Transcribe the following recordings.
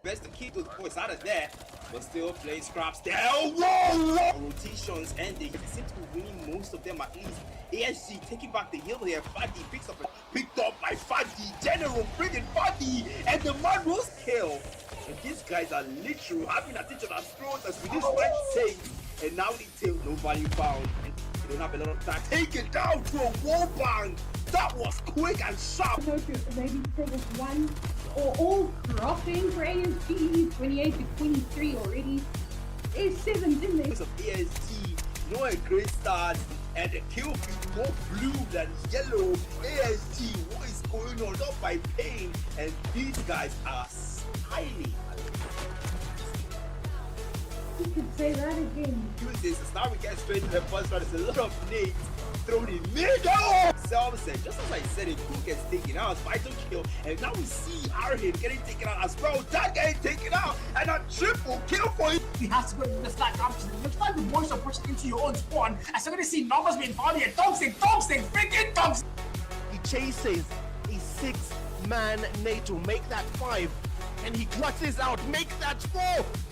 Best to keep those boys out of there, but still playing scraps there. Whoa! Rotations ending. They seem to be winning most of them at least. ASG taking back the hill here. Fadi picks up picked up by Fadi. General bringing Fadi, and the man was killed. And these guys are literally having a teacher that's thrown us with this red tape. And now they tail no value found. And they don't have a lot of time. Take it down to a wall bang. That was quick and sharp. So to maybe take us one or all dropping for ASG, 28 to 23 already. It's 7th in there. Of ASG, no a great start, and the kill feed more blue than yellow. ASG, what is going on? Not by pain, and these guys are highly. You could say that again. Use this, so now we get straight to the first round. There's a lot of nades thrown in middle. Slums said, just as I said, it cool gets taken out, vital kill, and now we see Arhin getting taken out as well. That getting taken out, and a triple kill for him. You have to go to the flat option. It looks like the boys are pushing into your own spawn. As you're going to see numbers being found here. Toxic, freaking toxic. He chases a 6-man NATO, make that 5, and he clutches out, make that 4,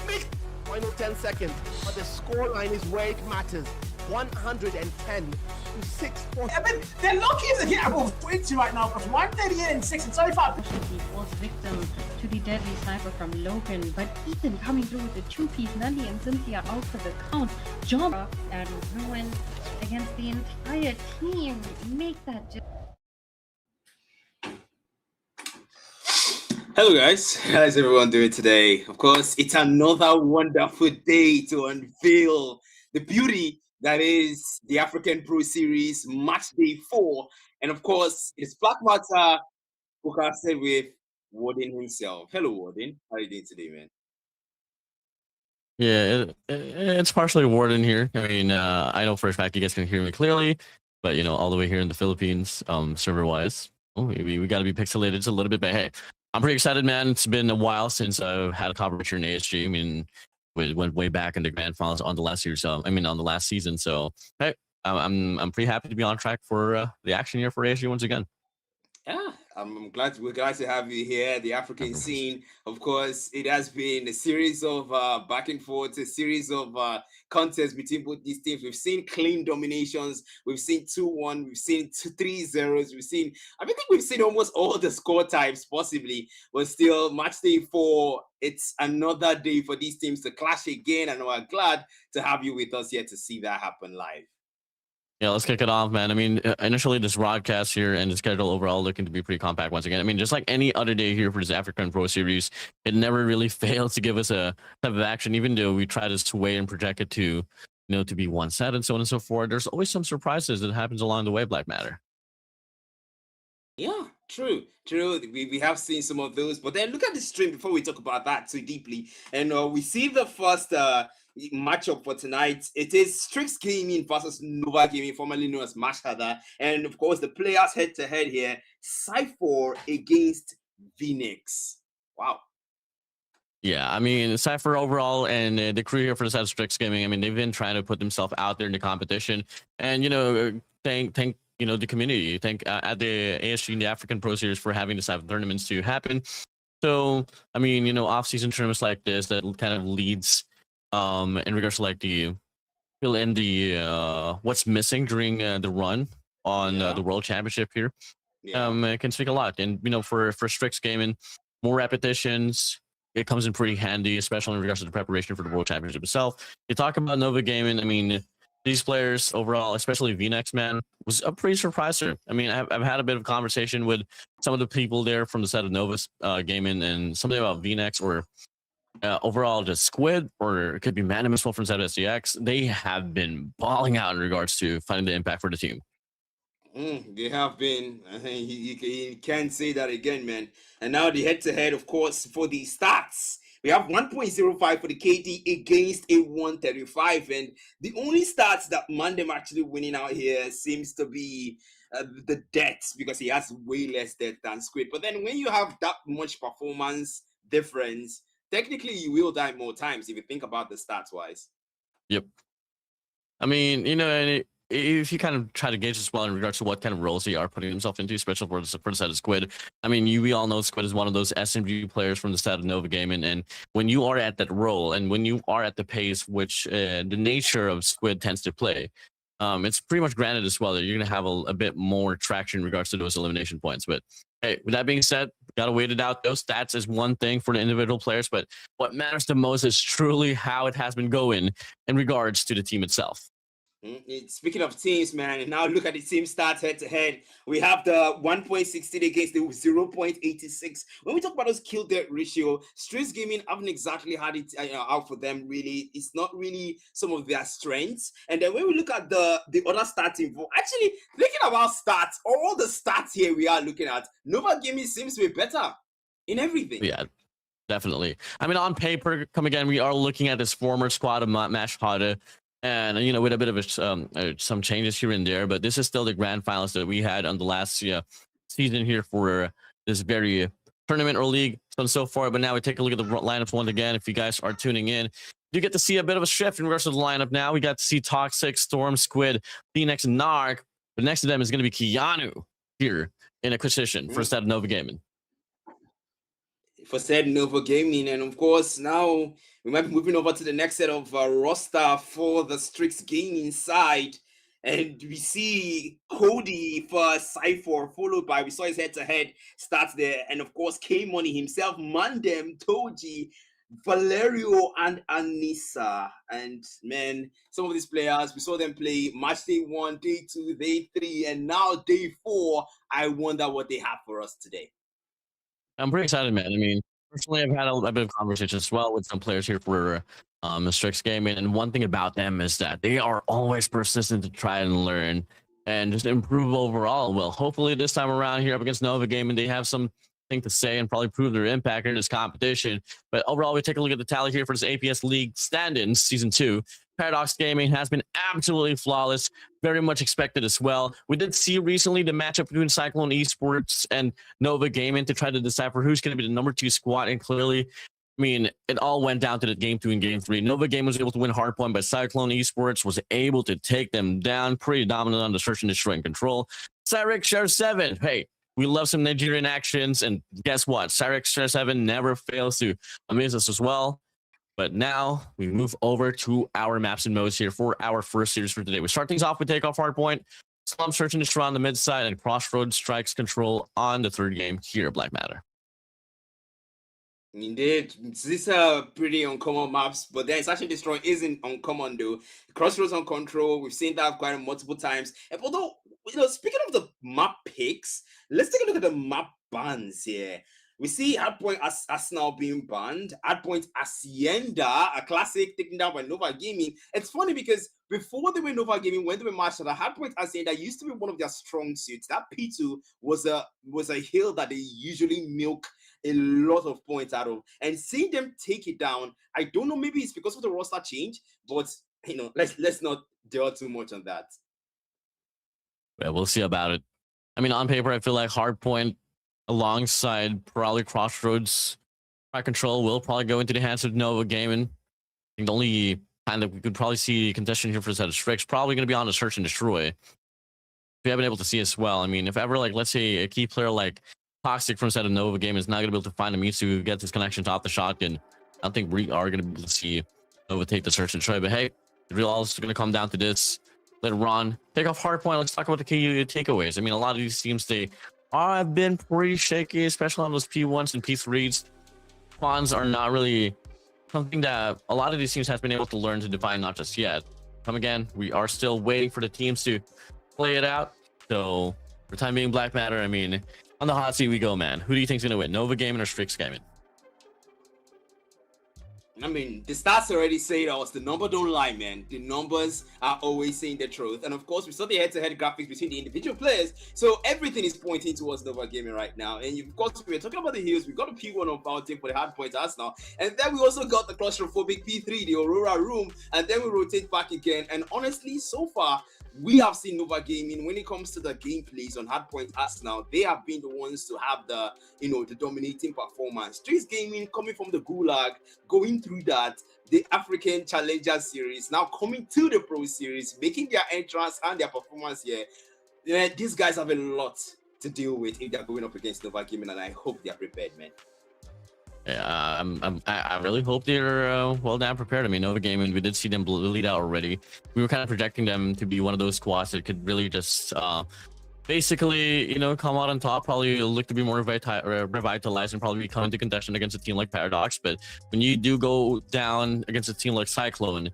make final 10 seconds, but the scoreline is where it matters. 110 to 6 points. I mean, they're lucky if they get above 20 right now, because 138 and 6 and 35. He falls victim to the deadly sniper from Logan, but Ethan coming through with the 2-piece. Nandi and Cynthia out for the count. Jump and ruin against the entire team. Make that just. Hello guys, how's everyone doing today? Of course, it's another wonderful day to unveil the beauty that is the African Pro Series Match Day 4. And of course, it's Black Matter forecasted with Warden himself. Hello Warden, how are you doing today, man? Yeah, it's partially Warden here. I mean, I know for a fact you guys can hear me clearly, but you know, all the way here in the Philippines, server-wise, we got to be pixelated just a little bit. But hey, I'm pretty excited, man. It's been a while since I've had a coverage here in ASG. I mean, we went way back in the grand finals on the last year, so I mean on the last season. So hey, I'm pretty happy to be on track for the action here for ASG once again. Yeah, we're glad to have you here. The African scene, of course, it has been a series of back and forth, a series of contests between both these teams. We've seen clean dominations, we've seen 2-1, we've seen 3-0s, I think we've seen almost all the score types possibly, but still, match day 4, it's another day for these teams to clash again, and we're glad to have you with us here to see that happen live. Yeah, let's kick it off, man. I mean, initially this broadcast here and the schedule overall looking to be pretty compact once again. I mean, just like any other day here for this African Pro Series, it never really fails to give us a type of action, even though we try to sway and project it to, you know, to be one set and so on and so forth. There's always some surprises that happens along the way, Black Matter. Yeah, true. We have seen some of those, but then look at the stream before we talk about that too deeply. And we see the first matchup for tonight. It is Strix Gaming versus Nova Gaming, formerly known as Mashhada, and of course the players head-to-head here: Cypher against Phoenix. Wow. Yeah, I mean, Cypher overall and the crew here for the side of Strix Gaming, I mean, they've been trying to put themselves out there in the competition, and you know, thank you know the community, thank at the ASG and the African Pro Series for having this type of tournaments to happen. So I mean, you know, off-season tournaments like this that kind of leads in regards to like the fill in the what's missing during the run on the World Championship here. It can speak a lot, and you know, for Strix Gaming, more repetitions. It comes in pretty handy, especially in regards to the preparation for the World Championship itself. You talk about Nova Gaming. I mean, these players overall, especially VNex, man, was a pretty surpriser. I mean, I've had a bit of conversation with some of the people there from the side of Nova Gaming, and something about VNex or overall just Squid, or it could be Manimus from side of SDX. They have been balling out in regards to finding the impact for the team. They have been. You can't say that again, man. And now the head-to-head, of course, for the stats. We have 1.05 for the KD against a 135. And the only stats that Mandem actually winning out here seems to be the deaths, because he has way less death than Squid. But then when you have that much performance difference, technically you will die more times if you think about the stats-wise. Yep. I mean, you know, if you kind of try to gauge as well in regards to what kind of roles they are putting themselves into, especially for the side of Squid. I mean, we all know Squid is one of those SMG players from the side of Nova Gaming, and when you are at that role and when you are at the pace which the nature of Squid tends to play, it's pretty much granted as well that you're going to have a bit more traction in regards to those elimination points. But hey, with that being said, gotta wait it out. Those stats is one thing for the individual players, but what matters the most is truly how it has been going in regards to the team itself. Speaking of teams, man, and now look at the team stats head to head. We have the 1.16 against the 0.86. When we talk about those kill death ratio, Streets Gaming haven't exactly had it out for them, really. It's not really some of their strengths. And then when we look at the other stats involved, actually, thinking about stats, all the stats here we are looking at, Nova Gaming seems to be better in everything. Yeah. Definitely. I mean, on paper, come again, we are looking at this former squad of Mash Hada. And, you know, with a bit of some changes here and there, but this is still the grand finals that we had on the last season here for this very tournament or league so far. But now we take a look at the lineups once again. If you guys are tuning in, you get to see a bit of a shift in regards to the lineup now. We got to see Toxic, Storm, Squid, Phoenix, and Narc. But next to them is going to be Keanu here in acquisition for Stat Nova Gaming. For said Nova Gaming, and of course now we might be moving over to the next set of roster for the Strix Gaming side, and we see Cody for Cypher, followed by, we saw his head-to-head stats there, and of course K-Money himself, Mandem, Toji, Valerio, and Anissa. And man, some of these players, we saw them play match day 1, day 2, day 3, and now day 4. I wonder what they have for us today. I'm pretty excited, man. I mean, personally, I've had a bit of conversation as well with some players here for Strix Gaming, and one thing about them is that they are always persistent to try and learn and just improve overall. Well, hopefully this time around here up against Nova Gaming, they have something to say and probably prove their impact in this competition. But overall, we take a look at the tally here for this APS League stand-ins Season 2. Paradox Gaming has been absolutely flawless, very much expected as well. We did see recently the matchup between Cyclone Esports and Nova Gaming to try to decipher who's going to be the number 2 squad, and clearly, I mean, it all went down to the game 2 and game 3. Nova Gaming was able to win Hardpoint, but Cyclone Esports was able to take them down, pretty dominant on the search and destroy and control. Cyrix Share 7, hey, we love some Nigerian actions, and guess what? Cyrix Share 7 never fails to amaze us as well. But now we move over to our maps and modes here for our first series for today. We start things off with Takeoff Hardpoint, Slums Search and Destroy on the mid side, and Crossroads Strikes Control on the third game here at Black Matter. Indeed, these are pretty uncommon maps, but then Search and Destroy isn't uncommon though. Crossroads on Control, we've seen that quite multiple times. And although, you know, speaking of the map picks, let's take a look at the map bans here. We see Hardpoint Arsenal being banned, Hardpoint Hacienda, a classic taken down by Nova Gaming. It's funny because before they were Nova Gaming, when they were matched, the Hardpoint Hacienda used to be one of their strong suits. That P2 was a hill that they usually milk a lot of points out of. And seeing them take it down, I don't know, maybe it's because of the roster change, but you know, let's not dwell too much on that. Yeah, we'll see about it. I mean, on paper, I feel like Hardpoint alongside probably Crossroads Fire Control will probably go into the hands of Nova Gaming. I think the only time that we could probably see contestant here for the set of Strix probably going to be on the Search and Destroy. We haven't been able to see as well. I mean, if ever, like, let's say a key player like Toxic from the set of Nova Gaming is not going to be able to find a means to get his connections off the shotgun, I don't think we are going to be able to see Nova take the Search and Destroy. But hey, the real all is going to come down to this. Let it run. Take off Hardpoint. Let's talk about the key takeaways. I mean, a lot of these teams, they have been pretty shaky, especially on those P1s and P3s. Spawns are not really something that a lot of these teams have been able to learn to define, not just yet. Come again, we are still waiting for the teams to play it out. So for time being, Black Matter, I mean, on the hot seat we go, man. Who do you think's going to win, Nova Gaming or Strix Gaming? I mean, the stats already say it all. The number don't lie, man. The numbers are always saying the truth. And of course, we saw the head-to-head graphics between the individual players. So everything is pointing towards Nova Gaming right now. And of course, we were talking about the heels. We got a P1 on Fountain for the Hardpoint Arsenal. And then we also got the claustrophobic P3, the Aurora Room. And then we rotate back again. And honestly, so far, we have seen Nova Gaming when it comes to the gameplays on Hardpoint Arsenal. They have been the ones to have the, you know, the dominating performance. Strix Gaming coming from the Gulag, going through through that, the African Challenger Series, now coming to the Pro Series, making their entrance and their performance here. Yeah, these guys have a lot to deal with if they're going up against Nova Gaming, and I hope they're prepared, man. Yeah, I really hope they're well down prepared. I mean, Nova Gaming, we did see them lead out already. We were kind of projecting them to be one of those squads that could really just basically, you know, come out on top, probably look to be more revitalized and probably come into contention against a team like Paradox. But when you do go down against a team like Cyclone,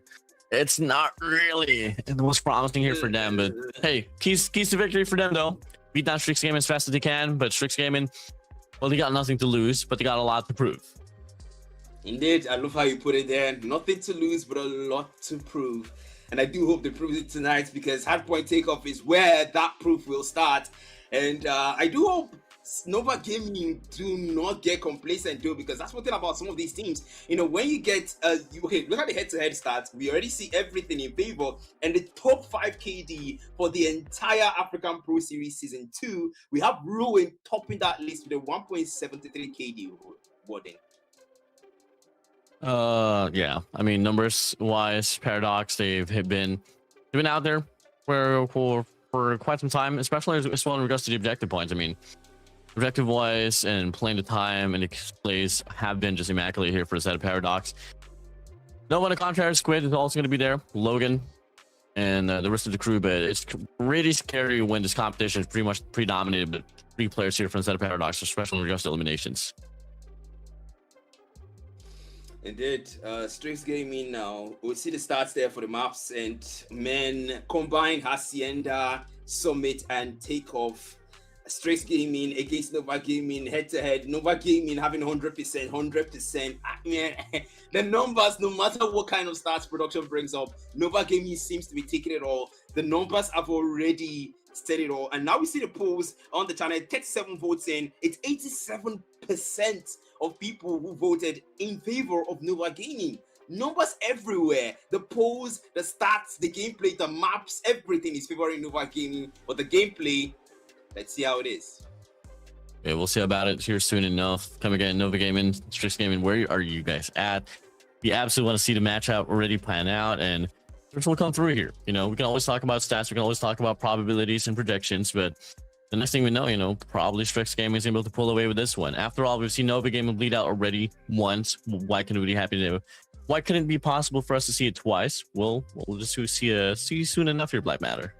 it's not really the most promising here for them. But hey, keys to victory for them though. Beat down Strix Gaming as fast as they can, but Strix Gaming, well, they got nothing to lose, but they got a lot to prove. Indeed, I love how you put it there. Nothing to lose, but a lot to prove. And I do hope they prove it tonight, because Hardpoint Takeoff is where that proof will start. And I do hope Nova Gaming do not get complacent though, because that's one thing about some of these teams. You know, when you get okay, look at the head-to-head stats. We already see everything in favor, and the top 5 KD for the entire African Pro Series Season 2, we have Ruin topping that list with a 1.73 KD wording. Yeah, I mean, numbers wise, Paradox, they've been out there for quite some time, especially as well in regards to the objective points. I mean, objective wise and playing the time and the plays have been just immaculate here for the side of Paradox. No one, a contrary, Squid is also going to be there, Logan and the rest of the crew, but it's really scary when this competition is pretty much predominated by 3 players here from the side of Paradox, especially in regards to eliminations. Indeed, Strix Gaming now. We'll see the stats there for the maps, and men combined Hacienda, Summit, and Takeoff. Strix Gaming against Nova Gaming head to head. Nova Gaming having 100%. I mean, the numbers, no matter what kind of stats production brings up, Nova Gaming seems to be taking it all. The numbers have already said it all. And now we see the polls on the channel, 37 votes in. It's 87% of people who voted in favor of Nova Gaming. Numbers everywhere. The polls, the stats, the gameplay, the maps, everything is favoring Nova Gaming. But the gameplay, let's see how it is. Yeah, we'll see about it here soon enough. Come again, Nova Gaming, Strix Gaming, where are you guys at? We absolutely want to see the matchup already plan out, and Strix will come through here. You know, we can always talk about stats, we can always talk about probabilities and projections, but the next thing we know, you know, probably Strix Gaming is able to pull away with this one. After all, we've seen Nova Gaming bleed out already once. Why couldn't we be happy to? Why couldn't it be possible for us to see it twice? Well, we'll just see you soon enough here, Black Matter.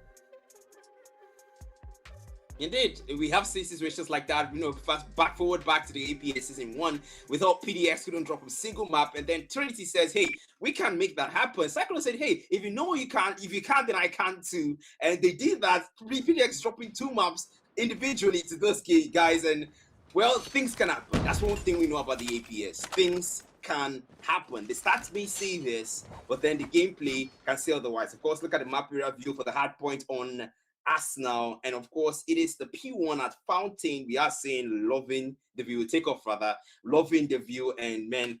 Indeed, we have seen situations like that, you know, back to the APS Season 1, without PDX couldn't drop a single map, and then Trinity says, hey, we can make that happen. Cyclone said, hey, if you know you can't, if you can't, then I can too. And they did that, PDX dropping 2 maps individually to those guys, and well, things can happen. That's one thing we know about the APS. Things can happen. The stats may say this, but then the gameplay can say otherwise. Of course, look at the map area view for the Hardpoint on Arsenal, and of course it is the P1 at Fountain. We are saying loving the view, Takeoff rather, loving the view, and man,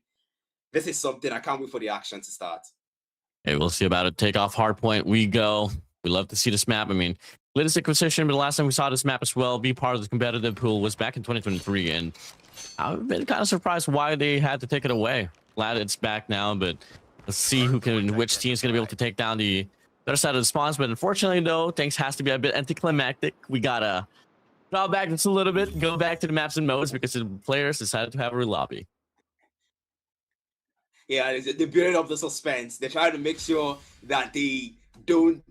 this is something. I can't wait for the action to start. Hey, we'll see about it. Takeoff, Hardpoint, we go. We love to see this map. I mean, latest acquisition, but the last time we saw this map as well be part of the competitive pool was back in 2023, and I've been kind of surprised why they had to take it away. Glad it's back now, but let's see which team is going to be able to take down the other side of the spawns. But unfortunately, though, things has to be a bit anticlimactic. We gotta draw back just a little bit, go back to the maps and modes because the players decided to have a relobby. Yeah, they build up the suspense. They try to make sure that they don't,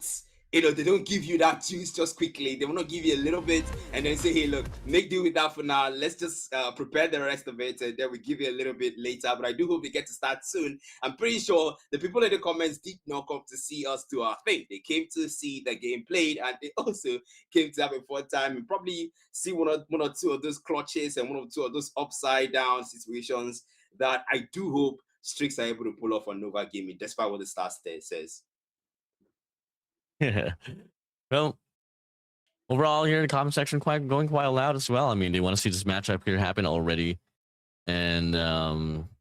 you know, they don't give you that juice just quickly. They want to give you a little bit and then say, hey, look, make do with that for now. Let's just prepare the rest of it, and then we give you a little bit later. But I do hope they get to start soon. I'm pretty sure the people in the comments did not come to see us do our thing. They came to see the game played, and they also came to have a fun time and probably see one or two of those clutches and one or two of those upside down situations that I do hope Strix are able to pull off on Nova Gaming, despite what the stats there says. Yeah. Well, overall here in the comment section, going quite loud as well. I mean, they want to see this matchup here happen already. And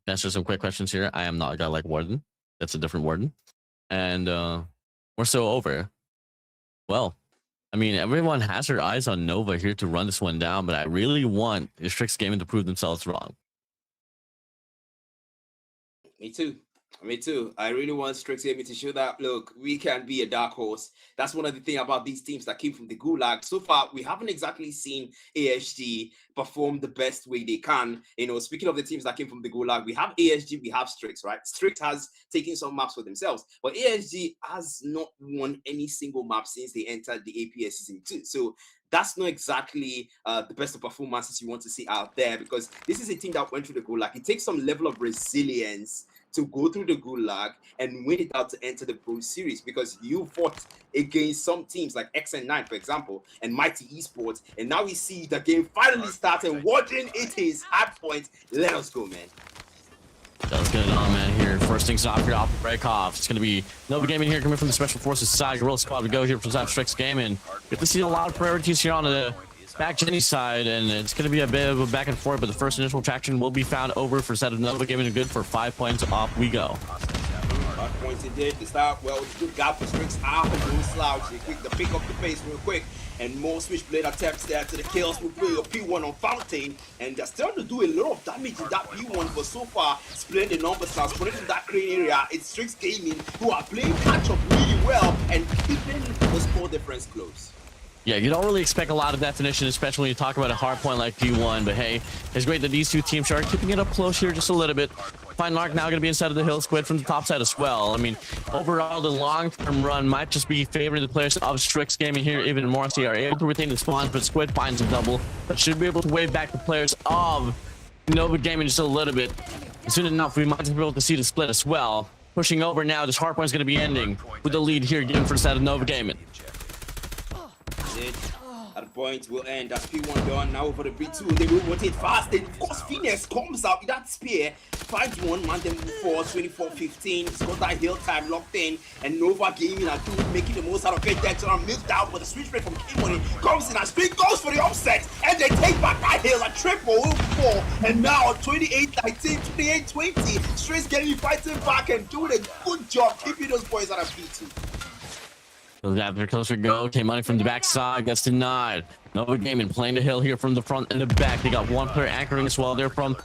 answer some quick questions here. I am not a guy like Warden. That's a different Warden. And we're so over. Well, I mean, everyone has their eyes on Nova here to run this one down, but I really want Strix Gaming to prove themselves wrong. Me too. Me too. I really want Strix Gaming to show that, look, we can be a dark horse. That's one of the things about these teams that came from the Gulag. So far, we haven't exactly seen ASG perform the best way they can. You know, speaking of the teams that came from the Gulag, we have ASG, we have Strix, right? Strix has taken some maps for themselves, but ASG has not won any single map since they entered the APS Season 2. So that's not exactly the best of performances you want to see out there, because this is a team that went through the Gulag. It takes some level of resilience to go through the Gulag and win it out to enter the Pro Series, because you fought against some teams like XN9, for example, and Mighty Esports, and now we see the game finally start, and watching it is Hardpoint. Let us go, man. Let's get it on, man, here. First things off here, off the break off. It's going to be Nova Gaming here, coming from the Special Forces side. Guerrilla Squad to go here from Strix Gaming. Get to see a lot of priorities here on the back Jenny side, and it's going to be a bit of a back and forth, but the first initial traction will be found over for set of Nova Gaming, good for 5 points. Off we go. 5 points it did to start. Well, it's good guy for Strix out and no slouch. They quick to pick up the pace real quick, and more switchblade attempts there to the kills. We'll play a P1 on Fountain, and they're starting to do a lot of damage in that P1, but so far, splitting the numbers now, splitting to that crane area. It's Strix Gaming who are playing catch up really well and keeping the score difference close. Yeah, you don't really expect a lot of definition, especially when you talk about a hard point like P1, but hey, it's great that these two teams are keeping it up close here just a little bit. Fine Lark now going to be inside of the hill, Squid from the top side as well. I mean, overall, the long-term run might just be favoring the players of Strix Gaming here even more. So they are able to retain the spawns, but Squid finds a double, but should be able to wave back the players of Nova Gaming just a little bit. Soon enough, we might just be able to see the split as well. Pushing over now, this hard point is going to be ending with the lead here given for the side of Nova Gaming. At point will end as P1 done. Now over the B2, they will rotate fast. Then of course Phoenix comes out with that spear, finds one man, then move forward 24-15. He's got that hill time locked in, and Nova Gaming are doing, making the most out of it. That's on milk down, but the switch rate from K-Money comes in and Speed goes for the offset, and they take back that hill, a triple 4, and now 28-19, 28-20. Strix Gaming fighting back and doing a good job keeping those boys out of P2. After closer go, came money from the backside, gets denied. Nova Gaming playing the hill here from the front and the back. They got one player anchoring as well. They're from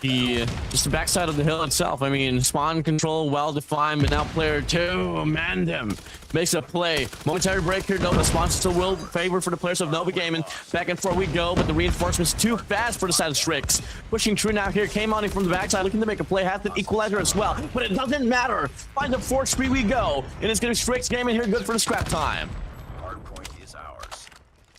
the just the backside of the hill itself. I mean, spawn control well defined, but now player 2, Mandem, makes a play. Momentary break here. Nova spawns still will favor for the players of Nova Gaming. Back and forth we go, but the reinforcements too fast for the side of Strix. Pushing through now here. Came on from the backside, looking to make a play. Has the equalizer as well, but it doesn't matter. Find the 4th spree we go, and it's going to be Strix Gaming here, good for the scrap time. Hardpoint is ours.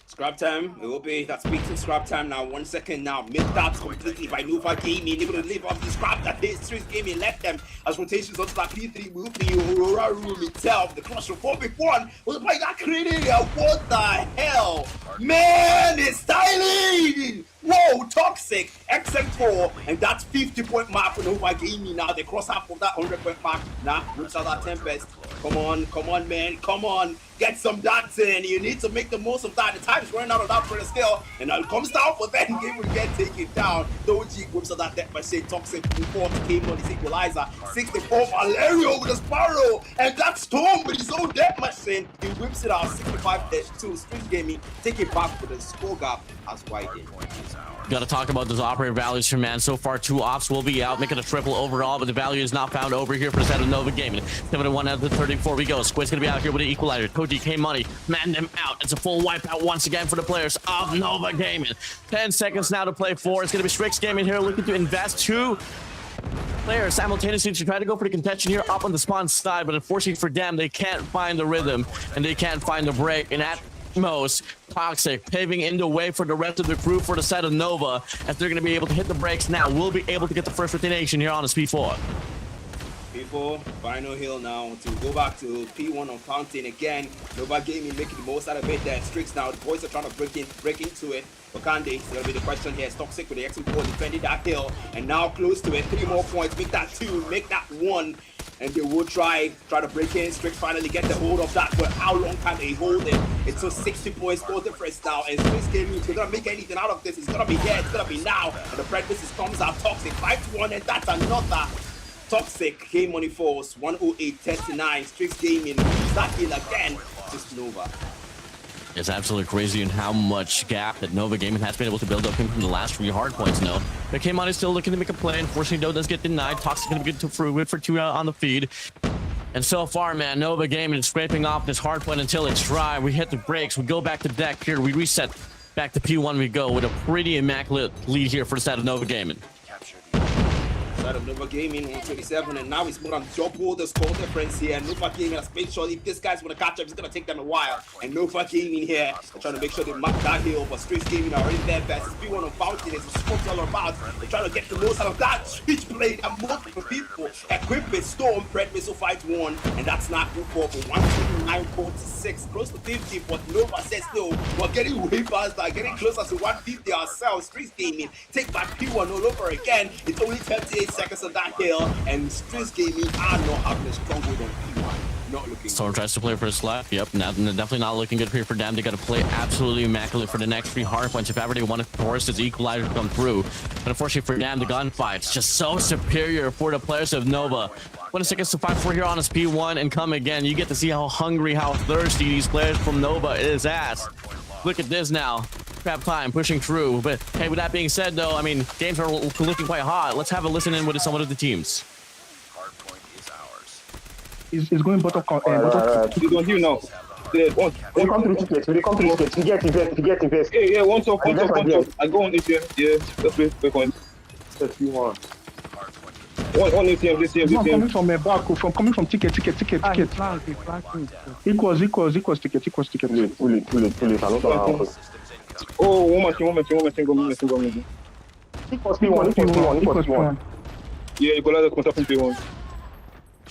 Scrap time, it will be, that's beating scrap time now. 1 second now, missed that completely by Nova Gaming. They're going to live off the scrap that is Strix Gaming left them as rotations onto that P3 will be Aurora room itself. The Crossroads 4v1 was by that crane area. What the hell? Man, it's styling! Whoa, Toxic, XM4, and that's 50-point mark for Nova Gaming now. They cross half of that 100-point mark. Nah, looks like that Tempest. Come on, man, come on. Get some dots in. You need to make the most of that. The time is running out of that for the skill. And now it comes down for them. Game will get taken down. Doji whips out that death by saying Toxic 4 to K-Money's equalizer. 64 Valerio with a Sparrow. And that Storm with his own death machine. He whips it out 65-2. Strix Gaming taking back for the score gap as widened. Got to talk about those operator values here, man. So far, 2 ops will be out, making a triple overall, but the value is not found over here for the side of Nova Gaming. 7-1 out of the 34 we go. Squid's going to be out here with an equalizer. Koji K-Money, man them out. It's a full wipeout once again for the players of Nova Gaming. 10 seconds now to play for. It's going to be Strix Gaming here looking to invest 2 players simultaneously to try to go for the contention here up on the spawn side, but unfortunately for them, they can't find the rhythm and they can't find the break. And at most, Toxic paving in the way for the rest of the crew for the side of Nova, as they're going to be able to hit the brakes now. We'll be able to get the first rotation here on the P4. P4, final hill now to go back to P1 on Fountain again. Nova Gaming making the most out of it there. Strix now, the boys are trying to break into it. But can they? It's going to be the question here. Toxic with the XM4 defending that hill, and now close to it. 3 more points, make that 2, make that 1. And they will try to break in. Strix finally get the hold of that, but how long can they hold it? It's a 60 points score difference now, and Strix Gaming, if they're gonna make anything out of this, it's gonna be here, it's gonna be now. And the breakfast comes out. Toxic 5-1, and that's another. Toxic K-Money Force 108-39. Strix Gaming lose that hill again. Just Nova. It's absolutely crazy in how much gap that Nova Gaming has been able to build up from the last 3 hard points. No, but K-Mon is still looking to make a play. Unfortunately, though, does get denied. Toxic going to get good for 2 on the feed. And so far, man, Nova Gaming is scraping off this hard point until it's dry. We hit the brakes. We go back to deck here. We reset back to P1. We go with a pretty immaculate lead here for the side of Nova Gaming. Side of Nova Gaming 127, and now he's more on double the score difference here. Nova Gaming has made sure if this guy's gonna catch up, it's gonna take them a while. And Nova Gaming here are trying to make sure they map that hill, but Streets Gaming are in there versus P1 on Fountain. It's a spokes all about. They're trying to get the most out of that switch blade and multiple people equipped with Storm, Pred Missile Fight 1, and that's not good for 129.6, close to 50. But Nova says still, we're getting way faster, getting closer to 150 ourselves. Streets Gaming take back P1 all over again. It's only 38 seconds on that hill, and Streets Gaming are not having a strong hold on P1. Not looking Storm tries to play for a slap. Yep, definitely not looking good here for them. They got to play absolutely immaculate for the next 3 hard points if ever they want to force this equalizer to come through. But unfortunately for them, the gunfight's just so superior for the players of Nova. 20 seconds to fight for here on his P1 and come again. You get to see how hungry, how thirsty these players from Nova is at. Look at this now. Crap time pushing through. But hey, with that being said, though, I mean, games are looking quite hot. Let's have a listen in with some of the teams. Hardpoint is ours. He's going bottom. You don't hear now. They come to the ticket. They come to the ticket. You get invest. Yeah, one top. I go on ATM. Yeah, that's wait on. That's you want. One ATM, this ATM. Coming from a back, coming from ticket. Equals ticket. Pull it. I don't know. Oh, one machine, go. Equals P1. Yeah, you go like that from P1.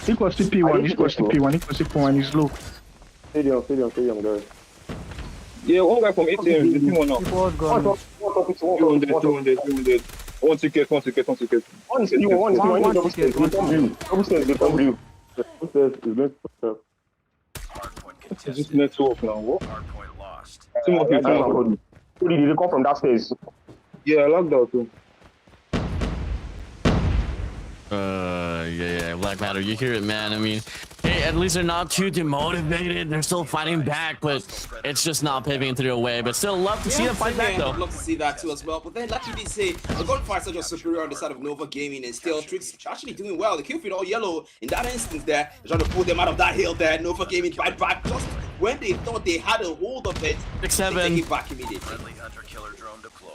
Equals to P1, he's low. Stadium, guys. Yeah, one guy from ATM, the P1 now. 200. One ticket. One is P1, double stairs, they come blue. Double stairs is going to Hardpoint This network now, what? Hardpoint lost. Did they come from that space? Yeah, I like that too. Yeah, Black Matter, you hear it, man. I mean, hey, at least they're not too demotivated. They're still fighting back, but it's just not paving into their way. But still love to see them fight back, though. I'd love to see that too as well. But then, like you did say, the gunfights are just superior on the side of Nova Gaming, and still Tricks actually doing well. The kill feed all yellow in that instance there. They're trying to pull them out of that hill there. Nova Gaming fight back just when they thought they had a hold of it. 6-7. They take it back immediately. Friendly hunter-killer drone deployed.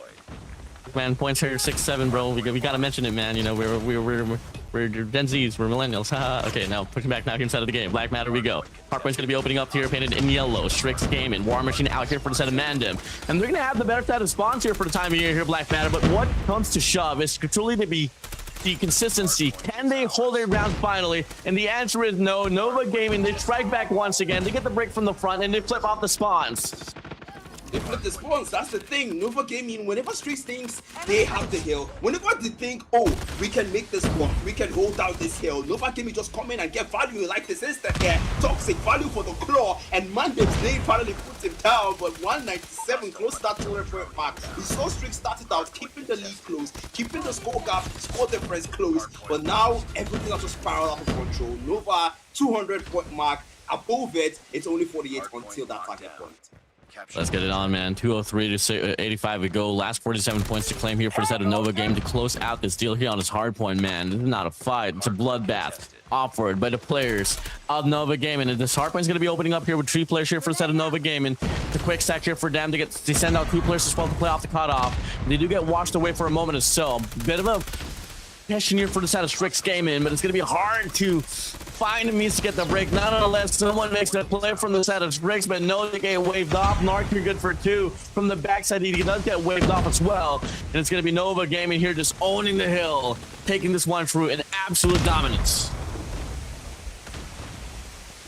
Man, points here 6-7, bro. We gotta mention it, man. You know, we're Gen Zs, we're millennials. Okay, now pushing back now inside of the game. Black Matter, we go. Hardpoint's gonna be opening up here, painted in yellow. Strix Gaming, War Machine out here for the set of Mandem, and they're gonna have the better side of spawns here for the time of year here, Black Matter. But what comes to shove is truly to be the consistency. Can they hold their ground finally? And the answer is no. Nova Gaming, they strike back once again. They get the break from the front and they flip off the spawns. They flip the spawns, that's the thing. Nova Gaming, whenever Streets thinks they have the hill, whenever they think, oh, we can make this one, we can hold down this hill, Nova Gaming just come in and get value like this instant here. Toxic value for the claw, and Mandem's name finally puts him down, but 197 close to that 200-point mark. We saw Streets started out keeping the lead close, keeping the score gap, score difference close, but now everything has just spiraled out of control. Nova 200-point mark, above it, it's only 48 until that target point. Let's get it on, man. 203 to 85 we go. Last 47 points to claim here for the set of Nova Game to close out this deal here on his Hardpoint, man. This is not a fight. It's a bloodbath offered by the players of Nova Gaming. And this Hardpoint's going to be opening up here with 3 players here for the set of Nova Gaming. The quick stack here for them to send out 2 players to play off the cutoff. They do get washed away for a moment or so. Bit of a question here for the set of Strix Gaming, but it's going to be hard to find a means to get the break. Nonetheless, someone makes that play from the side of Strix, but no, they get waved off. Narc, you're good for 2. From the backside, he does get waved off as well. And it's going to be Nova Gaming here just owning the hill, taking this one through in absolute dominance.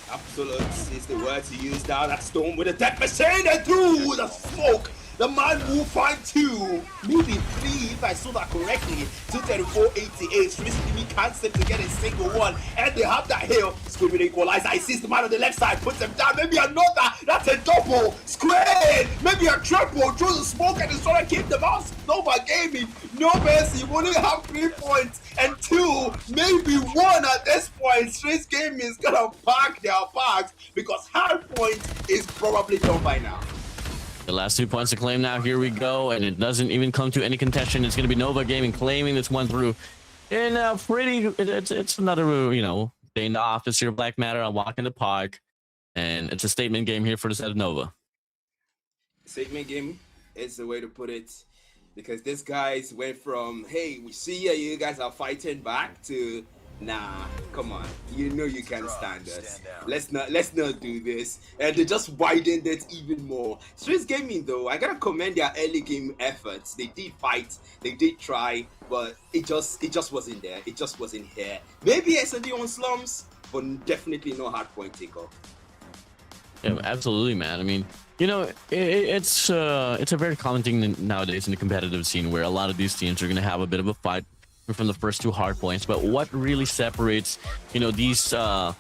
Absolute is the word to use now. That Storm with a death machine and through the smoke. The man will find 2, maybe 3 if I saw that correctly. 234.88. Streets can't seem to get a single one, and they have that hill. Screaming equalizer. I see the man on the left side, puts him down. Maybe another. That's a double. Square. Maybe a triple. Through the smoke and it's trying to keep them out. Nova Gaming. No mercy. We only have 3 points and 2, maybe 1 at this point. Streets Gaming is gonna park their bags because Hardpoint is probably done by now. The last 2 points to claim now. Here we go. And it doesn't even come to any contention. It's going to be Nova Gaming claiming this one through. And it's another, you know, day in the office here. Black Matter. I walk in the park. And it's a statement game here for the side of Nova. Statement game is the way to put it. Because these guys went from, hey, we see you guys are fighting back, to, nah, come on, you know you can't stand us. Let's not do this. And they just widened it even more. Streets Gaming though, I gotta commend their early game efforts. They did fight, they did try, but it just wasn't there. It just wasn't here. Maybe SND on Slums, but definitely no Hardpoint Takeoff. Yeah, absolutely, man. I mean, you know, it's a very common thing nowadays in the competitive scene where a lot of these teams are going to have a bit of a fight from the first two hard points. But what really separates, you know, these I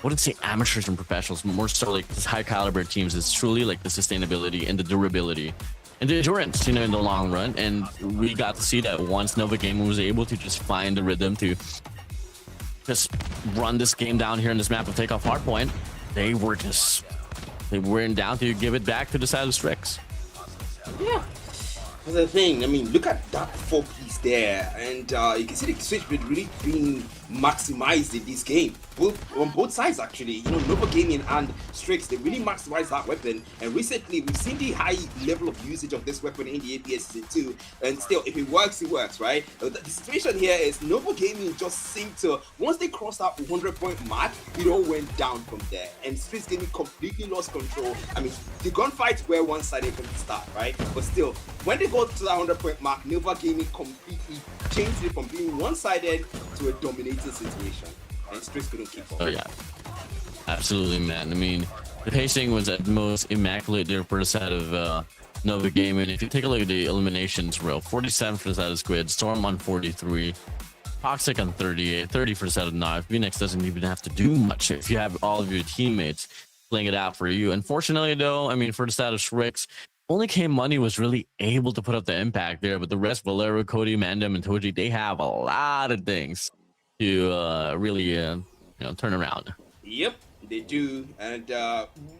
wouldn't say amateurs and professionals, but more so like these high caliber teams, is truly like the sustainability and the durability and the endurance, you know, in the long run. And we got to see that once Nova Gaming was able to just find the rhythm to just run this game down here in this map of Takeoff Hardpoint, they weren't down to give it back to the side of Strix. Yeah, that's the thing. I mean, look at that 4-piece there, and you can see the switch really being maximized in this game. On both sides, actually. You know, Nova Gaming and Strix, they really maximize that weapon. And recently, we've seen the high level of usage of this weapon in the APS season 2. And still, if it works, right? The situation here is Nova Gaming just seemed to, once they crossed that 100-point mark, it all went down from there. And Strix Gaming completely lost control. I mean, the gunfights were one-sided from the start, right? But still, when they got to that 100-point mark, Nova Gaming completely changed it from being one-sided to a dominating situation. And Strix couldn't keep up. Oh yeah, absolutely, man. I mean, the pacing was at most immaculate there for the side of Nova Gaming. If you take a look at the eliminations row, 47 for the side of Squid, Storm on 43, Toxic on 38, 30 for the side of Knife. Phoenix doesn't even have to do much if you have all of your teammates playing it out for you. Unfortunately, though, I mean, for the side of Strix, only K Money was really able to put up the impact there, but the rest, Valero, Cody, Mandem, and Toji, they have a lot of things to really you know, turn around. Yep, they do. And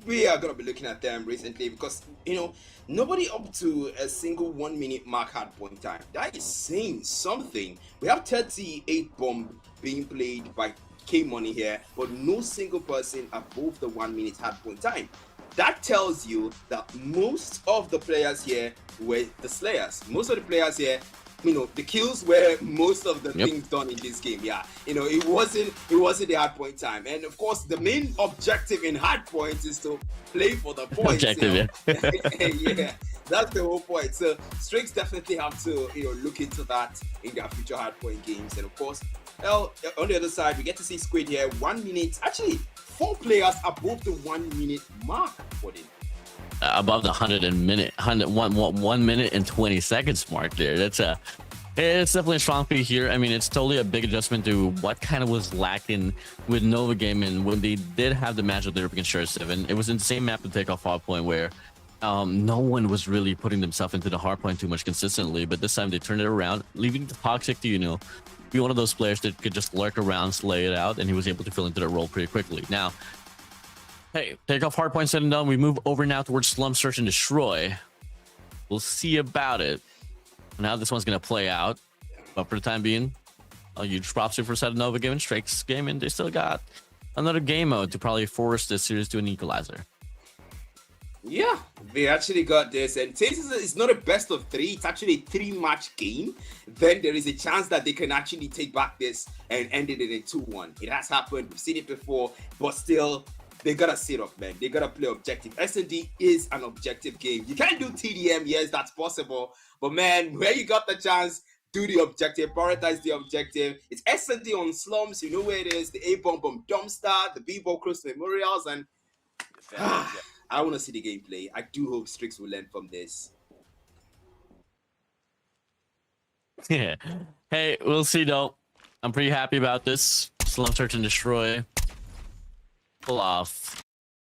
we are going to be looking at them recently because, you know, nobody up to a single 1 minute mark Hardpoint time. That is saying something. We have 38 bomb being played by K Money here, but no single person above the 1 minute Hardpoint time. That tells you that most of the players here were the slayers. Most of the players here, you know, the kills were most of the things done in this game. Yeah, you know, it wasn't the Hardpoint time. And of course, the main objective in Hardpoint is to play for the points. Objective, yeah, that's the whole point. So Strix definitely have to, you know, look into that in their future Hardpoint games. And of course, well, on the other side, we get to see Squid here. 1 minute, actually 4 players above the 1 minute mark for them. Above the 1 minute and 20 seconds mark there. It's definitely a strong feat here. I mean, it's totally a big adjustment to what kind of was lacking with Nova Gaming when they did have the matchup there against Share 7. It was in the same map to Takeoff Hardpoint where no one was really putting themselves into the hardpoint too much consistently, but this time they turned it around, leaving the Toxic to, you know, be one of those players that could just lurk around, slay it out, and he was able to fill into that role pretty quickly. Now, hey, Takeoff Hardpoint said and done. We move over now towards Slum Search and Destroy. We'll see about it and how this one's going to play out. But for the time being, a huge props here for side of Nova Gaming, Strix Gaming. They still got another game mode to probably force this series to an equalizer. Yeah, they actually got this, and since it's not a best of 3, it's actually a 3-match game, then there is a chance that they can actually take back this and end it in a 2-1. It has happened, we've seen it before, but still, they gotta sit up, man. They gotta play objective. S&D is an objective game. You can't do TDM, yes, that's possible, but man, where you got the chance, do the objective, prioritize the objective. It's S&D on Slums, you know where it is, the A-bomb dumpster, the B-ball close to memorials, and I want to see the gameplay. I do hope Strix will learn from this. Yeah. Hey, we'll see though. I'm pretty happy about this. Slum Search and Destroy. Pull off.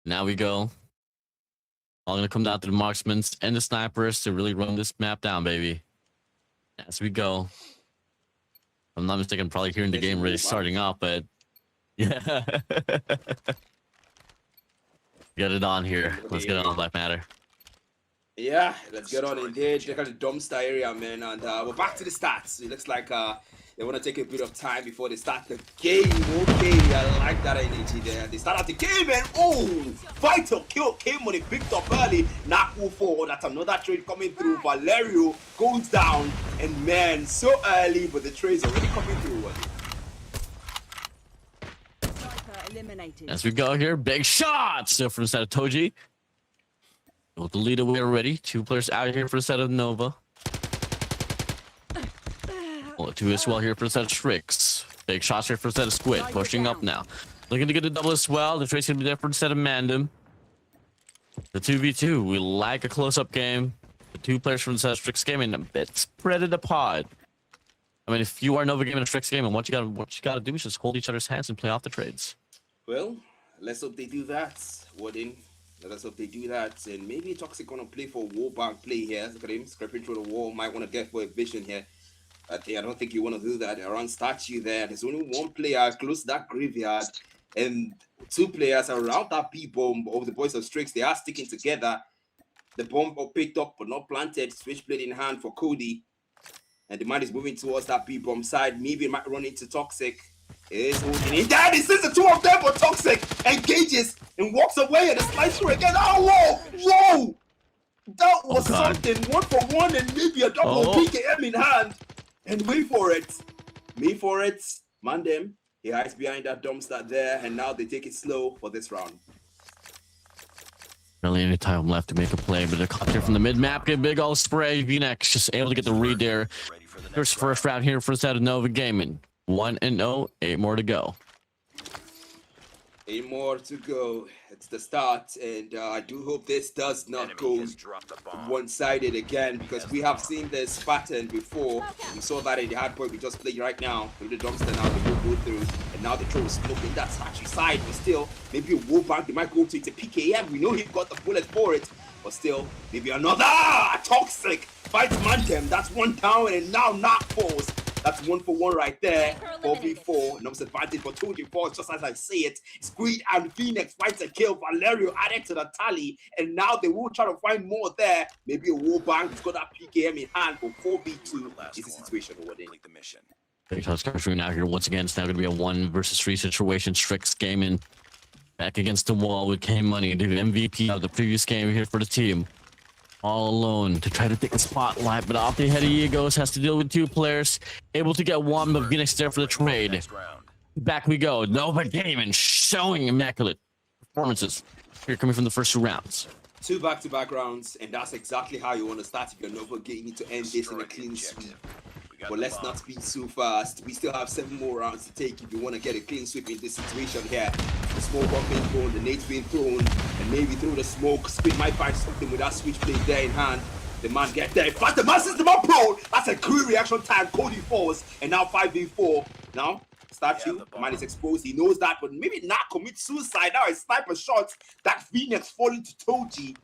Now we go. All gonna come down to the marksmen and the snipers to really run this map down, baby. As we go. If I'm not mistaken, I'm probably hearing the game really starting up, but yeah. Get it on here. Let's get it on Black Matter. Yeah, let's get on in there. Check out the dumpster area, man. And we're back to the stats. It looks like they want to take a bit of time before they start the game. Okay, I like that energy there. They start out the game and vital kill came when he picked up early. Naku 4. That's another trade coming through. Valerio goes down. And man, so early, but the trade's already coming through. As we go here, big shots from the side of Toji. With the lead away already. 2 players out here for the set of Nova. Well, 2 as well here for the set of Strix. Big shots here for the set of Squid. Pushing up now. Looking to get a double as well. The trade's going to be there for the set of Mandem. The 2v2. We like a close-up game. The 2 players from the set of Strix game and a bit spread it apart. I mean, if you are Nova game and a Strix game, and what you gotta do is just hold each other's hands and play off the trades. Well, let's hope they do that. Warden. Let's hope they do that. And maybe Toxic gonna play for Warbank play here. Look at him scraping through the wall. Might want to get for a vision here. I don't think you want to do that. Around statue there. There's only 1 player close to that graveyard. And 2 players around that B-bomb of the boys of Strix. They are sticking together. The bomb picked up but not planted. Switchblade in hand for Cody. And the man is moving towards that B-bomb side. Maybe it might run into Toxic. Is holding in there. He sees the 2 of them, but Toxic engages and walks away and slides through again. Oh, whoa! That was something. 1 for 1 and maybe a double PKM in hand. And wait for it. Mandem. He hides behind that dumpster there, and now they take it slow for this round. Really any time left to make a play, but they're caught here from the mid-map. Get a big old spray. VNX just able to get the read there. Here's the first round here for the set of Nova Gaming. 1-0, 8 more to go. 8 more to go. It's the start, and I do hope this does not go one-sided again, because we have seen this pattern before. We saw that in the hardpoint we just played right now. Through the dumpster now, they will go through, and now they throw a smoke in that statue side, but still, maybe a Warbank, they might go to it, a PKM. We know he got the bullet for it, but still, maybe another Toxic fights Mandem. That's 1 down, and now knock falls. That's 1 for 1 right there. 4v4. Numbers advantage for 2v4, just as I say it. Squid and Phoenix fights a kill. Valerio added to the tally. And now they will try to find more there. Maybe a Warbank has got that PKM in hand for 4v2. Is the situation over there? The mission. Big shots coming through now here once again. It's now going to be a 1 versus 3 situation. Strix gaming back against the wall with K Money, the MVP of the previous game here for the team. All alone to try to take the spotlight, but off the head of Egos has to deal with 2 players. Able to get 1, but Phoenix there for the trade. Back we go. Nova Gaming showing immaculate performances here coming from the first 2 rounds. 2 back-to-back rounds, and that's exactly how you want to start if you're Nova Gaming. You need to end this in a clean sweep. But let's not be too fast. We still have 7 more rounds to take if you want to get a clean sweep in this situation here. The smoke bomb being thrown, the nade's being thrown, and maybe through the smoke, Squid might find something with that switchblade there in hand. The man get there, but the man system up pro. That's a quick reaction time. Cody falls, and now 5v4. Now, statue, the man is exposed. He knows that, but maybe not commit suicide. Now a sniper shot. That Phoenix falling to Toji.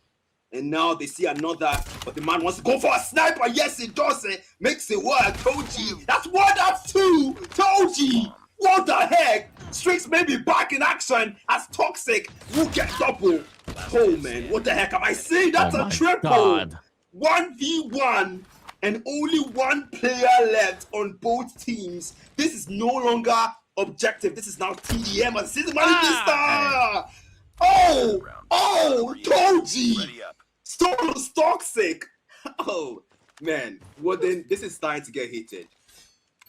And now they see another, but the man wants to go for a sniper. Yes, it does it. Makes it work. Toji. That's 1, that's 2. Toji. What the heck? Strix may be back in action as Toxic will get double. Oh man, what the heck am I saying? That's a triple. God. 1v1 and only 1 player left on both teams. This is no longer objective. This is now TDM and season star. Oh, Toji. Stolos Toxic. Oh man, well then this is starting to get heated.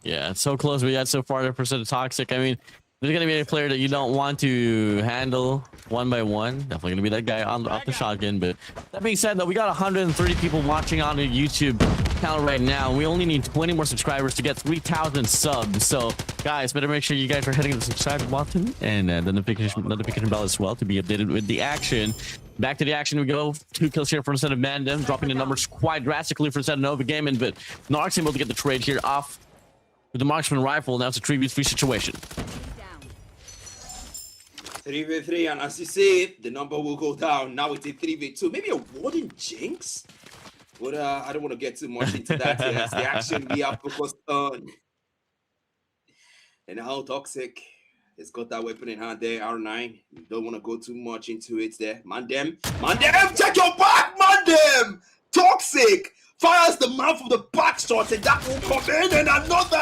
Yeah, it's so close we got so far to percent of Toxic. I mean, there's going to be a player that you don't want to handle 1 by 1. Definitely going to be that guy off the shotgun. But that being said, though, we got 130 people watching on the YouTube channel right now. We only need 20 more subscribers to get 3,000 subs. So, guys, better make sure you guys are hitting the subscribe button and the notification bell as well to be updated with the action. Back to the action we go. 2 kills here for the set of Mandem, dropping the numbers quite drastically for the set of Nova Gaming. But Narc's able to get the trade here off with the marksman rifle. Now it's a 3v3 situation. 3v3, and as you see, the number will go down. Now it's a 3v2. Maybe a Warden Jinx? But I don't want to get too much into that. It's the action we are focused on. And how Toxic has got that weapon in hand there, R9. You don't want to go too much into it there. Mandem, check your back, Mandem! man from the back shot, and that will come in, and another!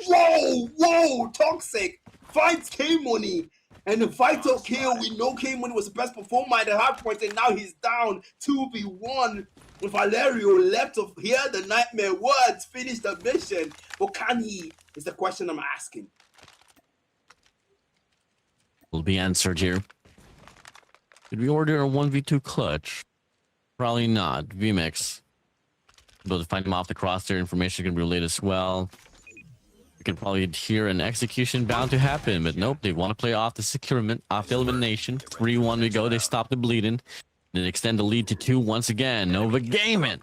Whoa, Toxic finds K-Money, and the vital kill. We know K-Money was the best performer at the Hardpoint, and now he's down 2v1 with Valerio left to hear the nightmare words, finish the mission. But can he, is the question I'm asking. Will be answered here. Did we order a 1v2 clutch? Probably not. VMix. Able to find him off the crosshair. Information can be relayed as well. We can probably hear an execution bound to happen, but nope. They want to play off the securement, off the elimination. 3-1 we go. They stop the bleeding. Then extend the lead to 2 once again. Nova Gaming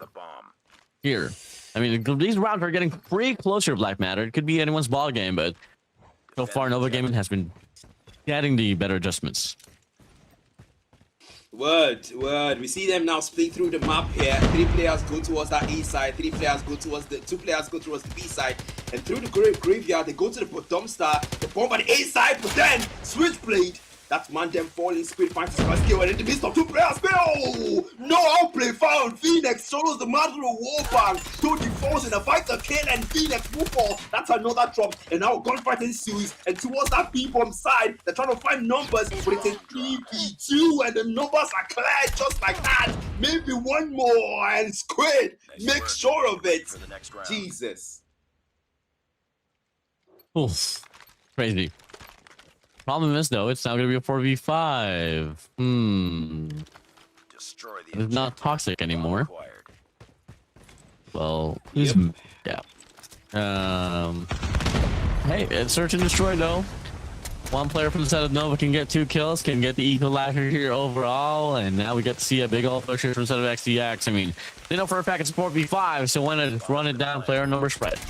here. I mean, these rounds are getting pretty closer, Black Matter. It could be anyone's ball game, but so far Nova Gaming has been getting the better adjustments. Word. We see them now split through the map here. 3 players go towards that A side. 3 players go towards the 2 players go towards the B side. And through the graveyard, they go to the dumpster. The bomb on the A side, but then Switchblade. That's man them falling spirit finds his first kill, and in the midst of 2 players, no outplay found. Phoenix solos the man through a wall bang. 2 defaults in a fight to kill, and Phoenix will fall. That's another drop, and now gunfight ensues. And towards that B-bomb side, they're trying to find numbers, but it's a 3v2, and the numbers are cleared just like that. Maybe one more, and Squid make sure of it. Jesus. Oof. Crazy. Problem is, though, it's now going to be a 4v5. It's not Toxic anymore. Well, he's... Yeah. Hey, it's search and destroy, though. One player from the side of Nova can get 2 kills, can get the equalizer here overall, and now we get to see a big old push here from the side of XDX. I mean, they know for a fact it's a 4v5, so when to run it down, player number spread.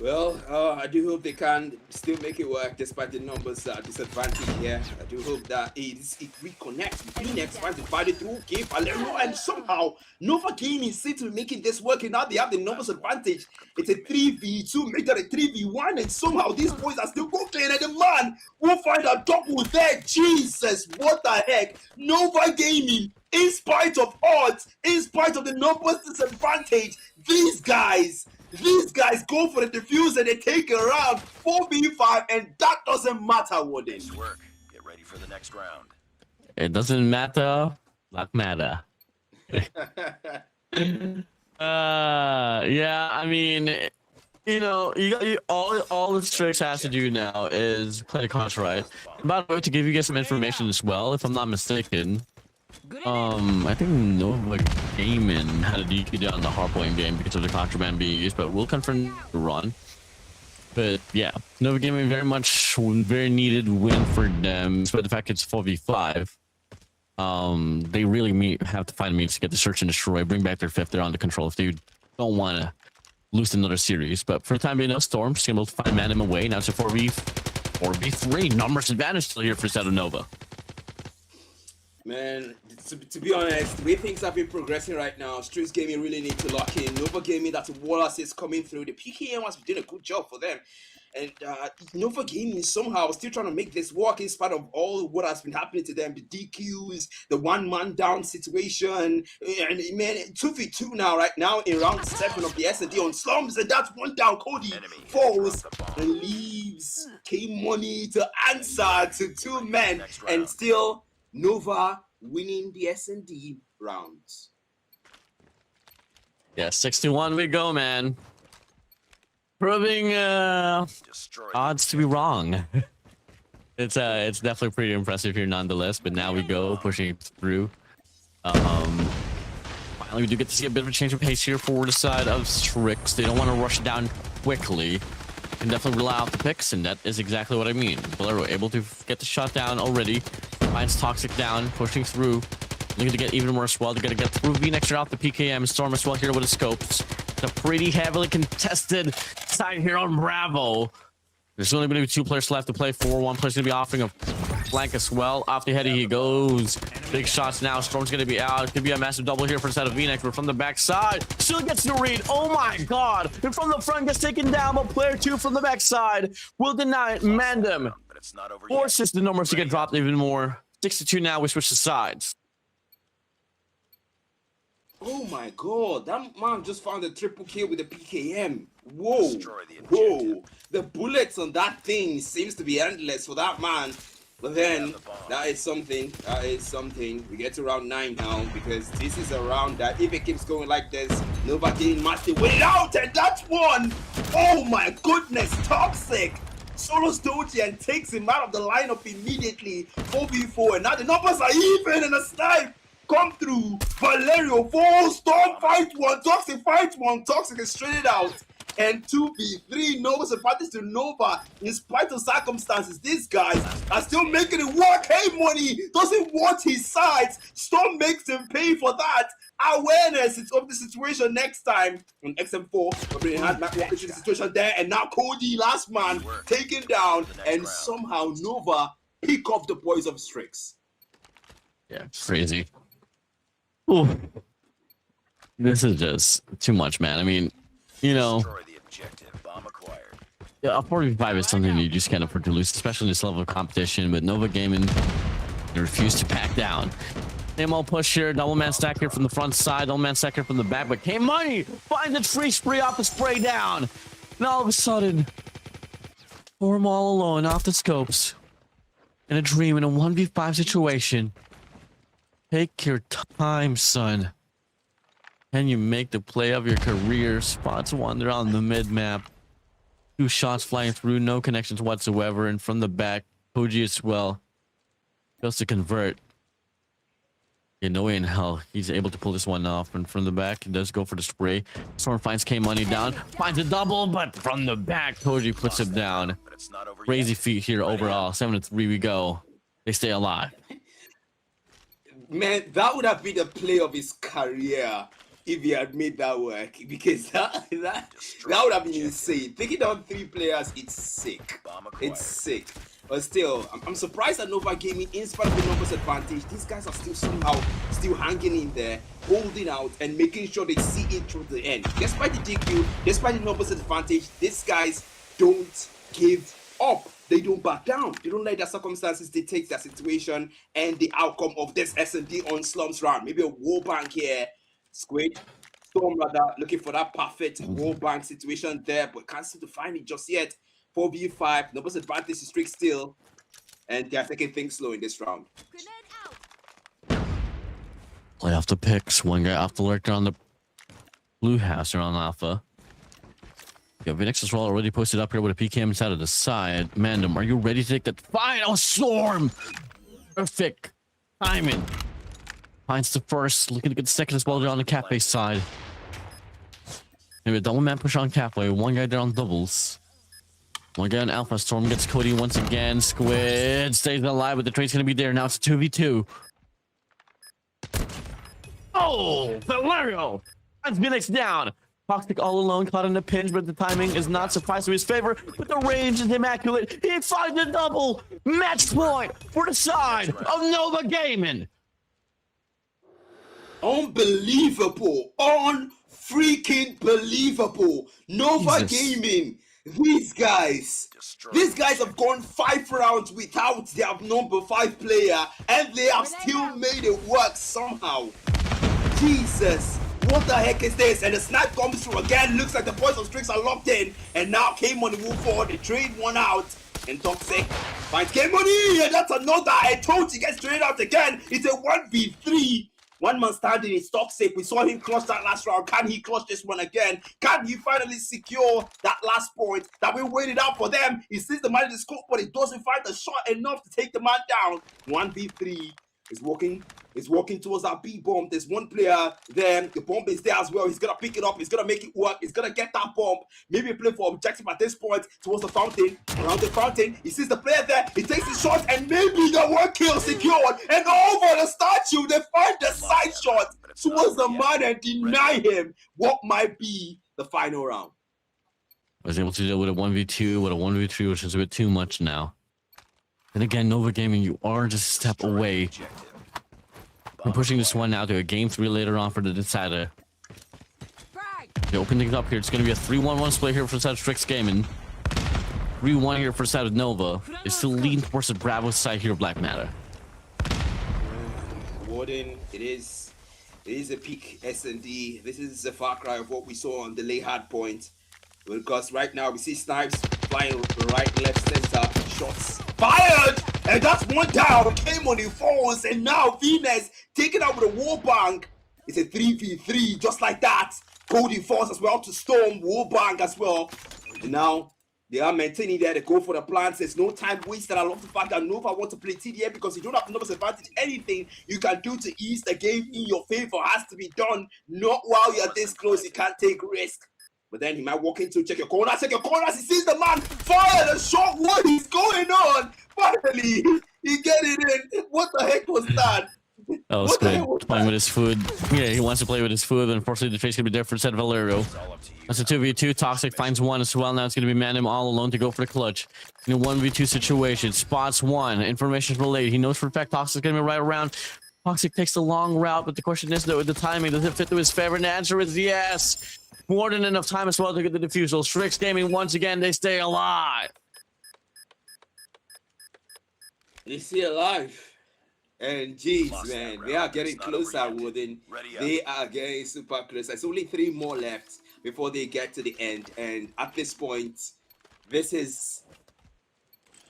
Well, I do hope they can still make it work despite the numbers disadvantage here. I do hope that it reconnects. Phoenix finds it fighting through, gave Valerio, and somehow Nova Gaming seems to be making this work, and now they have the numbers advantage. It's a 3v2, make that a 3v1, and somehow these boys are still cooking, and the man will find a double there. Jesus, what the heck? Nova Gaming, in spite of odds, in spite of the numbers disadvantage, these guys go for the defuse and they take it around 4v5, and that doesn't matter, Warden. Work. Get ready for the next round. It doesn't matter. Black Matter. Yeah, I mean, you know, all the Strix has to do now is play the cards right. By the way, to give you guys some information as well, if I'm not mistaken, I think Nova Gaming had a DQ down the Hardpoint game because of the contraband being used, but we'll confirm the run. But yeah, Nova Gaming very needed win for them, despite the fact it's 4v5. They really have to find means to get the search and destroy, bring back their 5th. They're under control if they don't want to lose another series. But for the time being, no Storm, just able to find man him away. Now it's a 4v3 numbers advantage still here for Set of Nova. Man, to be honest, the way things have been progressing right now, Strix Gaming really need to lock in. Nova Gaming, that's Wallace is coming through. The PKM has been doing a good job for them. And Nova Gaming somehow still trying to make this work in spite of all what has been happening to them. The DQs, the one-man down situation. And man, 2v2 now, right now in round 7 of the S&D on Slums. And that's 1 down. Cody falls and leaves K-Money to answer to 2 men. And still Nova winning the S&D rounds. Yeah, 6-1 we go, man. Proving odds to be wrong. It's definitely pretty impressive here nonetheless, but now we go pushing it through. Finally we do get to see a bit of a change of pace here for the side of Strix. They don't want to rush down quickly. Can definitely rely off the picks, and that is exactly what I mean. Bolero able to get the shot down already. Finds Toxic down, pushing through. Looking to get even more swell. They're going to get through V-Nex out the PKM. Storm as well here with the scopes. It's a pretty heavily contested side here on Bravo. There's only going to be 2 players left to play for. 1 player's going to be offering a flank as well. Off the head he goes. Big shots now. Storm's going to be out. It's going to be a massive double here for the side of V-Nex, but from the backside, still gets the read. Oh my god. And from the front gets taken down, but player 2 from the backside will deny it. Mandem forces the numbers to get dropped even more. 62 now. We switch to sides. Oh my god, that man just found a triple kill with a PKM. Whoa, Destroy the whoa. objective. The bullets on that thing seems to be endless for that man. But then, the bomb. that is something. We get to round 9 now because this is a round that if it keeps going like this, Nova getting matched the way out, and that's one. Oh my goodness, Toxic solos Doji and takes him out of the lineup immediately. 4v4, and now the numbers are even, and a snipe come through. Valerio falls, Storm fight one, Toxic fight one, Toxic is straight out. And 2v3, Nova's advantage to Nova. In spite of circumstances, these guys are still making it work. Hey, Money doesn't want his sides. Storm makes him pay for that. Awareness of the situation next time. On XM4, we had Matt walking through the situation there. And now Cody, last man, taken down. And somehow Nova pick up the boys of Strix. Yeah, crazy. Ooh. This is just too much, man. I mean, you know, Destroy the objective. Bomb acquired. yeah, a 45 is something you just can't afford to lose, especially in this level of competition. But Nova Gaming, they refuse to back down. Nemo push here, double man stack here from the front side, double man stack here from the back. But K-Money finds a free spree off the spray down. And all of a sudden, form all alone off the scopes. In a dream, in a 1v5 situation. Take your time, son. Can you make the play of your career? Spots wander on the mid map. 2 shots flying through, no connections whatsoever. And from the back, Koji as well goes to convert. Yeah, no way in hell he's able to pull this one off. And from the back, he does go for the spray. Storm finds K-Money down, finds a double, but from the back, Koji puts him down. But it's not over Crazy yet. feat here overall. 7-3 we go. They stay alive. Man, that would have been the play of his career if he had made that work, because that would have been insane. Taking down 3 players, it's sick. Bomb acquired. It's sick. But still, I'm surprised that Nova Gaming, in spite of the numbers advantage, these guys are still somehow still hanging in there, holding out and making sure they see it through the end. Despite the DQ, despite the numbers advantage, these guys don't give up. They don't back down. They don't let their circumstances dictate their situation and the outcome of this S&D on Slums round. Maybe a war bank here. Squid, Storm rather, looking for that perfect war bank situation there, but can't seem to find it just yet. 4v5, numbers advantage is strict still, and they're taking things slow in this round. Play off the picks. One guy off the lurker on the blue house or on Alpha. Yeah, Vinix as well already posted up here with a PKM inside of the side. Mandem, are you ready to take that final Storm? Perfect timing. Finds the first, looking to get the second as well there on the cafe side. Maybe a double man push on cafe. One guy there on doubles. One guy on Alpha. Storm gets Cody once again. Squid stays alive, but the trade's gonna be there. Now it's a 2v2. Oh, Valerio! Finds Vinix down. Toxic all alone, caught in a pinch, but the timing is not surprised to his favor. But the range is immaculate. He finds a double match point for the side of Nova Gaming. Unbelievable. Unfreaking believable. Nova Jesus. Gaming. These guys have gone 5 rounds without their number 5 player, and they have still made it work somehow. Jesus. What the heck is this? And the snipe comes through again. Looks like the boys of Strix are locked in. And now K-Money move forward. They trade one out. And Toxic finds K-Money. And that's another. And Tochi gets traded out again. It's a 1v3. One man standing is Toxic. We saw him clutch that last round. Can he clutch this one again? Can he finally secure that last point that we waited out for them? He sees the man in the scope, but he doesn't find the shot enough to take the man down. 1v3. Is walking towards that B bomb. There's one player there. The bomb is there as well. He's gonna pick it up. He's gonna make it work. He's gonna get that bomb. Maybe play for objective at this point towards the fountain. Around the fountain, he sees the player there. He takes the shot, and maybe the one kill secured. And over the statue, they find the side shot towards the man and deny him what might be the final round. I was able to deal with a 1v2, with a 1v3, which is a bit too much now. And again, Nova Gaming, you are just a step away from pushing this one now to a game 3 later on for the decider. They open things up here. It's going to be a 3-1-1 split here for the side of Strix Gaming. 3-1 here for the side of Nova. They still lean towards the Bravo side here of Black Matter. Warden, it is It is a peak S&D. This is a far cry of what we saw on the late Hardpoint. Because right now we see snipes flying right, left, center, shots fired, and that's one down. Came on the falls, and now Venus taken out with a wall bank. It's a 3v3 just like that. Cody falls as well to Storm, wall bank as well. And now they are maintaining there. They go for the plants. There's no time wasted. I love the fact that Nova want to play TDM because you don't have the numbers advantage. Anything you can do to ease the game in your favor has to be done. Not while you're this close. You can't take risk. But then he might walk into check your corners. He sees the man fire the shot. What is going on? Finally, he get it in. What the heck was that? Oh, What the hell Squid was playing that? with his food. Yeah, he wants to play with his food, but unfortunately the face could be there for Set Valero. That's a 2v2. Toxic finds one as well. Now it's going to be Manim all alone to go for the clutch. In a 1v2 situation, spots one. Information relayed. He knows for a fact Toxic's going to be right around. Toxic takes the long route, but the question is, though, the timing, does it fit to his favor? And the answer is yes. More than enough time as well to get the defusal. Strix Gaming, once again, they stay alive. They stay alive. And geez, man, they are getting closer, Wooden. They are getting super close. There's only 3 more left before they get to the end. And at this point, this is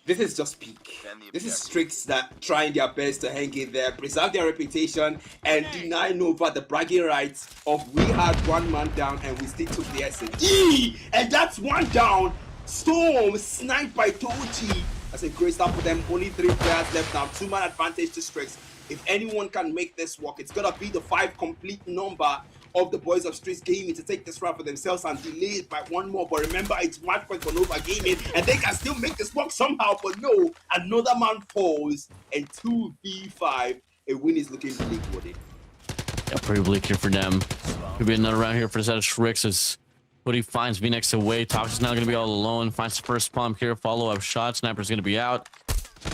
just peak. This is Strix that trying their best to hang in there, preserve their reputation, and deny Nova the bragging rights of we had 1 man down and we still took the S&D. And that's 1 down. Storm sniped by Toji. That's a great start for them. Only 3 players left now. 2-man advantage to Strix. If anyone can make this work, it's gonna be the 5 complete number of the boys of Strix Gaming to take this round for themselves and delay it by 1 more. But remember, it's match point for Nova Gaming, and they can still make this work somehow. But no, another man falls, and 2v5. A win is looking bleak for it. Yeah, pretty bleak here for them. Could be another round here for the set of Strix as Woody finds V-Nex away. Toxic's now going to be all alone. Finds the first pump here. Follow-up shot. Sniper's going to be out.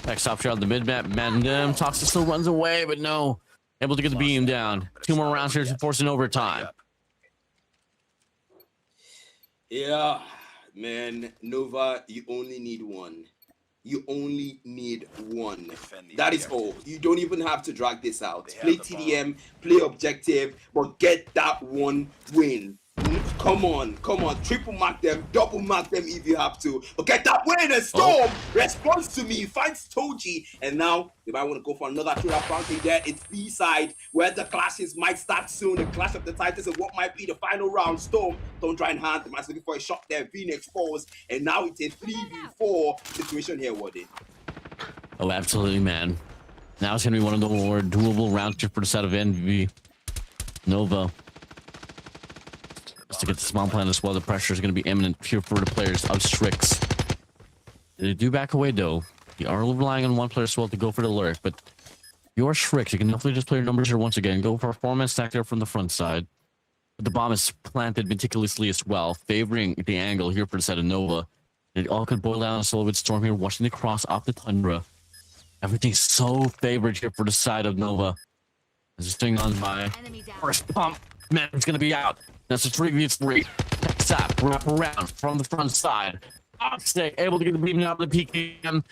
Next top shot on the mid-map. Mandem. Toxic still runs away, but no. Able to get the beam down. 2 more rounds here to force an overtime. Yeah, man. Nova, you only need 1. You only need 1. That is all. You don't even have to drag this out. Play TDM, play objective, but get that 1 win. Come on, triple mark them, double mark them if you have to. But get that win. And Storm responds to me, finds Toji, and now they might want to go for another 2-round bounty there. It's B-side where the clashes might start soon. The clash of the titans and what might be the final round. Storm don't try and hand. The man's looking for a shot there. V-Nex falls, and now it's a 3v4 situation here, Wadi. Oh, absolutely, man. Now it's going to be one of the more doable rounds for the set of NV. Nova. Just to get the small plan as well, the pressure is going to be imminent here for the players of Strix. They do back away, though. You are relying on 1 player as well to go for the lurk, but you're Strix. You can definitely just play your numbers here once again. Go for a 4-man stack there from the front side. But the bomb is planted meticulously as well, favoring the angle here for the set of Nova. It all could boil down a little bit. Storm here, watching the cross off the Tundra. Everything's so favored here for the side of Nova. This is staying on by first pump. Man, it's going to be out. That's a 3v3. Next up, wrap around from the front side. Toxic, able to get the beam out of the PKM.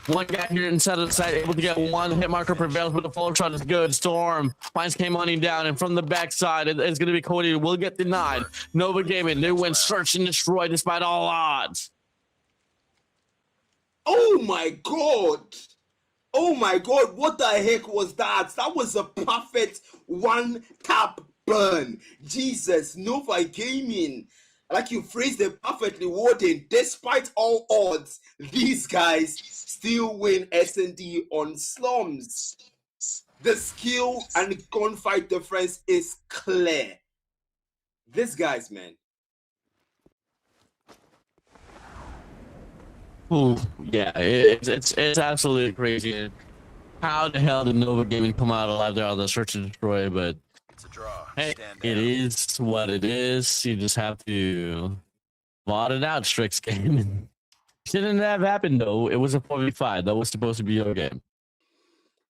1 guy here inside of the side, able to get 1 hit marker, prevails, but the follow shot is good. Storm finds K-Money down, and from the backside, it's going to be Cody who will get denied. Nova Gaming, they win search and destroy despite all odds. Oh my god! Oh my god, what the heck was that? That was a perfect 1-tap burn. Jesus, Nova Gaming. Like you phrased it perfectly, Warden. Despite all odds, these guys still win S&D on Slums. The skill and gunfight difference is clear. These guys, man. Oh, yeah, it's absolutely crazy. How the hell did Nova Gaming come out alive there on the search and destroy? But It's a draw. hey, Stand it down. is what it is. You just have to vaught it out, Strix Gaming. Shouldn't have happened though. It was a 4v5. That was supposed to be your game.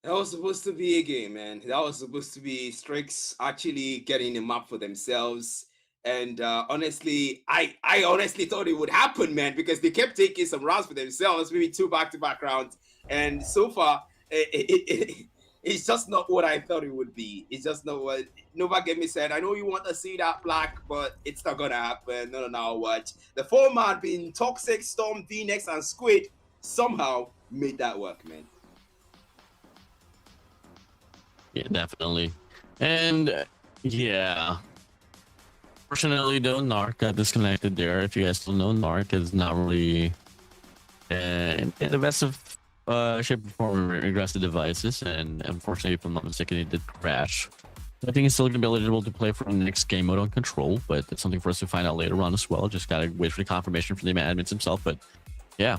That was supposed to be a game, man. That was supposed to be Strix actually getting a map for themselves. And honestly, I honestly thought it would happen, man, because they kept taking some rounds for themselves, maybe 2 back-to-back rounds. And so far, It's just not what I thought it would be. It's just not what Nova Gaming said. I know you want to see that black, but it's not gonna happen. No, watch. The format being Toxic, Storm, V-Nex, and Squid somehow made that work, man. Yeah, definitely. And yeah. Fortunately, though, Narc got disconnected there. If you guys still know, Narc is not really in the best of shape or form in regards to devices, and unfortunately, if I'm not mistaken, it did crash. I think he's still going to be eligible to play for the next game mode on Control, but it's something for us to find out later on as well. Just gotta wait for the confirmation from the admins himself. But yeah,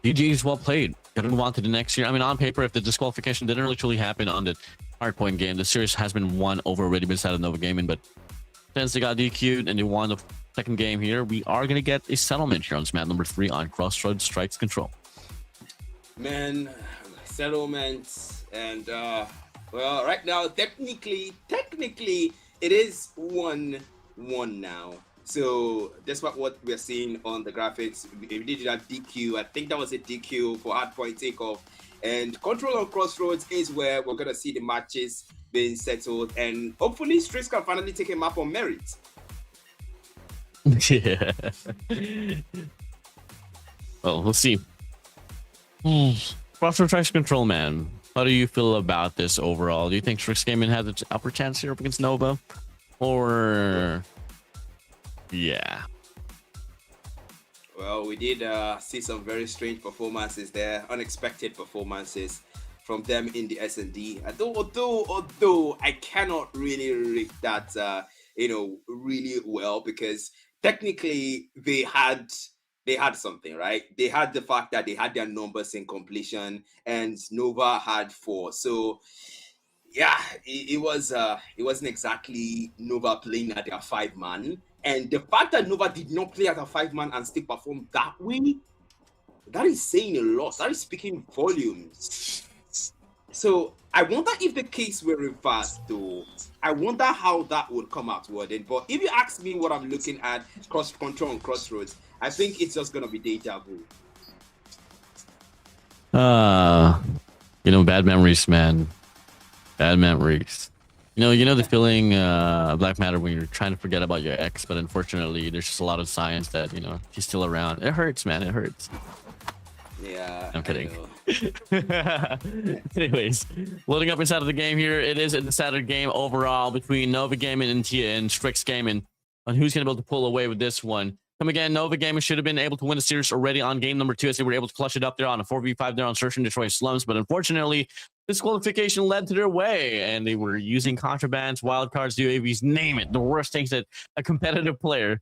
GG is well played. Gotta move on to the next year. I mean, on paper, if the disqualification didn't really truly happen on the Hardpoint game, the series has been won over already by the side of Nova Gaming, but since they got DQ'd and they won the second game here, we are going to get a settlement here on this map number 3 on Crossroads Strikes Control. Man, settlements, and well, right now technically it is 1-1 now. So that's what we're seeing on the graphics. We did that DQ. I think that was a DQ for Hardpoint Takeoff, and Control on Crossroads is where we're gonna see the matches being settled, and hopefully Strix can finally take a map on merit. Yeah. Well, we'll see. Crossroads Strikes Control, man. How do you feel about this overall? Do you think Strix Gaming has an upper chance here up against Nova? Or... yeah. Well, we did see some very strange performances there, unexpected performances from them in the S&D. Although I cannot really rate that, really well, because technically they had something, right? They had the fact that they had their numbers in completion, and Nova had 4. So yeah, it wasn't exactly Nova playing at their 5-man. And the fact that Nova did not play at a 5-man and still perform that way, that is saying a lot. That is speaking volumes. So I wonder if the case were reversed, though. I wonder how that would come out, Warden. But if you ask me what I'm looking at, cross control and Crossroads, I think it's just gonna be deja vu. Bad memories, man. Bad memories. You know the feeling, Black Matter, when you're trying to forget about your ex, but unfortunately, there's just a lot of signs that she's still around. It hurts, man. It hurts. Yeah, I'm kidding. Anyways, loading up inside of the game here. It is a decided game overall between Nova Gaming and Strix Gaming on who's going to be able to pull away with this one. Come again, Nova Gaming should have been able to win the series already on game number 2, as they were able to clutch it up there on a 4v5 there on Search and Destroy Slums, but unfortunately, disqualification led to their way, and they were using contrabands, wildcards, UAVs, name it. The worst things that a competitive player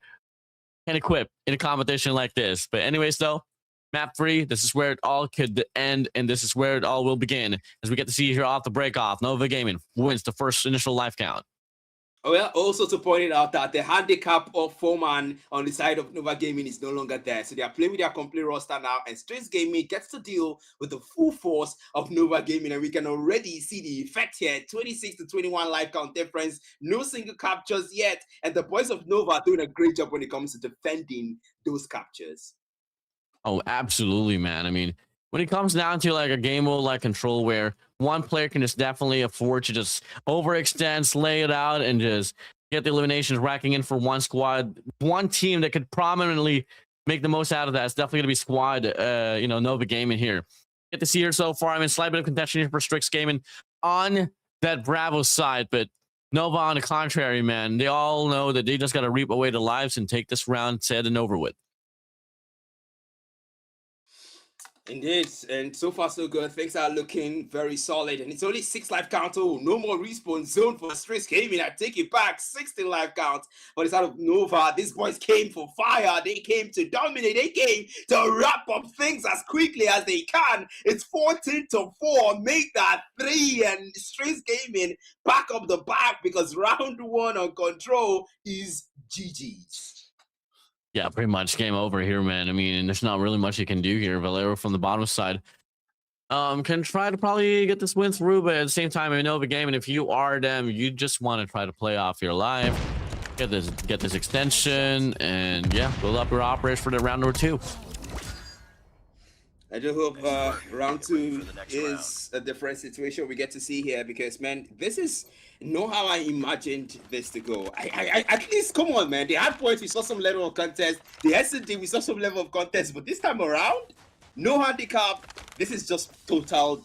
can equip in a competition like this. But anyways, though, map 3, this is where it all could end, and this is where it all will begin, as we get to see here off the break off. Nova Gaming wins the first initial life count. Oh, yeah, also to point it out that the handicap of 4-man on the side of Nova Gaming is no longer there. So they are playing with their complete roster now, and Strix Gaming gets to deal with the full force of Nova Gaming, and we can already see the effect here. 26 to 21 life count difference, no single captures yet, and the boys of Nova are doing a great job when it comes to defending those captures. Oh, absolutely, man. I mean, when it comes down to like a game mode like Control, where one player can just definitely afford to just overextend, slay it out, and just get the eliminations racking in for one squad, one team that could prominently make the most out of that, it's definitely going to be squad, Nova Gaming here. Get to see here so far. I mean, slight bit of contention here for Strix Gaming on that Bravo side, but Nova on the contrary, man. They all know that they just got to reap away the lives and take this round said and over with. Indeed, and so far so good. Things are looking very solid, and it's only 6 life count. Oh, no more respawn zone for Strix Gaming. I take it back, 16 life count. But it's out of Nova. These boys came for fire. They came to dominate. They came to wrap up things as quickly as they can. It's 14-4. Make that 3, and Strix Gaming back up the back, because round 1 on Control is GG's. Yeah, pretty much game over here, man. I mean, there's not really much you can do here. Valero from the bottom side can try to probably get this win through, but at the same time, I know the game, and if you are them, you just want to try to play off your life, get this extension, and yeah, build up your operators for the round number 2. I just hope round 2 for the next is a different situation we get to see here, because man, this is not how I imagined this to go. I at least, come on man, the Hardpoint we saw some level of contest, the SD we saw some level of contest, but this time around, no handicap. This is just total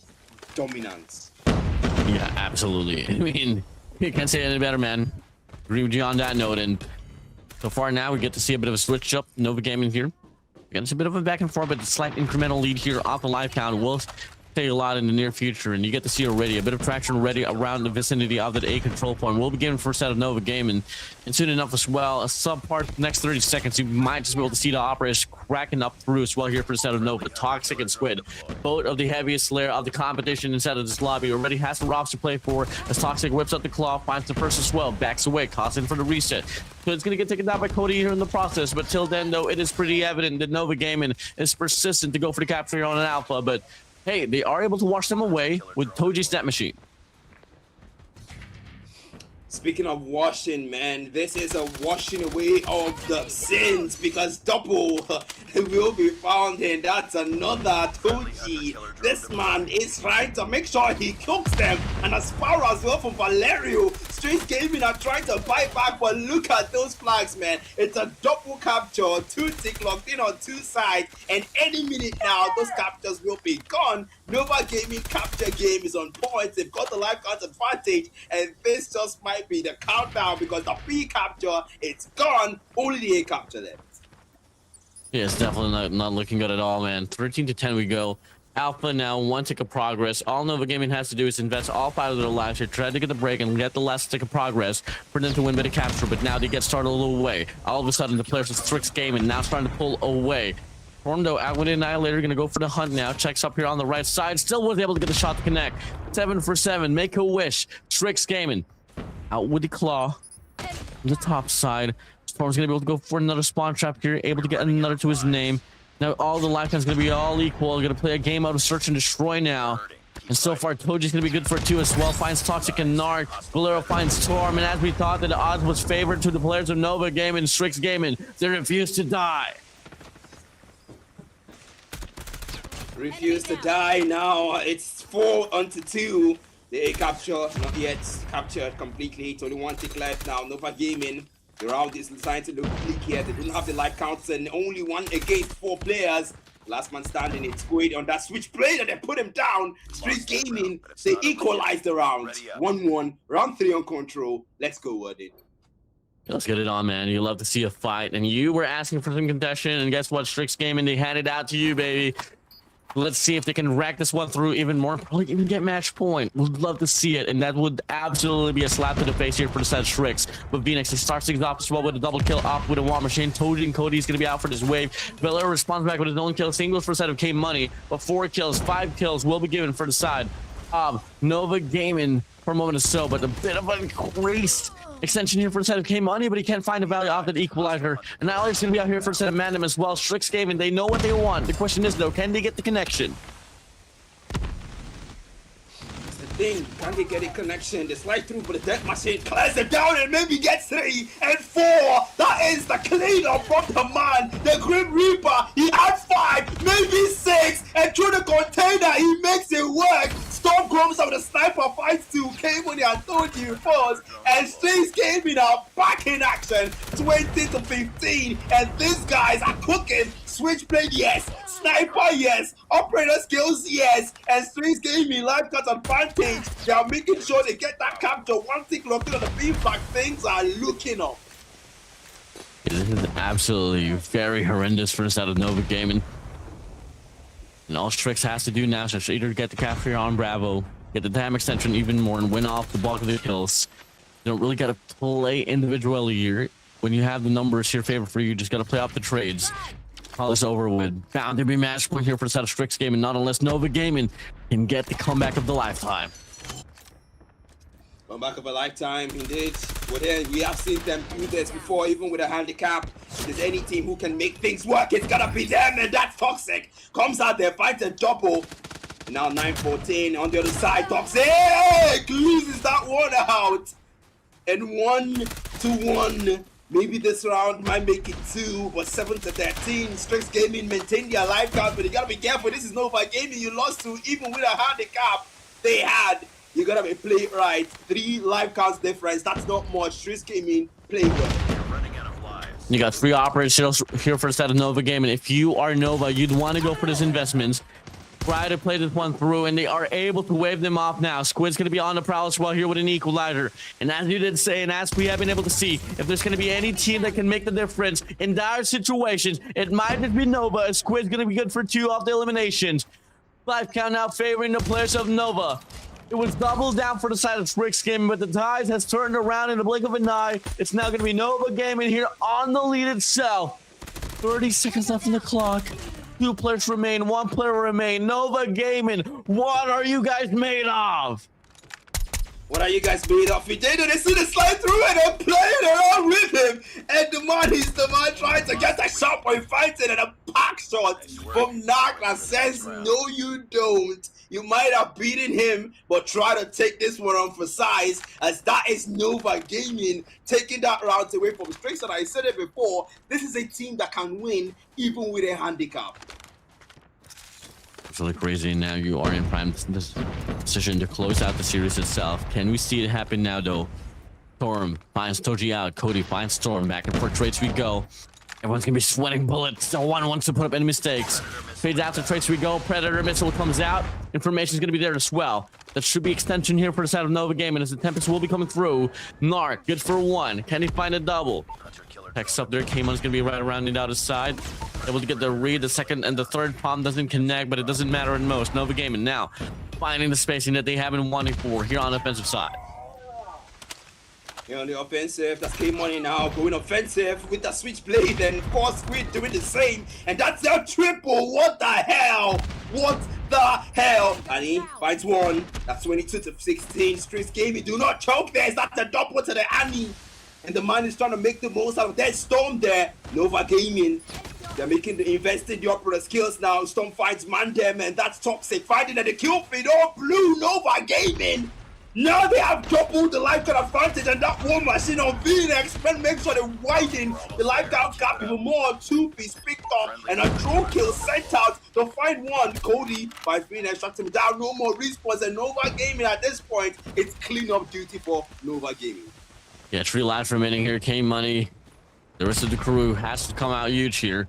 dominance. Yeah, absolutely. I mean, you can't say it any better, man. Agree with you on that note. And so far now, we get to see a bit of a switch up. Nova Gaming here. Again, it's a bit of a back and forth, but a slight incremental lead here off the live count will say a lot in the near future. And you get to see already a bit of traction already around the vicinity of that A control point. We'll begin first set of Nova Gaming. And soon enough as well, a subpart next 30 seconds, you might just be able to see the operators cracking up through as well here for the set of Nova. Toxic and Squid, both of the heaviest layer of the competition inside of this lobby, already has some robs to play for as Toxic whips up the claw, finds the first as well, backs away, calls in for the reset. So it's going to get taken down by Cody here in the process, but till then, though, it is pretty evident that Nova Gaming is persistent to go for the capture on an alpha, but hey, they are able to wash them away with Toji's Stat Machine. Speaking of washing, man, this is a washing away of the sins, because double will be found, and that's another Toji. This man is trying to make sure he cooks them, and as far as well from Valerio, Street Gaming are trying to fight back, but look at those flags, man. It's a double capture, 2 tick locked in on 2 sides, and any minute now, those captures will be gone. Nova Gaming capture game is on point. They've got the live count advantage, and this just might be the countdown, because the B capture, it's gone. Only the A capture left. Yeah, it's definitely not looking good at all, man. 13 to 10 we go. Alpha now, 1 tick of progress. All Nova Gaming has to do is invest all 5 of their lives here, try to get the break and get the last tick of progress for them to win by the capture, but now they get started a little way. All of a sudden, the players of Strix Gaming now starting to pull away. Tornado out with Annihilator, gonna go for the hunt now. Checks up here on the right side, still was able to get the shot to connect. 7 for 7, make a wish. Strix Gaming out with the claw on the top side. Storm's gonna be able to go for another spawn trap here, able to get another to his name. Now all the lifetime's gonna be all equal. Gonna play a game out of search and destroy now. And so far, Toji's gonna be good for 2 as well. Finds Toxic and Narc. Valero finds Storm, and as we thought that the odds was favored to the players of Nova Gaming, Strix Gaming, they refuse to die. Refuse to die now. It's 4 onto 2. The A capture not yet captured completely. It's only 1 tick left now. Nova Gaming, the round is trying to look bleak here. They don't have the life counts, and only 1 against 4 players. Last man standing, it's Squid on that switch play, and they put him down. Street Gaming, they equalized the round. 1-1, round 3 on control. Let's go, Worded. Let's get it on, man. You love to see a fight, and you were asking for some contention, and guess what? Strix Gaming, they handed out to you, baby. Let's see if they can rack this one through even more, probably even get match point. Would love to see it, and that would absolutely be a slap to the face here for the set Strix. But Phoenix, he starts things off as well with a double kill off with a War Machine. Toji and Cody's going to be out for this wave. Valero responds back with his own kill, singles for a set of K Money, but 4 kills, 5 kills will be given for the side of Nova Gaming for a moment or so, but a bit of an increased extension here for a set of K Money, but he can't find the value of that equalizer. And now he's going to be out here for a set of Mandem as well. Strix Gaming, they know what they want. The question is, though, can they get the connection? That's the thing. Can they get a connection? They slide through, but the Death Machine clears it down and maybe gets 3 and 4. That is the cleanup from the man. The Grim Reaper, he had 5, maybe 6, and through the container, he makes it work. Storm comes out with a sniper, fights 2, K-Money and Toji first, and Strix Gaming are back in action, 20 to 15, and these guys are cooking. Switchblade, yes. Sniper, yes. Operator skills, yes. And Strix Gaming live cut advantage. They are making sure they get that capture. 1 tick locked in on the feedback. Things are looking up. This is absolutely very horrendous for us out of Nova Gaming. And all Strix has to do now is either get the capture on Bravo, get the damage extension even more, and win off the bulk of the kills. You don't really got to play individually here. When you have the numbers here favor for you, you just got to play off the trades. All this over with. Bound to be match point here for the set of Strix Gaming, not unless Nova Gaming can get the comeback of the lifetime. Comeback of a lifetime, indeed. Well, we have seen them do this before, even with a handicap. If there's any team who can make things work, it's gonna be them, and that Toxic comes out there, fights a double. Now 9-14 on the other side. Toxic loses that one out. And 1-1 Maybe this round might make it 2, but 7-13. Strix Gaming maintain their life count, but you gotta be careful. This is Nova Gaming. You lost to, even with a handicap they had. You gotta be played right. 3 life counts difference. That's not much. Strix Gaming play well. You got 3 operators here for the set of Nova Gaming. If you are Nova, you'd want to go for this investment. Try to play this one through, and they are able to wave them off now. Squid's going to be on the prowl as well here with an equalizer. And as you did say, and as we have been able to see, if there's going to be any team that can make the difference in dire situations, it might just be Nova. Squid's going to be good for 2 off the eliminations. Life count now favoring the players of Nova. It was double down for the side of Strix Gaming, but the tide has turned around in the blink of an eye. It's now going to be Nova Gaming here on the lead itself. 30 seconds left on the clock. 2 players remain, 1 player remain. Nova Gaming, what are you guys made of? What are you guys made of? They see the slide through and they're playing around with him. And the man trying to get a shot point fighting and a pack shot from Nak that says, no, you don't. You might have beaten him, but try to take this one on for size, as that is Nova Gaming taking that round away from Strix. And I said it before, this is a team that can win even with a handicap. It's really crazy. Now you are in prime position to close out the series itself. Can we see it happen now, though? Storm finds Toji out. Cody finds Storm. Back and forth trades we go. Everyone's gonna be sweating bullets. No one wants to put up any mistakes. Fades out to trades we go. Predator missile comes out. Information's gonna be there as well. That should be extension here for the side of Nova Gaming, as the Tempest will be coming through. Narc, good for 1. Can he find a double? Text up there. K-Mon's gonna be right around the other side. Able to get the read. The second and the third palm doesn't connect, but it doesn't matter in most. Nova Gaming now finding the spacing that they have been wanting for here on the offensive side. Here on the offensive, that's K-Money now going offensive with the switchblade, and of course Squid doing the same, and that's their triple. What the hell? What the hell? And he finds 1. That's 22-16. Strix Gaming, do not choke there. That's a double to the Annie. And the man is trying to make the most out of that Storm there. Nova Gaming, they're investing the opera skills now. Storm finds Mandem, and that's Toxic fighting at the kill feed. Oh, blue Nova Gaming. Now they have doubled the lifetime advantage, and that one machine on Phoenix can make sure they widen the lifetime gap even more. 2-piece picked up and a drone kill sent out to find 1. Cody by Phoenix shuts him down. No more respawns, and Nova Gaming at this point, it's cleanup duty for Nova Gaming. Yeah, 3 lives remaining here. K-Money, the rest of the crew has to come out huge here.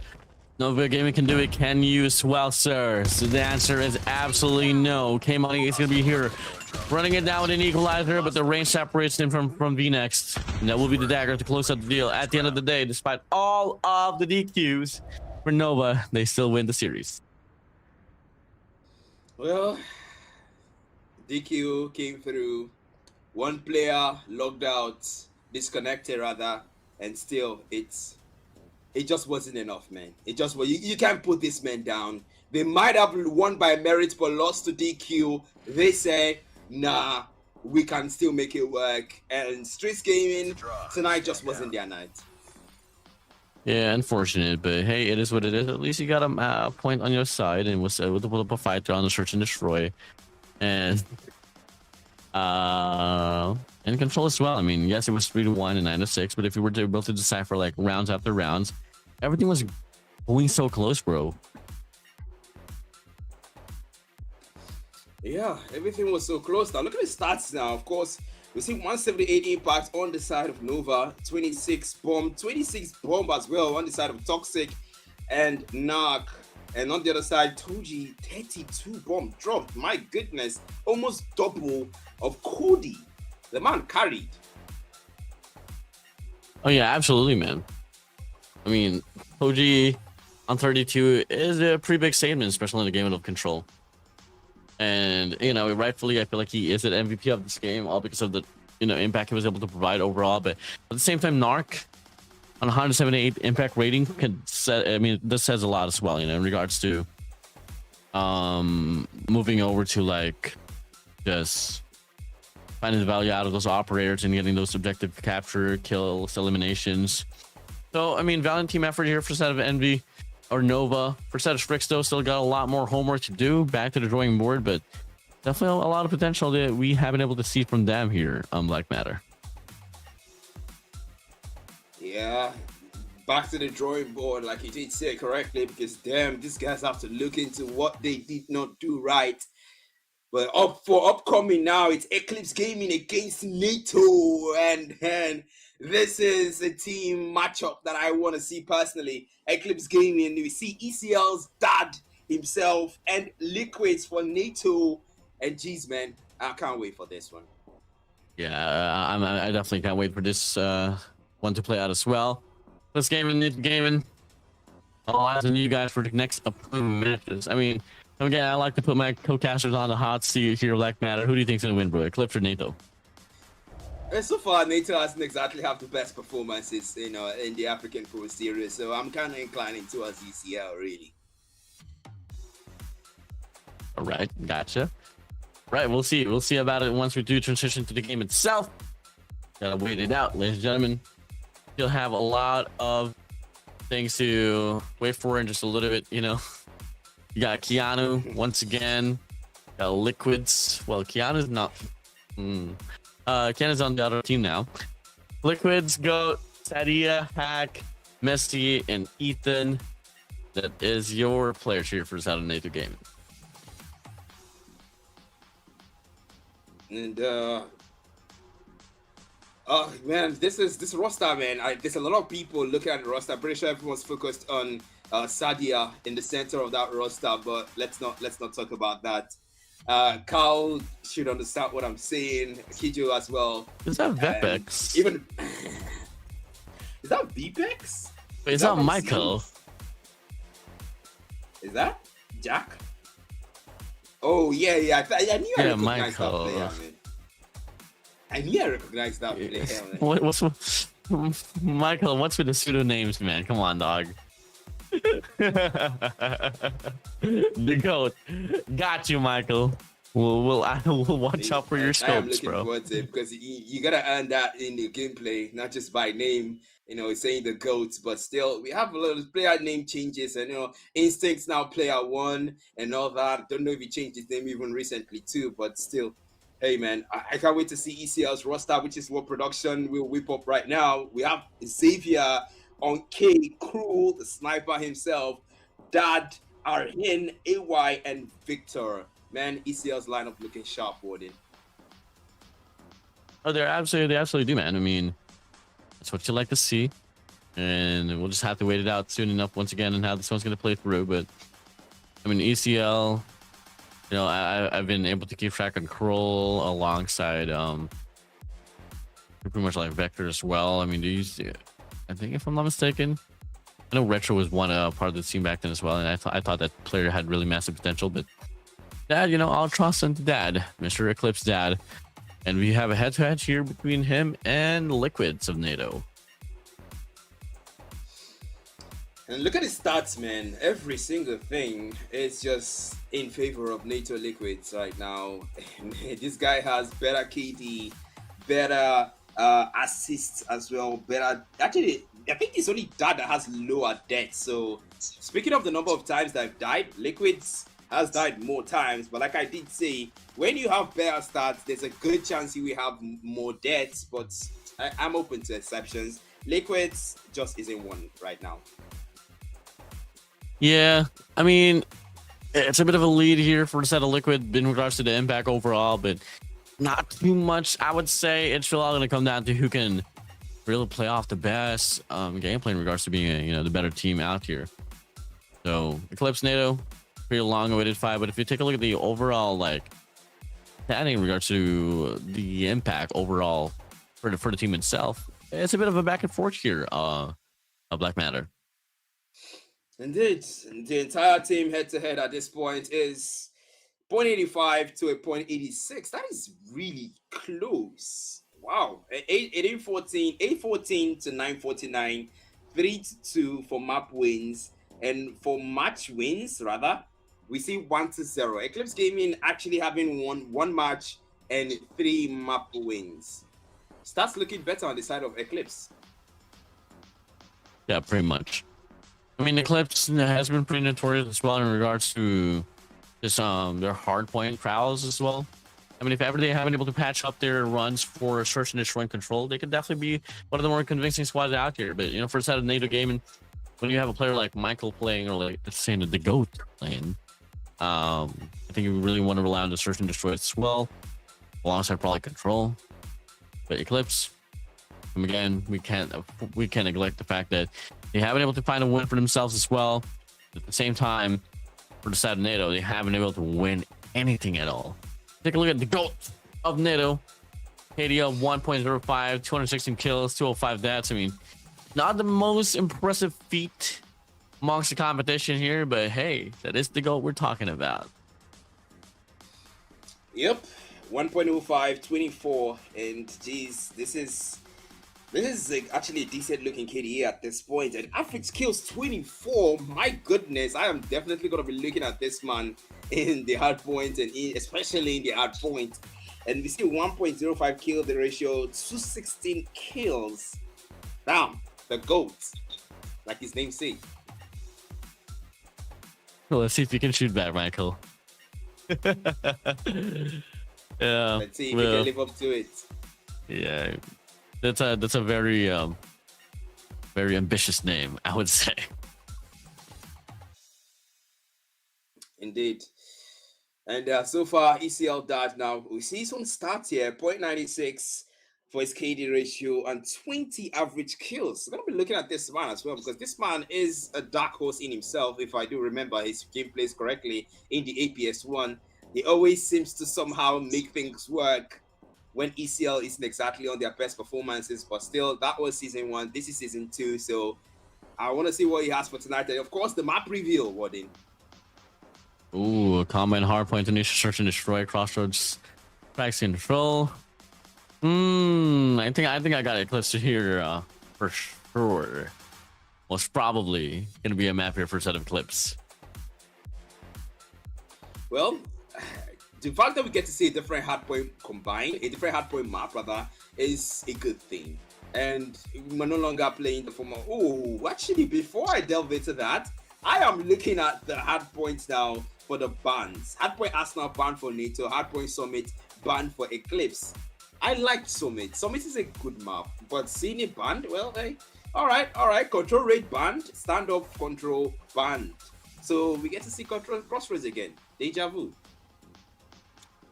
Nova Gaming can do it. Can you as well, sir? So the answer is absolutely no. K-Money is going to be here running it down with an equalizer, but the range separates him from V-Next. And that will be the dagger to close out the deal. At the end of the day, despite all of the DQs for Nova, they still win the series. Well, DQ came through. 1 player logged out, disconnected rather, and still it just wasn't enough, man. It just was. You can't put this man down. They might have won by merit but lost to DQ. They say, nah, we can still make it work. And Strix Gaming tonight just wasn't their night. Yeah, unfortunate, but hey, it is what it is. At least you got a point on your side and was able to put up a fight there on the search and destroy. And control as well. I mean, yes, it was 3-1 and 9-6, but if you were able to decipher like rounds after rounds, everything was going so close, bro. Yeah, everything was so close. Now look at the stats now. Of course, we see 178 impact on the side of Nova, 26 bomb as well on the side of Toxic and Narc. And on the other side, Toji, 32 bomb dropped. My goodness, almost double of Cody. The man carried. Oh yeah, absolutely, man. I mean, Toji on 32 is a pretty big statement, especially in the game of control. And, you know, rightfully, I feel like he is an MVP of this game, all because of the, you know, impact he was able to provide overall. But at the same time, Narc on 178 impact rating can set, I mean, this says a lot as well, you know, in regards to moving over to like just finding the value out of those operators and getting those objective capture, kills, eliminations. So, I mean, valiant team effort here for set of Envy or Nova. For set of Strix, though, still got a lot more homework to do. Back to the drawing board, but definitely a lot of potential that we haven't been able to see from them here on Black Matter. Yeah, back to the drawing board, like you did say correctly, because damn, these guys have to look into what they did not do right. But up for upcoming now, it's Eclipse Gaming against NATO, and this is a team matchup that I want to see personally. Eclipse Gaming, we see ECL's dad himself and Liquids for NATO, and geez, man, I can't wait for this one. Yeah, I definitely can't wait for this one to play out as well. Let's gaming. All eyes on you guys for the next upcoming matches. I mean, again, I like to put my co-casters on the hot seat here, Black Matter. Who do you think's gonna win, bro? Eclipse or NATO? So far, NATO hasn't exactly have the best performances, in the African Pro Series, so I'm kind of inclining towards ECL, really. All right, gotcha. Right, we'll see. We'll see about it once we do transition to the game itself. Gotta wait it out, ladies and gentlemen. You'll have a lot of things to wait for in just a little bit, You got Keanu once again. Got Liquids. Well, Keanu's not. Keanu's on the other team now. Liquids, Goat, Sadia, Hack, Messi, and Ethan. That is your players here for Saturday NATO Gaming. And oh man, this roster, man. There's a lot of people looking at the roster. I'm pretty sure everyone's focused on Sadia in the center of that roster, but let's not talk about that. Carl should understand what I'm saying. Kijo as well. Is that Vepex? Even is that Vepex? Wait, is that Michael? Is that Jack? Oh yeah. I knew I recognized that player, man. I knew I recognized that player, man. What's Michael? What's with the pseudonames, man? Come on, dog. The Goat. Got you, Michael. We'll watch out for your scopes, bro. I'm looking forward to it because you gotta earn that in the gameplay, not just by name. Saying the Goats, but still, we have a lot of player name changes, and Instinct's now player 1 and all that. Don't know if he changed his name even recently too, but still, hey man, I can't wait to see ECL's roster, which is what production will whip up right now. We have Xavier on K, Cruel, the sniper himself, Dad, Arhin, AY, and Victor. Man, ECL's lineup looking sharp, Warden. Oh, they absolutely do, man. I mean, that's what you like to see, and we'll just have to wait it out soon enough once again and how this one's going to play through. But I mean, ECL, I've been able to keep track on Kroll alongside pretty much like Vector as well. I mean, I think if I'm not mistaken, I know Retro was one part of the team back then as well, and I thought that player had really massive potential. But Dad, I'll trust into Dad, Mr. Eclipse Dad. And we have a head-to-head here between him and Liquids of NATO. And look at his stats, man. Every single thing is just in favor of NATO Liquids right now. This guy has better KD, better assists as well, Actually, I think it's only Dad that has lower death. So, speaking of the number of times that I've died, Liquids has died more times, but like I did say, when you have better stats, there's a good chance you will have more deaths, but I'm open to exceptions. Liquids just isn't one right now. Yeah, I mean, it's a bit of a lead here for the set of Liquid in regards to the impact overall, but not too much. I would say it's all going to come down to who can really play off the best gameplay in regards to being the better team out here. So Eclipse NATO, pretty long-awaited fight, but if you take a look at the overall standing in regards to the impact overall for the team itself, it's a bit of a back and forth here, Black Matter. Indeed, the entire team head-to-head at this point is 0.85 to a 0.86. That is really close. Wow, 814 to 949, 3-2 for map wins, and for match wins rather, we see 1-0. Eclipse Gaming actually having won one match and 3 map wins. Starts looking better on the side of Eclipse. Yeah, pretty much. I mean, Eclipse has been pretty notorious as well in regards to just their hardpoint prowess as well. I mean, if ever they haven't been able to patch up their runs for search and destroy and control, they could definitely be one of the more convincing squads out here. But for a set of NATO gaming, when you have a player like Michael playing, or like let's say the GOAT playing, I think you really want to rely on the search and destroy as well, alongside probably control. But Eclipse, again, we can't neglect the fact that they haven't been able to find a win for themselves as well. At the same time, for the side of NATO, they haven't been able to win anything at all. Take a look at the GOAT of NATO. KD of 1.05, 216 kills, 205 deaths. I mean, not the most impressive feat amongst the competition here, but hey, that is the GOAT we're talking about. Yep, 1.05, 24, and geez, this is actually a decent looking KDA at this point. And average kills 24. My goodness, I am definitely gonna be looking at this man in the hardpoint, and especially in the hardpoint. And we see 1.05 kill the ratio, 216 kills. Damn, the GOAT, like his name says. Well, let's see if you can shoot back, Michael. Yeah. Let's see if we can live up to it. Yeah, that's a very very ambitious name, I would say. Indeed. And so far, ECL died now. We see some stats here, 0.96 for his KD ratio and 20 average kills. We're going to be looking at this man as well, because this man is a dark horse in himself, if I do remember his gameplays correctly in the APS1. He always seems to somehow make things work when ECL isn't exactly on their best performances, but still, that was season 1. This is season 2, so I want to see what he has for tonight. And of course, the map reveal, Warden. Ooh, Combine, Hardpoint, Tunisia, Search and Destroy, Crossroads, Vaccine Control. I think I got Eclipse here for sure. Most probably gonna be a map here for a set of Eclipse. Well, the fact that we get to see a different hardpoint combined, a different hardpoint map rather, is a good thing. And we're no longer playing the former. Oh, actually, before I delve into that, I am looking at the hardpoints now for the bans. Hardpoint Arsenal banned for NATO, Hardpoint Summit banned for Eclipse. I liked Summit. Summit is a good map, but seeing it banned, well, hey, all right. Control rate banned, standoff control banned. So we get to see Crossroads again. Deja vu.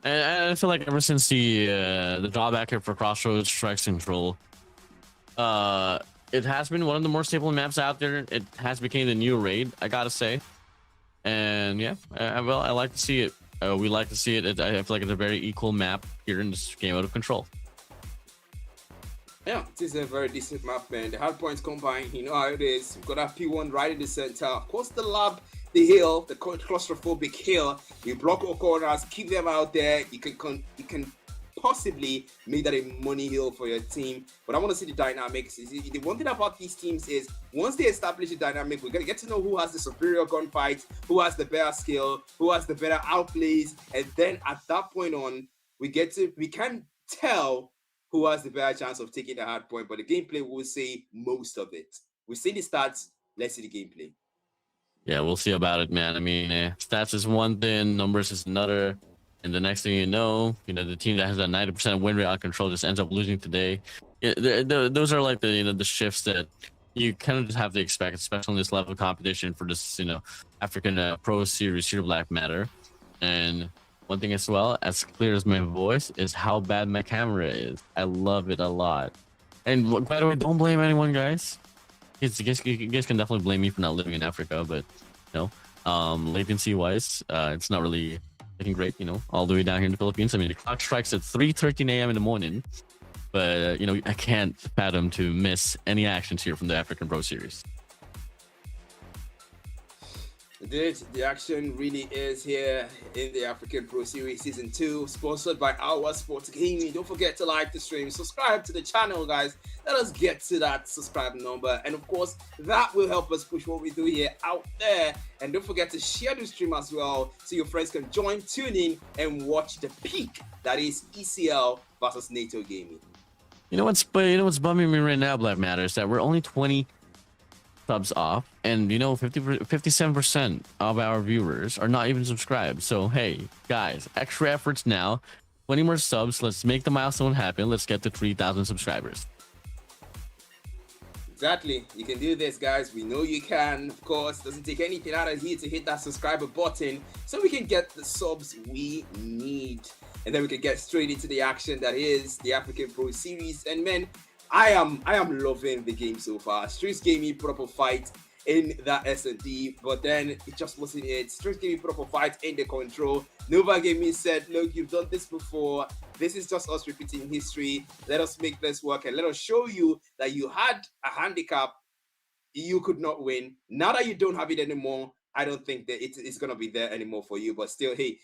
And I feel like ever since the drawback here for Crossroads Strikes Control, it has been one of the more stable maps out there. It has become the new raid, I gotta say. And yeah, well, I like to see it. We like to see it. I feel like it's a very equal map here in this game out of control. Yeah, it is a very decent map, man. The hardpoints combined, you know how it is. We've got our P1 right in the center. Of course, the lab, the hill, the claustrophobic hill. You block all corners, keep them out there. You can possibly make that a money hill for your team. But I want to see the dynamics. The one thing about these teams is once they establish the dynamic, we're going to get to know who has the superior gunfight, who has the better skill, who has the better outplays. And then at that point on, we can tell who has the better chance of taking the hard point. But the gameplay will say most of it. We've seen the stats. Let's see the gameplay. Yeah, we'll see about it, man. I mean, stats is one thing, numbers is another. And the next thing you know, the team that has a 90% win rate on control just ends up losing today. Yeah, those are like the shifts that you kind of just have to expect, especially in this level of competition for this African Pro Series Hero Black Matter. And one thing as well, as clear as my voice, is how bad my camera is. I love it a lot. And by the way, don't blame anyone, guys. You guys can definitely blame me for not living in Africa, but latency wise, it's not really looking great, all the way down here in the Philippines. I mean, the clock strikes at 3:13 a.m. in the morning, but I can't fathom to miss any actions here from the African Pro Series. Indeed, the action really is here in the African Pro Series Season 2, sponsored by Our Sports Gaming. Don't forget to like the stream, subscribe to the channel, guys. Let us get to that subscribe number. And of course, that will help us push what we do here out there. And don't forget to share the stream as well, so your friends can join, tune in, and watch the peak that is ECL versus NATO gaming. You know what's bumming me right now, Black Matter, is that we're only 20 subs off, and 57% of our viewers are not even subscribed. So hey, guys, extra efforts now. 20 more subs. Let's make the milestone happen. Let's get to 3,000 subscribers. Exactly. You can do this, guys. We know you can. Of course, doesn't take anything out of here to hit that subscriber button so we can get the subs we need. And then we can get straight into the action that is the African Pro Series. And man, I am loving the game so far. Streets gave me proper fight in that S&D, but then it just wasn't it. Streets gave me proper fight in the control. Nova gave me said, look, you've done this before. This is just us repeating history. Let us make this work and let us show you that you had a handicap. You could not win. Now that you don't have it anymore, I don't think that it's going to be there anymore for you. But still, hey,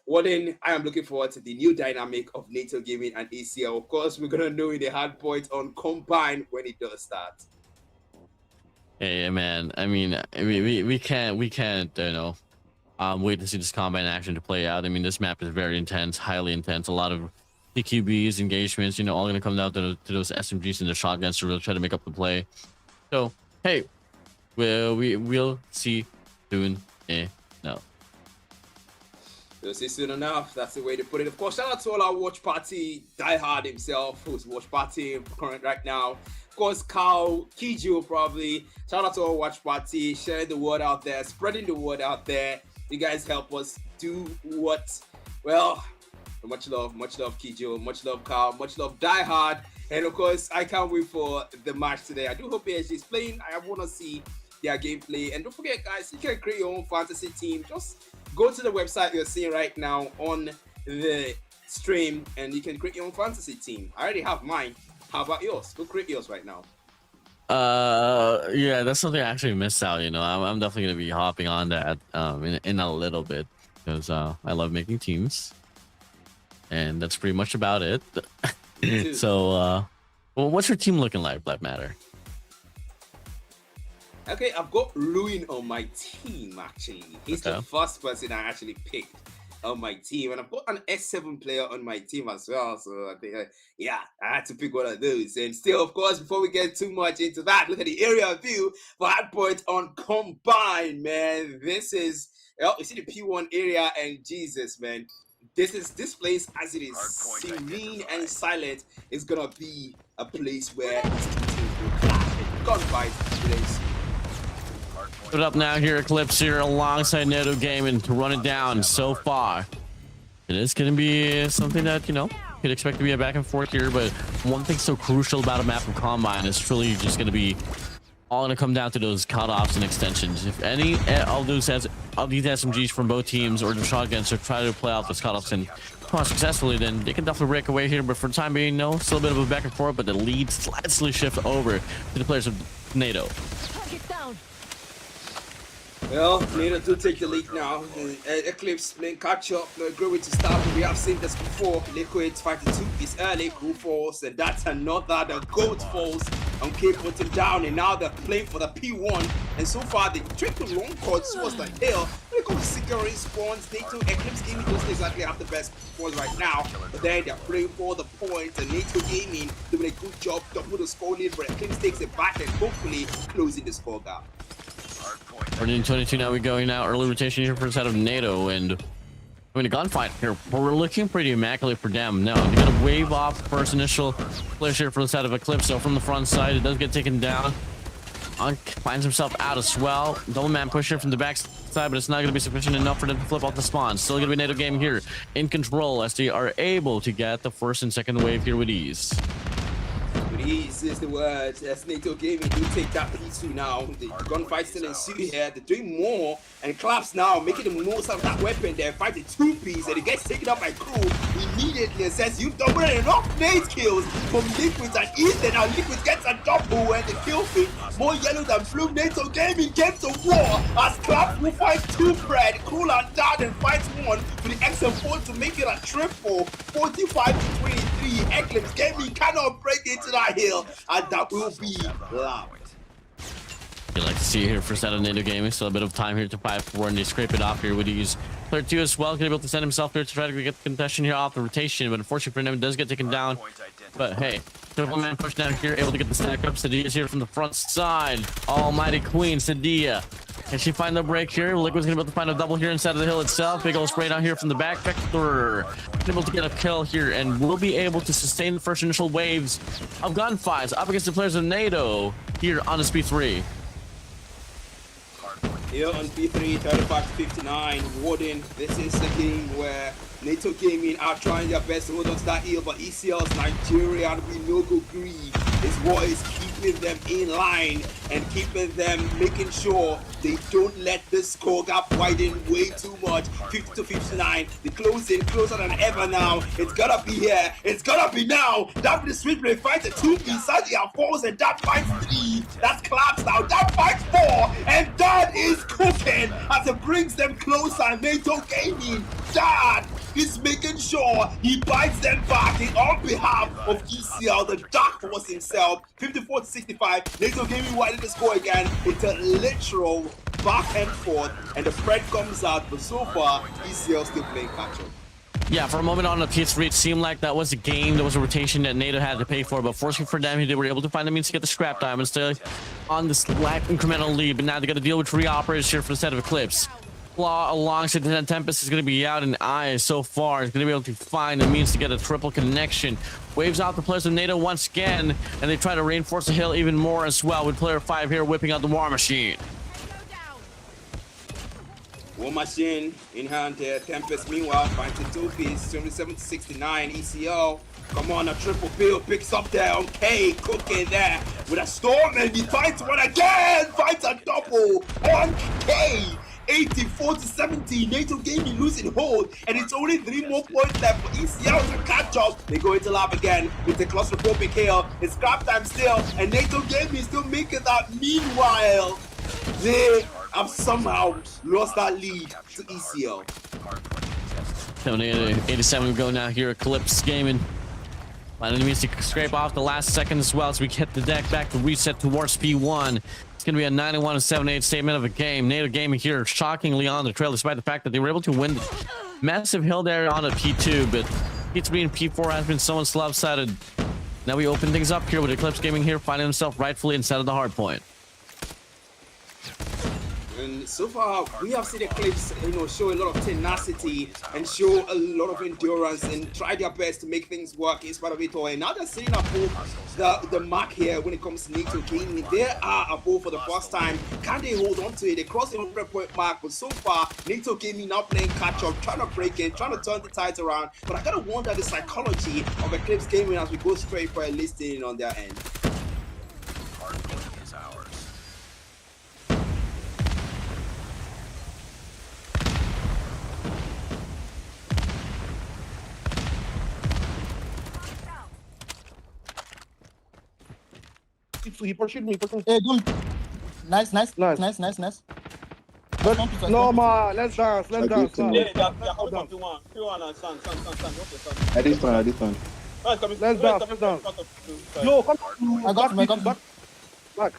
Warden, I am looking forward to the new dynamic of NATO Gaming and ACL. Of course, we're going to know in the Hardpoint on Combine when it does start. Hey, man. I mean, we can't, you know, wait to see this Combine action to play out. I mean, this map is very intense, highly intense. A lot of CQBs, engagements, you know, all going to come down to those SMGs and the shotguns to really try to make up the play. So, hey, we'll see soon enough. We'll see soon enough. That's the way to put it. Of course, shout out to all our watch party, diehard himself, who's watch party current right now. Of course, Carl, Kijo probably. Shout out to our watch party, sharing the word out there, spreading the word out there. You guys help us do what? Well, much love, Kijo, much love, Carl, much love, diehard. And of course, I can't wait for the match today. I do hope PSG is playing. I want to see their gameplay. And don't forget, guys, you can create your own fantasy team. Just go to the website you're seeing right now on the stream, and you can create your own fantasy team. I already have mine. How about yours? Go create yours right now. Yeah, that's something I actually missed out. You know, I'm definitely gonna be hopping on that in a little bit because I love making teams, and that's pretty much about it. So, well, what's your team looking like, Black Matter? Okay, I've got Ruin on my team, actually. He's the first person I actually picked on my team. And I've got an S7 player on my team as well. So, I think, yeah, I had to pick one of those. And still, of course, before we get too much into that, look at the area view for Hardpoint on Combine, man. This is, well, you see the P1 area, and Jesus, man. This place, as it is serene and silent, is going to be a place where gunfight is. Put up now here, Eclipse here alongside NATO Gaming to run it down. So far, it is going to be something that, you know, you'd expect to be a back and forth here. But one thing so crucial about a map of Combine is truly just going to be all going to come down to those cutoffs and extensions. If any of these SMGs from both teams or the shotguns are trying to play out those cutoffs and come on successfully, then they can definitely break away here. But for the time being, no, still a bit of a back and forth, but the lead slightly shift over to the players of NATO. Well, NATO do take the lead now. Eclipse playing catch up. No great way to start. We have seen this before. Liquid 5-2 is early. Crew falls, and that's another. The goat falls on K put him down, and now they're playing for the P1. And so far, they tricked the wrong chord towards the hill. When it comes to securing spawns, NATO Eclipse Gaming doesn't exactly have the best spawns right now. But then they're playing for the points, and NATO Gaming doing a good job double the score lead, but Eclipse takes it back and hopefully closing the score gap. We're in 22 now. We're going now. Early rotation here for the side of NATO, and I mean, a gunfight here. We're looking pretty immaculate for them. No, they're gonna wave off the first initial flash here for the side of Eclipse. So from the front side, it does get taken down. Finds himself out as well. Double man push here from the back side, but it's not gonna be sufficient enough for them to flip off the spawn. Still gonna be NATO Game here in control as they are able to get the first and second wave here with ease. Ease is the word. As NATO Gaming do take that P2 now. The gunfight still ensue here. They're doing more, and Claps now making the most out of that weapon. They're fighting 2-piece, and it gets taken up by Crew immediately and says, you've doubled enough nade kills from Liquids and Ethan. Now Liquids gets a double, and the kill feed more yellow than blue. NATO Gaming came to war as Claps will fight 2 bread. Cool and down and fights 1 for the XM4 to make it a triple. 45-23. Eclipse Gaming cannot break into that hill, and that will be loud. You like to see here for set of NATO Gaming. Still a bit of time here to 5-4, and they scrape it off here with ease. Player 2 as well, can be able to send himself here to try to get the contestation here off the rotation, but unfortunately for him, it does get taken down. But hey, triple man push down here, able to get the stack up. Sadia's here from the front side. Almighty Queen Sadia Can she find the break here? Liquid's gonna be able to find a double here inside of the hill itself. Big old spray down here from the back. Vector able to get a kill here and will be able to sustain the first initial waves of gunfires up against the players of NATO here on this P3. Here on P3, 35-59, Warden. This is the game where NATO Gaming are trying their best to hold on to that hill, but ECL's Nigeria we no go greed is what is keeping them in line and keeping them making sure they don't let this score gap widen way too much. 50-59, the closing closer than ever now. It's gotta be here. It's gotta be now. That the switch play fights a 2 inside the fours and that fights 3. That's collapsed now. That fights 4 and that is cooking as it brings them closer. NATO Gaming, Dad is making sure he bites them back on behalf of ECL, the dark horse himself. 54-65, NATO Gaming widened the score again. It's a literal back and forth, and the spread comes out, but so far, ECL still playing catch-up. Yeah, for a moment on the P3, it seemed like that was a game, that was a rotation that NATO had to pay for, but fortunately for them, they were able to find the means to get the scrap diamonds to on this slight incremental lead, but now they got to deal with 3 operators here for the set of Eclipse. Claw alongside the Tempest is going to be out in eyes so far. He's going to be able to find the means to get a triple connection. Waves out the players of NATO once again, and they try to reinforce the hill even more as well with player 5 here whipping out the War Machine. War Machine in hand here. Tempest meanwhile finds a 2-piece. 77-69 ECL. Come on, a triple bill picks up there on K, cooking there with a storm, and he finds one again. Finds a double on K. 84-70, NATO Gaming losing hold, and it's only 3 more points left for ECL to catch up. They go into lab again with the claustrophobic hail. It's scrap time still, and NATO Gaming still making that. Meanwhile, they have somehow lost that lead to ECL. 87 go now here, Eclipse Gaming. Finding means to scrape off the last second as well as we hit the deck back to reset towards P1. It's going to be a 91-78 statement of a game. NATO Gaming here shockingly on the trail despite the fact that they were able to win the massive hill there on a P2, but P3 and P4 has been somewhat lopsided. Now we open things up here with Eclipse Gaming here finding himself rightfully inside of the hardpoint. And so far, we have seen Eclipse, show a lot of tenacity and show a lot of endurance and try their best to make things work in spite of it all. And now they're sitting above the mark here when it comes to NATO Gaming. They are above for the first time. Can they hold on to it? They crossed the 100-point mark, but so far, NATO Gaming now playing catch-up, trying to break it, trying to turn the tides around. But I gotta wonder the psychology of Eclipse Gaming as we go straight for a listing on their end. Hardpoint is ours. He pursued me. Hey, good. Nice. But But no, man, let's dance. At this time. Let's dance. Yo, come. I got him. Back.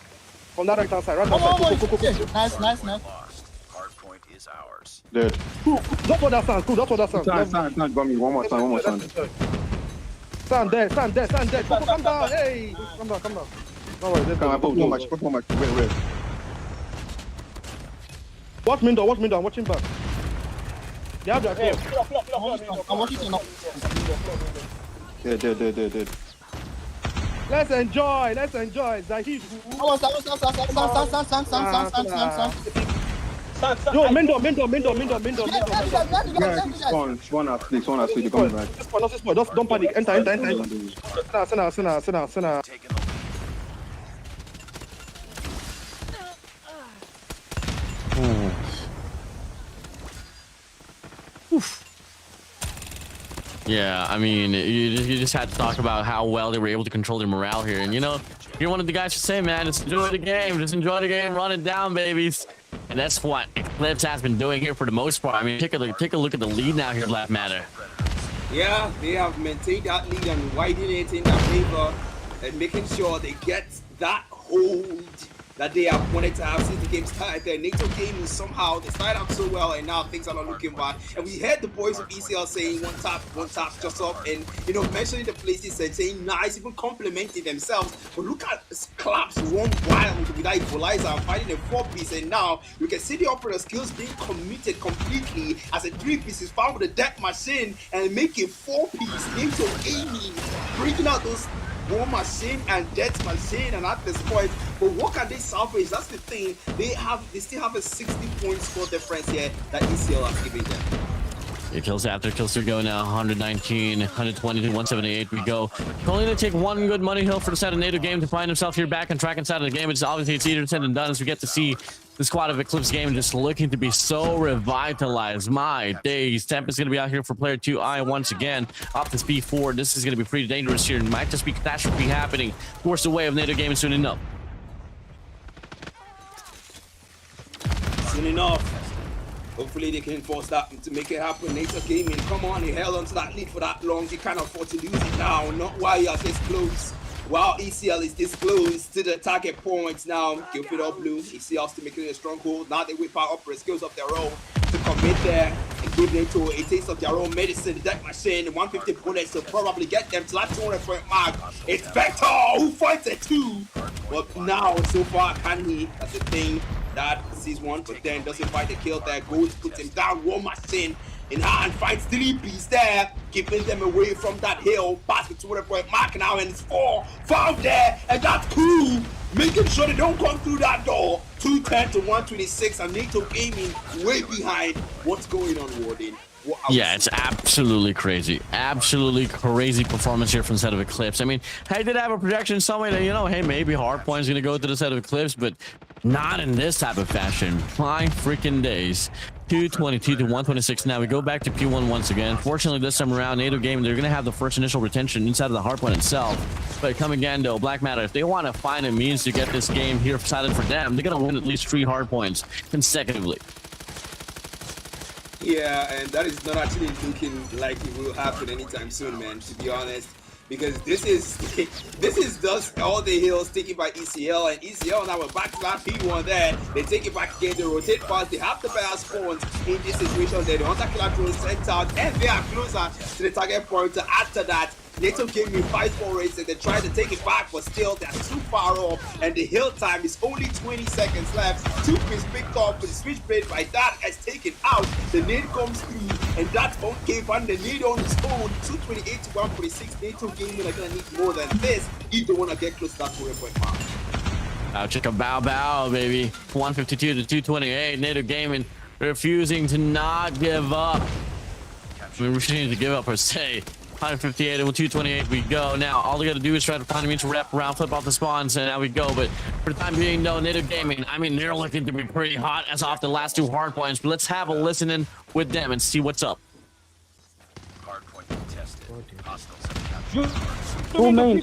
From that right hand side. Right Come on, hand boys. side. Go. Nice. Lost. Hardpoint is ours. Dead. That's what that sounds. Cool. That's what that sounds. Stand. Got me. One more time. Stand there. Go, come down. Hey. Come down. No worries. Let's Come on, put one match. Wait. Watch window. I'm watching back. Yeah, I'm watching you now. Dead. Let's enjoy. Zahid. Stand. Yo, Mendo. One asleep. Coming back. This point. Just don't panic. Enter. Sena. Taking the Yeah, I mean, you just had to talk about how well they were able to control their morale here. And you're one of the guys to say, man, just enjoy the game. Run it down, babies. And that's what Eclipse has been doing here for the most part. I mean, take a look at the lead now here, Black Matter. Yeah, they have maintained that lead and widening it in their favor and making sure they get that hold that they have wanted to have since the game started. The NATO game is somehow they started out so well, and now things are not looking bad. And we heard the boys of ECL saying one tap just up, and mentioning the places and saying nice, even complimenting themselves. But look at Claps run wild with that equalizer and fighting a 4-piece, and now you can see the operator skills being committed completely as a 3-piece is found with a deck machine and make a 4-piece into aiming, bringing out those War Machine and Death Machine, and at this point, but what can they salvage? That's the thing. They still have a 60-point score difference here that ECL has given them. Kills after kills go now. 119, 120 to 178. We go. Only to take one good money hill for the side of NATO game to find himself here back on track inside of the game. It's obviously it's easier said than done as we get to see the squad of Eclipse game just looking to be so revitalized. My days. Tampa's going to be out here for player 2i once again. Off this B4. This is going to be pretty dangerous here. It might just be catastrophe happening. Force the way of NATO game soon enough. Soon enough. Hopefully they can force that to make it happen. NATO Gaming, come on, he held onto that lead for that long. He can't afford to lose it now. Not while he is this close. While ECL is this close to the target points now. Keep it up blue. ECL still making a stronghold. Now they whip out opera skills of their own to commit there and give NATO a taste of their own medicine. The deck machine, 150 bullets to probably get them to that 200-point mark. It's Vector who fights it too. But now, so far, can he? That's the thing. That sees 1 to 10, doesn't fight the kill there, goes, puts him down, War Machine in hand, fights 3-piece there, keeping them away from that hill, past the 200-point mark now, and it's 4 found there, and that's cool, making sure they don't come through that door. 210 to 126, and NATO Gaming way behind. What's going on, Warden? Yeah, it's absolutely crazy. Absolutely crazy performance here from the set of Eclipse. I mean, I did have a projection somewhere that, hey, maybe Hardpoint's going to go to the set of Eclipse, but not in this type of fashion. My freaking days. 222 to 126. Now we go back to P1 once again. Fortunately, this time around, NATO Gaming, they're going to have the first initial retention inside of the Hardpoint itself. But come again, though, Black Matter, if they want to find a means to get this game here decided for them, they're going to win at least 3 Hardpoints consecutively. Yeah, and that is not actually looking like it will happen anytime soon, man, to be honest. Because this is just all the hills taken by ECL, and ECL now we're back to that P1 there. They take it back again, they rotate fast, they have the better spawns in this situation there. The hunter killer drone sent out, and they are closer to the target point. After that, NATO Gaming fight for it, and they try to take it back, but still they're too far off, and the hill time is only 20 seconds left. 2-piece picked up with the switchblade by that has taken out. The nade comes through, and that's okay, and the nade on his own. 228 to 146. NATO Gaming are gonna need more than this if they want to get close to that 4-point mark. Chicka bow bow, baby. 152 to 228. NATO Gaming refusing to not give up. I mean, refusing to give up per se. 158 and 228 we go. Now all we gotta do is try to find a means to wrap around, flip off the spawns, and now we go. But for the time being, no, NATO Gaming, I mean, they're looking to be pretty hot as off the last 2 Hardpoints, but let's have a listen in with them and see what's up. Hardpoint contested. Hostiles have captured. 2 main.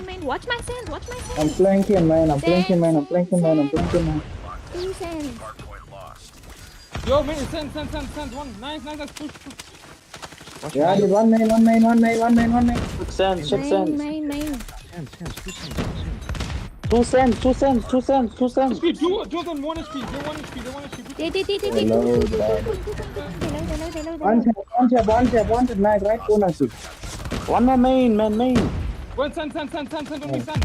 Main. Watch my sand. I'm flanking, man. Hardpoint lost. Yo, main, send. One, nice, push. Yeah, dude, one main. Send. Main. Two send. Speed, do them 1 HP. They're 1 HP. One tap, right corner. One more main. One send, don't be send.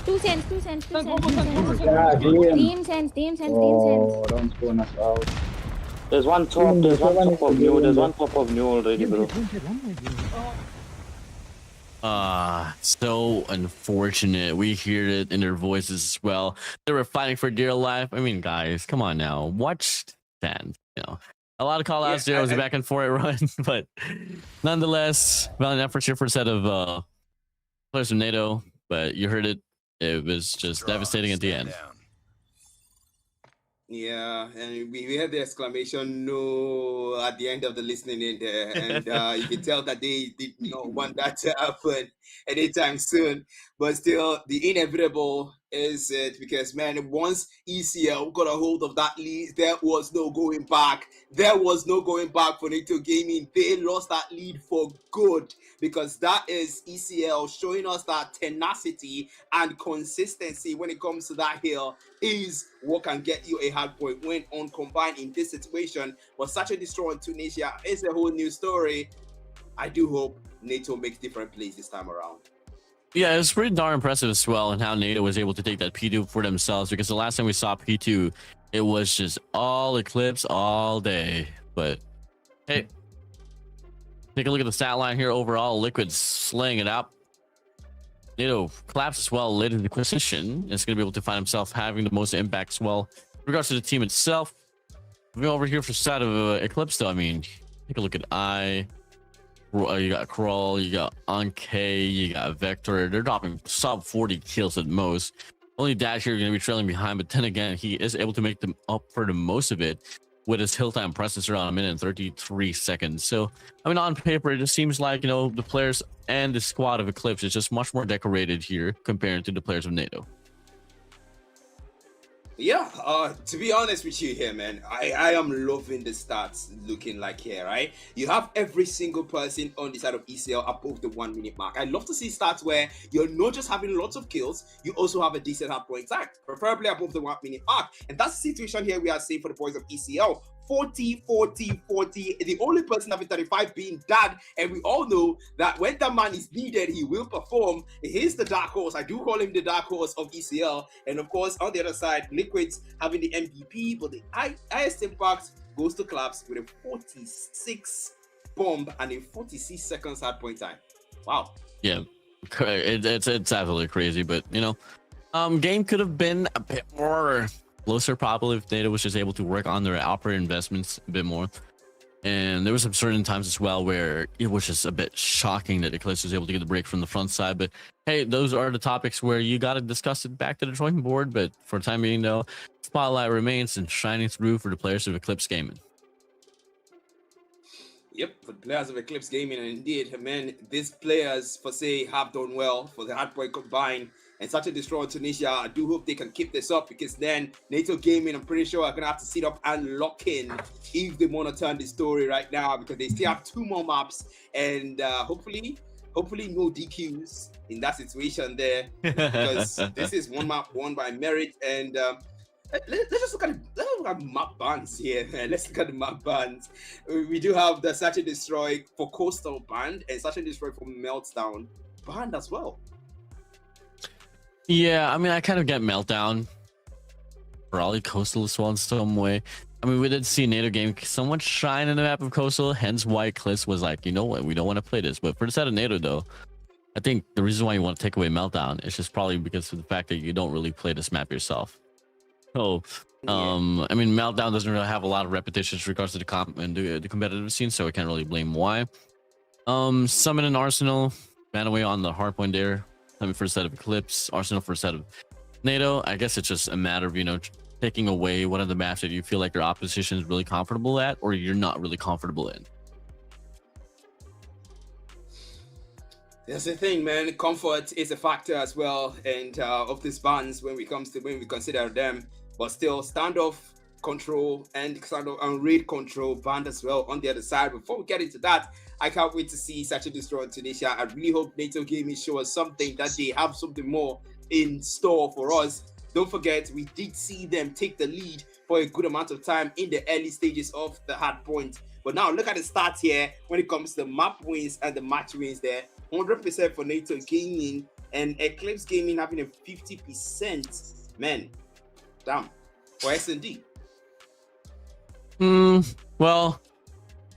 2 cents. Yeah, Team sends. Oh, don't spawn us out. There's one top of new already, bro. So unfortunate. We hear it in their voices as well. They were fighting for dear life. I mean, guys, come on now. Watch stand. A lot of call outs there. It was a back and forth run, but nonetheless, valiant efforts here for a set of players from NATO. But you heard it. It was just devastating at the end. Yeah, and we had the exclamation "no" at the end of the listening in there, and you can tell that they did not want that to happen anytime soon. But still, the inevitable Is it? Because man, once ECL got a hold of that lead, there was no going back. There was no going back for NATO Gaming. They lost that lead for good, because that is ECL showing us that tenacity and consistency when it comes to that hill is what can get you a hardpoint win on combined in this situation. But such a destroy in Tunisia is a whole new story. I do hope NATO makes different plays this time around. Yeah, it was pretty darn impressive as well, and how NATO was able to take that P2 for themselves, because the last time we saw P2, it was just all Eclipse all day. But hey, take a look at the stat line here. Overall, Liquid's slaying it out. NATO collapses well late in the position. It's going to be able to find himself having the most impact as well. In regards to the team itself, moving over here for the side of Eclipse, though, I mean, take a look at you got Crawl, you got Anke, you got Vector. They're dropping sub 40 kills at most. Only Dash here going to be trailing behind, but then again, he is able to make them up for the most of it with his hill time presence around 1 minute and 33 seconds. So, I mean, on paper, it just seems like, you know, the players and the squad of Eclipse is just much more decorated here compared to the players of NATO. Yeah, to be honest with you here, man, I am loving the stats looking like here, right? You have every single person on the side of ECL above the 1 minute mark. I love to see stats where you're not just having lots of kills, you also have a decent hardpoint tag, preferably above the 1 minute mark. And that's the situation here we are seeing for the boys of ECL. 40, 40, 40. The only person having 35 being Dad, and we all know that when that man is needed, he will perform. He's the dark horse. I do call him the dark horse of ECL. And of course, on the other side, Liquids having the MVP, but the highest impact goes to Collapse with a 46 bomb and a 46 seconds hardpoint time. Wow. Yeah, it's absolutely crazy, but you know, game could have been a bit more closer probably if NATO was just able to work on their operator investments a bit more. And there was some certain times as well where it was just a bit shocking that Eclipse was able to get the break from the front side. But hey, those are the topics where you got to discuss it back to the drawing board. But for the time being, though, spotlight remains and shining through for the players of Eclipse Gaming. Yep, for the players of Eclipse Gaming, and indeed, man, these players for say have done well for the Hardpoint combined and such a destroy in Tunisia. I do hope they can keep this up, because then NATO Gaming, I'm pretty sure, are gonna have to sit up and lock in if they want to turn the story right now, because they still have 2 more maps, and hopefully no DQs in that situation there, because this is one map won by merit. And let's just look at map bans here, man. Let's look at the map bans. We do have the Search and Destroy for Coastal banned, and Search and Destroy for Meltdown banned as well. Yeah, I mean, I kind of get Meltdown. Probably Coastal as well in some way. I mean, we did see NATO game somewhat shine in the map of Coastal, hence why Eclipse was like, you know what, we don't want to play this. But for the side of NATO, though, I think the reason why you want to take away Meltdown is just probably because of the fact that you don't really play this map yourself. So, I mean, Meltdown doesn't really have a lot of repetitions in regards to the comp and the competitive scene, so I can't really blame why. Summon and Arsenal ran away on the hardpoint there. I mean, for a set of Eclipse, Arsenal for a set of NATO. I guess it's just a matter of, you know, taking away one of the maps that you feel like your opposition is really comfortable at, or you're not really comfortable in. That's the thing, man. Comfort is a factor as well, and of these bans when we consider them. But still, standoff control and standoff and raid control banned as well on the other side. Before we get into that, I can't wait to see such a destroy in Tunisia. I really hope NATO Gaming show us something, that they have something more in store for us. Don't forget, we did see them take the lead for a good amount of time in the early stages of the hardpoint. But now look at the stats here when it comes to the map wins and the match wins there. 100% for NATO Gaming, and Eclipse Gaming having a 50%. Man, damn, for S&D. Well,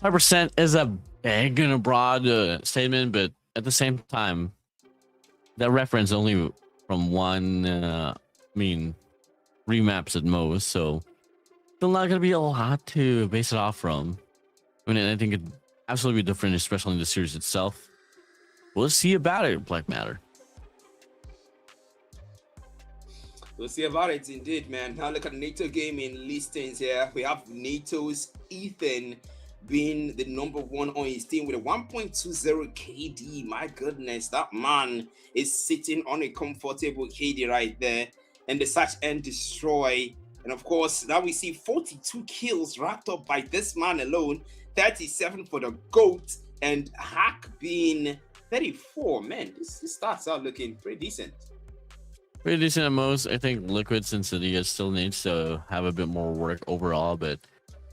5% is a big and a broad statement, but at the same time, that reference only from one, I mean, 3 maps at most, so still not going to be a lot to base it off from. I mean, I think it'd absolutely be different, especially in the series itself. We'll see about it, Black Matter. We'll see about it indeed, man. Now look at NATO Gaming listings here. We have NATO's Ethan being the #1 on his team with a 1.20 KD. My goodness, that man is sitting on a comfortable KD right there. and the search and destroy. And of course, now we see 42 kills racked up by this man alone, 37 for the GOAT, and Hack being 34. Man, this starts out looking pretty decent. Pretty decent at most. I think Liquid Cincinnati still needs to have a bit more work overall, but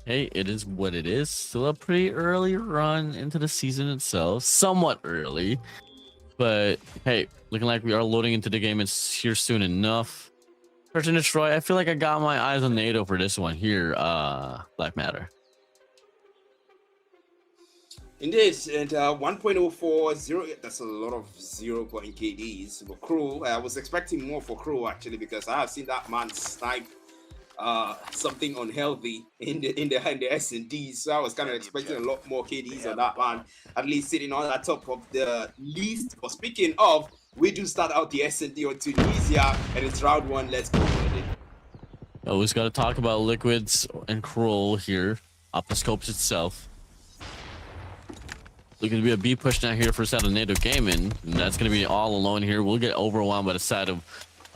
hey, it is what it is. Still a pretty early run into the season itself, somewhat early, but hey, looking like we are loading into the game. It's here soon enough. Search and destroy. I feel like I got my eyes on NATO for this one here. Black Matter. Indeed, and 1.040, that's a lot of 0-point KDs. But Crow, I was expecting more for Crow actually, because I have seen that man snipe something unhealthy in the S&D, so I was kind of expecting a lot more KDs on that man, at least sitting on the top of the list. But speaking of, we do start out the S&D on Tunisia, and it's round 1. Let's go with it. Always got to talk about Liquids and Kroll here. Off the scopes itself. Looking to be a B push now here for the side of NATO Gaming, and that's going to be all alone here. We'll get overwhelmed by the side of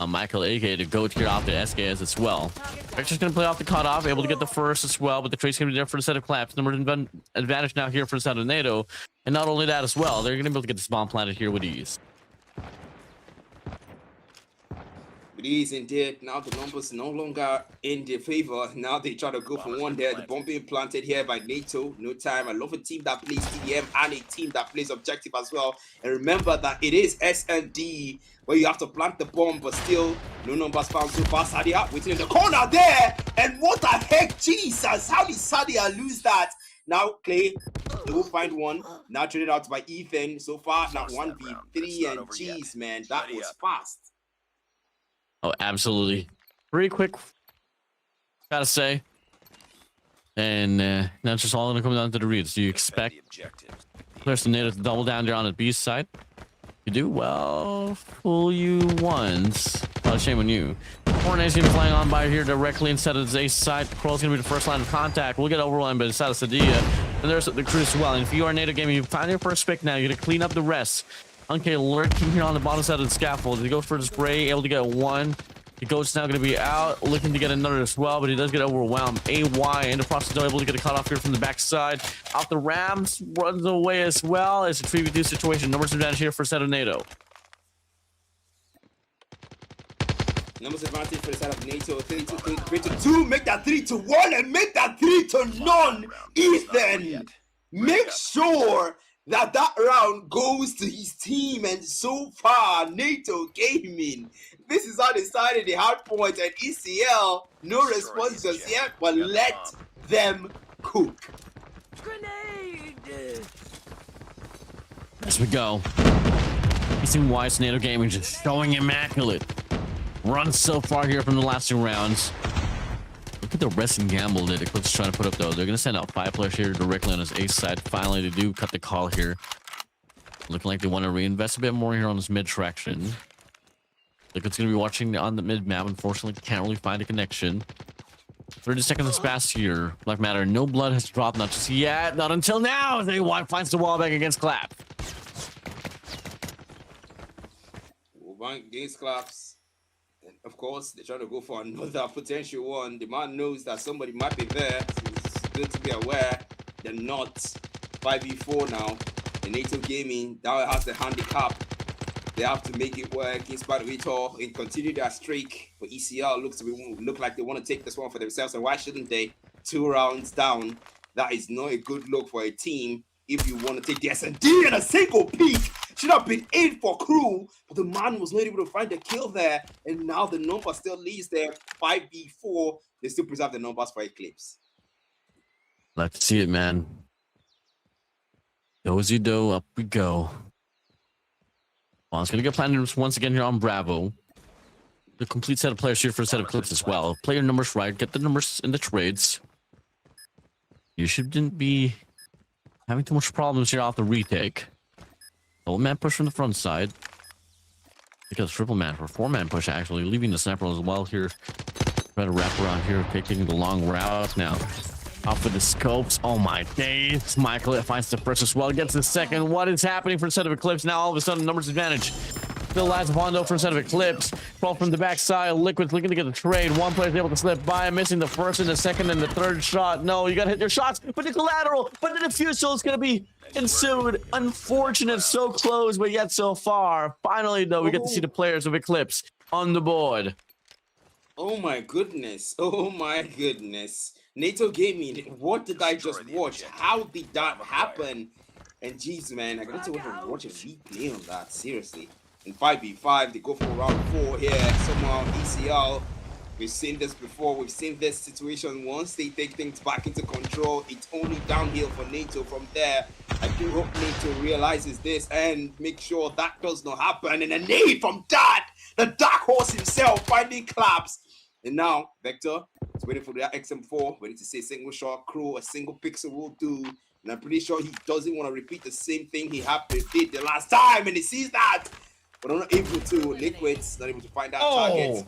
Michael AK to go here off the SKS as well. Vector's going to play off the cutoff, able to get the first as well, but the trade's going to be there for the set of Claps. Number advantage now here for the side of NATO, and not only that as well, they're going to be able to get this bomb planted here with ease. With ease indeed. Now the numbers no longer in their favor. Now they try to go for one there. The bomb being planted here by NATO. No time. I love a team that plays TDM and a team that plays objective as well. And remember that it is SND where you have to plant the bomb, but still no numbers found so far. Sadia waiting in the corner there. And what the heck? Jesus, how did Sadia lose that? Now Clay, they will find one. Now traded out by Ethan. So far, now 1v3, and jeez, man, that was fast. Oh, absolutely. Pretty quick, gotta say. And now it's just all gonna come down to the reads. Do you expect players to NATO to double down there on the B side? You do? Well, fool you once. Not a shame on you. Fortnite's gonna be flying on by here directly instead of his ace side. Kroll's gonna be the first line of contact. We'll get overrun by the side of Sadia. And there's the crew as well. And if you are NATO Gaming, you find your first pick now. You're gonna clean up the rest. Okay, lurking here on the bottom side of the scaffold. He goes for the spray, able to get one. The Goat's now going to be out, looking to get another as well, but he does get overwhelmed. AY in the process, able to get a cutoff here from the backside. Off the Rams, runs away as well. It's a 3v2 situation. Numbers advantage here for set of NATO. Numbers advantage for the side of NATO. 3-2, make that 3-1, and make that 3-0. Ethan, make sure that round goes to his team, and so far NATO Gaming, this is how they started the Hardpoint and ECL. No response just yet, but let them cook. Grenade! As we go, Easting Wise NATO Gaming just showing immaculate runs so far here from the last 2 rounds. Look at the rest and gamble that Eclipse is trying to put up though. They're going to send out 5 players here directly on his ace side. Finally, they do cut the call here. Looking like they want to reinvest a bit more here on this mid traction. Look, it's going to be watching on the mid map. Unfortunately, can't really find a connection. 30 seconds pass here. Black Matter, no blood has dropped. Not just yet. Not until now. They finds the wall back against Clap. Against Claps. Of course, they're trying to go for another potential one. The man knows that somebody might be there, so it's good to be aware. They're not 5v4 now. The NATO Gaming now has the handicap. They have to make it work in spite of it all and continue their streak. But ECL look like they want to take this one for themselves, and why shouldn't they? 2 rounds down. That is not a good look for a team. If you want to take the S&D and a single peak, should have been 8 for Crew, but the man was not able to find a kill there, and now the number still leads there 5v4. They still preserve the numbers for Eclipse. Let's see it, man. Dozy do, up we go. Well, it's gonna get planted once again here on Bravo. The complete set of players here for a set of Eclipse as well. Play your numbers right, get the numbers in the trades. You shouldn't be having too much problems here off the retake. Double man push from the front side. Because triple man for 4-man push actually, leaving the sniper as well here. Try to wrap around here, taking the long route now. Off with the scopes. Oh my days. Michael finds the first as well, gets the second. What is happening for the set of Eclipse? Now all of a sudden numbers advantage. Still lies upon though from side of Eclipse. Ball from the backside. Liquid's looking to get the trade. One player's able to slip by, missing the first and the second and the third shot. No, you gotta hit your shots, but the collateral, but the defusal is gonna be ensued. Unfortunate, so close, but yet so far. Finally, though, we get to see the players of Eclipse on the board. Oh my goodness. Oh my goodness. NATO Gaming, what did I just watch? How did that happen? And jeez, man, I gotta watch a replay on that, seriously. In 5v5, they go for round 4 here. Somehow, ECL, we've seen this before. We've seen this situation. Once they take things back into control, it's only downhill for NATO from there. I do hope NATO realizes this and make sure that does not happen. And a nade from that, the dark horse himself, finding claps. And now, Vector is waiting for the XM4, ready to say single shot, crew, a single pixel will do. And I'm pretty sure he doesn't want to repeat the same thing he did the last time. And he sees that. But I'm not able to. Liquid's not able to find that target.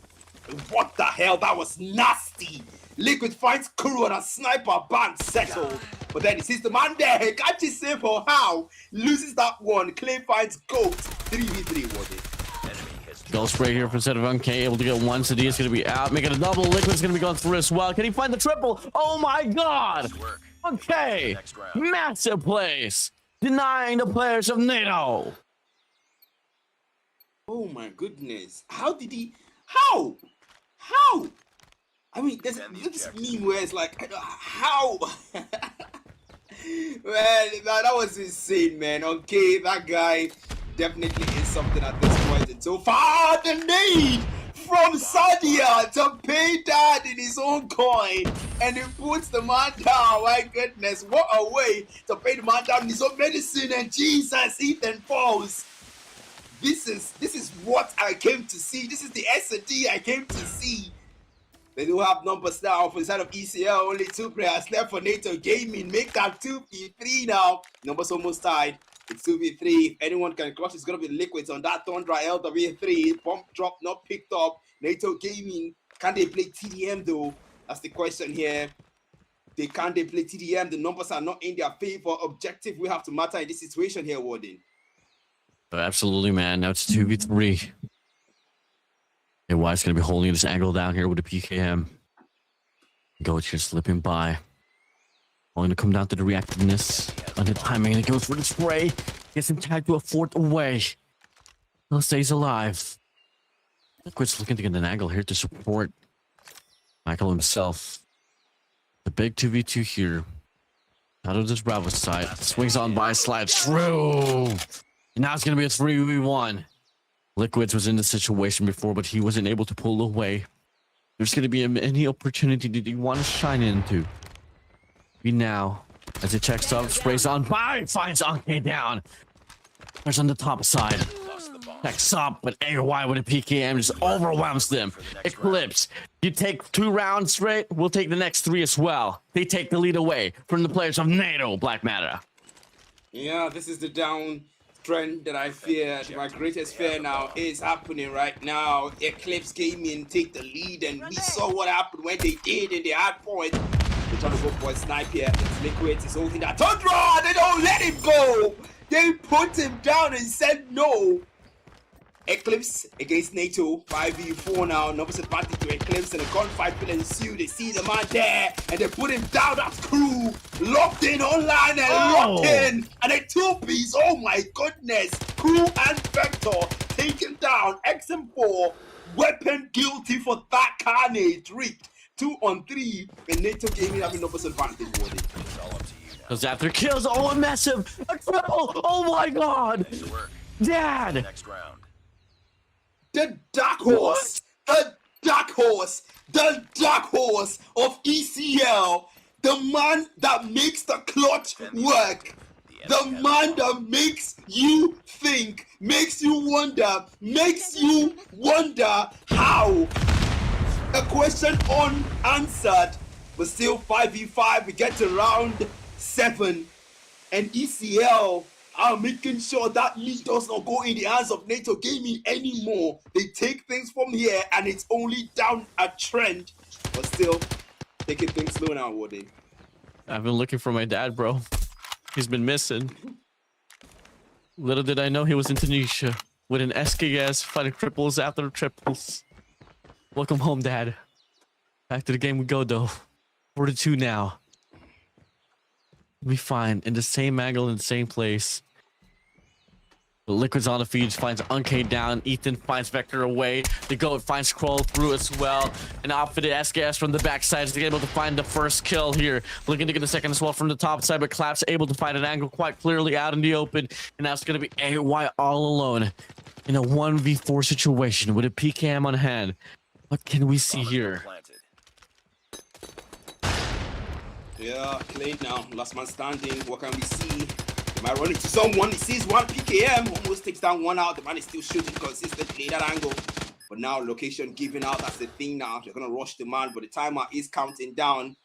What the hell? That was nasty. Liquid finds Kuro and a sniper band settled. But then he sees the man there. He can't just say for how. Loses that one. Clay finds Goat. 3v3 was it. Goal spray here for set of Unk, able to get one. Sadi is going to be out. Making a double. Liquid's going to be going through as well. Can he find the triple? Oh my god. Okay. Massive place. Denying the players of NATO. Oh my goodness. How did he? How? How? I mean, there's this meme where it's like, how? Man, that was insane, man. Okay, that guy definitely is something at this point. And so far, the need from Sadia to pay that in his own coin. And he puts the man down. My goodness, what a way to pay the man down in his own medicine. And Jesus, Ethan falls. This is what I came to see. This is the S&D I came to see. They do have numbers now for the side of ECL. Only 2 players left for NATO Gaming. Make that 2v3 now. Numbers almost tied. It's 2v3. If anyone can clutch, it's going to be Liquids on that Thundra LW3. Pump drop not picked up. NATO Gaming. Can they play TDM though? That's the question here. Can they play TDM? The numbers are not in their favor. Objective will have to matter in this situation here, Warden. Absolutely, man. Now it's 2v3. And White's going to be holding this angle down here with a PKM. Goat's here slipping by. Only to come down to the reactiveness on the timing. And it goes for the spray. Gets him tagged to a 4th away. Still stays alive. Liquid's looking to get an angle here to support Michael himself. The big 2v2 here. Out of this Bravo side. Swings on by, slides through. And now it's going to be a 3v1. Liquids was in the situation before, but he wasn't able to pull away. There's going to be any opportunity that you want to shine into. Be now. As it checks up, sprays on by, finds Anke down. There's on the top side. Checks up, but AY with a PKM just overwhelms them. Eclipse, you take 2 rounds straight, we'll take the next 3 as well. They take the lead away from the players of NATO, Black Matter. Yeah, this is the down trend that I fear. My greatest fear now is happening right now. Eclipse Gaming take the lead, and we saw what happened when they did in the Hardpoint. They're trying to go for a snipe here. It's Liquid, it's holding that Tundra. They don't let him go. They put him down and said no. Eclipse against NATO, 5v4 now. Numbers advantage to Eclipse, and a gunfight will ensue. They see the man there, and they put him down. That's crew locked in online and locked in, and a 2-piece. Oh my goodness! Crew and Vector taken down. XM4 weapon guilty for that carnage. Rigged 2-on-3, and NATO Gaming having numbers advantage. Because after kills, oh, a massive, a triple. Oh my God, Dad. Next round. The dark horse, the dark horse, the dark horse of ECL, the man that makes the clutch work, the man that makes you think, makes you wonder how. A question unanswered, but still 5v5. We get to round 7, and ECL are making sure that lead does not go in the hands of NATO Gaming anymore. They take things from here, and it's only down a trend. But still, taking things slow now, Warden. I've been looking for my dad, bro. He's been missing. Little did I know he was in Tunisia. with an SKS fighting triples after triples. Welcome home, Dad. Back to the game we go, though. 4-2 now. We find in the same angle in the same place. The Liquid's on the feed, finds Uncade down. Ethan finds Vector away. The Goat finds Scroll through as well. And outfitted SKS from the backside is able to find the first kill here. Looking to get the second as well from the top side, but Clap's able to find an angle quite clearly out in the open. And that's going to be AY all alone in a 1v4 situation with a PKM on hand. What can we see here? Yeah, Clay now. Last man standing. What can we see? He might run into someone. He sees one PKM. Almost takes down one out. The man is still shooting consistently that angle. But now location giving out. That's the thing now. You're going to rush the man. But the timer is counting down.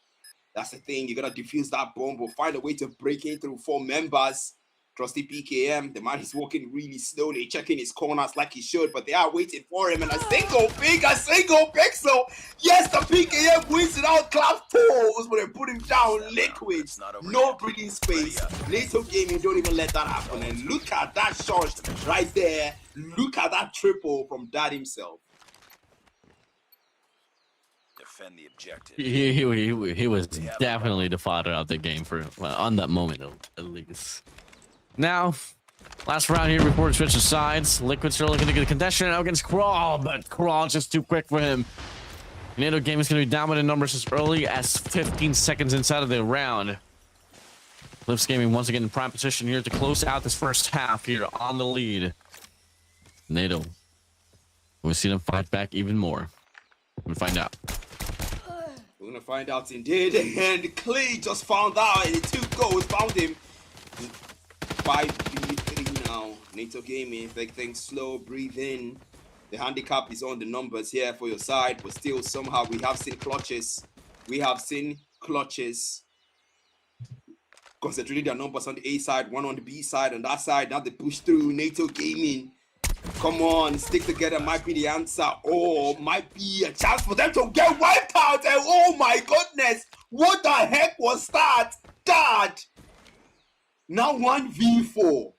That's the thing. You're going to defuse that bomb. But find a way to break in through 4 members. Trusty PKM. The man is walking really slowly. Checking his corners like he should. But they are waiting for him. And a single pixel. Yes, the PKM wins it out. Clap falls. But they put him down. Liquid. No breathing space. NATO Gaming don't even let that happen. And look at that shot right there. Look at that triple from Dad himself. Defend the objective. He was definitely the father of the game for on that moment, at least. Now, last round here before we switch to sides. Liquid still looking to get a contestant out against Crawl, but Crawl just too quick for him. NATO Game is going to be down by the numbers as early as 15 seconds inside of the round. Eclipse Gaming once again in prime position here to close out this first half here on the lead. NATO. We'll see them fight back even more. We'll find out. We're going to find out indeed. And Clay just found out. And the 2 goals found him. 5v3 now. NATO Gaming, take things slow, breathe in. The handicap is on the numbers here for your side, but still somehow we have seen clutches. Concentrating their numbers on the A side, one on the B side, on that side. Now they push through. NATO Gaming. Come on, stick together might be the answer, or might be a chance for them to get wiped out. And oh my goodness, what the heck was that? Dad! Now 1v4.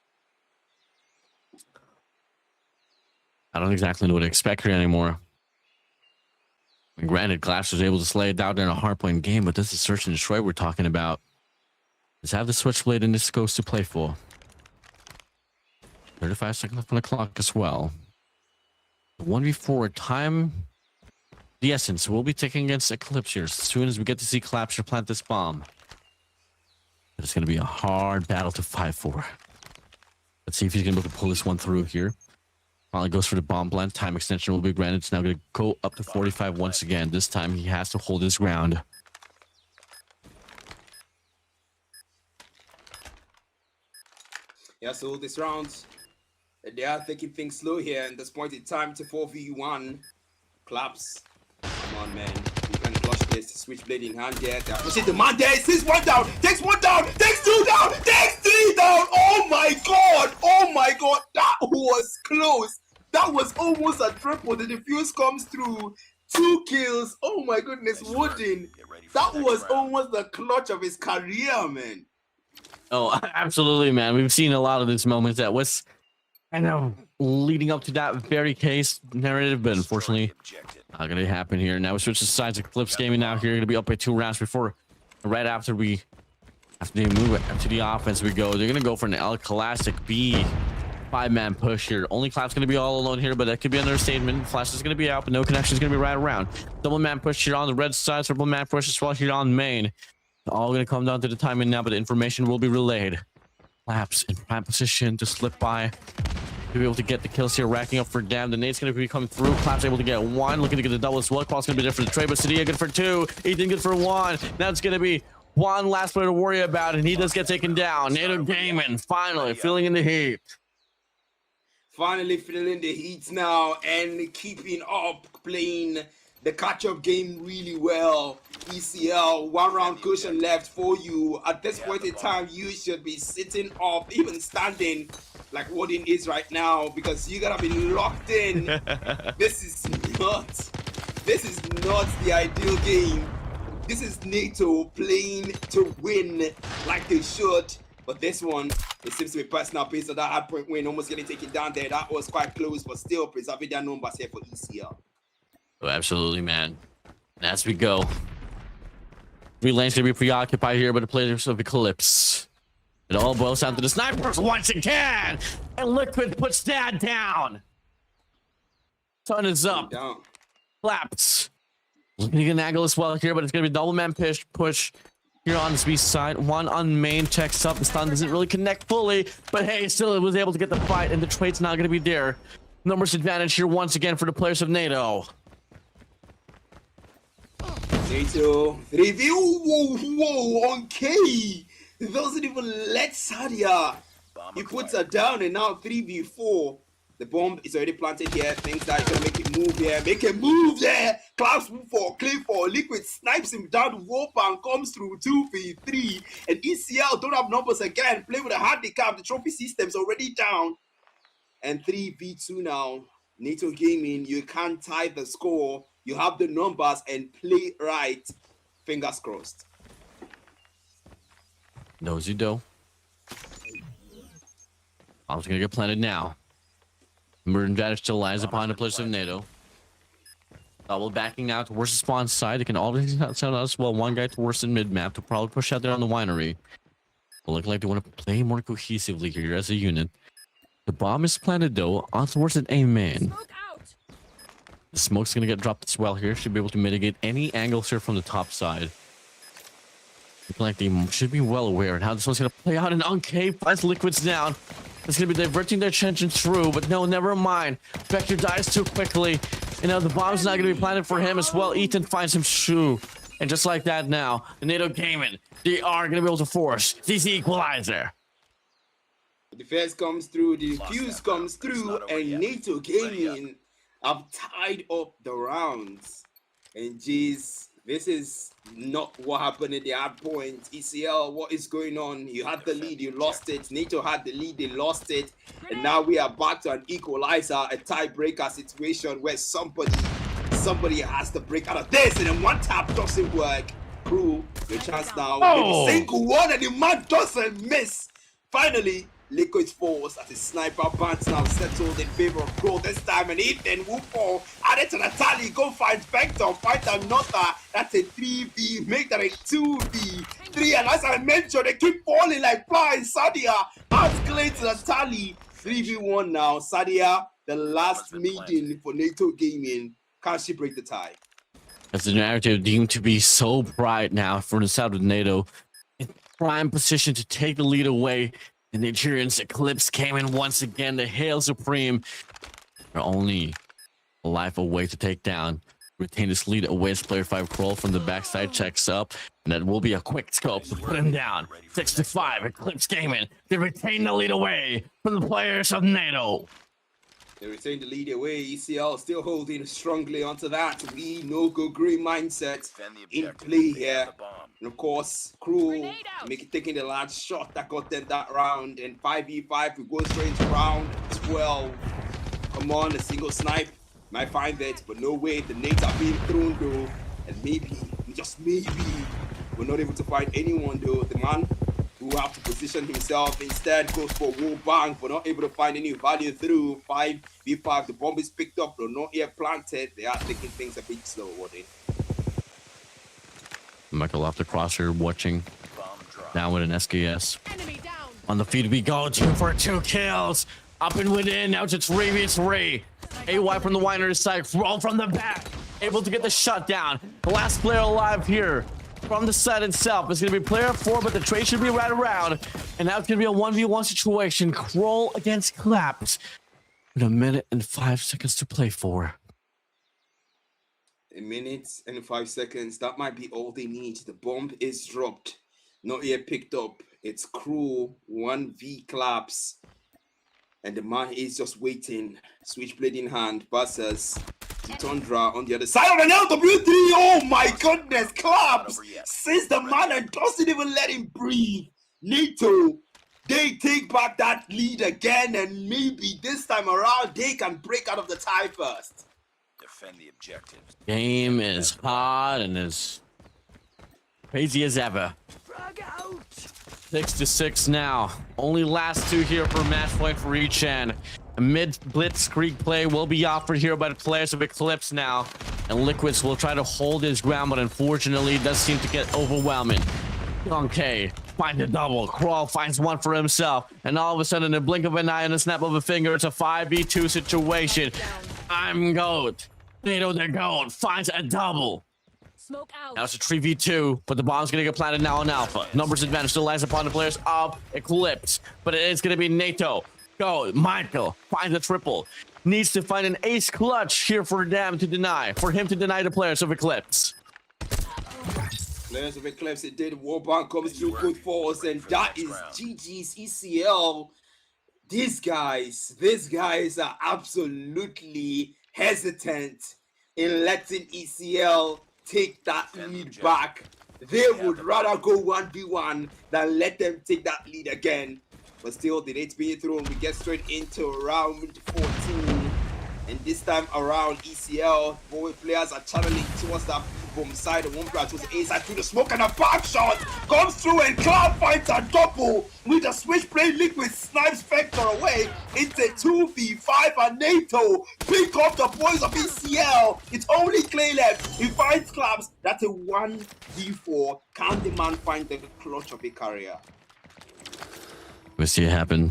I don't exactly know what to expect here anymore. And granted, Glass was able to slay it down in a hardpoint game, but this is search and destroy we're talking about. Let's have the switchblade and this goes to play for. 35 seconds left on the clock as well. 1v4 time. The essence will be taking against Eclipse here as soon as we get to see Clapture plant this bomb. It's going to be a hard battle to fight for. Let's see if he's going to be able to pull this one through here. Finally goes for the bomb plant. Time extension will be granted. It's now going to go up to 45 once again. This time he has to hold his ground. Yeah, so this round, they are taking things slow here. And this point in time to 4v1. Claps. Come on, man. You can clutch this. Switchblade in hand here. They're pushing the man there. Sees 1 down. Takes 1 down. Takes 2 down. Takes 3 down. Oh my god. Oh my god. That was close. That was almost a triple. The defuse comes through. 2 kills. Oh my goodness. Wooden. That was almost the clutch of his career, man. Oh, absolutely, man. We've seen a lot of these moments that was, I know, leading up to that very case narrative, but unfortunately, not going to happen here. Now we switch to sides of Eclipse Gaming now here. Going to be up by 2 rounds before, right after they move to the offense we go. They're going to go for an El Classic B 5-man push here. Only Clap's going to be all alone here, but that could be an understatement. Flash is going to be out, but no connection is going to be right around. Double-man push here on the red side. Triple-man push as well here on main. All going to come down to the timing now, but the information will be relayed. Claps in prime position to slip by. To be able to get the kills here, racking up for Dam. The nade's going to be coming through. Clap's able to get 1. Looking to get the double as well. Qual's going to be there for the trade, but Sadia good for 2. Ethan good for 1. Now it's going to be 1 last player to worry about, and he does get taken down. NATO Gaming finally filling in the heat. Finally feeling the heat now and keeping up, playing the catch-up game really well. ECL, 1 round cushion left for you. At this point in time, you should be sitting up, even standing like Wooden is right now, because you gotta be locked in. This is not the ideal game. This is NATO playing to win like they should. But this one, It seems to be personal based on that hardpoint win, almost getting taken down there. That was quite close, but still preserving their numbers here for ECL. Oh, absolutely, man. And as we go, 3 lanes gonna be preoccupied here by the players of Eclipse. It all boils down to the snipers once again, and Liquid puts that down. Sun is up. Down. Claps. Looking to get an angle as well here, but it's gonna be double man push here on this B side. One on main, checks up. The stun doesn't really connect fully, but hey, still it was able to get the fight, and the trade's not gonna be there. Numbers advantage here once again for the players of NATO. NATO 3v. Whoa, on K. Doesn't even let Sadia. He puts her down, and now 3v4. The bomb is already planted here. Thinks that he's gonna make it move here. Make a move there. Klaus move for Cliff for Liquid snipes him down. Wolfang comes through 2v3. And ECL don't have numbers again. Play with a handicap. The trophy system's already down. And 3v2 now. NATO Gaming, you can't tie the score. You have the numbers and play right. Fingers crossed. Nosy dough. I was gonna get planted now. Murder advantage still lies upon the players of NATO. Double backing out towards the spawn side. They can always send us well. One guy towards the mid map to probably push out there on the winery. But look like they want to play more cohesively here as a unit. The bomb is planted though on towards an A main. The smoke's gonna get dropped as well here. Should be able to mitigate any angles here from the top side. Looking like they should be well aware of how this one's gonna play out. And Uncave finds Liquids down. It's gonna be diverting their attention through, but no, never mind. Vector dies too quickly. You know, the bomb's not gonna be planted for him as well. Ethan finds him shoe. And just like that now, the NATO Gaming, they are gonna be able to force this equalizer. The defense comes through, the fuse comes through, and NATO Gaming have tied up the rounds. And geez, this is not what happened at the Hardpoint. ECL, what is going on? You had the lead, you lost it. NATO had the lead, they lost it. And now we are back to an equalizer, a tiebreaker situation where somebody has to break out of this. And then one tap doesn't work. Crew, your chance now. Oh. Single one, and the man doesn't miss. Finally, Liquid falls as his sniper bans now settled in favor of Crow this time, and Ethan will fall. Added to the tally, go find Vector, find another. That's a 3v, make that a 2v3. And as I mentioned, they keep falling like flies. Sadia adds clay to the tally. 3v1 now. Sadia, the last meeting for NATO Gaming. Can she break the tie? As the narrative deemed to be so bright now for the side of NATO, in prime position to take the lead away. The Nigerians Eclipse came in once again to hail supreme. They're only a life away to take down. Retain this lead away as player 5 Crawl from the backside checks up. And that will be a quick scope to put him down. 6-5, Eclipse came in. They retain the lead away from the players of NATO. They retain the lead away. ECL still holding strongly onto that. We no go green mindset in play here. And of course, Crew taking the last shot that got them that round. And 5v5, we go straight to round 12. Come on, a single snipe. Might find it, but no way. The nades are being thrown though. And maybe, just maybe, we're not able to find anyone though. The man who have to position himself instead goes for wall bang, but not able to find any value through 5v5. The bomb is picked up, but not yet planted. They are taking things a bit slow, Warden. Michael off the crosshair watching. Down with an SKS. On the feed we go, 2 for 2 kills. Up and within, now it's 3v3. AY from the winery side, roll from the back. Able to get the shutdown. The last player alive here. From the side itself, it's going to be player 4, but the trade should be right around. And now it's going to be a 1v1 situation. Kroll against Claps. With 1 minute and 5 seconds to play for. 1 minute and 5 seconds. That might be all they need. The bomb is dropped. Not yet picked up. It's Crew 1v Claps. And the man is just waiting. Switchblade in hand versus Tundra on the other side of an LW3. Oh my goodness, Claps sees the man and doesn't even let him breathe. NATO, they take back that lead again, and maybe this time around they can break out of the tie first. Defend the objectives. Game is hot and as crazy as ever. 6-6 now. Only last two here for match point for each end. A mid blitzkrieg play will be offered here by the players of Eclipse now. And Liquids will try to hold his ground, but unfortunately it does seem to get overwhelming. Donkey finds a double. Crawl finds one for himself. And all of a sudden, in a blink of an eye and a snap of a finger, it's a 5v2 situation. I'm GOAT. NATO the GOAT finds a double. Smoke out. Now it's a 3v2, but the bomb's gonna get planted now on Alpha. Numbers advantage still lies upon the players of Eclipse, but it is gonna be NATO. Go, Michael finds a triple. Needs to find an ace clutch here for them to deny, for him to deny the players of Eclipse. Players of Eclipse, it did. Warband comes through good force, and that is GG's ECL. These guys are absolutely hesitant in letting ECL take that lead back. They would rather go 1v1 than let them take that lead again. But still, the date's being thrown. We get straight into round 14. And this time around, ECL, both players are channeling towards that bomb side. And one player towards the A side through the smoke, and a back shot comes through, and Cloud finds a double with a switchblade. Liquid snipes Vector away. It's a 2v5, and NATO pick up the boys of ECL. It's only Clay left. He finds Claps. That's a 1v4. Can the man find the clutch of a career? We'll see it happen.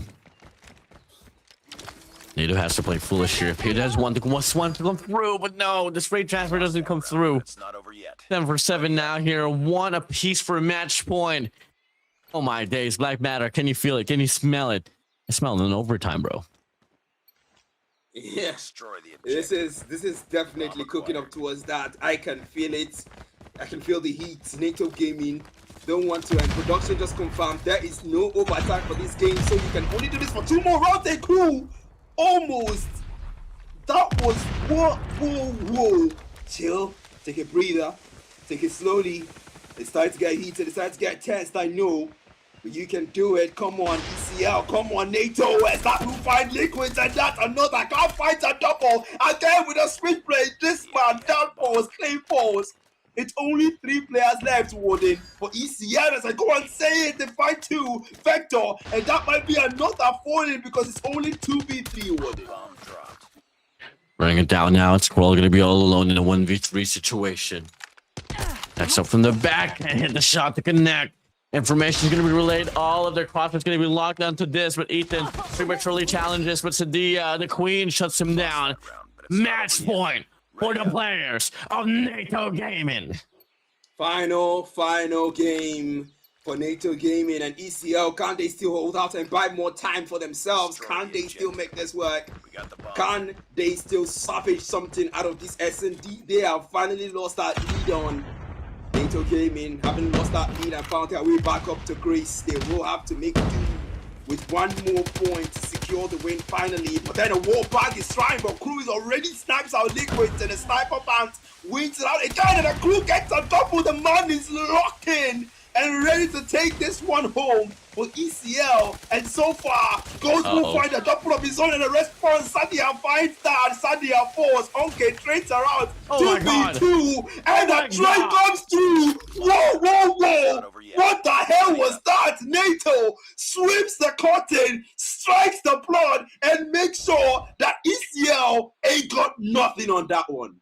NATO has to play foolish here. He does want to come through, but no, the straight transfer doesn't come through. It's not over yet. 7-for-7 now here. One apiece for a match point. Oh my days, Black Matter. Can you feel it? Can you smell it? I smell it in overtime, bro. Yeah, Destroy the this is definitely cooking up towards that. I can feel it. I can feel the heat. NATO Gaming don't want to, and production just confirmed there is no overtime for this game, so you can only do this for 2 more rounds. And cool. Almost. That was whoa. Chill. Take a breather. Take it slowly. It's starting to get heated. It's starting to get tense. I know. But you can do it. Come on, ECL. Come on, NATO. As that will find Liquids, and that's another. Can't find a double. Again with a switchblade. This man, down pause, claim pause. It's only 3 players left, Warden. For ECL, as I go and say it, they find 2 Vector, and that might be another falling because it's only 2v3, Warden. Running it down now. It's Squirrel going to be all alone in a 1v3 situation. Next up from the back and hit the shot to connect. Information is going to be relayed. All of their crossbows going to be locked onto this, but Ethan prematurely challenges, but Sadia, the queen, shuts him down. Match point for the players of NATO Gaming. Final game for NATO Gaming and ECL. Can they still hold out and buy more time for themselves? Can they still make this work? Can they still salvage something out of this S&D? They have finally lost that lead on NATO Gaming. Having lost that lead and found their way back up to Grace, they will have to make do with 1 more point to secure the win finally. But then a war bag is trying, but Cruz already snipes out Liquids, and the sniper bounce wins it out again, and the crew gets a double. The man is locked in and ready to take this one home for ECL. And so far, Ghost will find a double of his own, and the response, Sadia finds that. Sadia falls. Okay, trades around 2v2, and the trade comes through. Whoa. What the hell was that? NATO sweeps the curtain, strikes the blood, and makes sure that ECL ain't got nothing on that one.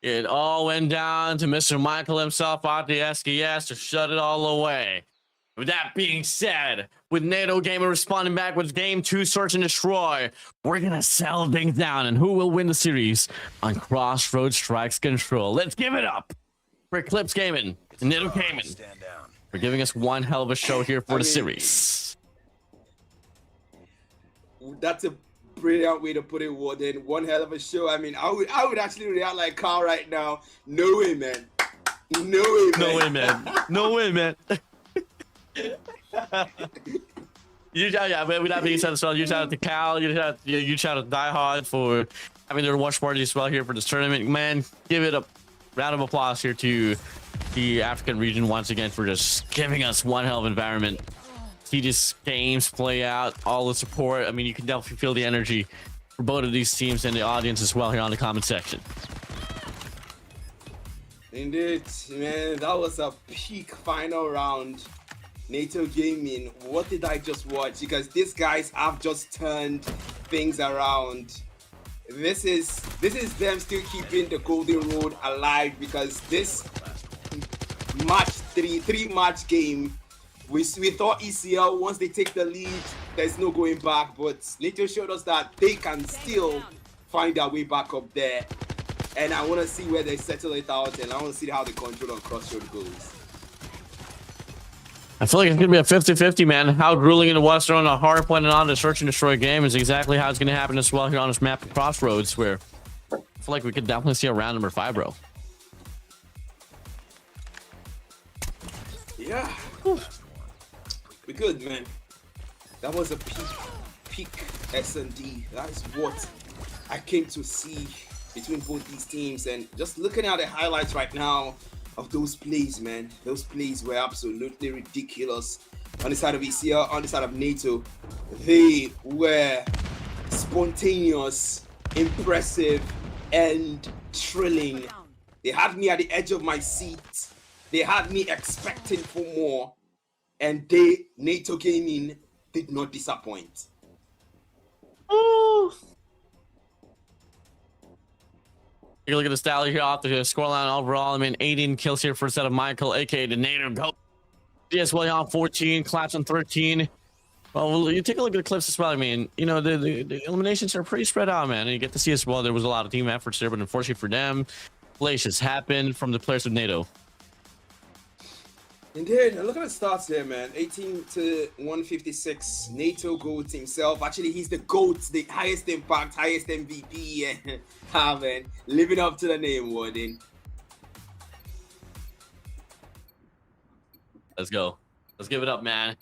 It all went down to Mr. Michael himself out the SKS to shut it all away. With that being said, with NATO Gaming responding back with Game 2 Search and Destroy, we're going to settle things down, and who will win the series on Crossroads Strikes Control. Let's give it up for Eclipse Gaming and NATO Gaming for giving us one hell of a show here for the series. That's a brilliant way to put it, Warden. One hell of a show. I mean, I would actually react like Carl right now. No way, man. No way, man. But without being said as well, you shout out to Cal, you shout out to Die Hard for having their watch party as well here for this tournament. Man, give it a round of applause here to the African region once again for just giving us one hell of environment. See these games play out, all the support. I mean, you can definitely feel the energy for both of these teams and the audience as well here on the comment section. Indeed, man, that was a peak final round. NATO Gaming, what did I just watch? Because these guys have just turned things around. This is them still keeping the golden road alive, because this match three match game, we thought ECL, once they take the lead, there's no going back, but NATO showed us that they can still find their way back up there. And I want to see where they settle it out, and I want to see how the control on Crossroads goes. I feel like it's going to be a 50-50, man. How grueling it was on a Hardpoint and on the search and destroy game is exactly how it's going to happen as well here on this map of Crossroads, where I feel like we could definitely see a round number 5, bro. Yeah. We good, man. That was a peak S&D. That is what I came to see between both these teams. And just looking at the highlights right now of those plays, man, those plays were absolutely ridiculous. On the side of ECL, on the side of NATO, they were spontaneous, impressive, and thrilling. They had me at the edge of my seat. They had me expecting for more, and NATO Gaming did not disappoint. Oh. Take a look at the style here off the scoreline overall. I mean, 18 kills here for a set of Michael, aka the NATO GOAT. DS William on 14, Claps on 13. Well, you take a look at Eclipse as well. I mean, you know, the eliminations are pretty spread out, man. And you get to see as well, there was a lot of team efforts there, but unfortunately for them, plays has happened from the players of NATO. Indeed, look at the stats here, man. 18 to 156. NATO GOAT himself. Actually, he's the GOAT, the highest impact, highest MVP. Man, living up to the name, Warden. Let's go. Let's give it up, man.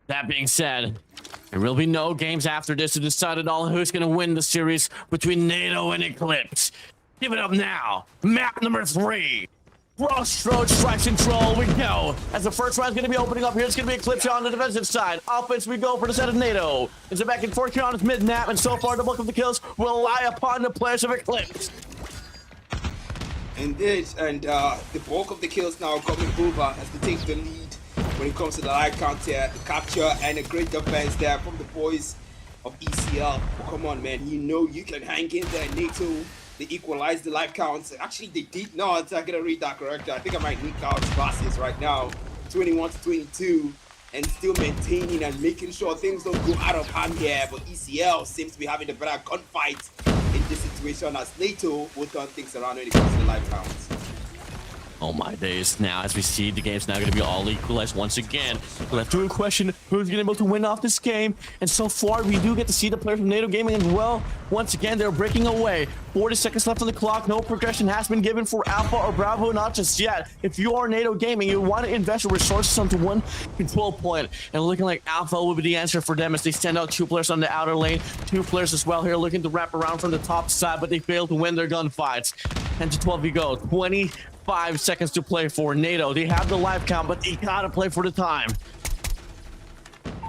That being said, there will be no games after this to decide at all who's going to win the series between NATO and Eclipse. Give it up now. Map number 3. Crossroads strike control, we go. As the first round's going to be opening up here, it's going to be Eclipse on the defensive side. Offense, we go for the set of NATO. It's a back and forth here on its mid-map, and so far the bulk of the kills will lie upon the players of Eclipse. Indeed, and the bulk of the kills now coming over as they take the lead when it comes to the live count here, the capture, and a great defense there from the boys of ECL. Oh, come on, man, you know you can hang in there, NATO. They equalized the life counts. Actually, they did not. I'm gonna read that correctly. I think I might need out classes right now. 21 to 22, and still maintaining and making sure things don't go out of hand here. But ECL seems to be having a better gunfight in this situation, as NATO will turn things around when it comes to the life counts. Oh my days. Now, as we see, the game's now going to be all equalized once again. We'll have to question who's going to be able to win off this game. And so far, we do get to see the players from NATO Gaming as well. Once again, they're breaking away. 40 seconds left on the clock. No progression has been given for Alpha or Bravo, not just yet. If you are NATO Gaming, you want to invest your resources onto one control point. And looking like Alpha will be the answer for them as they send out 2 players on the outer lane. 2 players as well here looking to wrap around from the top side, but they fail to win their gunfights. 10 to 12 we go. 25 seconds to play for NATO. They have the life count, but they gotta play for the time.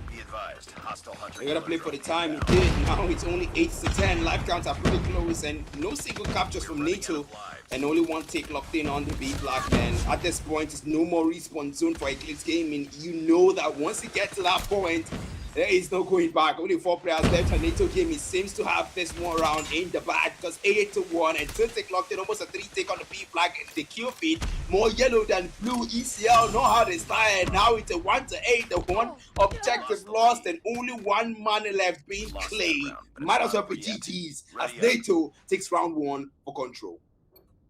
Be advised, hostile hunter. They gotta play for the time. He did. Now it's only 8 to 10. Life counts are pretty close, and no single captures from NATO, and only 1 take locked in on the B block, man. At this point, it's no more respawn zone for Eclipse Gaming. You know that once you get to that point, there is no going back. Only 4 players left, and NATO Gaming seems to have this one round in the bag, because 8 to 1 and 2 take locked in, almost a 3 take on the B flag. The kill feed more yellow than blue. ECL know how they started. Now it's a 1 to 8. The 1 objective lost, and only 1 man left being clay. Might as well be GG's as NATO takes round 1 for control.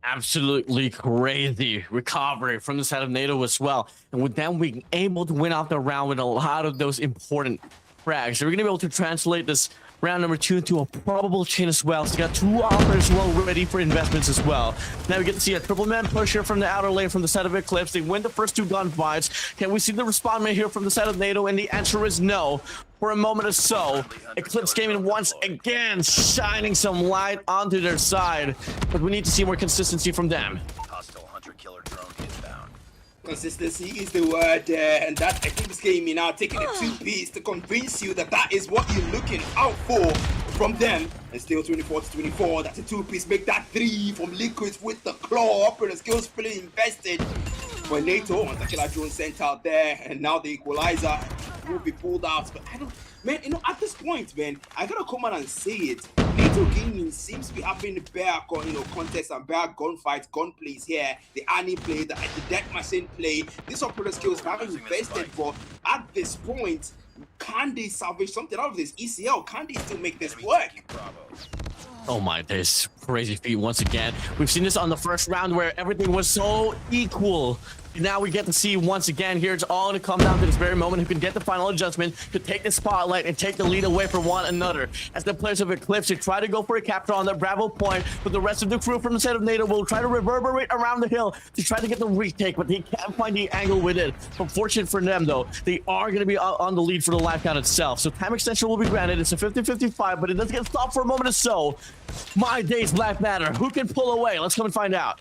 Absolutely crazy recovery from the side of NATO as well, and with them being able to win out the round with a lot of those important frags, so we're gonna be able to translate this round number 2 into a probable chain as well. So we got 2 offers well ready for investments as well. Now we get to see a triple man push here from the outer lane from the side of Eclipse. They win the first 2 gunfights. Can we see the respawn here from the side of NATO? And the answer is no. For a moment or so, Eclipse Gaming once again shining some light onto their side, but we need to see more consistency from them. Hostile hunter-killer drone inbound. Consistency is the word there, and that Eclipse Gaming now taking a 2-piece to convince you that that is what you're looking out for. from them. And still 24-24. That's a two-piece. Make that three from Liquids with the claw. Operator skills fully invested. For NATO, on the killer drone sent out there, and now the equalizer will be pulled out. But I don't, man, you know, at this point, man, I gotta come out and say it. NATO gaming seems to be having better, you know, contests and better gunfights, gunplays here. The Annie play, the deck machine play. This operator skills have invested, but at this point, can they salvage something out of this ECL? Can they still make this work? Oh my days, crazy feat once again. We've seen this on the first round where everything was so equal. Now we get to see once again here, it's all going to come down to this very moment who can get the final adjustment to take the spotlight and take the lead away from one another. As the players of Eclipse, they try to go for a capture on the Bravo point, but the rest of the crew from the side of NATO will try to reverberate around the hill to try to get the retake, but they can't find the angle with it. Unfortunate for them though, they are going to be on the lead for the life count itself. So time extension will be granted. It's a 50-55, but it does get stopped for a moment or so. My days, Black Matter. Who can pull away? Let's come and find out.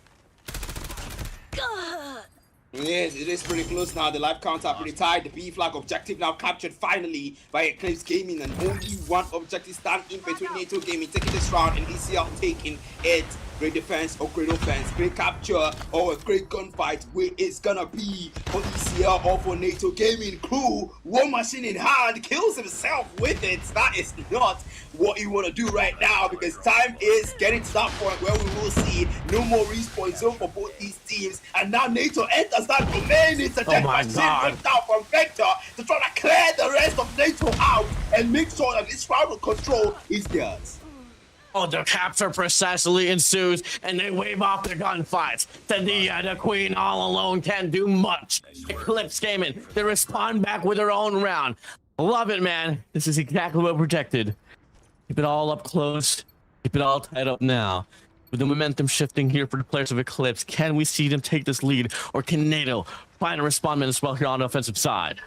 Yes, it is pretty close now. The life counts are pretty tight. The B flag objective now captured finally by Eclipse Gaming, and only one objective stand in between NATO Gaming taking this round and ECL taking it. Great defense or great offense, great capture or a great gunfight. Where it's gonna be for ECL or for NATO Gaming crew. War machine in hand, kills himself with it. That is not what you want to do right now, because time is getting to that point where we will see no more respawn zone for both these teams. And now NATO enters that domain. It's a death machine ripped out from Vector to try to clear the rest of NATO out and make sure that this round of control is theirs. Oh, the capture precisely ensues, and they wave off the gunfights. The Queen all alone can't do much. Eclipse Gaming, they respond back with their own round. Love it, man. This is exactly what we projected. Keep it all up close. Keep it all tied up now. With the momentum shifting here for the players of Eclipse, can we see them take this lead, or can NATO find a respondent as well here on the offensive side?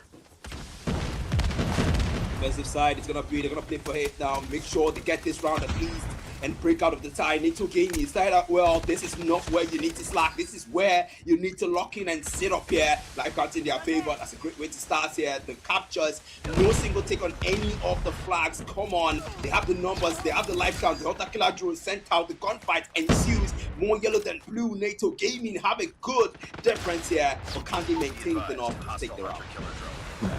Offensive side, it's gonna be, they're gonna play for it now. Make sure they get this round at least and break out of the tie. NATO Gaming side up well. This is not where you need to slack. This is where you need to lock in and sit up here. Life counts in their favor. That's a great way to start here. The captures, no single take on any of the flags. Come on, they have the numbers, they have the life count. The Hunter Killer drone sent out. The gunfight ensues. More yellow than blue. NATO Gaming have a good difference here, but can they maintain enough to take the round?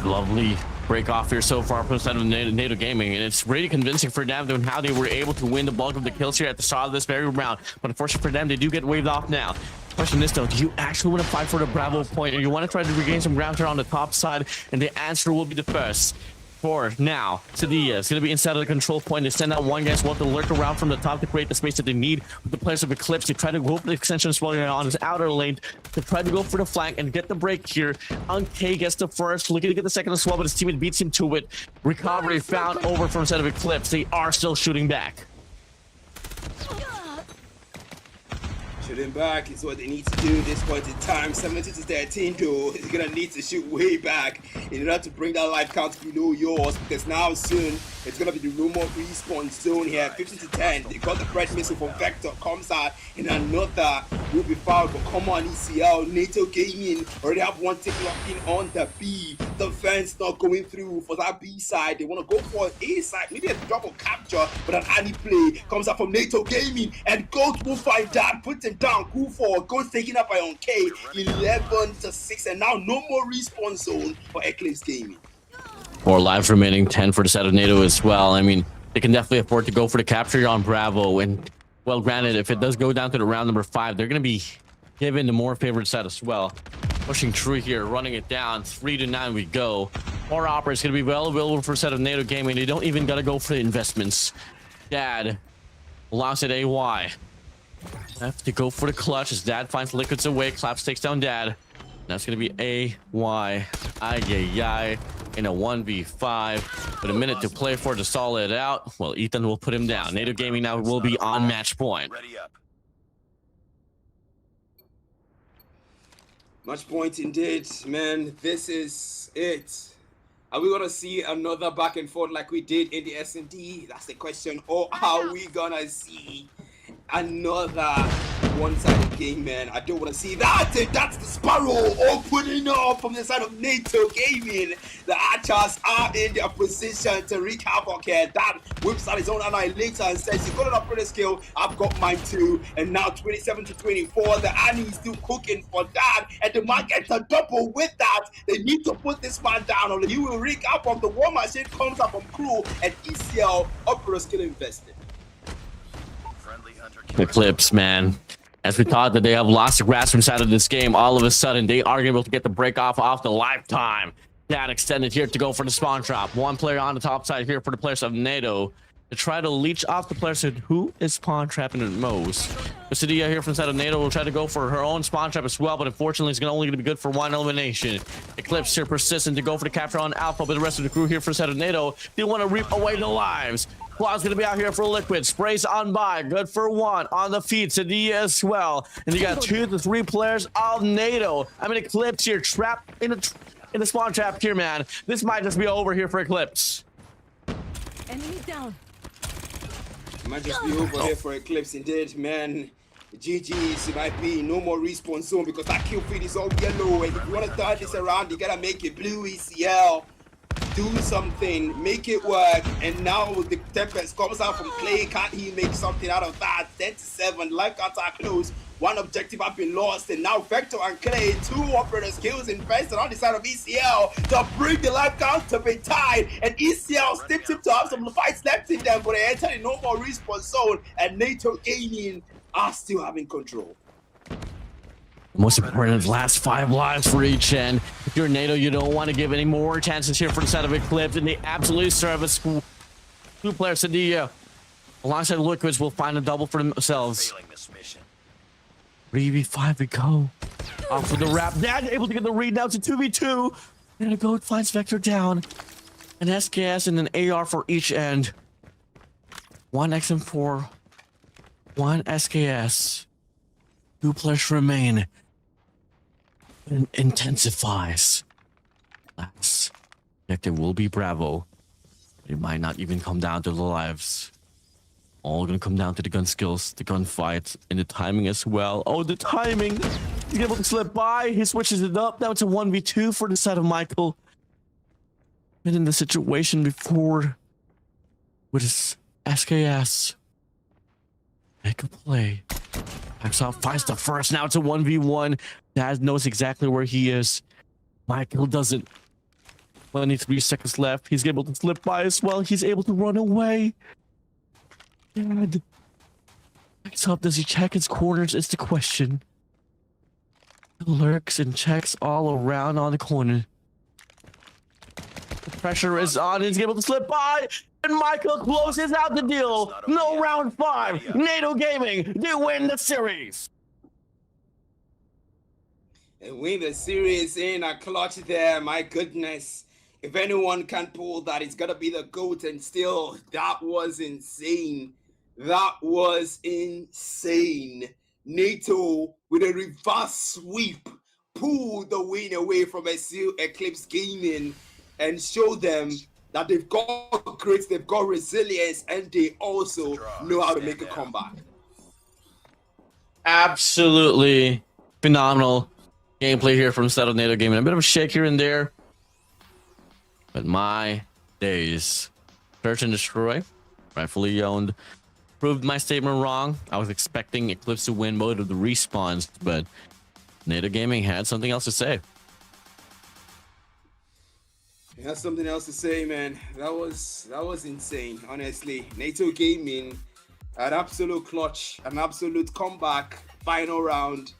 Lovely break off here so far from the side of NATO Gaming, and it's really convincing for them and how they were able to win the bulk of the kills here at the start of this very round. But unfortunately for them, they do get waved off now. Question is though, do you actually want to fight for the Bravo point, or you want to try to regain some ground here on the top side? And the answer will be the first. For now, Sadia is going to be inside of the control point. They send out one guy as well to lurk around from the top to create the space that they need. With the players of Eclipse, they try to go for the extension as well on his outer lane to try to go for the flank and get the break here. K gets the first, looking to get the second as well, but his teammate beats him to it. Recovery found over from the side of Eclipse. They are still shooting back. Shooting back is what they need to do at this point in time. 70-13 though, he's gonna need to shoot way back in order to bring that life count below yours, because now soon it's gonna be the no more respawn zone here. 50-10, they got the bread missile from Vector, comes out in another, will be fouled, but come on ECL, NATO Gaming already have one tick locked in on the B. The fence not going through for that B side. They want to go for an A side, maybe a double capture, but an Annie play comes out from NATO Gaming, and Goat will find that, put him down, cool for Goat taken up by on K, 11-6, and now no more respawn zone for Eclipse Gaming. 4 lives remaining, 10 for the side of NATO as well. I mean, they can definitely afford to go for the capture on Bravo, and well, granted, if it does go down to the round number 5, they're going to be given the more favored side as well. Pushing through here, running it down, 3-9 we go. More operators going to be well available for a set of NATO Gaming. They don't even got to go for the investments. Dad lost at AY. Have to go for the clutch as Dad finds Liquids away. Claps takes down Dad. That's going to be AY. Ay, in a 1v5. With a minute to play for to stall it out. Well, Ethan will put him down. NATO Gaming now will be on match point. Ready up. Match point indeed, man. This is it. Are we gonna see another back and forth like we did in the S&D? That's the question. Or are we gonna see another one-sided game, man. I don't want to see that. And that's the Sparrow opening up from the side of NATO Gaming. The Archers are in their position to wreak havoc here. That whips out his own annihilator and says, "You got an operator skill. I've got mine too." And now 27 to 24. The Annie is still cooking for that. And the man gets a double with that. They need to put this man down or he will wreak havoc. The war machine comes up from crew and ECL operator skill invested. Eclipse, man. As we thought that they have lost the grasp inside of this game, all of a sudden they are able to get the break off the lifetime. That extended here to go for the spawn trap. One player on the top side here for the players of NATO to try to leech off the players who is spawn trapping the most. Sadia here from the side of NATO will try to go for her own spawn trap as well, but unfortunately it's only going to be good for one elimination. Eclipse here persistent to go for the capture on Alpha, but the rest of the crew here for the side of NATO, they want to reap away the lives. Claw's going to be out here for Liquid. Sprays on by. Good for one. On the feet. Sadia as well. And you got 2 to 3 players of NATO. I mean, Eclipse here trapped in the spawn trap here, man. This might just be over here for Eclipse. Enemy down. Might just be over here for Eclipse indeed, man. GG's, it might be no more respawn zone because that kill feed is all yellow. And if you want to turn this around, you gotta make it blue. ECL. Do something, make it work. And now the Tempest comes out from Clay. Can't he make something out of that? 10 to 7, life cards are close. One objective have been lost, and now Vector and Clay, 2 operator skills invested on the side of ECL to bring the life count to be tied. And ECL seem to have some fights left in them, but they enter in no more respawn zone, and NATO Gaming are still having control. Most important, last 5 lives for each end. If you're NATO, you don't want to give any more chances here for the side of Eclipse, and they absolutely serve as 2 players. Sadia, alongside Liquids, will find a double for themselves. 3v5 we go. Off for the wrap. Dad able to get the read down to 2v2. And a goat finds Vector down. An SKS and an AR for each end. 1 XM4. 1 SKS. 2 players remain. And intensifies. Last objective will be Bravo. It might not even come down to the lives. All gonna come down to the gun skills, the gunfight, and the timing as well. Oh, the timing! He's able to slip by. He switches it up. Now it's a 1v2 for the side of Michael. And in the situation before with his SKS. Make a play. Backs off, finds the first. Now it's a 1v1. Dad knows exactly where he is. Michael doesn't. 23 seconds left. He's able to slip by as well. He's able to run away. Dad. Backs up. Does he check his corners? Is the question. He lurks and checks all around on the corner. The pressure is on. He's able to slip by. And Michael closes out the deal. No round 5. NATO Gaming, they win the series. And win the series in a clutch there. My goodness. If anyone can pull that, it's got to be the GOAT. And still, that was insane. That was insane. NATO, with a reverse sweep, pulled the win away from Eclipse Gaming and showed them that they've got grit, they've got resilience, and they also know how to make a comeback. Absolutely phenomenal gameplay here from Settled NATO Gaming. A bit of a shake here and there, but my days. Search and destroy, rightfully owned. Proved my statement wrong. I was expecting Eclipse to win both of the respawns, but NATO Gaming had something else to say. That's something else to say, man. That was insane, honestly. NATO Gaming, an absolute clutch, an absolute comeback. Final round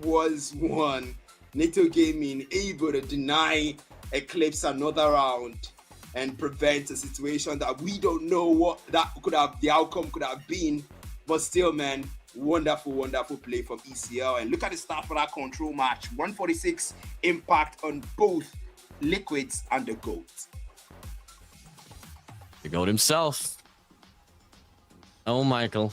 was won. NATO Gaming able to deny Eclipse another round and prevent a situation that we don't know what that could have, the outcome could have been. But still, man, wonderful, wonderful play from ECL. And look at the start for that control match. 146 impact on both Liquids and the GOAT. The GOAT himself. Oh, Michael.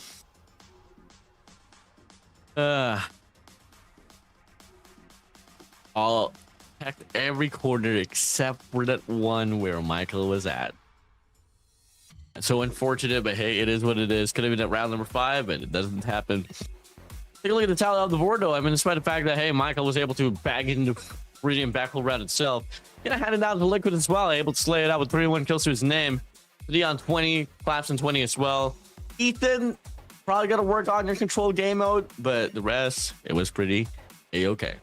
All checked every corner except for that one where Michael was at. So unfortunate, but hey, it is what it is. Could have been at round number 5, but it doesn't happen. Take a look at the tally of the board, though. I mean, despite the fact that, hey, Michael was able to bag into Radiant Battle Round itself, gonna hand it down to Liquid as well, able to slay it out with 31 kills to his name. Leon 20, Claps on 20 as well. Ethan, probably got to work on your control game mode, but the rest, it was pretty A-okay.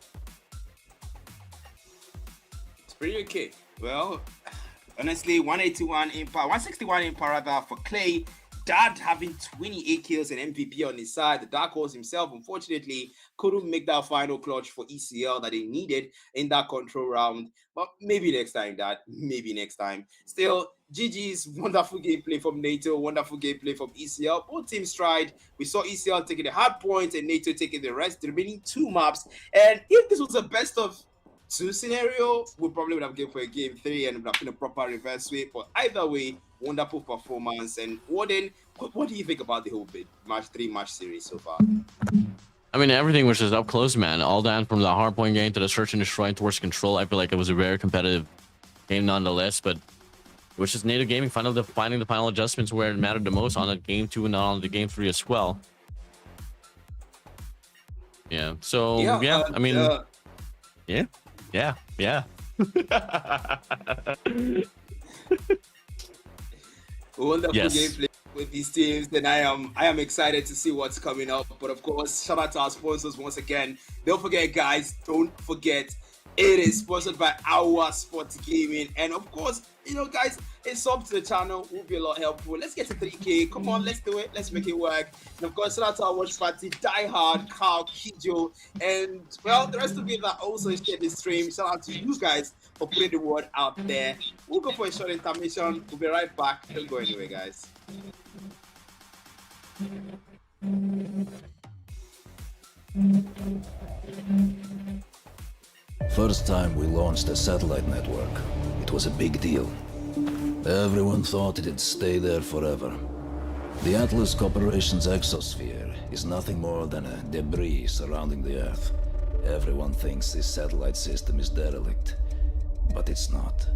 It's pretty okay. Well, honestly, 181 in power, 161 in power rather for Clay. Dad having 28 kills and MVP on his side. The Dark Horse himself, unfortunately, couldn't make that final clutch for ECL that they needed in that control round. But maybe next time, Dad. Maybe next time. Still, GG's wonderful gameplay from NATO, wonderful gameplay from ECL. Both teams tried. We saw ECL taking the hard points and NATO taking the rest, the remaining 2 maps. And if this was a best of 2 scenario, we probably would have gone for a game 3 and would have been a proper reverse sweep. But either way, wonderful performance. And Warden, what do you think about the whole bit match 3 match series so far? I mean, everything was just up close, man. All down from the hardpoint game to the search and destroy towards control. I feel like it was a very competitive game nonetheless, but it was just NATO Gaming finding the final adjustments where it mattered the most on the game 2 and on the game 3 as well. Yeah. So yeah, I mean, yeah. Wonderful Yes. gameplay with these teams, and I am excited to see what's coming up. But of course, shout out to our sponsors once again. Don't forget, guys, don't forget, it is sponsored by Our Sports Gaming. And of course, you know, guys, a sub to the channel will be a lot helpful. Let's get to 3K. Come on, let's do it. Let's make it work. And of course, shout out to our watch party, Die Hard, Carl, Kijo, and well, the rest of you that also shared this stream. Shout out to you guys for putting the word out there. We'll go for a short intermission. We'll be right back. Don't go anywhere, guys. First time we launched a satellite network, it was a big deal. Everyone thought it'd stay there forever. The Atlas Corporation's exosphere is nothing more than a debris surrounding the Earth. Everyone thinks this satellite system is derelict, but it's not.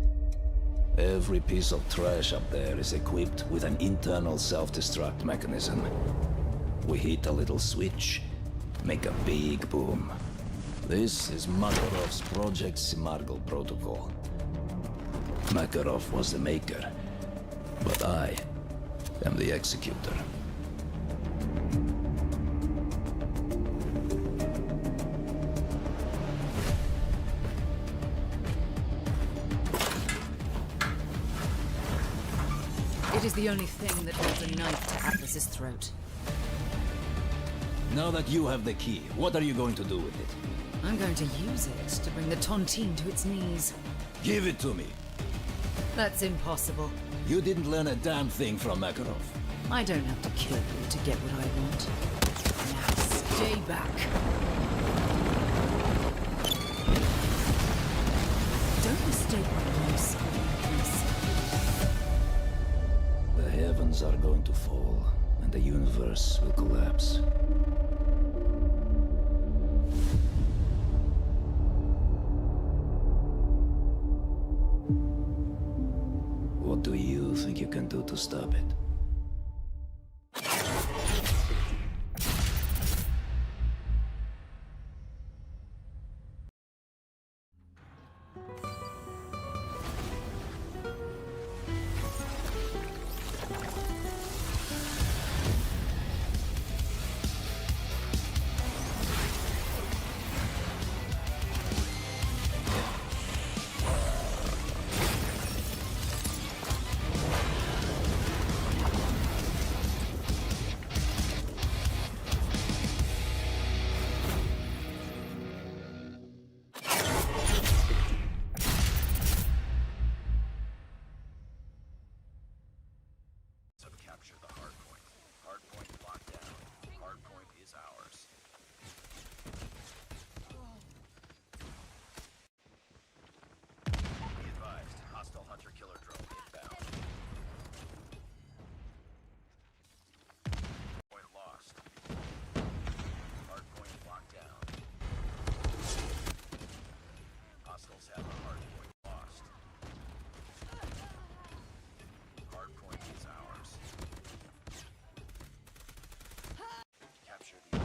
Every piece of trash up there is equipped with an internal self-destruct mechanism. We hit a little switch, make a big boom. This is Makarov's Project Simargl protocol. Makarov was the maker, but I am the executor. It is the only thing that holds a knife to Atlas's throat. Now that you have the key, what are you going to do with it? I'm going to use it to bring the Tontine to its knees. Give it to me. That's impossible. You didn't learn a damn thing from Makarov. I don't have to kill you to get what I want. Now stay back. Don't mistake my voice, please. The heavens are going to fall, and the universe will collapse. What do you think you can do to stop it? Capture the hardpoint. Hardpoint locked down. Hardpoint is ours. Be advised, hostile hunter-killer drone inbound. Point lost. Hardpoint locked down. Hostiles have a hardpoint lost. Hardpoint is ours. Capture the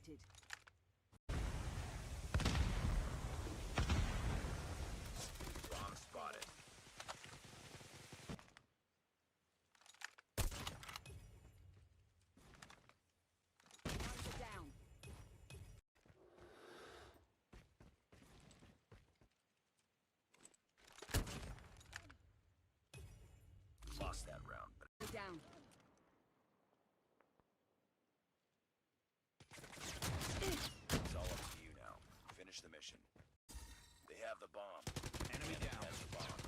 eliminated. Bomb spotted. Target down. Lost that round. Down. It's all up to you now. Finish the mission. They have the bomb. Enemy down. Has the bomb.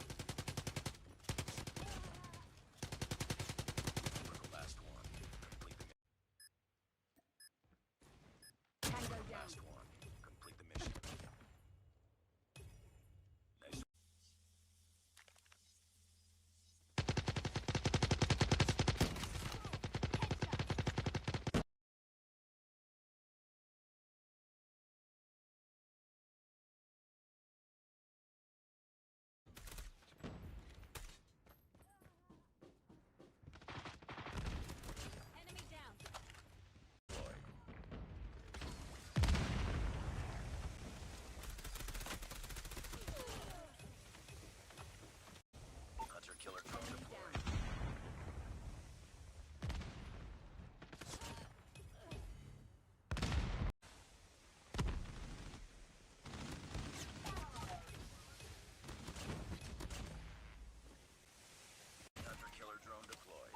For the last one. Complete the mission. Tango down. Last one. Complete the mission. Nice. Enemy down. Hunter killer drone Enemy deployed. down. Hunter killer drone deployed.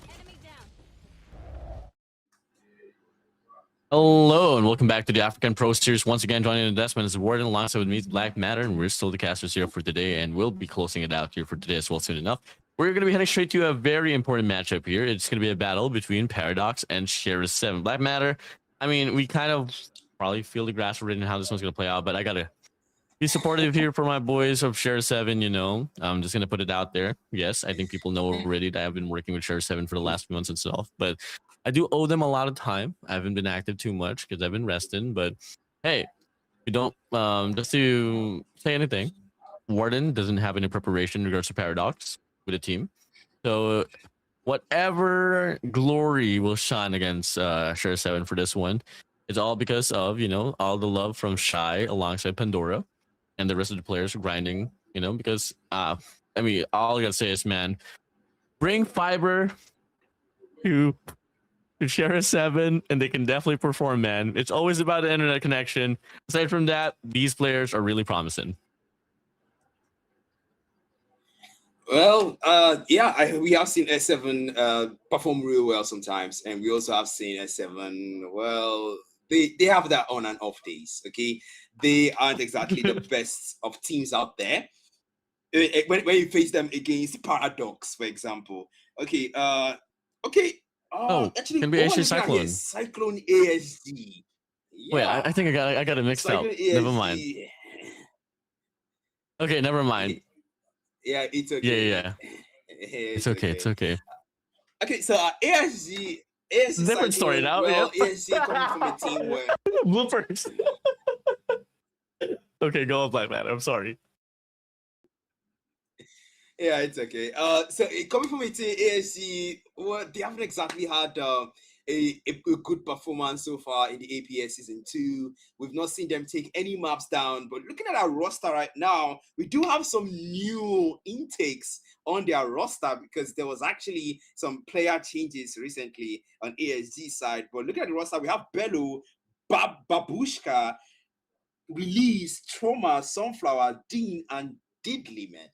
Enemy down. Hello and welcome back to the African Pro Series. Once again, joining the Desmond is Warden alongside with me, Black Matter, and we're still the casters here for today, and we'll be closing it out here for today as well soon enough. We're going to be heading straight to a very important matchup here. It's going to be a battle between Paradox and Sheriff 7. Black Matter, I mean, we kind of probably feel the grass already in how this one's going to play out, but I got to be supportive here for my boys of Sheriff 7, you know. I'm just going to put it out there. Yes, I think people know already that I've been working with Sheriff 7 for the last few months and stuff, but I do owe them a lot of time. I haven't been active too much because I've been resting, but hey, we don't, just to say anything, Warden doesn't have any preparation in regards to Paradox with the team. So whatever glory will shine against Sheriff 7 for this one, it's all because of, you know, all the love from Shy alongside Pandora and the rest of the players grinding, you know, because, I mean, all I gotta say is, man, bring fiber to Sheriff 7 and they can definitely perform, man. It's always about the internet connection. Aside from that, these players are really promising. Well, yeah, we have seen S7 perform really well sometimes, and we also have seen S7. Well, they have their on and off days. Okay, they aren't exactly the best of teams out there. When you face them against Paradox, for example. Okay, okay. Actually, can be actually Cyclone. Cyclone ASG. Yeah. Wait, I think I got it mixed up. Never mind. Okay, never mind. Yeah, it's okay. Yeah. It's okay. It's okay. Okay, so ASG different story now. Well, Yeah. ASG coming from a team where bloopers. Okay, go on, Black Man. I'm sorry. Yeah, it's okay. So coming from a team, ASG, well, they haven't exactly had a good performance so far in the APS season 2. We've not seen them take any maps down, but looking at our roster right now, we do have some new intakes on their roster because there was actually some player changes recently on ASG side. But looking at the roster, we have Bello, Babushka, Release, Trauma, Sunflower, Dean, and Diddley, man.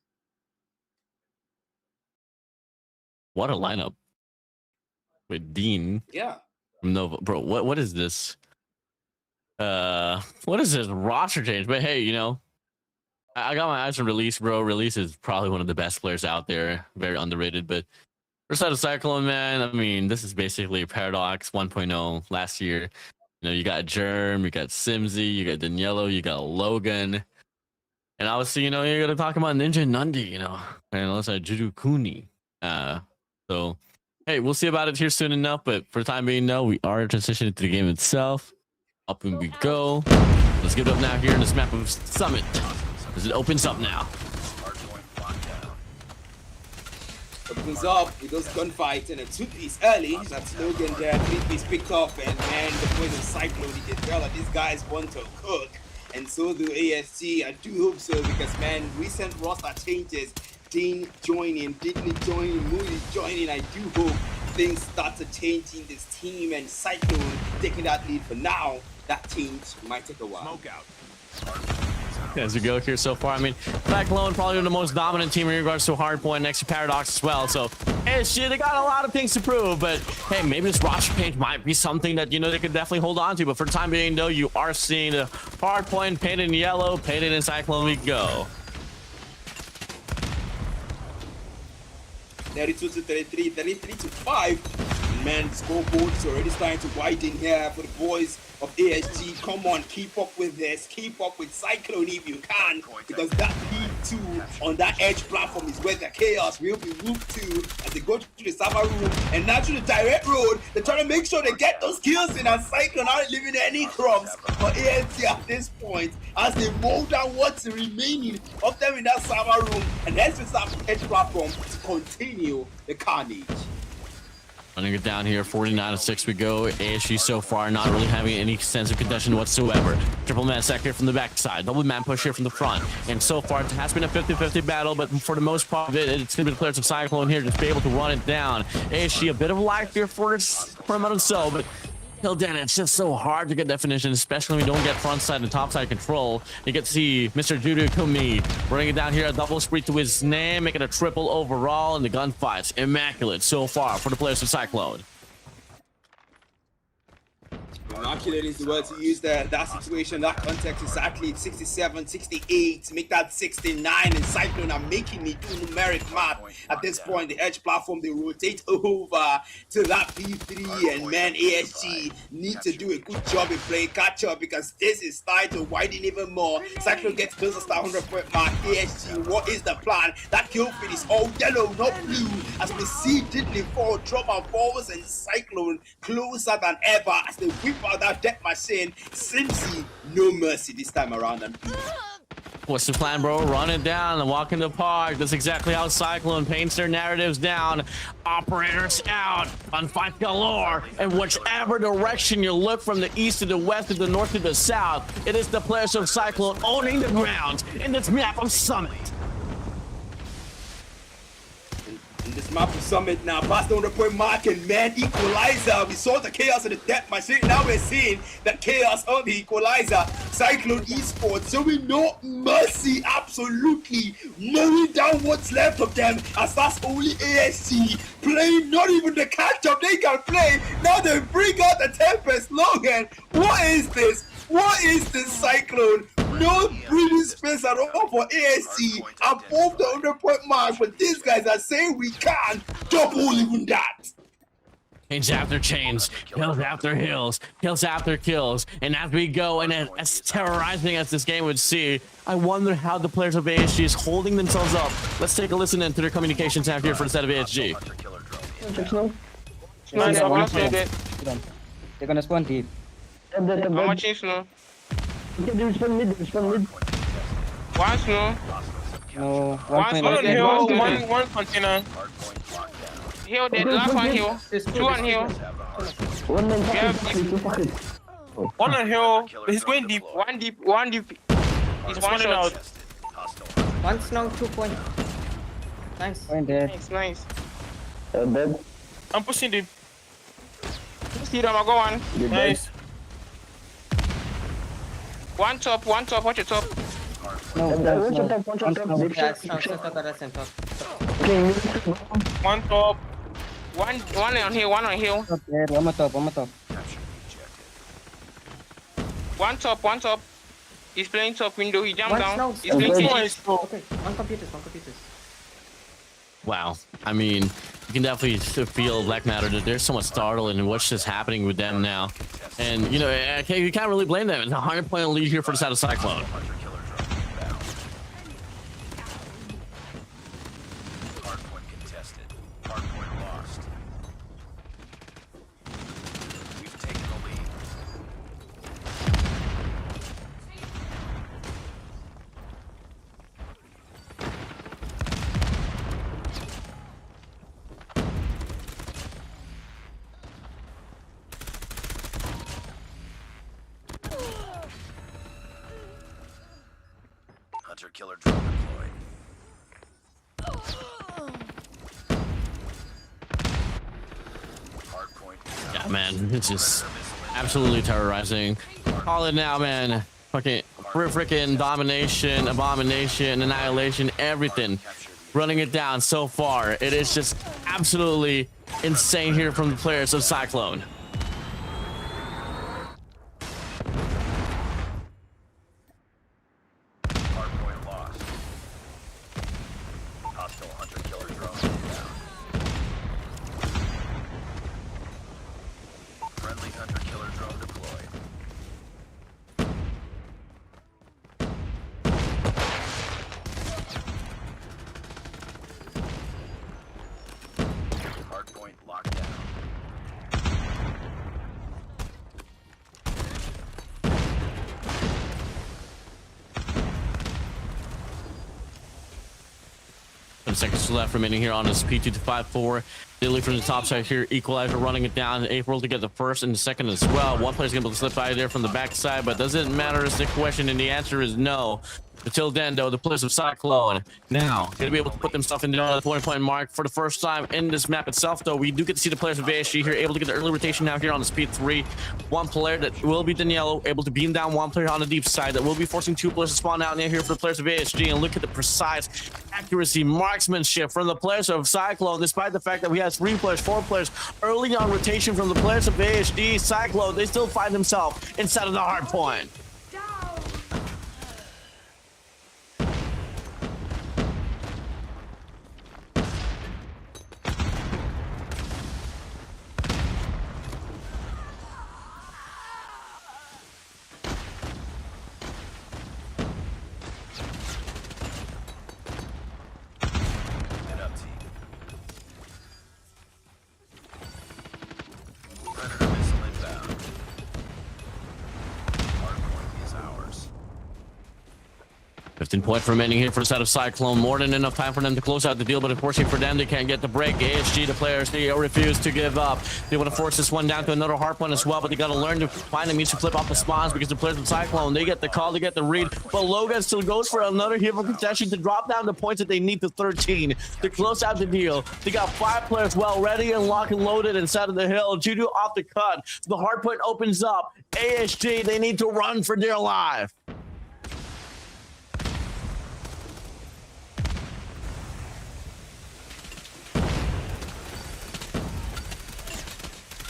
What a lineup with Dean. Yeah. Nova, bro. What is this? What is this roster change? But hey, you know, I got my eyes on Release, bro. Release is probably one of the best players out there. Very underrated. But first side of Cyclone, man. I mean, this is basically Paradox 1.0 last year. You know, you got Germ, you got Simsy, you got Daniello, you got Logan. And obviously, you know, you're gonna talk about Ninja Nundi, you know, and also Juju Kuni. So hey, we'll see about it here soon enough, but for the time being, no, we are transitioning to the game itself. Up and we go. Let's get up now here in this map of Summit. as it opens up now. Opens up, it goes gunfight and a 2-piece early. That's Logan there, 3-piece picked off, and man, the boys of Cyclone, he can tell that these guys want to cook. And so do ASG. I do hope so, because man, recent roster changes, Dean joining, Digney joining, Moody joining. I do hope things start to change in this team, and Cyclone taking that lead for now. That change might take a while. Smoke out. As we go here so far, I mean, Cyclone probably the most dominant team in regards to Hardpoint next to Paradox as well. So, ASG, they got a lot of things to prove, but hey, maybe this roster change might be something that, you know, they could definitely hold on to. But for the time being, though, you are seeing the Hardpoint painted in yellow, painted in Cyclone we go. 32 to 33, 33 to 5. Man, the scoreboard is already starting to widen here for the boys of ASG. Come on, keep up with this. Keep up with Cyclone if you can, because that P2 on that edge platform is where the chaos will be moved to as they go to the server room and now to the direct road. They're trying to make sure they get those kills in, and Cyclone aren't leaving any crumbs for ASG at this point as they mow down what's remaining of them in that server room and head to that edge platform to continue the carnage. Running it down here, 49-6 we go. ASG so far not really having any sense of contention whatsoever. Triple man sack here from the backside, double man push here from the front. And so far it has been a 50-50 battle, but for the most part of it, it's going to be the players of Cyclone here just be able to run it down. ASG a bit of life here for a minute or so, but till then it's just so hard to get definition, especially when we don't get front side and top side control. You get to see Mr. Judo Kumi running it down here, a double spree to his name, making a triple overall, and the gunfights immaculate so far for the players of Cyclone. Immaculate is the word to use there. That situation, that context, exactly 67, 68, make that 69, and Cyclone are making me do numeric math. At this point, the edge platform, they rotate over to that P3, and man, ASG need to do a good job in playing catch up, because this is starting to widen even more. Cyclone gets closer to that 100-point mark. ASG, what is the plan? That kill feed is all yellow, not blue, as we see Diddley fall, drop our forwards, and Cyclone closer than ever as they whip out that death machine. Simsy, no mercy this time around. And what's the plan, bro? Run it down and walk in the park. That's exactly how Cyclone paints their narratives down. Operators out, gunfight galore, and whichever direction you look, from the east to the west to the north to the south, it is the players of Cyclone owning the ground in this map of Summit. in this map of Summit now, past the 100-point mark, and man, equalizer. We saw the chaos of the death machine. Now we're seeing the chaos of the equalizer. Cyclone esports. So we know mercy, absolutely mowing down what's left of them, as that's only ASC playing. Not even the catch-up they can play. Now they bring out the Tempest. Logan, what is this? What is this, Cyclone? No breathing space at all for ASC above the 100-point mark, but these guys are saying we can double even that. Chains after chains, kills after hills, kills after kills, and as we go, and as terrorizing as this game would see, I wonder how the players of ASG is holding themselves up. Let's take a listen into their communications out here for the set of ASG. They're gonna spawn deep. I'm watching snow. Respond mid. One snow. No. One snow on hill. One container. Hill dead. Last one hill. Two on hill. One on hill. He's going deep. One deep. He's one shot. One snow. 2 points. Nice. Nice. I'm pushing deep. See them. I'll go on. Nice. One top, watch your top. No, one top. One on hill, one on hill. One more top. One top. He's playing top window, he jumped down. He's playing CG. Okay, one computers. Wow, I mean, you can definitely feel Black Matter that there's so much startle in what's just happening with them now. And, you know, you can't really blame them. It's a 100-point lead here for the side of Cyclone. Hardpoint contested. Hardpoint lost. We've taken the lead. killer drone deployed. Hardpoint. Yeah, man, it's just absolutely terrorizing. Call it now, man. Fucking freaking domination, abomination, annihilation, everything. Running it down so far. It is just absolutely insane here from the players of Cyclone. Hardpoint lost. Hostile hunter killer drone down. Friendly hunter killer drone deployed. Hardpoint locked down. Seconds left remaining here on this P2-5-4. Dilly from the top side here. Equalizer running it down. April to get the first and the second as well. One player's gonna be able to slip by there from the backside, but doesn't matter is the question, and the answer is no. Until then, though, the players of Cyclone now gonna be able to put themselves in the 20-point mark for the first time in this map itself. Though we do get to see the players of ASG here able to get the early rotation now here on the speed 3. One player that will be Daniello able to beam down one player on the deep side that will be forcing two players to spawn out in here for the players of ASG. And look at the precise accuracy, marksmanship from the players of Cyclone, despite the fact that we have 3 players, 4 players early on rotation from the players of ASG. Cyclone, they still find themselves inside of the hard point. Get up, team. Predator missile inbound. Hardpoint is ours. 15 points remaining here for the side of Cyclone. More than enough time for them to close out the deal, but unfortunately for them, they can't get the break. ASG, the players, they refuse to give up. They want to force this one down to another hard point as well, but they got to learn to find a means to flip off the spawns because the players of Cyclone, they get the call, they get the read, but Logan still goes for another hit of contention to drop down the points that they need to 13 to close out the deal. They got 5 players well ready and locked and loaded inside of the hill. Juju off the cut. The hard point opens up. ASG, they need to run for dear life.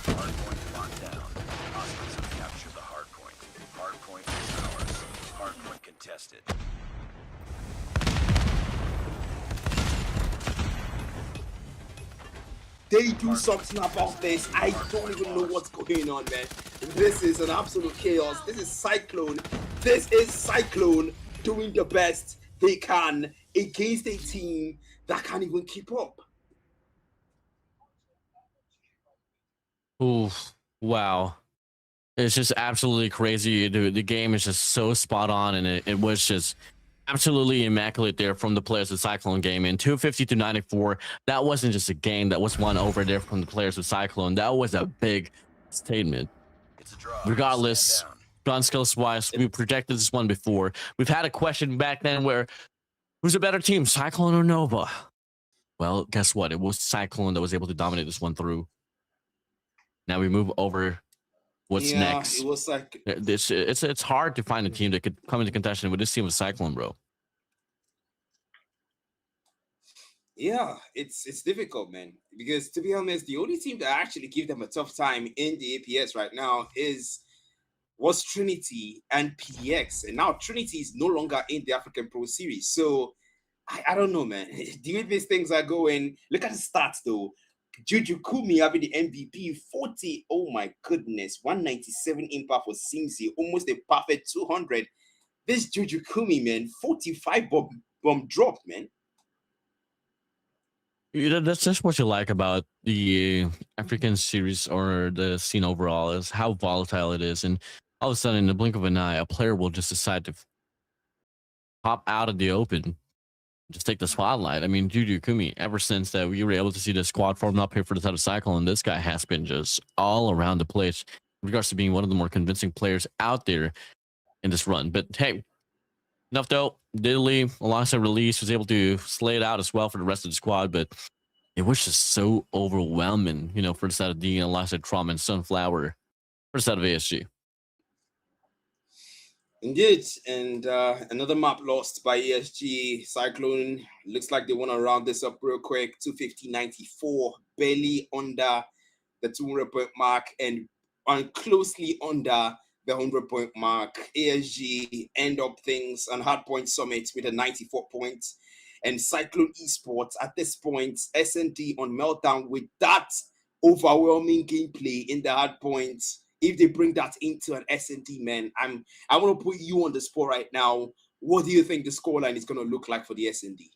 Hardpoint locked down. Hostiles have captured the hardpoint. Hardpoint is ours. Hardpoint contested. They do something about this. I don't even know what's going on, man. This is an absolute chaos. This is Cyclone. This is Cyclone doing the best they can against a team that can't even keep up. Oof, wow. It's just absolutely crazy. The game is just so spot on, and it was just absolutely immaculate there from the players of Cyclone game. And 250-94, that wasn't just a game that was won over there from the players of Cyclone. That was a big statement. It's a draw. Regardless, Stand down. gun skills wise, we projected this one before. We've had a question back then where who's a better team, Cyclone or Nova? Well, guess what? It was Cyclone that was able to dominate this one through. Now we move over. What's next? It was like It's hard to find a team that could come into contention with this team of Cyclone, bro. yeah, it's difficult, man. Because to be honest, the only team that actually give them a tough time in the APS right now was Trinity and PDX, and now Trinity is no longer in the African Pro Series. So I don't know, man. The way these things are going, look at the stats though. Juju Kumi having the MVP, 40. Oh my goodness, 197 impact for Simsi, almost a perfect 200. This Juju Kumi, man, 45 bomb drop, man. You know, that's just what you like about the African series or the scene overall, is how volatile it is. And all of a sudden, in the blink of an eye, a player will just decide to pop out of the open, just take the spotlight. I mean, Juju Kumi, ever since that we were able to see the squad formed up here for the side of Cyclone, this guy has been just all around the place in regards to being one of the more convincing players out there in this run. But hey, Enough though. Diddley, alongside release, was able to slay it out as well for the rest of the squad, but it was just so overwhelming, you know, for the side of D and alongside Trauma and Sunflower for the side of ASG. Indeed, and another map lost by ESG. Cyclone looks like they want to round this up real quick. 250.94, barely under the 200-point mark and closely under the 100-point mark. ASG end up things on Hardpoint Summit with a 94 points. And Cyclone Esports at this point, S&D on Meltdown with that overwhelming gameplay in the Hardpoint. If they bring that into an S&D, man, I want to put you on the spot right now. What do you think the scoreline is going to look like for the S&D?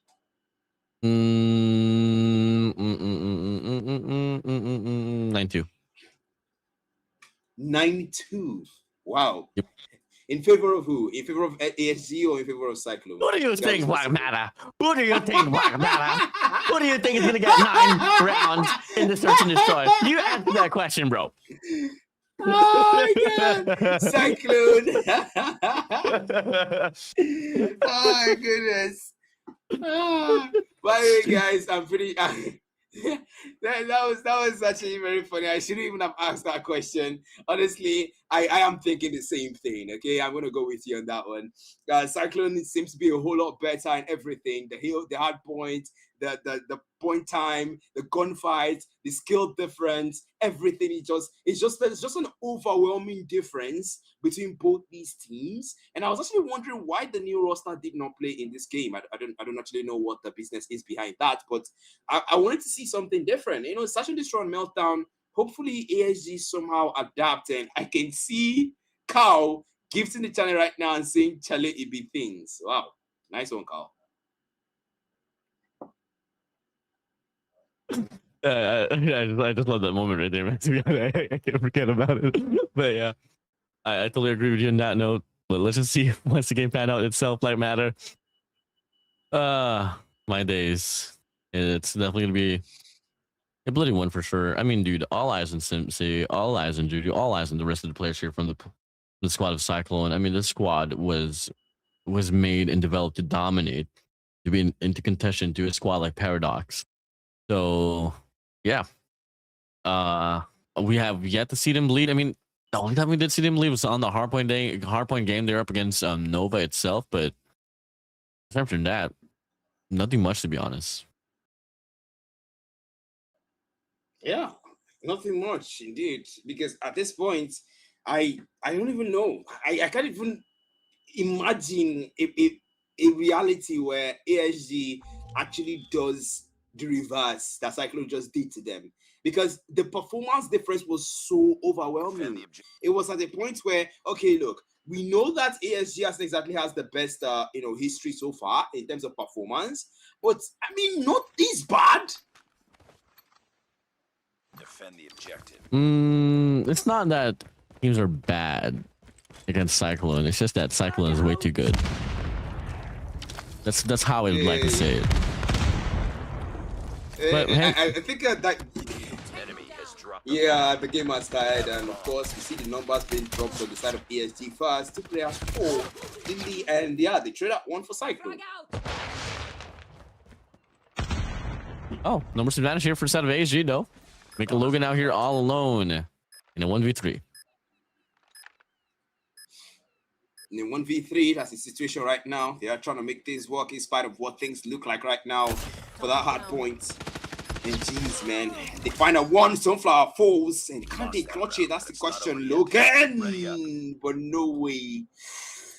9-2. 9-2. Wow. Yep. In favor of who? In favor of ASG or in favor of Cyclone? Who do you think, Black Matter? Who do you think, Black Matter? Who do you think is going to get 9 rounds in the search and destroy? You answer that question, bro. Oh my god, Cyclone. Oh my goodness. By the way, guys, I'm pretty that was actually very funny. I shouldn't even have asked that question. Honestly, I am thinking the same thing. Okay, I'm gonna go with you on that one. Cyclone seems to be a whole lot better in everything. The hard point, the point time, the gunfight, the skill difference, everything. It's just an overwhelming difference between both these teams. And I was actually wondering why the new roster did not play in this game. I don't actually know what the business is behind that, but I wanted to see something different. You know, Search and Destroy and Meltdown. Hopefully ASG somehow adapt, and I can see Carl gifting the channel right now and saying Charlie it be things. Wow, nice one, Carl. I just love that moment right there, man. I can't forget about it. But yeah, I totally agree with you on that note. But let's just see once the game pan out itself, like matter. My days. It's definitely gonna be a bloody one for sure. I mean, dude, all eyes on Simpsy, all eyes on Judy, all eyes on the rest of the players here from the squad of Cyclone. I mean, this squad was made and developed to dominate, to be into contention to a squad like Paradox. So yeah, we have yet to see them bleed. I mean, the only time we did see them bleed was on the Hardpoint game. They're up against Nova itself, but aside from that, nothing much, to be honest. Yeah, nothing much indeed. Because at this point, I don't even know. I can't even imagine a reality where ASG actually does the reverse that Cyclone just did to them, because the performance difference was so overwhelming. It was at a point where, okay, look, we know that ASG has the best history so far in terms of performance, but I mean, not this bad. Defend the objective. It's not that teams are bad against Cyclone. It's just that Cyclone is way too good. That's how I would like to say it. But I think that the game has started, and of course we see the numbers being dropped on the side of ESG first. 2 players, 4 Lindy, and yeah, they trade out 1 for Cyclone. Oh, numbers advantage here for the side of ASG though. Make a Logan out here all alone in a 1v3. In a 1v3, that's the situation right now. They are trying to make things work in spite of what things look like right now for that hard point. And jeez, man, they find a 1, Sunflower falls, and can't they clutch it? That's the question, Logan. But no way.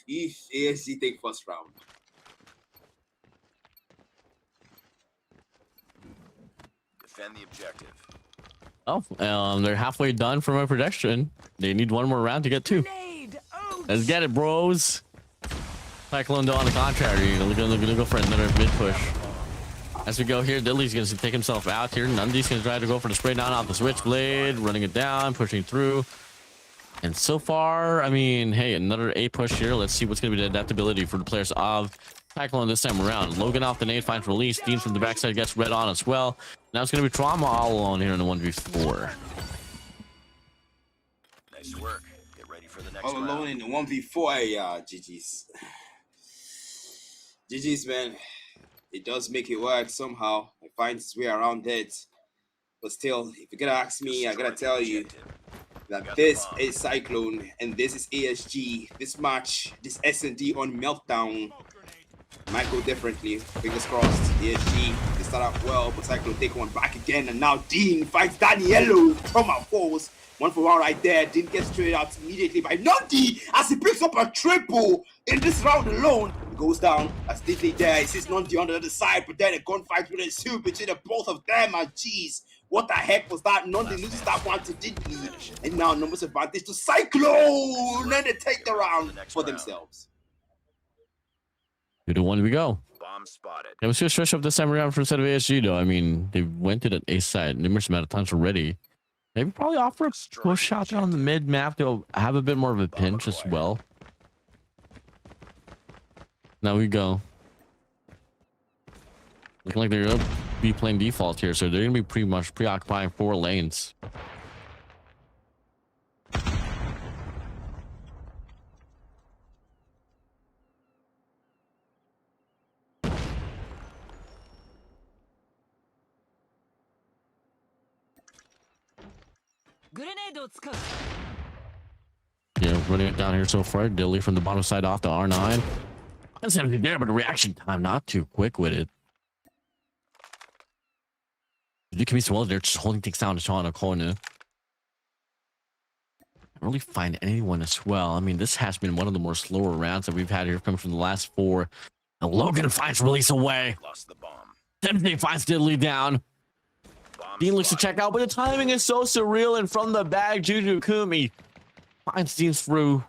If ASG take first round. Defend the objective. Oh, they're halfway done for my prediction. They need 1 more round to get 2. Let's get it, bros. Cyclone though, on the contrary, they're gonna go for another mid push. As we go here, Diddley's gonna take himself out here. Nundy's gonna try to go for the spray down off the switchblade, running it down, pushing through. And so far, I mean, hey, another A push here. Let's see what's gonna be the adaptability for the players of Cyclone this time around. Logan off the nade, finds release. Dean from the backside gets red on as well. Now it's gonna be Trauma all alone here in the 1v4. Nice work. Get ready for the next All alone in the 1v4. Yeah, GG's. GG's, man. It does make it work somehow. It finds its way around it. But still, if you're gonna ask me, I gotta tell you that this is Cyclone and this is ASG. This match, this S&D on Meltdown might go differently. Fingers crossed. ASG, they start out well, but Cyclone take one back again. And now Dean fights Daniello from our force. 1-for-1 right there. Dean gets straight out immediately by Nundy as he picks up a triple in this round alone. He goes down as Diddley there. He sees Nundy on the other side, but then a gunfight will ensue between the both of them. And jeez, what the heck was that? Nundy loses that one to Diddley. And now numbers advantage to Cyclone. And they take the round for themselves. 2-1 we go. Bomb spotted. It was just stretch up the same round for instead of ASG though. I mean, they went to the A side numerous amount of times already. Maybe probably offer a push shot there on the mid map. They'll have a bit more of a pinch as well. Now we go. Looking like they're gonna be playing default here, so they're gonna be pretty much preoccupying 4 lanes. Yeah, running it down here so far. Dilly from the bottom side off the R9. That's anything there, but the reaction time not too quick with it. You can be well, they're just holding things down to Sean a corner. I don't really find anyone as well. I mean, this has been one of the more slower rounds that we've had here coming from the last 4. And Logan finds release away. Lost the bomb. Timothy finds Diddley down. Dean looks to check out, but the timing is so surreal. And from the bag, Juju Kumi finds Dean through.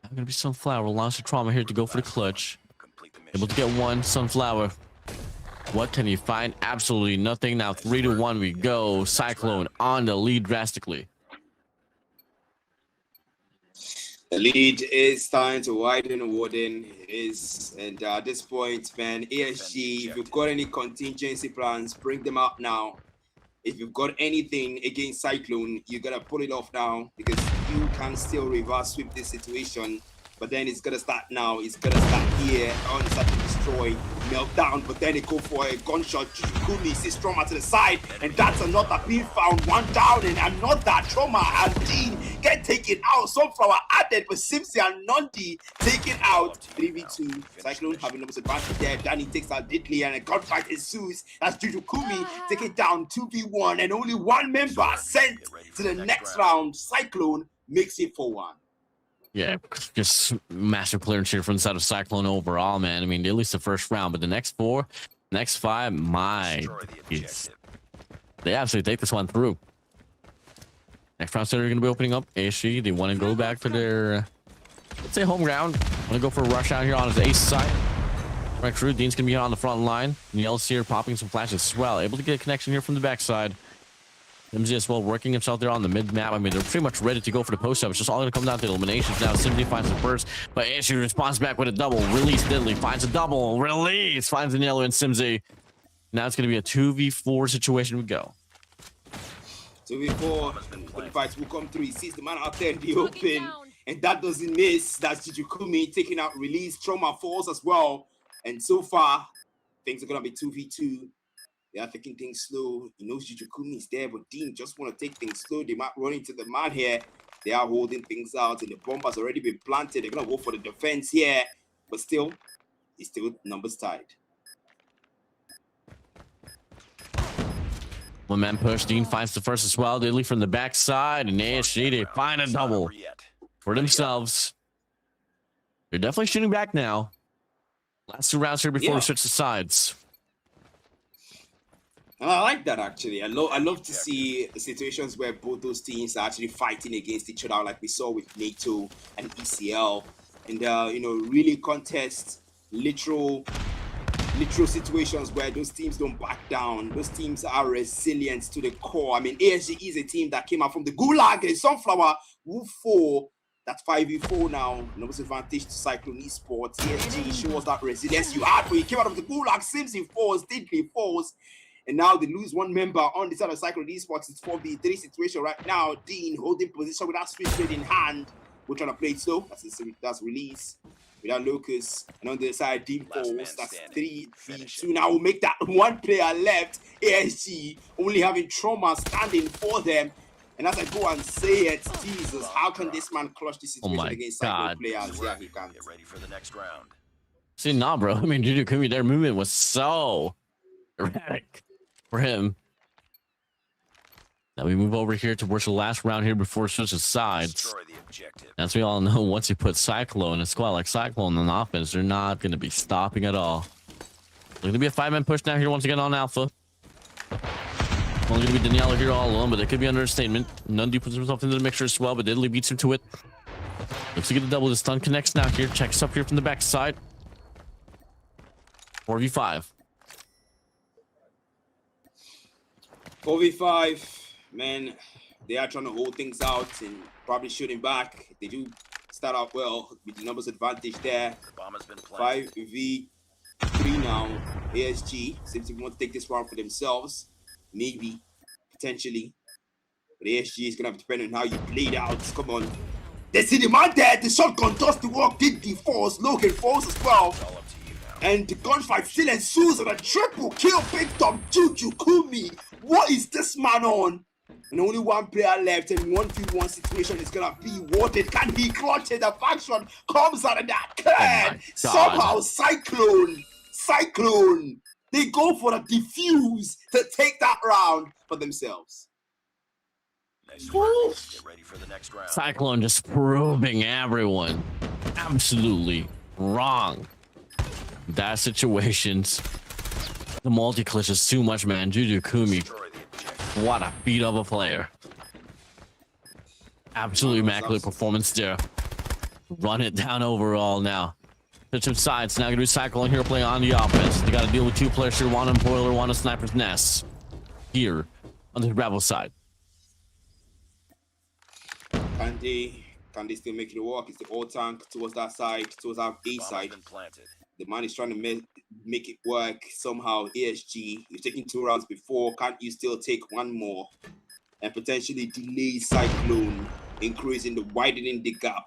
I'm gonna be Sunflower. Launch the trauma here to go for the clutch. Able to get one Sunflower. What can he find? Absolutely nothing. Now 3-1 we go. Cyclone on the lead drastically. The lead is starting to widen and widen. It is, and at this point, man, ASG, if you've got any contingency plans, bring them out now. If you've got anything against Cyclone, you gotta pull it off now because you can still reverse sweep this situation. But then it's gonna start now. It's gonna start here on start to destroy, Meltdown. But then they go for a gunshot. Kumi sees Trauma to the side, and that's another being found. One down and another Trauma and Dean get taken out. Sunflower added, but Simpson and Nundy taken out. 3v2. Cyclone having numbers advantage there. Danny takes out Diddley, and a gunfight ensues. That's Juju Kumi taking down 2v1, and only one member sent to the next round. Cyclone makes it 4-1. Yeah, just massive clearance here from the side of Cyclone overall, man. I mean, at least the first round, but the next 4, next 5, my, they absolutely take this one through. Next round, they're going to be opening up ASG. They want to go back to their, let's say, home ground. Want to go for a rush out here on his ace side. Right, true. Dean's going to be on the front line. Niels here popping some flashes as well. Able to get a connection here from the backside. MZ as well working himself there on the mid map. I mean, they're pretty much ready to go for the post up. It's just all going to come down to eliminations now. Simply finds the first, but ASU responds back with a double. Release Diddley finds a double. Release finds an yellow and Simsy. Now it's going to be a 2v4 situation we go. 2v4. The fights will come through. He sees the man out there in the open, and that doesn't miss. That's Jujukumi taking out Release. Trauma falls as well. And so far, things are going to be 2v2. They are taking things slow. He knows Jujukumi is there, but Dean just want to take things slow. They might run into the man here. They are holding things out, and the bomb has already been planted. They're going to go for the defense here, but still, it's still numbers tied. One man push. Dean finds the first as well. They leave from the backside, and ASG, they find a double for themselves. They're definitely shooting back now. Last 2 rounds here before we switch the sides. I like that actually. I love to see situations where both those teams are actually fighting against each other, like we saw with NATO and ECL, and you know, really contest literal situations where those teams don't back down. Those teams are resilient to the core. I mean, ASG is a team that came out from the Gulag and Sunflower Wolf 4. That's 5v4 now. Numbers advantage to Cyclone Esports. ASG shows that resilience you had when you came out of the Gulag. Simpson falls, Diddley falls. And now they lose one member on the side of Cyclone Esports. It's 4v3 situation right now. Dean holding position with that switch blade in hand. We're trying to play it slow. That's release. Without Lucas. And on the side, Deep Falls. That's 3v2. Now we'll make that one player left. ASG only having Trauma standing for them. And as I go and say it, Jesus, how can this man clutch this situation against Cyclone players? Yeah, he can't. Get ready for the next round. See, nah, bro. I mean, Juju Kumi, their movement was so erratic for him. Now we move over here towards the last round here before switching sides. As we all know, once you put Cyclone, a squad like Cyclone on offense, they're not going to be stopping at all. There's going to be a 5-man push now here once again on Alpha. Only going to be Daniela here all alone, but it could be understatement. Nundy puts himself into the mixture as well, but Italy beats him to it. Looks to get the double. The stun connects now here. Checks up here from the backside. 4v5. 4v5. Man, they are trying to hold things out and probably shooting back. They do start out well with the numbers advantage there. 5v3 now. ASG seems to want to take this round for themselves. Maybe, potentially. But ASG is going to have to depend on how you played out. Come on. They see the man there. The shotgun does the work. Did the force. Logan falls as well. And the gunfight still ensues and a triple kill picked up Juju Kumi. What is this man on? And only one player left, and 1v1 situation is gonna be awarded. Can he clutch it? The faction comes out of that can. Somehow, Cyclone. They go for a defuse to take that round for themselves. Nice work. Get ready for the next round. Cyclone just proving everyone absolutely wrong. That situations. The multi-clutch is too much, man. Juju Kumi. What a beat of a player. Absolutely immaculate performance there. Run it down overall now. Switch of sides. Now going to be Cyclone here playing on the offense. They got to deal with two players here. One on Boiler, one on Sniper's Nest. Here on the Bravo side. Can they still make it work? It's the old tank towards that side, towards our A side. The man is trying to make it work somehow. ASG, you've taken 2 rounds before. Can't you still take one more and potentially delay Cyclone, increasing the widening the gap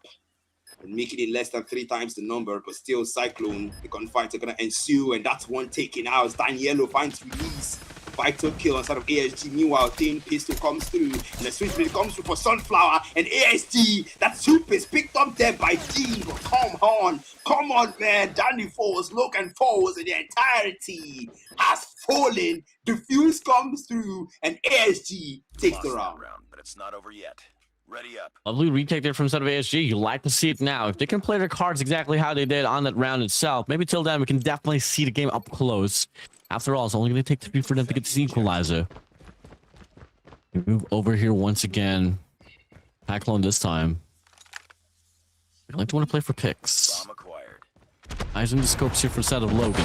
and making it less than 3 times the number? But still, Cyclone, the gunfights are gonna ensue, and that's one taken out. Danielo finds release. Vital kill inside of ASG. Meanwhile, Thin Pistol comes through, and the switchblade comes through for Sunflower, and ASG, that soup is picked up there by Dean. But come on, man. Danny Falls, Logan Falls, and the entirety has fallen. The fuse comes through, and ASG takes the round. But it's not over yet. Ready up. Lovely retake there from side of ASG. You like to see it now. If they can play their cards exactly how they did on that round itself, maybe till then we can definitely see the game up close. After all, it's only going to take 3 for them to get this equalizer. We move over here once again. Cyclone this time. I like to want to play for picks. Eyes in the scopes here for the side of Logan.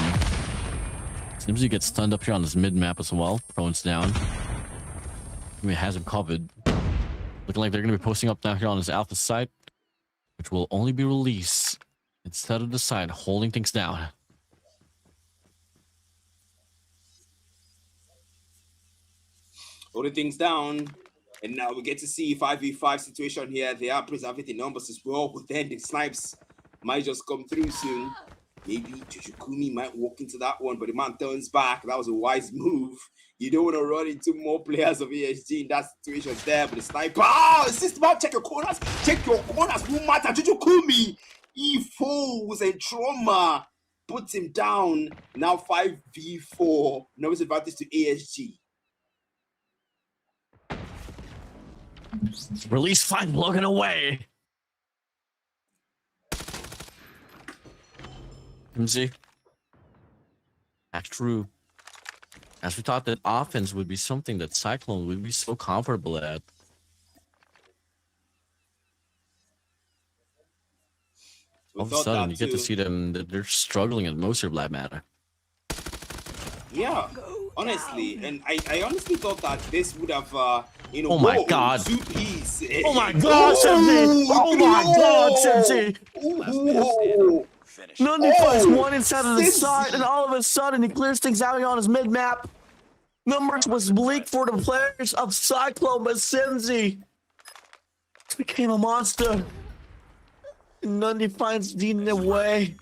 Seems he gets stunned up here on this mid map as well. Prone's down. I mean, has him covered. Looking like they're going to be posting up down here on this alpha site, which will only be released instead of the side holding things down. Holding things down, and now we get to see 5v5 situation here. They are preserving the numbers as well, but then the snipes might just come through soon. Maybe Juju Kumi might walk into that one, but the man turns back. That was a wise move. You don't want to run into more players of ASG in that situation there, but the sniper, assist man, check your corners, who matter. Juju Kumi, he falls, and Trauma puts him down. Now 5v4, numbers advantage to ASG. Release 5, Logan away. See, that's true. As we thought that offense would be something that Cyclone would be so comfortable at. All of a sudden, you get to see them that they're struggling at most of Black Matter. Yeah, honestly, and I honestly thought that this would have, oh my God! 2-piece. Oh my God, Sensi! Oh my God, Sensi! Nundy finds one inside of the side, and all of a sudden he clears things out on his mid map. Numbers was bleak for the players of Cyclone, but Sensi became a monster. Nundy finds Dean in the way.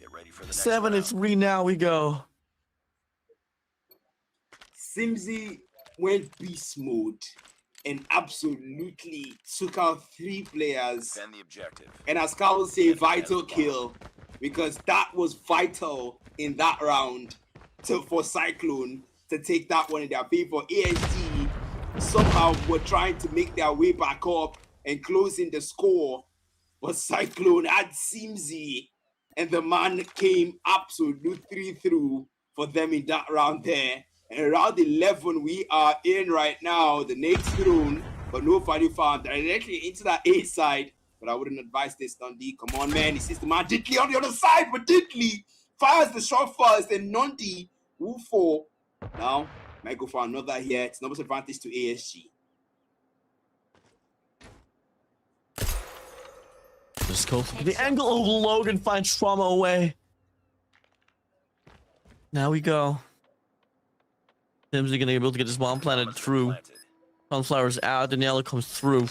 7-3 now we go. Simsy went beast mode and absolutely took out 3 players. Defend the objective. And as Carl would say, vital kill, because that was vital in that round for Cyclone to take that one in their favor. ASG somehow were trying to make their way back up and closing the score, but Cyclone had Simsy, and the man came absolutely through for them in that round there. And around 11 we are in right now, the next thrown, but nobody found directly into that A side. But I wouldn't advise this, Dundee. Come on, man. He sees the man Diddley on the other side, but Diddley fires the shot first, and Nundy will fall. Now, might go for another here. It's numbers advantage to ASG. Just go for the angle. Oh, Logan finds Trauma away. Now we go. Simsy gonna be able to get this bomb planted through. Sunflower's out. Daniela comes through.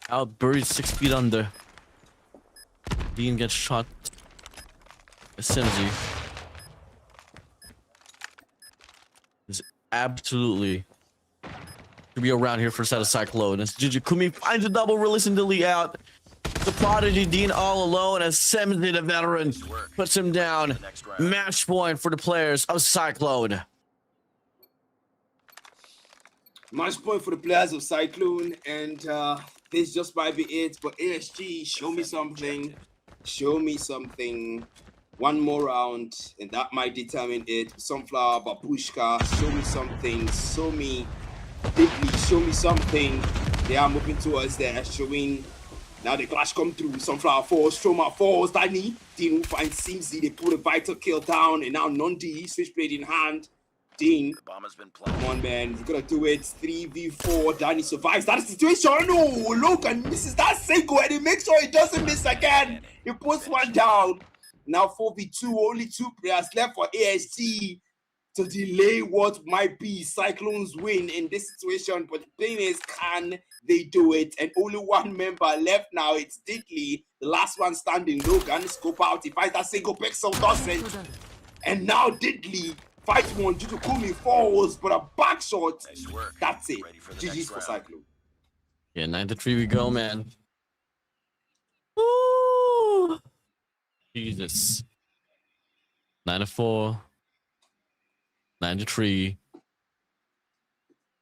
Out, buried 6 feet under. Dean gets shot. Simsy is absolutely to be around here for a set of Cyclone. As Jujikumi finds a double, releasing the lead out. The Prodigy Dean all alone as Simsy, the veteran, puts him down. Match point for the players of Cyclone. Match point for the players of Cyclone, and this just might be it. But ASG, show me something. Show me something. One more round, and that might determine it. Sunflower, Babushka, show me something. Show me Diddley, show me something. They are moving towards there, showing. Now the clash come through. Sunflower falls, Stroma falls, Danny. Dean will find Simsy. They put a vital kill down, and now Nundy, switchblade in hand. Dean, The bomb has been planted. come on, man. He's gonna do it. 3v4. Danny survives that situation. No, Logan misses that single, and he makes sure he doesn't miss again. He puts one down. Now 4v2. Only 2 players left for ASG to delay what might be Cyclone's win in this situation. But the thing is, can they do it? And only 1 member left now. It's Diddley, the last one standing. Logan, scope out. He finds that single pixel, doesn't. And now Diddley fights one. Jujukumi falls, but a back shot. Nice work. That's it. Ready for the GG's next for round. Cyclone. Yeah, 9-3 we go, man. Ooh. Jesus. 9-4. 9-3.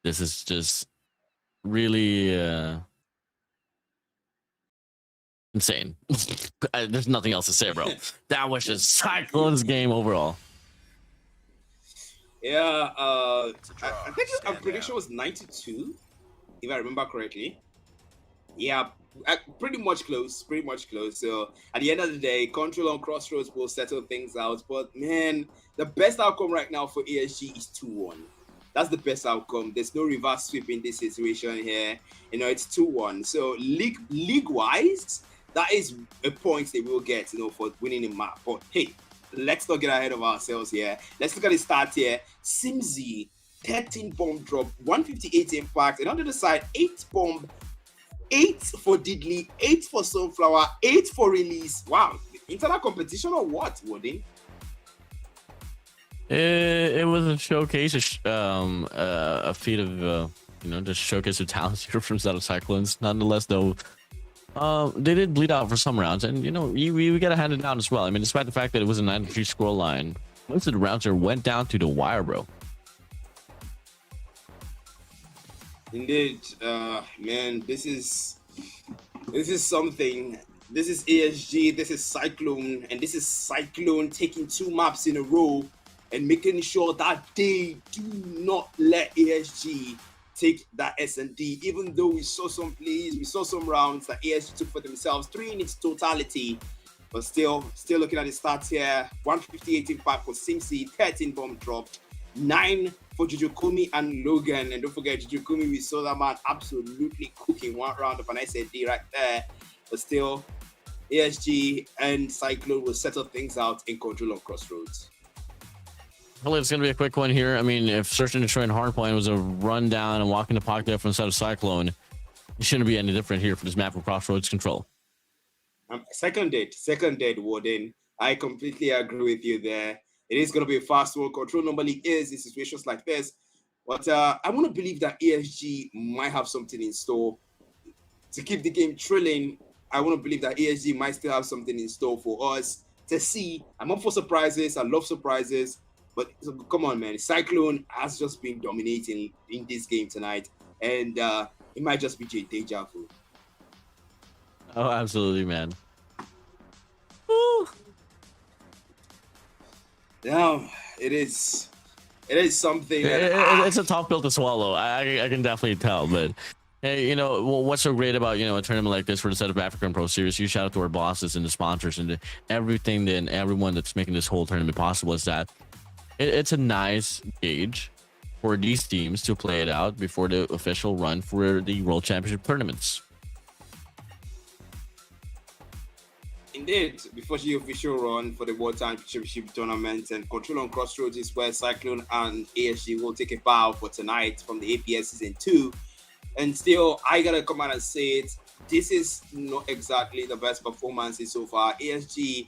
This is just really insane. There's nothing else to say, bro. That was just Cyclone's game overall. Yeah, It's a draw. I think our Stand prediction down. was 92, if I remember correctly. Yeah, pretty much close, pretty much close. So at the end of the day, Control on Crossroads will settle things out. But man, the best outcome right now for ASG is 2-1. That's the best outcome. There's no reverse sweep in this situation here. You know, it's 2-1. So league-wise, that is a point they will get, you know, for winning the map. But hey, let's not get ahead of ourselves here. Let's look at the start here. Simsy, 13 bomb drop, 158 impact, and on the other side, 8 bomb, 8 for Diddley, 8 for Sunflower, 8 for release. Wow, internal competition or what, Warden? It was a showcase, a feat of you know, just showcase of talents here from Shadow Cyclones. Nonetheless, though, they did bleed out for some rounds, and you know, we gotta hand it down as well. I mean, despite the fact that it was a 9-3 score line, most of the rounds here went down to the wire, bro. Indeed, man, this is something. This is ASG, this is Cyclone, and this is Cyclone taking 2 maps in a row and making sure that they do not let ASG take that S&D. Even though we saw some plays, we saw some rounds that ASG took for themselves, 3 in its totality, but still looking at the stats here. 158 impact for Simsy, 13 bomb dropped, 9 for Jujukumi and Logan. And don't forget, Jujukumi, we saw that man absolutely cooking 1 round of an S&D right there. But still, ASG and Cyclone will settle things out in Control on Crossroads. Well, it's gonna be a quick one here. I mean, if Search and Destroy and Hardpoint was a run down and walking the pocket there from the side of Cyclone, it shouldn't be any different here for this map of Crossroads Control. Seconded, Warden. I completely agree with you there. It is going to be a fast one. Control normally is in situations like this. But I want to believe that ESG might have something in store to keep the game thrilling. I want to believe that ESG might still have something in store for us to see. I'm up for surprises. I love surprises. But come on, man. Cyclone has just been dominating in this game tonight. And it might just be deja vu. Oh, absolutely, man. Woo. Yeah, it is something. It's a tough pill to swallow. I can definitely tell. But hey, what's so great about a tournament like this for the Set of African Pro Series? You shout out to our bosses and the sponsors and everything and everyone that's making this whole tournament possible. Is that it's a nice gauge for these teams to play it out before the official run for the World Championship tournaments. Indeed, before the official run for the World Championship tournament, and Control on Crossroads is where Cyclone and ASG will take a bow for tonight from the APS Season 2. And still, I gotta come out and say it, this is not exactly the best performances so far. ASG,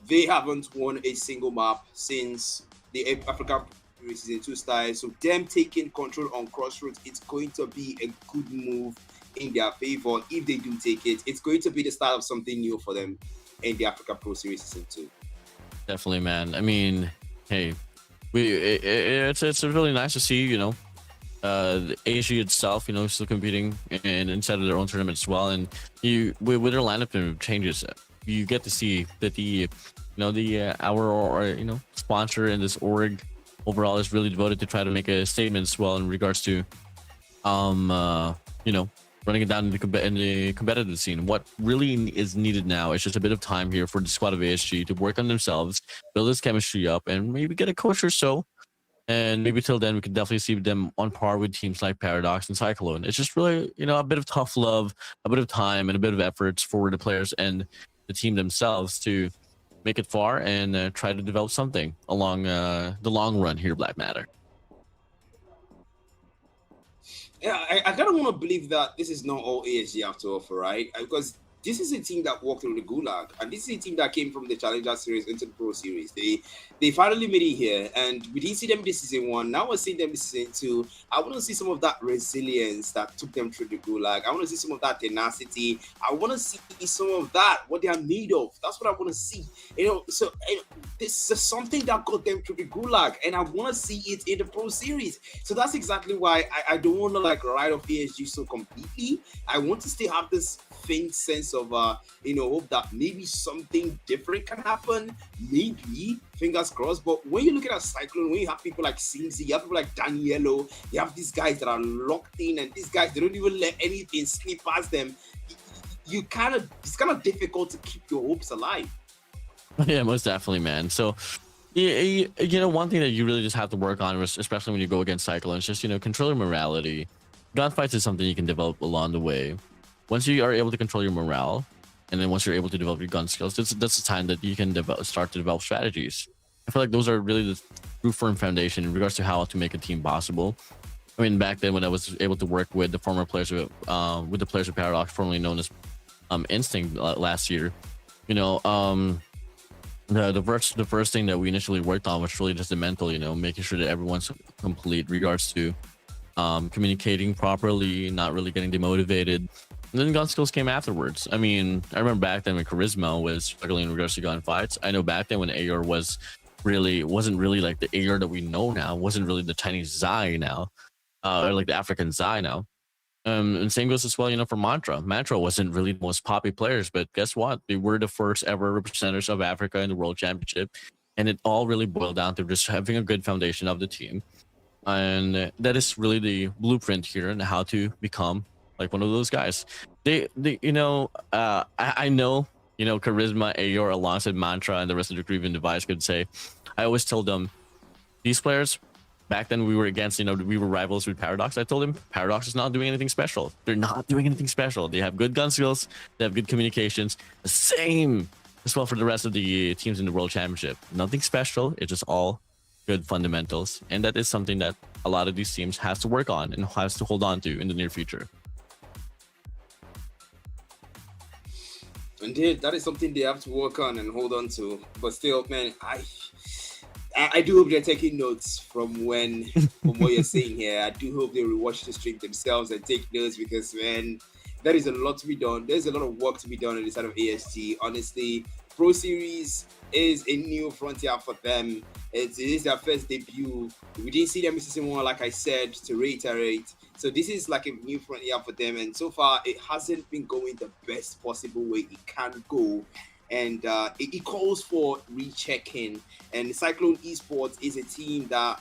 they haven't won a single map since the African Season 2 started. So them taking control on Crossroads, it's going to be a good move in their favor. If they do take it, it's going to be the start of something new for them in the Africa Pro Series Season 2. Definitely, man. I mean, hey, it's really nice to see, the Asia itself, still competing inside of their own tournament as well. And with their lineup changes, you get to see that our sponsor in this org overall is really devoted to try to make a statement as well in regards to, running it down in the competitive scene. What really is needed now is just a bit of time here for the squad of ASG to work on themselves, build this chemistry up, and maybe get a coach or so. And maybe till then, we could definitely see them on par with teams like Paradox and Cyclone. It's just really, a bit of tough love, a bit of time, and a bit of efforts for the players and the team themselves to make it far and try to develop something along the long run here, Black Matter. Yeah, I kind of want to believe that this is not all ASG have to offer, right? Because this is a team that walked through the Gulag, and this is a team that came from the Challenger Series into the Pro Series. They finally made it here, and we didn't see them this Season 1. Now we're seeing them this Season 2. I want to see some of that resilience that took them through the Gulag. I want to see some of that tenacity. I want to see some of that, what they are made of. That's what I want to see. So this is something that got them through the Gulag, and I want to see it in the Pro Series. So that's exactly why I don't want to write off ASG so completely. I want to still have this faint sense of hope that maybe something different can happen. Maybe, fingers crossed. But when you look at a Cyclone, when you have people like Simzi, you have people like Danielo, you have these guys that are locked in, and these guys, they don't even let anything slip past them. It's kind of difficult to keep your hopes alive. Yeah, most definitely, man. So one thing that you really just have to work on, especially when you go against Cyclone, is just control your morality. Gunfights is something you can develop along the way. Once you are able to control your morale, and then once you're able to develop your gun skills, that's the time that you can start to develop strategies. I feel like those are really the true firm foundation in regards to how to make a team possible. I mean, back then when I was able to work with the former players with the players of Paradox, formerly known as Instinct last year, the first thing that we initially worked on was really just the mental, making sure that everyone's complete regards to communicating properly, not really getting demotivated. And then gun skills came afterwards. I mean, I remember back then when Charisma was struggling in regards to gunfights. I know back then when AR wasn't really like the AR that we know now, wasn't really the Chinese Zai now, or like the African Zai now. And same goes as well, for Mantra. Mantra wasn't really the most popular players, but guess what? They were the first ever representatives of Africa in the World Championship. And it all really boiled down to just having a good foundation of the team. And that is really the blueprint here and how to become like one of those guys. I know, Charisma, AOR, alongside Mantra, and the rest of the crew, even Device could say, I always told them, these players, back then we were against, we were rivals with Paradox. I told them, Paradox is not doing anything special. They're not doing anything special. They have good gun skills. They have good communications. The same as well for the rest of the teams in the World Championship. Nothing special. It's just all good fundamentals. And that is something that a lot of these teams has to work on and has to hold on to in the near future. Indeed, that is something they have to work on and hold on to. But still, man, I do hope they're taking notes from what you're saying here. I do hope they will watch the stream themselves and take notes because, man, there is a lot to be done. There's a lot of work to be done on the side of ASG. Honestly, Pro Series is a new frontier for them. It is their first debut. We didn't see them in season 1, like I said, to reiterate. So this is like a new frontier for them. And so far, it hasn't been going the best possible way it can go. And it calls for rechecking. And Cyclone Esports is a team that,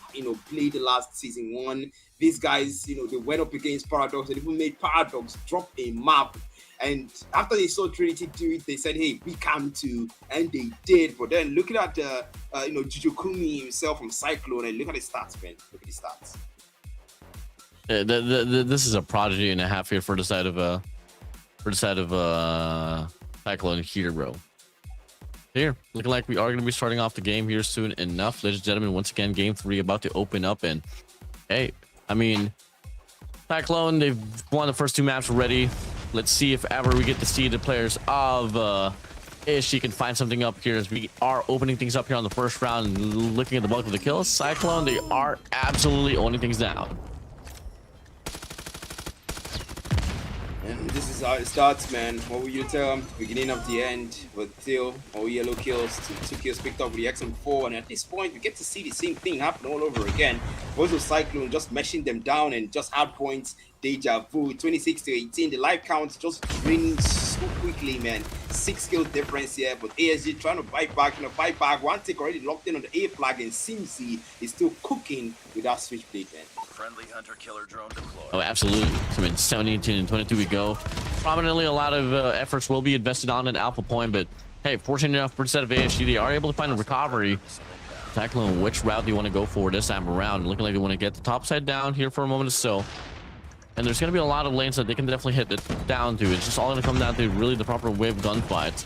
played the last season 1. These guys, they went up against Paradox. They even made Paradox drop a map. And after they saw Trinity do it, they said, hey, we can too. And they did. But then looking at, Jujukumi himself from Cyclone, and look at the stats, man. Look at the stats. This is a prodigy and a half here for the side of Cyclone here, bro. Here, looking like we are going to be starting off the game here soon enough, ladies and gentlemen. Once again, game 3 about to open up, and hey, I mean, Cyclone, they've won the first 2 maps already. Let's see if ever we get to see the players of ASG can find something up here as we are opening things up here on the first round and looking at the bulk of the kills. Cyclone, they are absolutely owning things down. And this is how it starts, man. What will you tell them? Beginning of the end, but still, all yellow kills, 2 kills picked up with the XM4, and at this point, we get to see the same thing happen all over again. Also, Cyclone just meshing them down and just Hardpoint, deja vu, 26-18. The life count just draining so quickly, man. 6 kills difference here, but ASG trying to fight back, fight back. 1 tick already locked in on the A flag, and Simsy is still cooking with that switchblade, man. Friendly hunter-killer drone deployed. Oh, absolutely. I mean, 17 and 22 we go. Prominently, a lot of efforts will be invested on an Alpha Point, but hey, fortunate enough for the set of ASG, they are able to find a recovery. Tackling which route do you want to go for this time around? Looking like they want to get the top side down here for a moment or so. And there's going to be a lot of lanes that they can definitely hit it down to. It's just all going to come down to really the proper wave gunfights.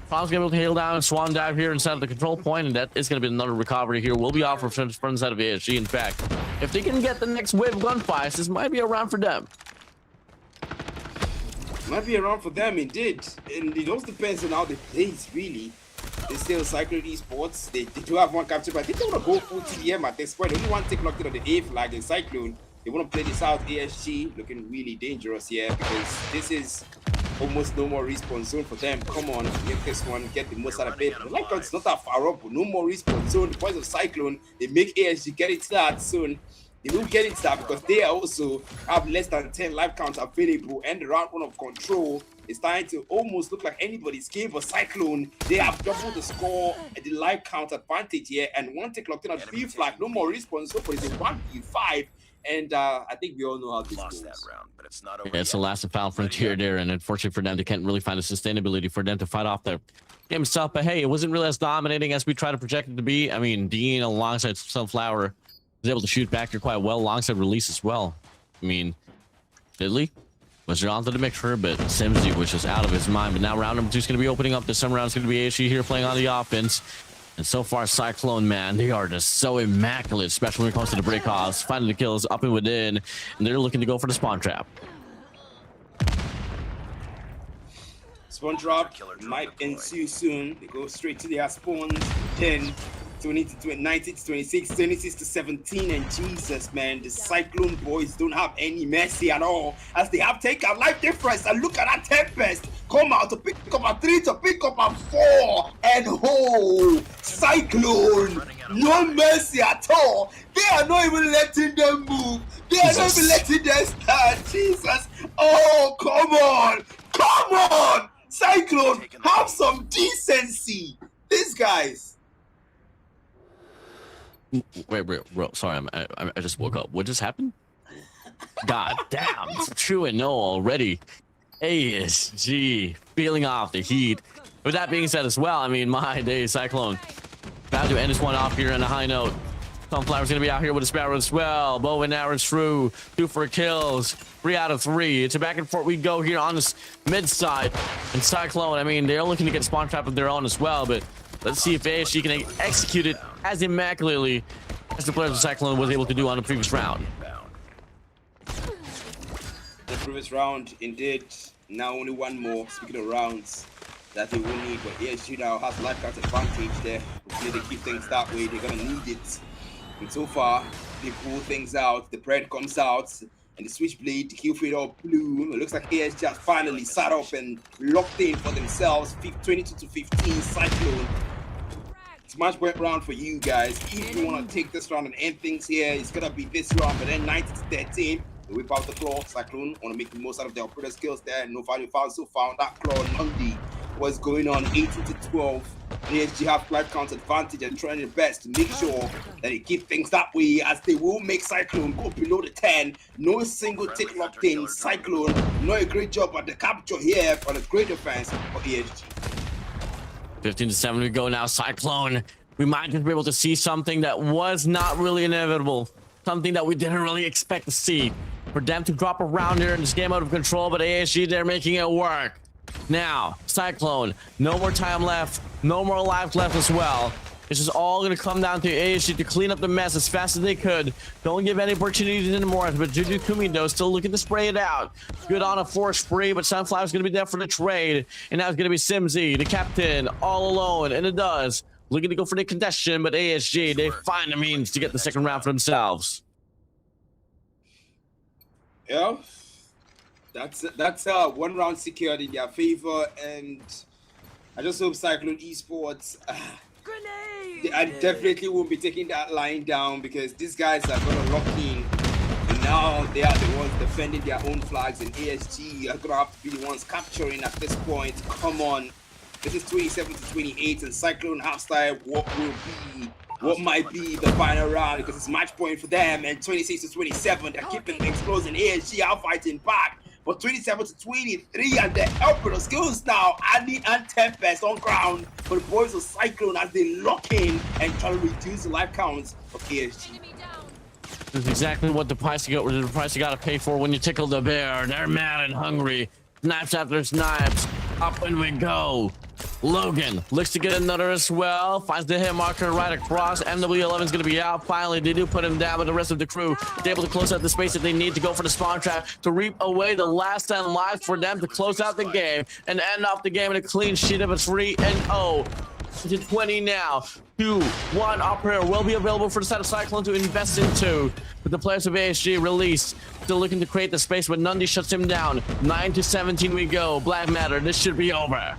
Tom's going to be able to hail down and swan dive here inside of the control point, and that is going to be another recovery here. We'll be off from the front side of ASG. In fact, if they can get the next wave gunfights, this might be a round for them. Might be around for them, indeed. And it also depends on how they play, really. They still Cyclone Esports. They do have 1 capture, but I think they want to go full TDM at this point. Only 1 tick locked in on the A flag in Cyclone. They want to play this out. ASG looking really dangerous here because this is almost no more respawn zone for them. Come on, get this one, get the most out of it. The light count's not that far up, but no more respawn zone. The points of Cyclone, they make ASG get it to that soon. They will get it to that because they also have less than 10 life counts available, and the round 1 of control is starting to almost look like anybody's game for Cyclone. They have doubled the score at the life count advantage here, and 1 tick locked in at B flag. No more respawn zone, but it's a 1v5. And I think we all know how this goes. That round, but it's not over Yeah, it's the last and final frontier there, and unfortunately for them, they can't really find the sustainability for them to fight off their game itself. But hey, it wasn't really as dominating as we try to project it to be. I mean, Dean alongside Sunflower was able to shoot back here quite well alongside Release as well. I mean, Diddley was onto the mixture, but Simsy was just out of his mind. But now round number 2 is going to be opening up. This summer round is going to be ASG here playing on the offense. And so far, Cyclone, man, they are just so immaculate, especially when it comes to the breakoffs, finding the kills up and within, and they're looking to go for the spawn trap. Spawn drop might ensue soon. They go straight to their spawns. 10, 20 to 19 to 26, 26 to 17, and Jesus, man, the Cyclone boys don't have any mercy at all, as they have taken a life difference. And look at that Tempest come out to pick up a 3, to pick up a 4, and Cyclone, no mercy at all. They are not even letting them move. They are not even letting them stand. Jesus, oh, come on, Cyclone, have some decency. These guys. Wait, bro, sorry, I just woke up. What just happened? God damn, it's true and no already. ASG feeling off the heat. With that being said as well, I mean, my day, Cyclone about to end this one off here on a high note. Sunflower's gonna be out here with a Sparrow as well. Bow and arrows through, 2 for kills, 3 out of 3. It's a back and forth we go here on this mid side. And Cyclone, I mean, they're looking to get a spawn trap of their own as well, but let's see if ASG can execute it as immaculately as the players of Cyclone was able to do on the previous round. The previous round, indeed. Now only 1 more. Speaking of rounds, that they will need, but ESG now has life count advantage there. Hopefully they keep things that way. They're gonna need it. And so far, they pull things out. The bread comes out, and the switchblade, the kill feed all blue. It looks like ESG has finally sat up and locked in for themselves. 22 to 15, Cyclone. It's match point round for you guys. If you want to take this round and end things here, it's gonna be this round, but then 90 to 13. They whip out the claw. Cyclone want to make the most out of their operator skills there. No value found so far on that claw. Nundi. What's going on? 18 to 12. ESG have life count advantage and trying their best to make sure that they keep things that way, as they will make Cyclone go below the 10. No single tick locked in. Cyclone, not a great job at the capture here, but a great defense for ESG. 15 to 7 we go now. Cyclone, we might just be able to see something that was not really inevitable. Something that we didn't really expect to see. For them to drop around here in this game out of control, but ASG, they're making it work. Now, Cyclone, no more time left, no more lives left as well. This is all going to come down to ASG to clean up the mess as fast as they could. Don't give any opportunities anymore, but Juju Kumido still looking to spray it out. Good on a force spree, but Sunflower's going to be there for the trade. And now it's going to be Simzy, the captain, all alone, and it does. Looking to go for the contestation, but ASG, they find the means to get the second round for themselves. Yeah, that's one round secured in their favor, and I just hope Cyclone Esports, I definitely won't be taking that line down, because these guys are gonna lock in, and now they are the ones defending their own flags, and ASG are gonna have to be the ones capturing at this point. Come on, this is 27 to 28, and Cyclone half-style what might be the final round, because it's match point for them, and 26 to 27, they're keeping things close, and ASG are fighting back. But 27 to 23, and they're helping the skills now. Andy and Tempest on ground for the boys of Cyclone as they lock in and try to reduce the life counts of ASG. This is exactly what the price you got to pay for when you tickle the bear. They're mad and hungry. Snipes after snipes. Up and we go. Logan looks to get another as well. Finds the hit marker right across. MW11 is going to be out. Finally, they do put him down, but the rest of the crew is able to close out the space that they need to go for the spawn trap to reap away the last 10 lives for them to close out the game and end off the game in a clean sheet of a 3-0. To 20 now. 2-1 operator will be available for the side of Cyclone to invest into. But the players of ASG released, still looking to create the space, but Nundi shuts him down. 9 to 17 we go. Black Matter, this should be over.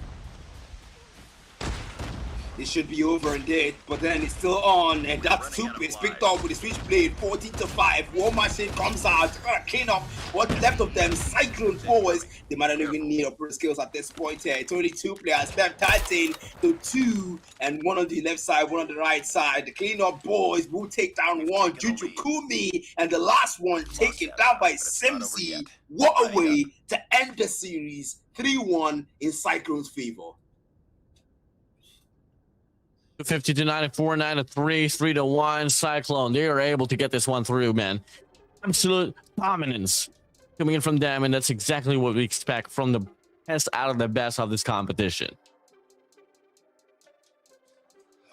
It should be over indeed, but then it's still on, and that Soup is picked up with the switchblade. 14 to 5. War Machine comes out, gonna clean up what's left of them. Cyclone forwards, they might not even need operator skills at this point here. It's only 2 players left, 13 to 2, and 1 on the left side, 1 on the right side. The cleanup boys will take down 1, Juju Kumi, and the last one taken down by Simzy. What a way to end the series, 3-1 in Cyclone's favor. 50 to 94, 9 to 3, 3 to 1. Cyclone, they are able to get this one through, man. Absolute dominance coming in from them, and that's exactly what we expect from the best out of the best of this competition.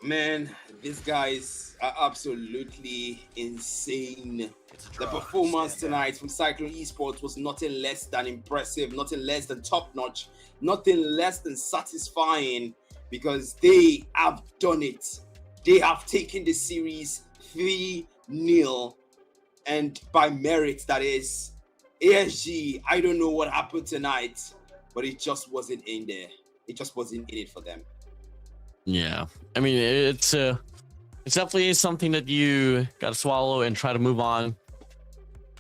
Man, these guys are absolutely insane. The performance tonight from Cyclone Esports was nothing less than impressive, nothing less than top-notch, nothing less than satisfying, because they have done it. They have taken the series 3-0, and by merit, that is. ASG, I don't know what happened tonight, but it just wasn't in there. It just wasn't in it for them. Yeah, I mean, it's definitely something that you got to swallow and try to move on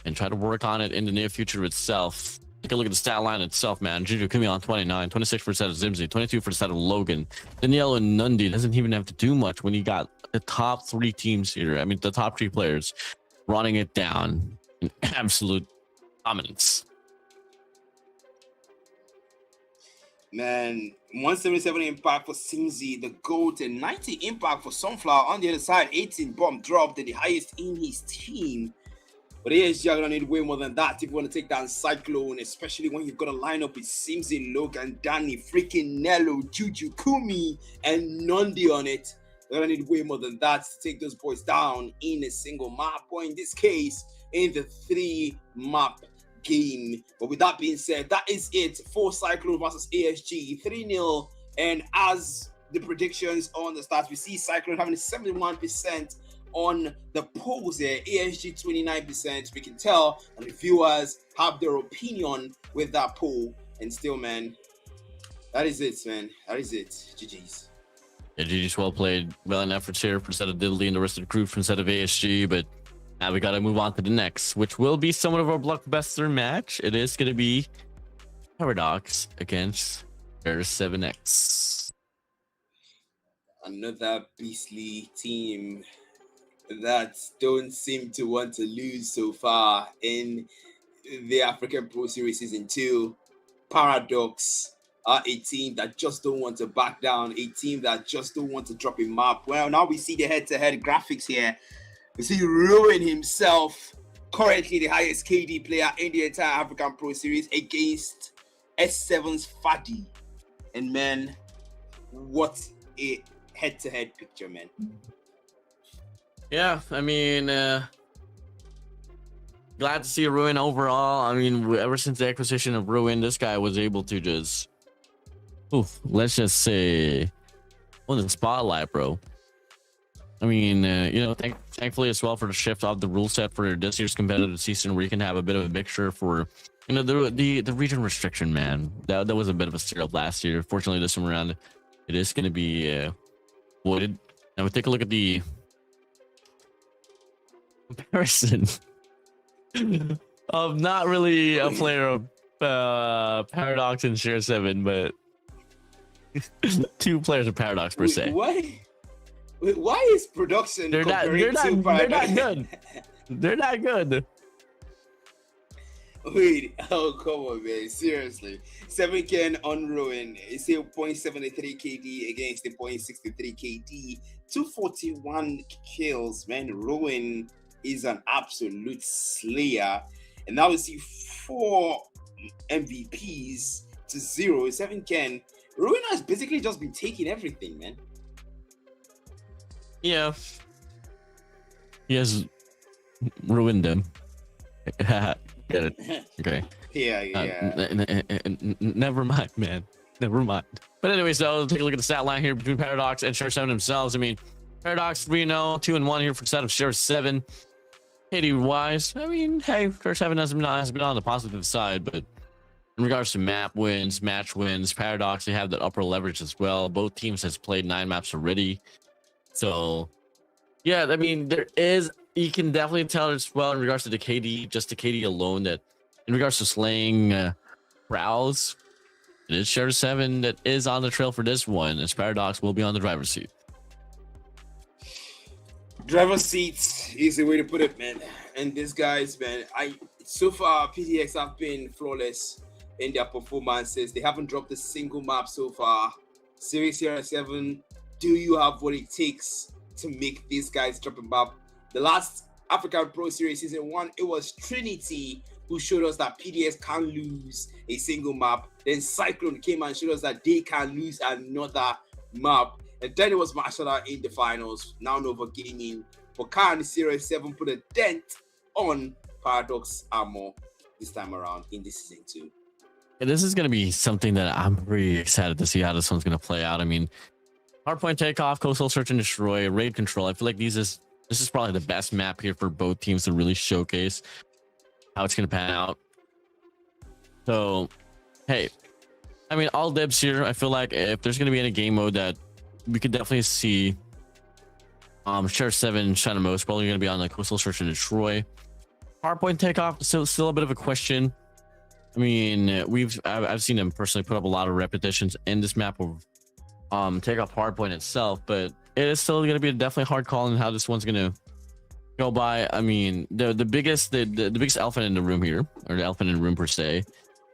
and try to work on it in the near future itself. Take a look at the stat line itself, man. Juju Kumi on 29, 26 for the set of Zimzy, 22 for the set of Logan. Danielle and Nundi doesn't even have to do much when you got the top 3 teams here. I mean, the top 3 players running it down in absolute dominance. Man, 177 impact for Simzy, the GOAT, and 90 impact for Sunflower. On the other side, 18 bomb dropped, the highest in his team. But ASG are going to need way more than that if you want to take down Cyclone, especially when you've got a lineup with Simzy, Logan, Danny, freaking Nello, Juju, Kumi, and Nundi on it. They're going to need way more than that to take those boys down in a single map, or in this case, in the 3-map game. But with that being said, that is it for Cyclone versus ASG. 3-0 And as the predictions on the stats, we see Cyclone having 71% on the polls there, ASG 29%. We can tell, and the viewers have their opinion with that poll. And still, man, that is it, man. That is it. GG's. Yeah, GG's well played. Valiant efforts here for instead of Diddley and the rest of the group instead of ASG, but now we got to move on to the next, which will be somewhat of our blockbuster match. It is going to be Paradox against Air 7X. Another beastly team that don't seem to want to lose so far in the African Pro Series Season 2. Paradox are a team that just don't want to back down, a team that just don't want to drop a map. Well, now we see the head-to-head graphics here. We see Ruin himself, currently the highest KD player in the entire African Pro Series, against S7's Fadi. And man, what a head-to-head picture, man. Yeah, I mean, glad to see Ruin overall. I mean, ever since the acquisition of Ruin, this guy was able to just, let's just say, on the spotlight, bro. I mean, you know, thankfully as well for the shift of the rule set for this year's competitive season, where you can have a bit of a mixture for, you know, the region restriction, man. That was a bit of a steer up last year. Fortunately, this time around, it is going to be voided. Now we take a look at the comparison of not really a player of Paradox and Share 7, but two players of Paradox per se. Why is production they're not good. They're not good. Wait, oh come on, man, seriously. 7Ken on Ruin is a 0.73 KD against the 0.63 KD, 241 kills, man. Ruin is an absolute slayer. And now we see 4 MVPs to 0. 7Ken, Ruin has basically just been taking everything, man. Yeah, he has ruined them. Get it? Okay. Yeah. Never mind, man. Never mind. But anyway, so take a look at the stat line here between Paradox and Share 7 themselves. I mean, Paradox 3-0, 2-1 here for set of Share 7. KD wise, I mean, hey, Share 7 has been on the positive side, but in regards to map wins, match wins, Paradox, they have that upper leverage as well. Both teams has played 9 maps already. So, yeah, I mean, you can definitely tell as well in regards to the KD, just the KD alone, that in regards to slaying prowls, it is Share 7 that is on the trail for this one, as Paradox will be on the driver's seat. Driver's seat is the way to put it, man. And these guys, man, so far PDX have been flawless in their performances. They haven't dropped a single map so far. Series Share 7, do you have what it takes to make these guys drop a map? The last African Pro Series Season 1, it was Trinity who showed us that PDS can't lose a single map. Then Cyclone came and showed us that they can lose another map. And then it was Mashallah in the finals. Now Nova Gaming. But can Series 7 put a dent on Paradox Armor this time around in this Season 2? And this is going to be something that I'm pretty excited to see how this one's going to play out. I mean, Hardpoint, Takeoff, Coastal Search and Destroy, Raid Control. I feel like this is probably the best map here for both teams to really showcase how it's going to pan out. So, hey, I mean, all dibs here. I feel like if there's going to be any game mode that we could definitely see Share 7 shine the most, probably going to be on the Coastal Search and Destroy. Hardpoint, Takeoff, still a bit of a question. I mean, I've seen them personally put up a lot of repetitions in this map of Takeoff Hardpoint itself, but it is still going to be definitely hard call on how this one's going to go by. I mean, the biggest elephant in the room here, or the elephant in the room per se,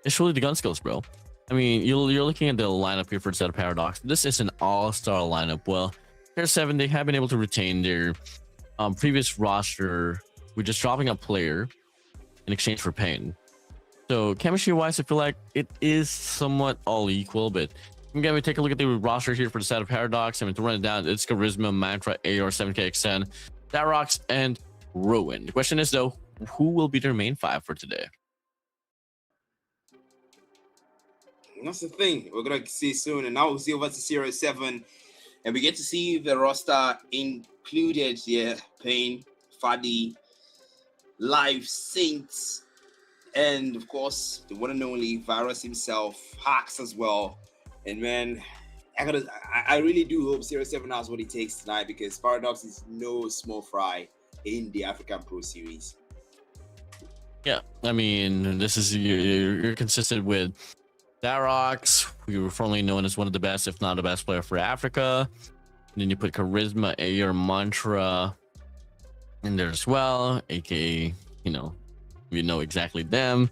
is really the gun skills, bro. I mean, you're looking at the lineup here for the set of Paradox. This is an all-star lineup. Well, Share 7, they have been able to retain their previous roster with just dropping a player in exchange for pain. So chemistry wise, I feel like it is somewhat all equal, but again, we take a look at the roster here for the set of Paradox. I mean, to run it down, it's Charisma, Mantra, AR, 7KXN, Darox, and Ruin. The question is, though, who will be their main 5 for today? That's the thing. We're gonna see soon, and now we'll see over to 07, and we get to see the roster included here: Payne, Fadi, Live, Saints, and of course the one and only Virus himself, Hacks as well. And man, I really do hope 07 has what it takes tonight, because Paradox is no small fry in the African Pro Series. Yeah, I mean, this is you're consistent with Darox, who were formerly known as one of the best, if not the best player for Africa. And then you put Charisma, Ayer, Mantra in there as well, aka, you know exactly them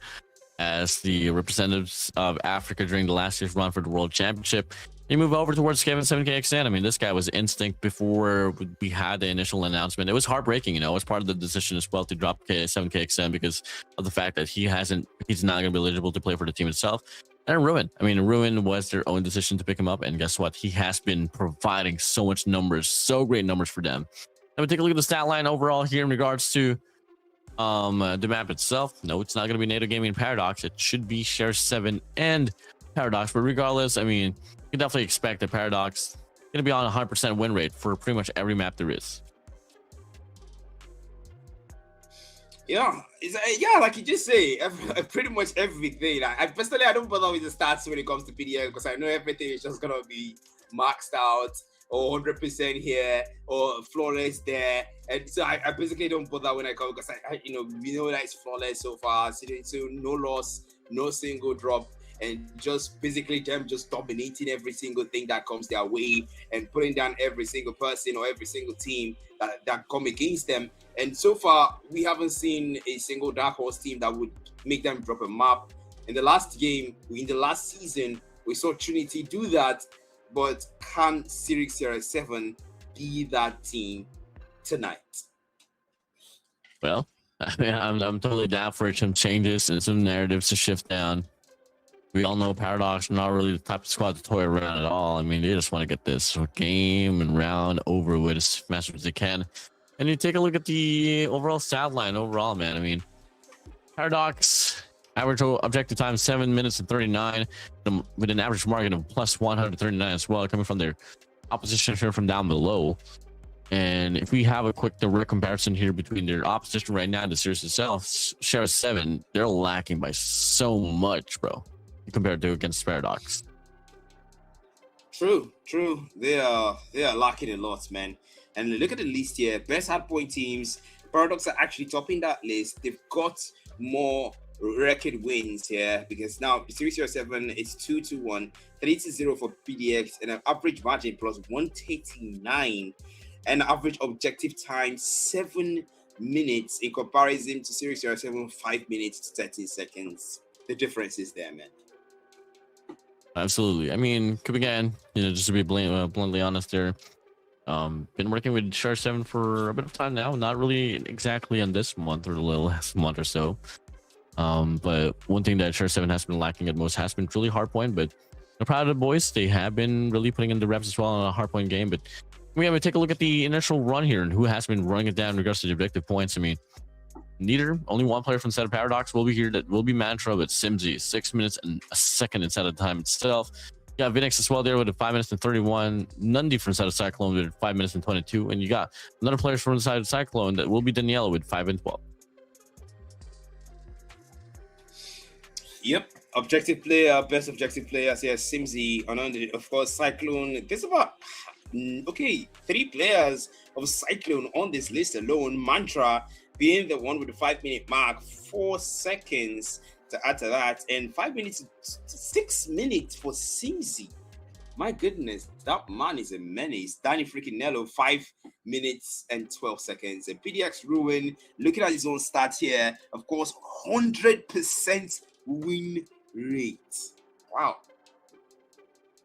as the representatives of Africa during the last year's run for the World Championship. You move over towards Kevin 7KXN. I mean, this guy was instinct before we had the initial announcement. It was heartbreaking, it was part of the decision as well to drop 7KXN because of the fact that he's not going to be eligible to play for the team itself. And Ruin, I mean, Ruin was their own decision to pick him up, and guess what? He has been providing so much numbers, so great numbers for them. Now we take a look at the stat line overall here in regards to the map itself. No, it's not going to be NATO Gaming Paradox. It should be Share 7 and Paradox, but regardless, I mean, you can definitely expect that Paradox is going to be on a 100% win rate for pretty much every map there is. Yeah, like you just say, pretty much everything. I personally, I don't bother with the stats when it comes to PDL, because I know everything is just gonna be maxed out or 100% here or flawless there, and so I basically don't bother when I come, because we know that it's flawless so far. So no loss, no single drop, and just basically them just dominating every single thing that comes their way and putting down every single person or every single team that come against them. And so far, we haven't seen a single dark horse team that would make them drop a map. In the last game, in the last season, we saw Trinity do that, but can Series 7 be that team tonight? Well, I mean, I'm totally down for some changes and some narratives to shift down. We all know Paradox are not really the type of squad to toy around at all. I mean, they just want to get this game and round over with as fast as they can. And you take a look at the overall stat line overall, man. I mean, Paradox average objective time 7 minutes and 39 with an average margin of plus 139 as well, coming from their opposition from down below. And if we have a quick direct comparison here between their opposition right now and the series itself, Share 7, they're lacking by so much, bro, compared to against Paradox. True. They are lacking a lot, man. And look at the list here. Best hardpoint teams. Paradox are actually topping that list. They've got more record wins here, because now Series 7 is 2-1, 3-0 for PDX, and an average margin plus 139, and average objective time 7 minutes in comparison to Series 7 5 minutes 13 seconds. The difference is there, man. Absolutely. I mean, again, just to be bluntly honest there, been working with Share 7 for a bit of time now, not really exactly on this month or the last month or so, but one thing that Share 7 has been lacking at most has been truly Hardpoint. But I'm proud of the boys. They have been really putting in the reps as well on a Hardpoint game. But we have to take a look at the initial run here and who has been running it down in regards to the objective points. I mean, only one player from Set of Paradox will be here. That will be Mantra, but Simsy 6 minutes and a second inside of the time itself. You got Vinix as well there with a 5 minutes and 31. Nundi from the side of Cyclone with 5 minutes and 22. And you got another player from the side of Cyclone that will be Daniela with 5 and 12. Yep. Objective player, best objective player, yes, Simsy. And of course, Cyclone. There's about 3 players of Cyclone on this list alone. Mantra being the one with the 5 minute mark, 4 seconds to add to that, and 5 minutes, 6 minutes for Simsy. My goodness, that man is a menace. Danny freaking Nello, 5 minutes and 12 seconds. And PDX Ruin, looking at his own stats here, of course, 100% win rate. Wow.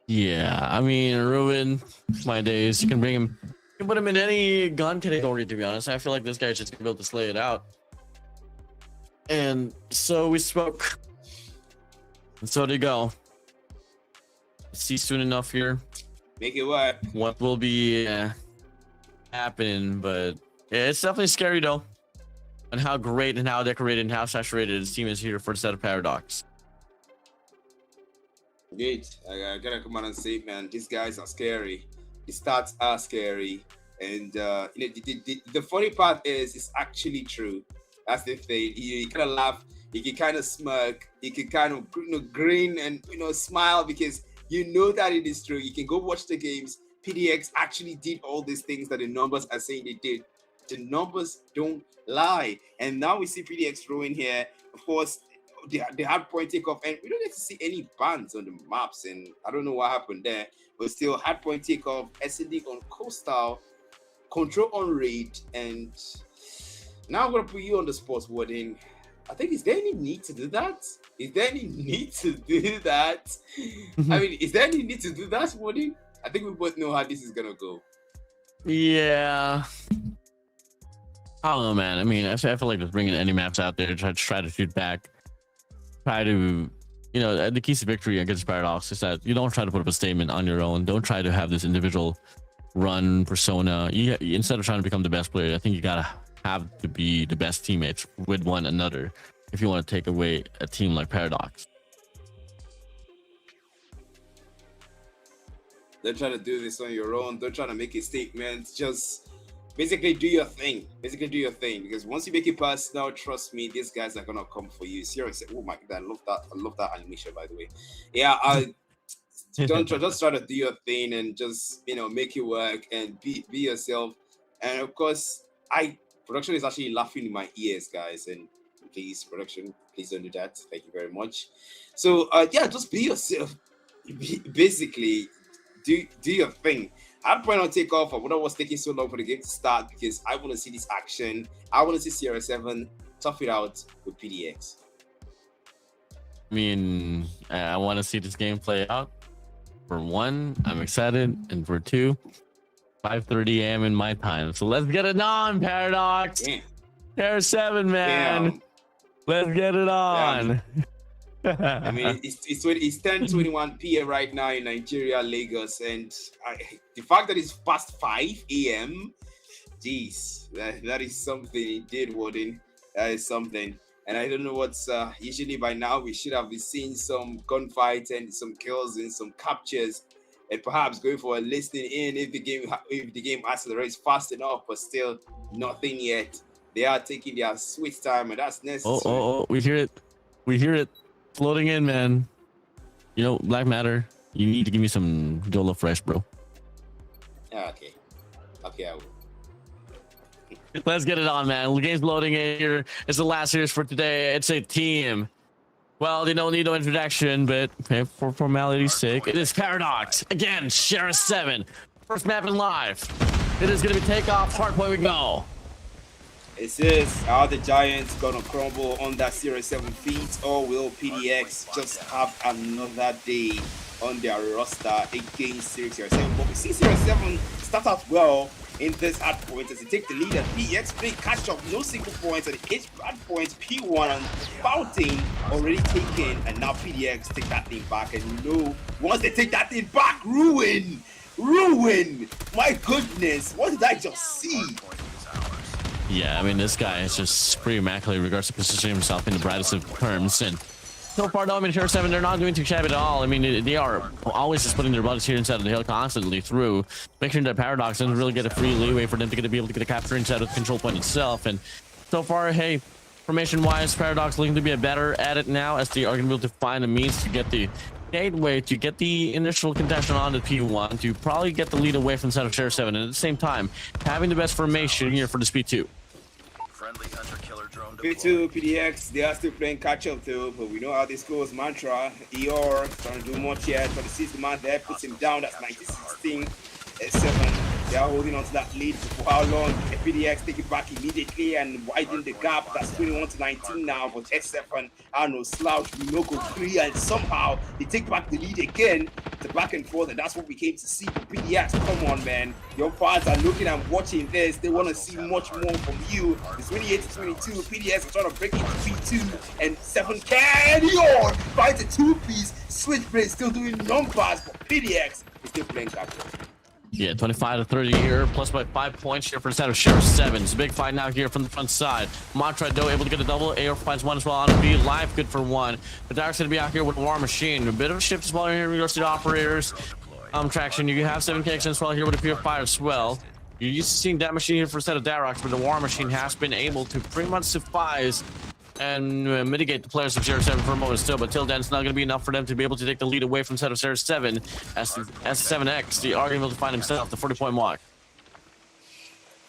Yeah, I mean, Ruin, my days. You can bring him, you can put him in any gun category, to be honest. I feel like this guy's just gonna be able to slay it out. And so we spoke. And so they go. See soon enough here. Make it work. What will be happening, but yeah, it's definitely scary though. And how great and how decorated and how saturated his team is here for the Set of Paradox. Great. I gotta come out and say, man, these guys are scary. The stats are scary. And the funny part is, it's actually true. That's the thing. You kind of laugh, you can kind of smirk, you can kind of grin and smile because you know that it is true. You can go watch the games. PDX actually did all these things that the numbers are saying they did. The numbers don't lie. And now we see PDX throwing here. Of course, the Hardpoint Takeoff, and we don't get to see any bans on the maps. And I don't know what happened there, but still, Hardpoint Takeoff, SND on Coastal, Control on Raid, and now I'm gonna put you on the sports wording. I think, is there any need to do that? Is there any need to do that? I mean, is there any need to do that, wording? I think we both know how this is gonna go. Yeah. I don't know, man. I mean, I feel like just bringing any maps out there, try to shoot back, try to, the keys to victory against Paradox is that you don't try to put up a statement on your own. Don't try to have this individual run persona. Instead of trying to become the best player, I think you gotta have to be the best teammates with one another if you want to take away a team like Paradox. Don't try to do this on your own. Don't try to make a statement. Just basically do your thing. Because once you make it personal, trust me, these guys are gonna come for you. Seriously. Oh my god, I love that animation, by the way. Yeah, just try to do your thing and just make it work and be yourself. And of course, production is actually laughing in my ears, guys. And please, production, please don't do that. Thank you very much. So yeah, just be yourself. Basically, do your thing. Hardpoint on Takeoff. I wonder what's taking so long for the game to start, because I want to see this action. I want to see CR7 tough it out with PDX. I mean, I want to see this game play out. For one, I'm excited, and for two, 5:30 a.m. in my time. So let's get it on, Paradox. CR7, man. Damn. Let's get it on. I mean, it's 10:21 p.m. right now in Nigeria, Lagos, and the fact that it's past 5 a.m. Jeez, that is something indeed, Warden. That is something. And I don't know what's usually by now we should have been seeing some gunfights and some kills and some captures, and perhaps going for a listening in if the game accelerates fast enough, but still nothing yet. They are taking their sweet time, and that's necessary. Oh, we hear it. Floating in, man. Black Matter, you need to give me some Jolo Fresh, bro. Okay, I will. Let's get it on, man. The game's loading in here. It's the last series for today. It's a team. Well, they don't need no introduction, but for formality's sake, it is Paradox again. Share 7. First map in live. It is going to be Takeoff. Hardpoint we go. It says, are the Giants gonna crumble on that Series 7 feet, or will PDX just have another day on their roster against Series 7? But we see Series 7 start out well in this Hardpoint as they take the lead, and PDX play catch up, no single points, and each Hardpoint P1 and Fountain already taken, and now PDX take that thing back, and once they take that thing back, ruin! My goodness, what did I just see? Yeah, I mean, this guy is just pretty immaculate in regards to positioning himself in the brightest of terms. And so far, though, I mean, Share 7, they're not doing too shabby at all. I mean, they are always just putting their bodies here inside of the hill constantly through, making sure that Paradox doesn't really get a free leeway for them to be able to get a capture inside of the control point itself. And so far, hey, formation-wise, Paradox looking to be better at it now, as they are going to be able to find a means to get the gateway, to get the initial contestant on the P1, to probably get the lead away from the side of Share 7, and at the same time, having the best formation here for this P2. P2, PDX, they are still playing catch-up though, but we know how this goes. Mantra, ER, trying to do much yet, but the system man there puts him down. That's 1916 at 7. They are holding on to that lead for how long? PDX take it back immediately and widen the gap. That's 21-19 now, but S7, I don't know, slouch, Minoko 3, and somehow they take back the lead again. The back and forth, and that's what we came to see. But PDX, come on, man. Your fans are looking and watching this. They want to see much more from you. It's 28-22. PDX are trying to break into P2, and 7 carry on. Finds a 2-piece. Switchblade still doing numbers, but PDX is still playing catch-up. Yeah, 25 to 30 here, plus by 5 points here for the set of Sheriff 7. It's a big fight now here from the front side. Mantra, though, able to get a double. AR finds one as well on B. Live, good for one. But Dark's going to be out here with War Machine. A bit of a shift as well here in regards to the operators. Traction, you have 7K as well here with a Purifier as well. You're used to seeing that machine here for a set of Darox, but the War Machine has been able to pretty much suffice and mitigate the players of Sheriff 7 for a moment still, but till then it's not going to be enough for them to be able to take the lead away from set of Sheriff 7 as 7X, the are able to find himself the 40-point mark.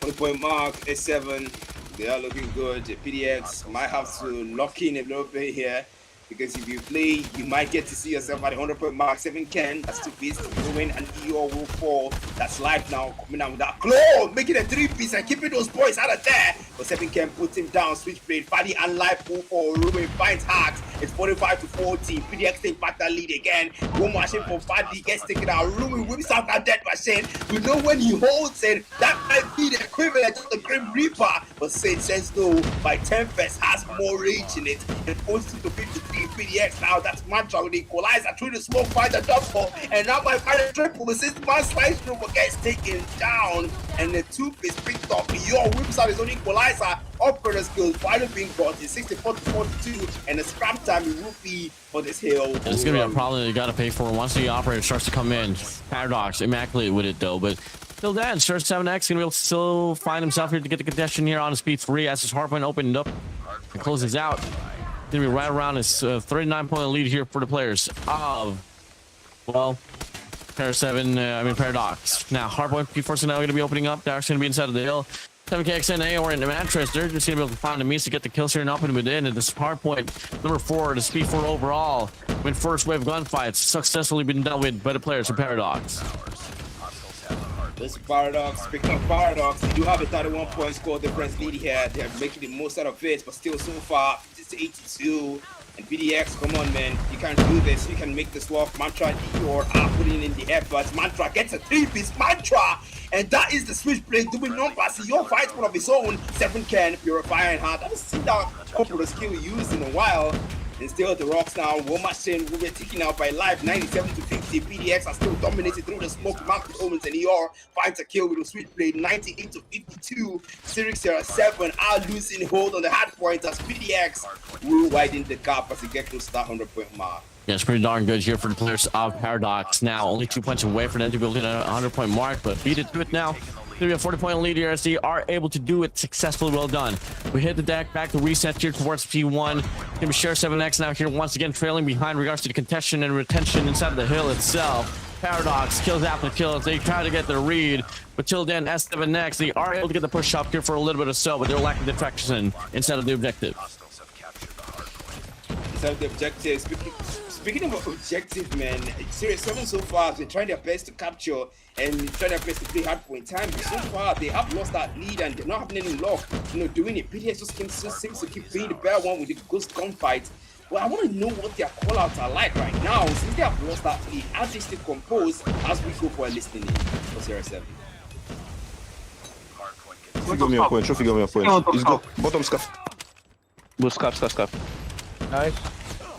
40-point mark, S7, they are looking good. The PDX might have to lock in a little bit here, because if you play, you might get to see yourself at the 100-point mark. 7 can, that's 2 pieces to win, and EO will fall. That's live now, coming out with that claw, making a 3-piece and keeping those boys out of there. But 7 can put him down, Switchblade, Fadi and live will fall. Ruben finds Hacks, it's 45 to 40. PDX take back that lead again. One machine for Fadi gets taken out. Ruben whips out that dead machine. We know when he holds it, that might be the equivalent of the Grim Reaper. But Saint says no, by 10 Fest has more rage in it. It goes to 53. PDX now, that's Mantra with the equalizer through the smoke, find the double, and now by find a triple. The 6-man slice through but gets taken down, and the 2-piece picked up. Yo whips out his own equalizer. Operator skills, final being got is 64 to 42, and the scrap time will be for this hill. It's gonna be a problem that you gotta pay for once the operator starts to come in. Paradox, immaculate with it though, but till then, Sheriff 7X gonna be able to still find himself here to get the contention here on his P3 as his hardpoint opened up and closes out. Gonna be right around his 39-point lead here for the players of, well, Paradox. Now, Hardpoint P4 now gonna be opening up. Dark's gonna be inside of the hill. 7KXNA or in the mattress, they're just gonna be able to find the means to get the kills here and up and within. And this Hardpoint number 4, the Speed 4 overall, when first wave gunfights successfully been dealt with by the players of Paradox. This Paradox, speaking of Paradox, they do have a 31-point score difference lead here. They're making the most out of it, but still so far, 50-82. And PDX, come on, man. You can do this. You can make this work. Mantra and Dior are putting in the effort. Mantra gets a 3-piece Mantra. And that is the Switchblade doing numbers. Your fight one of his own. 7 can, Purifying Heart. I haven't seen that popular skill used in a while. And still the rocks now. One machine will be taken out by live 97 to 50. PDX are still dominated through the smoke. Mark Owens and ER finds a kill with a Switchblade 98 to 52. Sirix 7 are losing hold on the hard point as PDX will widen the gap as they get close to that 100-point mark. Yeah, it's pretty darn good here for the players of Paradox. Now, only 2 points away for them to be able to get a 100-point mark, but beat it to it now. Maybe a 40-point lead here as they are able to do it successfully. Well done. We hit the deck back to reset here towards P1. Gonna be Sheriff 7X now here once again trailing behind regards to the contention and retention inside of the hill itself. Paradox kills after kills. They try to get the read, but till then, S7X, they are able to get the push up here for a little bit or so, but they're lacking the traction inside of the objective. Inside of the objective, speaking of objective, man, Series 7 so far, they're trying their best to capture and trying their best to play hardpoint time. But so far, they have lost that lead and they're not having any luck, doing it. PDX just seems to keep being the better one with the ghost gunfight. Well, I want to know what their callouts are like right now, since they have lost that lead. As they still compose as we go for a listening for Series 7. Figure me a point, figure me a point. He's got bottom scuff. Go scuff. Nice.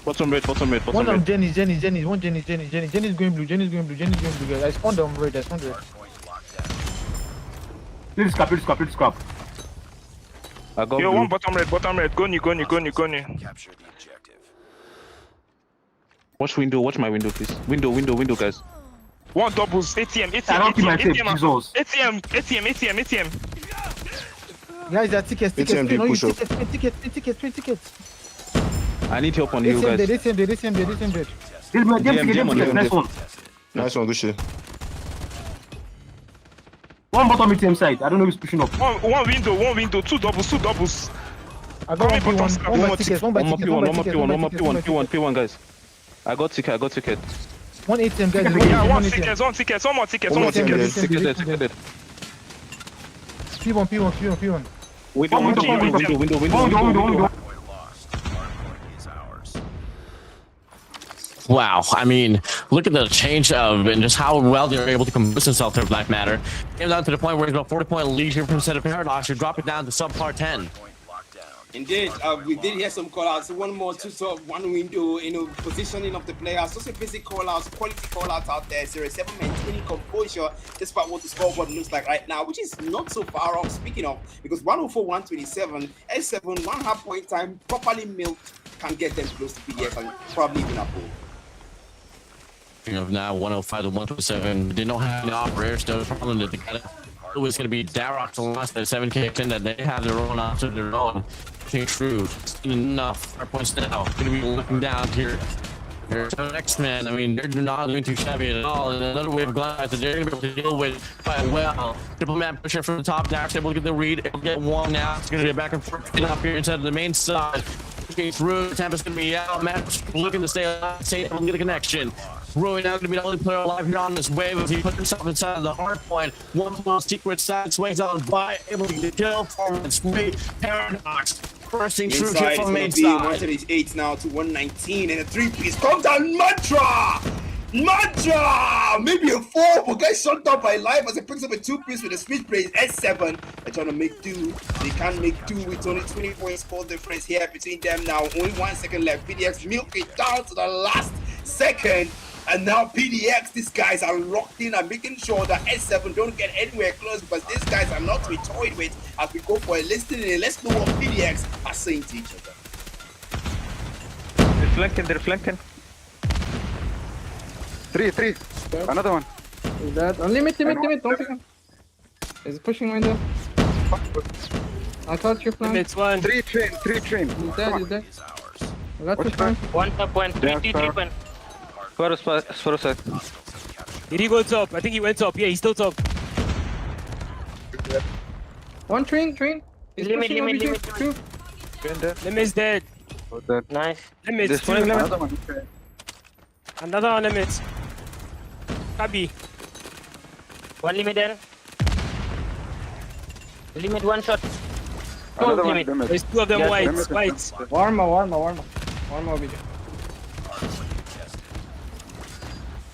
Bottom red. One on Jenny. Jenny's going blue. Guys. I spawned on red. Please scrap. I got Yo, blue. one bottom red. Go new. Capture the objective. Watch window, watch my window, please. Window, guys. One doubles. ATM. Guys, that tickets. ATM, they push up. Tickets. I need help on you guys. They same. Nice one, good shit. One bottom ATM side. I don't know who's pushing up. One window. Two doubles. I got one P1. One more ticket. One more P1, guys. I got ticket. One ATM, guys. Yeah, one ticket. One more ticket. Ticket. P1. Window. Wow, I mean, look at the change of and just how well they're able to compose themselves to Black Matter. Came down to the point where it's about 40-point lead here from set of Paradox. You're dropping down to subpar 10. Indeed, we did hear some call-outs. One more to sort of one window, positioning of the players. Just a basic call-outs, quality call-outs out there. 07 maintaining composure despite what the scoreboard looks like right now, which is not so far off. Speaking of, because 104-127, S7, 1 Hardpoint time, properly milked, can get them close to PDX and probably even a goal. Speaking of now, 105-127, they don't have any operators. The problem that they got it was going to be Darroch the last 7K extend that they have their own option of their own. True, enough. Our points now. Going to be looking down here. Here's the next man. I mean, they're not doing too shabby at all. And another wave of glass that they're going to be able to deal with quite well. Triple man pushing from the top. Dash able to get the read. It'll get one now. It's going to get back and forth up here inside of the main side. Pushing through. Tampa's going to be out. Matt looking to stay alive. Stay able to get a connection. Roy now going to be the only player alive here on this wave as he puts himself inside of the hard point. One more secret side swings on by, able to get the kill forward. Sweet Paradox. Bursting through here from main side. 138 now to 119 and a 3-piece. Come down, Mantra! Mantra! Maybe a 4, but gets shot down by life as it picks up a 2-piece with a switch plays S7. They're trying to make do. They can't make do with only 20 points score difference here between them now. Only 1 second left. PDX milk it down to the last second. And now PDX, these guys are locked in and making sure that S7 don't get anywhere close because these guys are not to be toyed with as we go for a listening. Let's know what PDX are saying to each other. They're flanking. 3. Another one. Is that limit? Don't pick him. He's pushing window. I thought you flanked. It's 1. 3 train. He's dead. I got to flank. 1 top 1, 3 1. Sparrow side. Did he go top? I think he went top. Yeah, he's still top. 1 train. He's Limit. two. Limit's dead. Nice. Limit's 2. Another one. Another one, Limit. Kabi. 1 limit then. Limit 1 shot. Another one. Limit. There's 2 of them whites. Warmer will be there.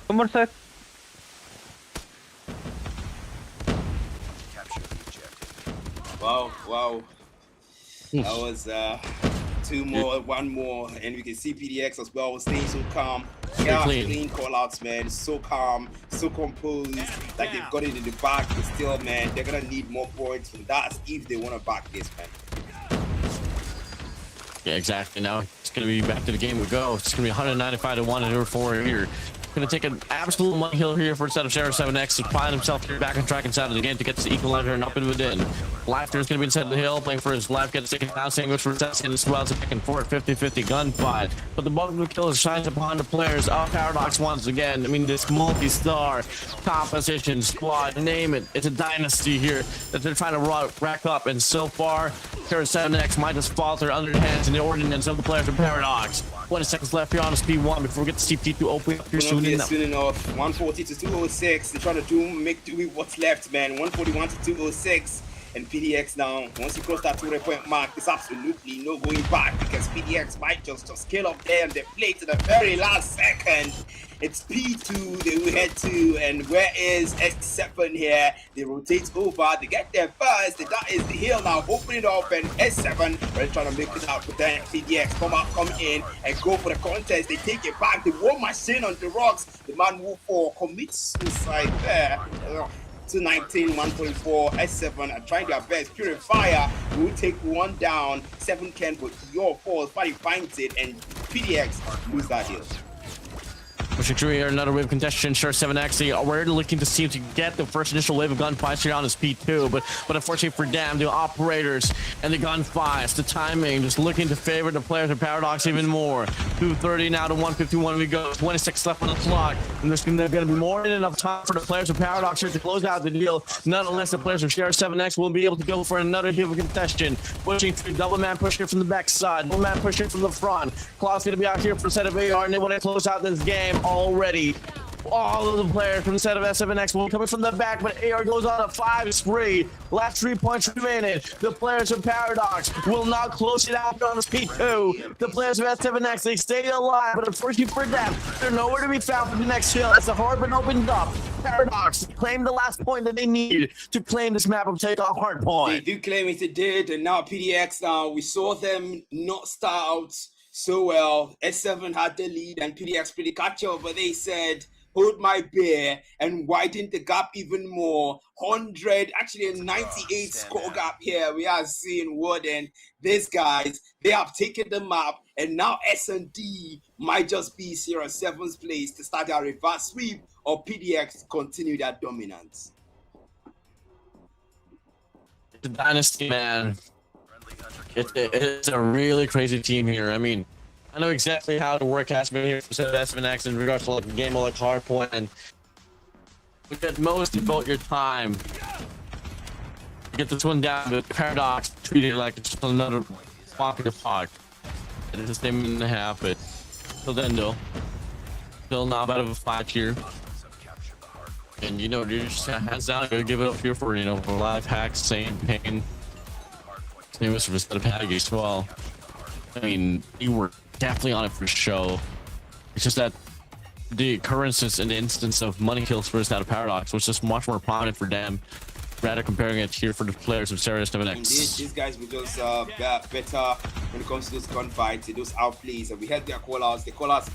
One more side. Wow. That was 2 more, 1 more, and we can see PDX as well staying so calm. Yeah, clean call-outs, man. So calm, so composed. Like they've got it in the back, but still, man, they're gonna need more points from that if they want to back this, man. Yeah, exactly. Now it's going to be back to the game we go. It's going to be 195-104 here. Going to take an absolute money hill here for instead of Sheriff 7X to find himself here back on track inside of the game to get this equalizer and up and within. Laughter is going to be inside the hill, playing for his life, gets taken down, sandwich for testing as well as a back and forth 50-50 gunfight. But the bulk of the kills shines upon the players of Paradox once again. I mean, this multi-star composition squad, name it. It's a dynasty here that they're trying to rack up, and so far, Sheriff 7X might just falter under the hands and the ordinance of the players of Paradox. 20 seconds left here on the speed 1 before we get the CP2 open up here soon enough. 140 to 206. They're trying to make do with what's left, man. 141 to 206. And PDX now, once you cross that 200-point mark, there's absolutely no going back because PDX might just scale up there and they play to the very last second. It's P2 they will head to, and where is S7 here? They rotate over, they get there first. That is the hill now, open it up, and S7 really trying to make it out. But then PDX come in and go for the contest. They take it back. The war machine on the rocks. The man who commits suicide there. 219, 1.4, S7 are trying their best. Purifier will take 1 down. 7 can, but your falls. But he finds it, and PDX lose that hill. Pushing through here, another wave of contention. Sure, 7X, they are looking to see to get the first initial wave of gunfights here on his P2, but unfortunately for them, the operators and the gunfights, the timing, just looking to favor the players of Paradox even more. 230 now to 151 we go. 26 left on the clock, and there's going to be more than enough time for the players of Paradox here to close out the deal. None unless the players of Share 7X will be able to go for another wave of contention. Pushing through, double man push here from the back side, double man push here from the front. Claw's going to be out here for a set of AR, and they want to close out this game already. All of the players from the set of S7X will be coming from the back, but AR goes on a 5 spree. Last 3 points remaining. The players of Paradox will not close it out on the P2. The players of S7X, they stay alive, but unfortunately for them, they're nowhere to be found for the next hill. As the Hardpoint opened up, Paradox claimed the last point that they need to claim this map of Takeoff Hardpoint. They do claim it did, and now PDX, we saw them not start out so well. S7 had the lead, and PDX pretty catch up, but they said, hold my beer, and widen the gap even more. 100, actually a 98 score gap here. We are seeing Warden. These guys, they have taken the map, and now S&D might just be 0-7's place to start their reverse sweep, or PDX continue their dominance. The Dynasty, man. It's a really crazy team here. I mean, I know exactly how the work has been here for S7X in regards to like a game like Hardpoint, and we get most devote your time to get this one down, but Paradox treated it like it's just another walk in the park. It just didn't happen. Till then, though, still not out of a fight here. And you know, you're just hands down, gonna give it up here for, you know, for live hacks, same pain. Same was for a set of Paggy as well. I mean, you were definitely on it for show. It's just that the occurrences and the instance of money kills first out of Paradox was just much more prominent for them, rather comparing it here for the players of Series 7X. These guys were just better when it comes to those gunfights, those outplays, and we had their callouts, the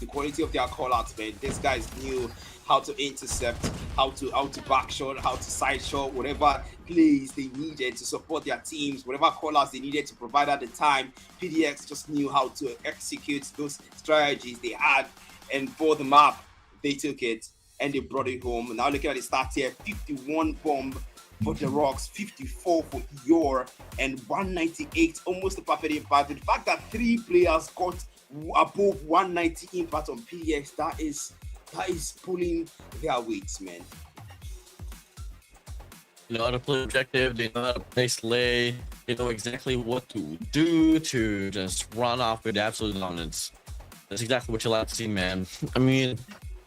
quality of their callouts, man. These guys knew how to intercept, how to backshot, how to side shot, whatever plays they needed to support their teams, whatever callouts they needed to provide at the time. PDX just knew how to execute those strategies they had, and for the map, they took it and they brought it home. Now looking at the stats here, 51 bomb for the Rocks, 54 for Yor, and 198, almost a perfect impact. The fact that 3 players got above 190 impact on PDX, that is pulling their weights, man. They know how to play objective, they know how to play slay, they know exactly what to do to just run off with absolute dominance. That's exactly what you like to see, man. I mean,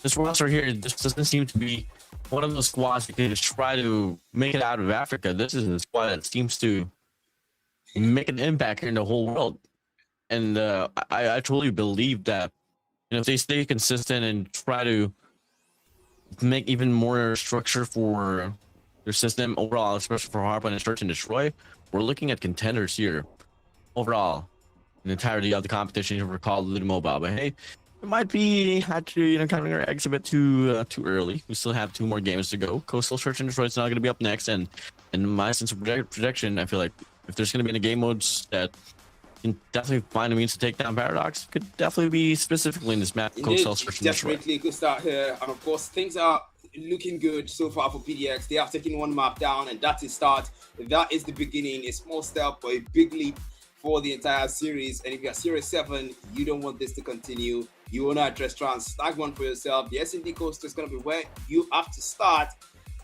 this roster here, this doesn't seem to be one of those squads that can just try to make it out of Africa. This is a squad that seems to make an impact here in the whole world. And I truly believe that, you know, if they stay consistent and try to make even more structure for their system overall, especially for Hardpoint and Search and Destroy, we're looking at contenders here overall in the entirety of the competition if we're called Little Mobile. But hey, it might be had to, you know, kind of our eggs a bit too early. We still have 2 more games to go. Coastal Search and Destroy is not going to be up next, and in my sense of projection, I feel like if there's going to be any game modes that can definitely find a means to take down Paradox, could definitely be specifically in this map. Coastal Search and Destroy. Definitely a good start here, and of course things are looking good so far for PDX. They have taken 1 map down, and that's a start. That is the beginning. A small step but a big leap for the entire series. And if you're Series 7, you don't want this to continue. You want to address trans, snag one for yourself. The S&D coast is going to be where you have to start.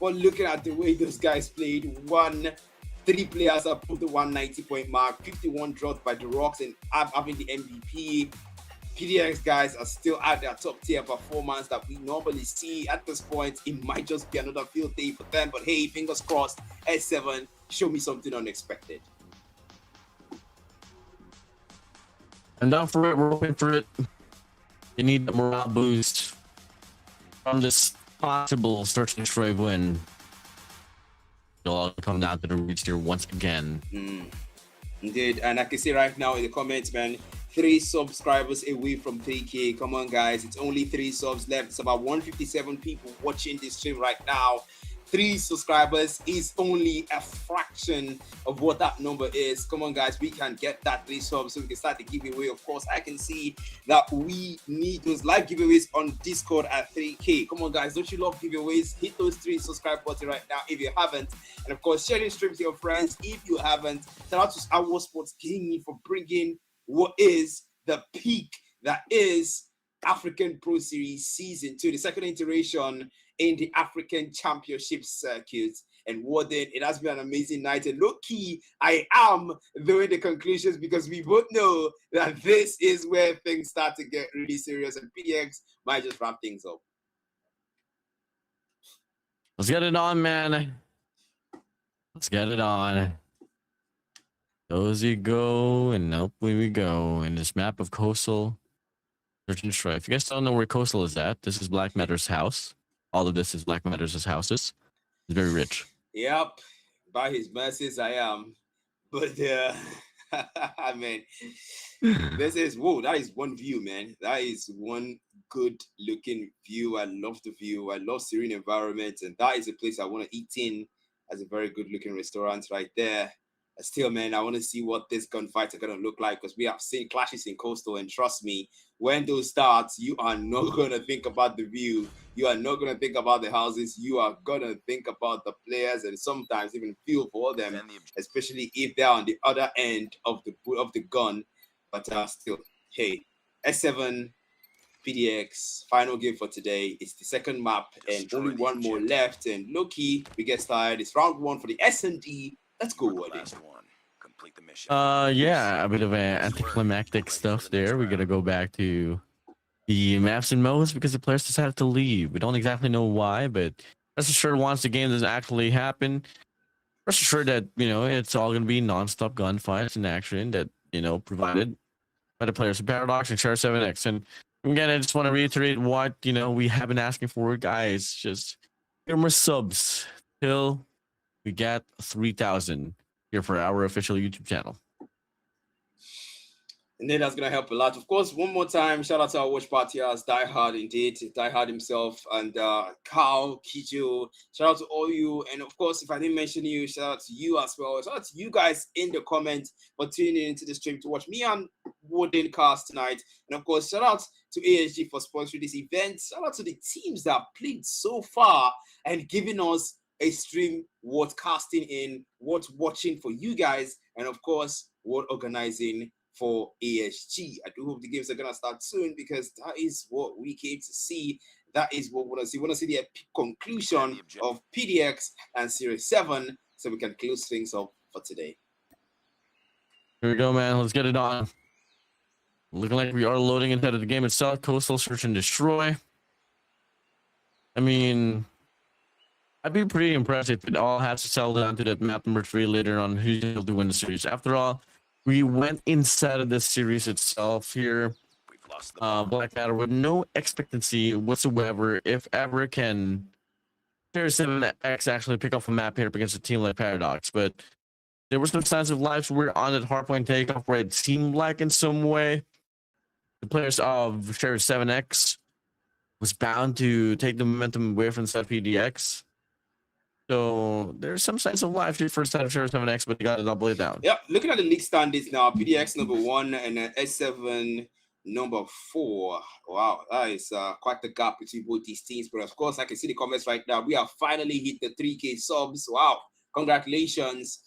But looking at the way those guys played, 3 players above the 190 point mark, 51 dropped by the Rocks and having the MVP. PDX guys are still at their top tier performance that we normally see at this point. It might just be another field day for them, but hey, fingers crossed, S7, show me something unexpected. And down for it, we're hoping for it. You need a morale boost from this possible Search and Destroy win. It'll all come down to the reach here once again. Indeed, and I can see right now in the comments, man, 3 subscribers away from 3K. Come on, guys, it's only 3 subs left. It's about 157 people watching this stream right now. 3 subscribers is only a fraction of what that number is. Come on, guys, we can get that 3 subs so we can start the giveaway. Of course, I can see that we need those live giveaways on Discord at 3K. Come on, guys, don't you love giveaways? Hit those 3 subscribe button right now if you haven't. And of course, share this stream to your friends if you haven't. Shout out to our Sports Gaming for bringing what is the peak that is African Pro Series Season 2, the second iteration in the African Championship circuit. And Warden, it has been an amazing night. And low-key, I am doing the conclusions because we both know that this is where things start to get really serious and PDX might just wrap things up. Let's get it on, man. Let's get it on. Cozy go, and up we go. In this map of Coastal Search and Destroy. If you guys don't know where Coastal is at, this is Black Matter's house. All of this is Black Matter's houses. He's very rich. Yep. By his mercies, I am. But, I mean, this is, whoa, that is one view, man. That is one good looking view. I love the view. I love serene environment. And that is a place I want to eat in, as a very good looking restaurant right there. Still, man, I want to see what this gunfights are going to look like, because we have seen clashes in Coastal, and trust me, when those starts, you are not going to think about the view. You are not going to think about the houses. You are going to think about the players, and sometimes even feel for them, especially if they're on the other end of the gun. But still, hey, S7 PDX final game for today. It's the second map, and only one more left. And low-key, we get started. It's round one for the S&D. Let's go, Woody. Complete the mission. Yeah, a bit of anticlimactic stuff there. We gotta go back to the maps and modes because the players decided to leave. We don't exactly know why, but rest assured, once the game doesn't actually happen, rest assured that, you know, it's all gonna be non-stop gunfights and action that, you know, provided by the players of Paradox and Share 7X. And again, I just want to reiterate what, you know, we have been asking for, guys. Just get more subs till we get 3,000 here for our official YouTube channel. And then that's going to help a lot. Of course, one more time, shout out to our watch partyers, Die Hard indeed, Die Hard himself, and Carl, Kijo. Shout out to all you. And of course, if I didn't mention you, shout out to you as well. Shout out to you guys in the comments for tuning into the stream to watch me and Warden Cast tonight. And of course, shout out to ASG for sponsoring this event. Shout out to the teams that played so far and giving us a stream worth casting in, worth watching for you guys, and of course, worth organizing for ASG. I do hope the games are gonna start soon, because that is what we came to see. That is what we want to see. We want to see the conclusion of PDX and Series 7, so we can close things up for today. Here we go, man. Let's get it on. Looking like we are loading into the game itself. Coastal Search and Destroy. I mean, I'd be pretty impressed if it all has to settle down to that map number 3 later on, who's going to win the series. After all, we went inside of this series itself here. Black Matter with no expectancy whatsoever, if ever can Share 7X actually pick off a map here against a team like Paradox. But there were some signs of life. We're on at Hardpoint Takeoff where it seemed like in some way the players of Share 7X was bound to take the momentum away from the PDX. So there's some signs of life here for the side of Share 7X, but they got to double it down. Yep, looking at the league standings now, PDX number 1 and S7 number 4. Wow, that is quite the gap between both these teams. But of course, I can see the comments right now. We have finally hit the 3K subs. Wow, congratulations.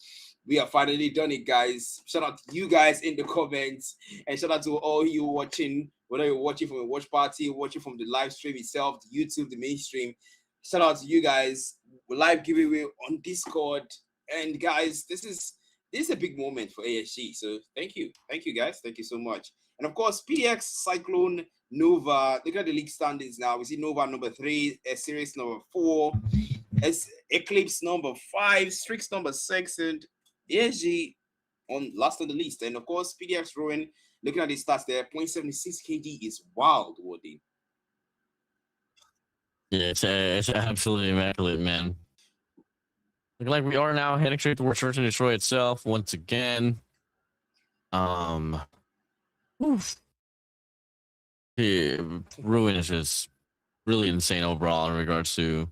We have finally done it, guys. Shout out to you guys in the comments, and shout out to all you watching, whether you're watching from a watch party, watching from the live stream itself, the YouTube, the mainstream. Shout out to you guys. Live giveaway on Discord, and guys, this is a big moment for ASG. So thank you guys, thank you so much. And of course, PDX, Cyclone, Nova. Look at the league standings now. We see Nova number 3, Series number 4, Eclipse number 5, Strix number 6, and ASG on last on the list. And of course, PDX Rowan. Looking at the stats there, 0.76 KD is wild, Woody. Yeah, it's absolutely immaculate, man. Looking like we are now heading straight towards Search and Destroy itself once again. Yeah, Ruin is just really insane overall in regards to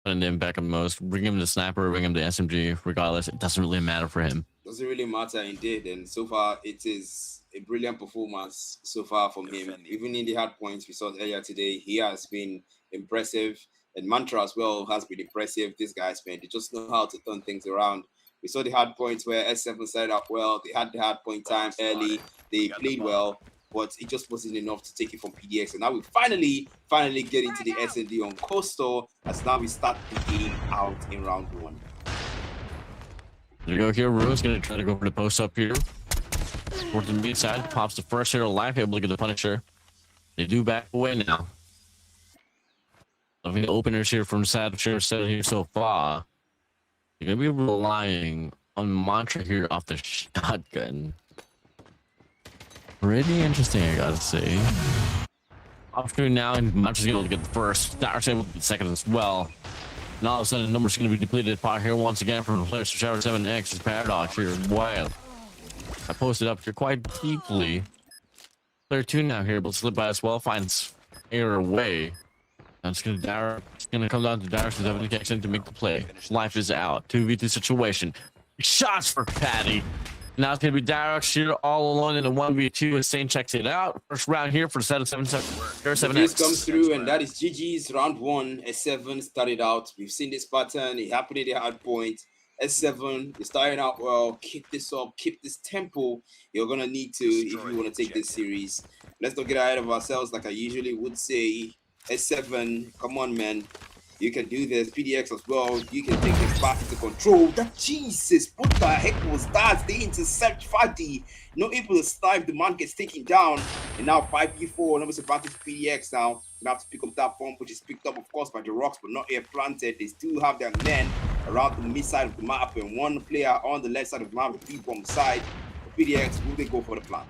putting the impact on most. Bring him the sniper, bring him the SMG, regardless, it doesn't really matter for him. Doesn't really matter indeed, and so far it is a brilliant performance so far from him. Even in the hard points we saw earlier today, he has been impressive, and Mantra as well has been impressive. These guys, man, they just know how to turn things around. We saw the hard points where S7 started up well. They had the hard point time early. They played well, but it just wasn't enough to take it from PDX. And now we finally get into the S&D on Coastal, as now we start the game out in round 1. There you go here. Ruin's going to try to go for the post up here. Towards the mid side, pops the first hero life, able to get the Punisher. They do back away now. I mean, the openers here from Saturday here so far. You're gonna be relying on Mantra here off the shotgun. Pretty interesting, I gotta say. Opportunity now, and Mantra's gonna get the first. Dark's able to get the second as well. And all of a sudden, the number's gonna be depleted. Pot here once again from the players. Shower 7X is Paradox here. Wow. I posted up here quite deeply. Player 2 now here, able to slip by as well. Finds air away. Now it's gonna come down to Darius who's having the connection to make the play. Life is out. 2v2 situation. Shots for Patty. Now it's gonna be Darius here all alone in a 1v2 as Saint checks it out. First round here for the set of 7-7. This comes through, and that is GG's round 1. S7 started out. We've seen this pattern. It happened at the hard point. S7 is starting out well. Keep this up, keep this tempo. You're gonna need to if you want to take this series. Let's not get ahead of ourselves like I usually would say. S7, come on, man. You can do this. PDX as well. You can take this back into control. That Jesus, what the heck was that? They intercept Fadi. Not able to snipe. The man gets taken down. And now 5v4. Numbers advantage PDX now. Gonna have to pick up that bomb, which is picked up, of course, by the rocks, but not air planted. They still have their men around the mid side of the map, and one player on the left side of the map, the B-bomb side. For PDX, will they go for the plan?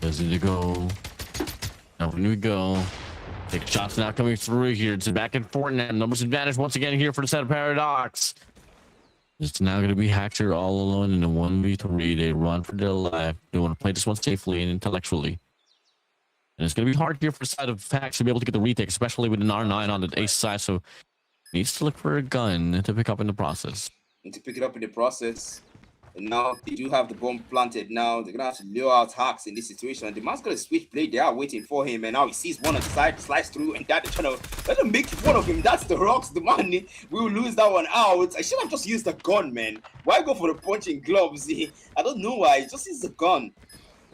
Does it go? Now when we go, take shots now coming through here. It's back and forth now. Numbers advantage once again here for the set of Paradox. It's now going to be Hacker all alone in a 1v3. They run for their life. They want to play this one safely and intellectually. And it's going to be hard here for the side of Fax to be able to get the retake, especially with an R9 on the ace side. So needs to look for a gun to pick up in the process. Need to pick it up in the process. And now they do have the bomb planted now. They're going to have to lure out Hacks in this situation. The man's going to switch blade. They are waiting for him. And now he sees one on the side, slice through, and that they're trying to let him make one of him. That's the rocks. The man will lose that one out. I should have just used the gun, man. Why go for the punching gloves? I don't know why. Just use the gun.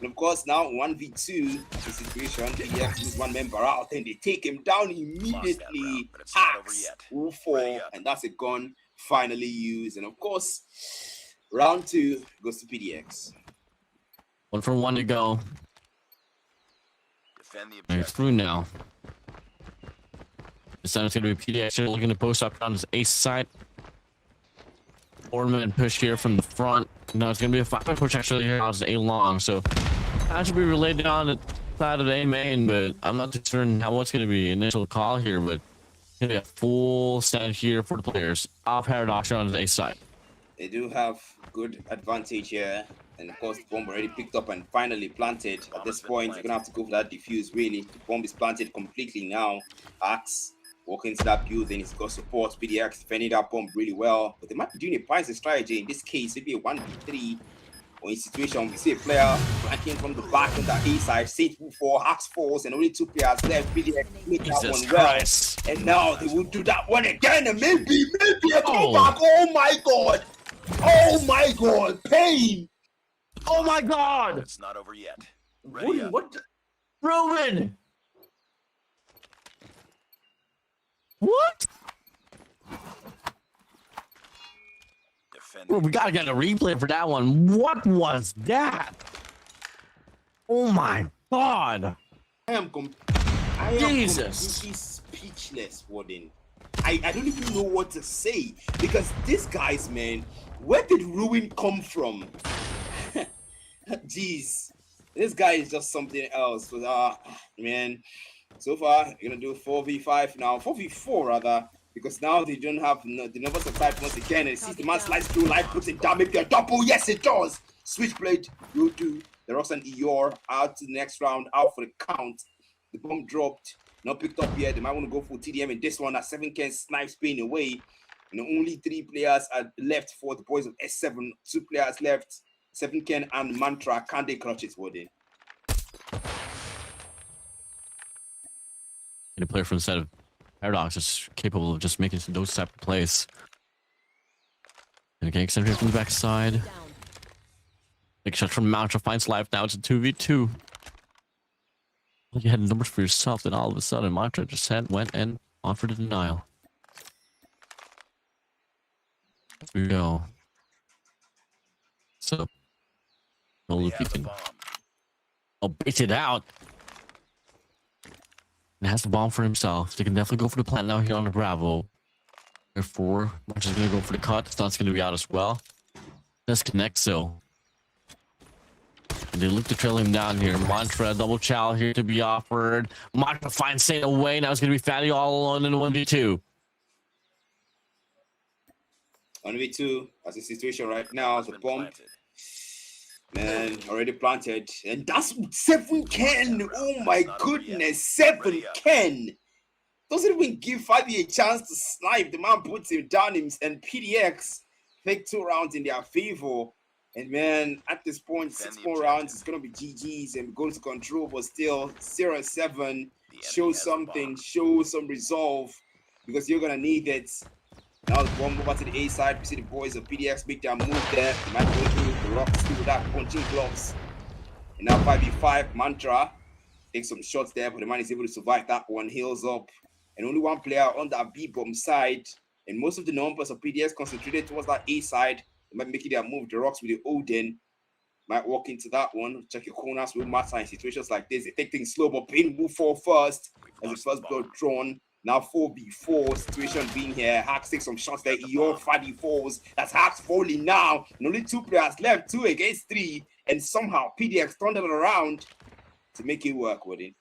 And of course, now 1v2 the situation. PDX lose one member out, and they take him down immediately. Hacks will fall, and that's a gun finally used. And of course, round 2 goes to PDX. 1 for 1 to go. It's through now. This time it's going to be PDX here looking to post up on his ace side. Ornament push here from the front. No, it's going to be a 5 push actually here. It's A long, so that should be relayed on the side of the A main, but I'm not too certain how what's going to be initial call here, but it's going to be a full stand here for the players. Off Paradox on the A side. They do have good advantage here, and of course the bomb already picked up and finally planted. At this point, you're gonna have to go for that defuse. Really, the bomb is planted completely now. Axe walking into that building. He's got support. PDX defending that bomb really well, but they might be doing a pricing strategy in this case. It'd be a 1v3 or in situation we see a player flanking from the back on the A side. Sage 4, Axe falls, and only 2 players left. PDX make that one well, and now they will do that one again, and maybe a comeback. Oh my god! Oh my god, pain! Oh my god! It's not over yet. Ready up. What? Ruben! What? Bro, we gotta get a replay for that one. What was that? Oh my god! I am completely speechless, Warden. I don't even know what to say, because these guys, man, where did Ruin come from? Jeez, this guy is just something else. But man, so far you're gonna do 4v5 now, 4v4 rather, because now they don't have the numbers of 5 once again. And sees the man slides through, life puts it down, maybe a double. Yes, it does. Switchblade will do. The Rocks and Eeyore out to the next round, out for the count. The bomb dropped. Not picked up yet. They might want to go for TDM in this one. As 7Ken snipes paying away. And only 3 players are left for the boys of S7. 2 players left. 7Ken and Mantra. Can they clutch it, Warden? And a player from the set of Paradox is capable of just making those type of plays. And again, extended here from the backside. Big shot from Mantra finds life. Now it's a 2v2. You had numbers for yourself, then all of a sudden Mantra just went and offered a denial. Here we go. So, no look you can. I'll bait it out. and has the bomb for himself. They can definitely go for the plant now here on the Bravo. Therefore, March is going to go for the cut. Stunt's going to be out as well. Disconnect, so. And they look to trail him down here. Mantra, double chow here to be offered. Mantra finds Saint away. Now it's going to be Fatty all alone in the 1v2. 1v2, that's the situation right now. The bomb, man, already planted. And that's 7 Ken. Oh my goodness, 7 Ken. Doesn't even give Fatty a chance to snipe. The man puts him down, and PDX take 2 rounds in their favor. And man, at this point, 6 more rounds, it's gonna be GG's and go to control, but still 0-7. Show something, show some resolve, because you're gonna need it. Now the bomb over to the A side. We see the boys of PDX make their move there. They might go through the rocks still with that punching gloves. And now 5v5, Mantra takes some shots there, but the man is able to survive that one. Heals up. And only 1 player on that B-bomb side. And most of the numbers of PDX concentrated towards that A side. They might make it their move. The rocks with the Odin might walk into that one. Check your corners with matter in situations like this. They take things slow, but Pain move for first. As the first blood drawn. Now 4v4 situation being here. Hacks takes some shots there. Your 5v4s. That's Hacks falling now. And only 2 players left. 2 against 3. And somehow PDX turned it around to make it work with it.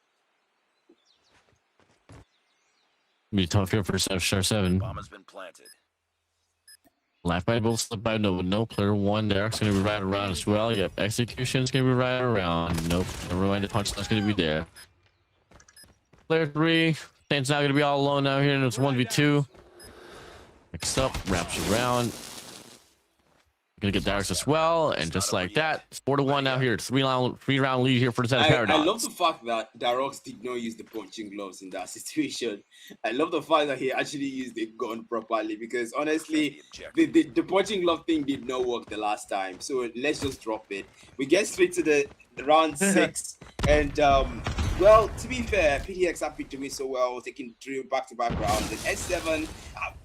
Be tough here for Star 7. Bomb has been planted. Left by both slip by no player 1 there. It's gonna be right around as well. Yep, execution's gonna be right around. Nope, never mind, the punch that's gonna be there. Player 3, Saint's now gonna be all alone now here, and it's 1v2. Next up, wraps around. Gonna get Darius as well, and just like that, it's 4-1 now here. 3-round lead here for the Set of Paradox. I love the fact that Darox did not use the punching gloves in that situation. I love the fact that he actually used the gun properly, because honestly, the punching glove thing did not work the last time. So let's just drop it. We get straight to the round 6, and well, to be fair, PDX have been doing so well, taking 3 back-to-back rounds. And S7,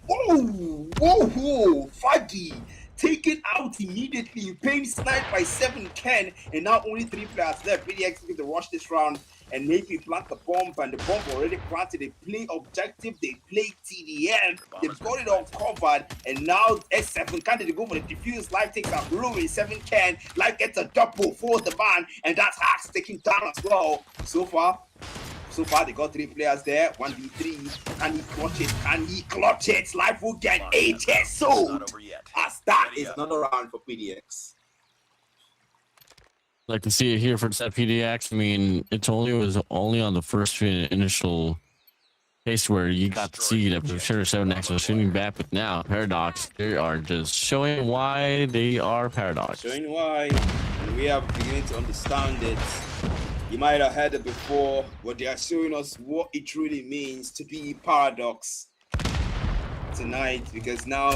whoa, Faggy. Taken out immediately. Pain sniped by 7 Ken, and now only 3 players left. PDX going to rush this round and maybe plant the bomb, and the bomb already planted. They play objective, they play TDM, they've got it all covered, and now S7 can't they go for the diffuse. Life takes a blow in 7 Ken. Life gets a double for the man, and that's Hacks taking down as well. So far, they got 3 players there. 1v3. Can he clutch it? Can he clutch it? Life will get HSO. As that is another round for PDX. Like to see it here for set PDX. I mean, was only on the first initial case where you got to see that for sure 7X was shooting back, but now Paradox, they are just showing why they are Paradox. Showing why, and we are beginning to understand it. You might have heard it before, but they are showing us what it really means to be Paradox tonight, because now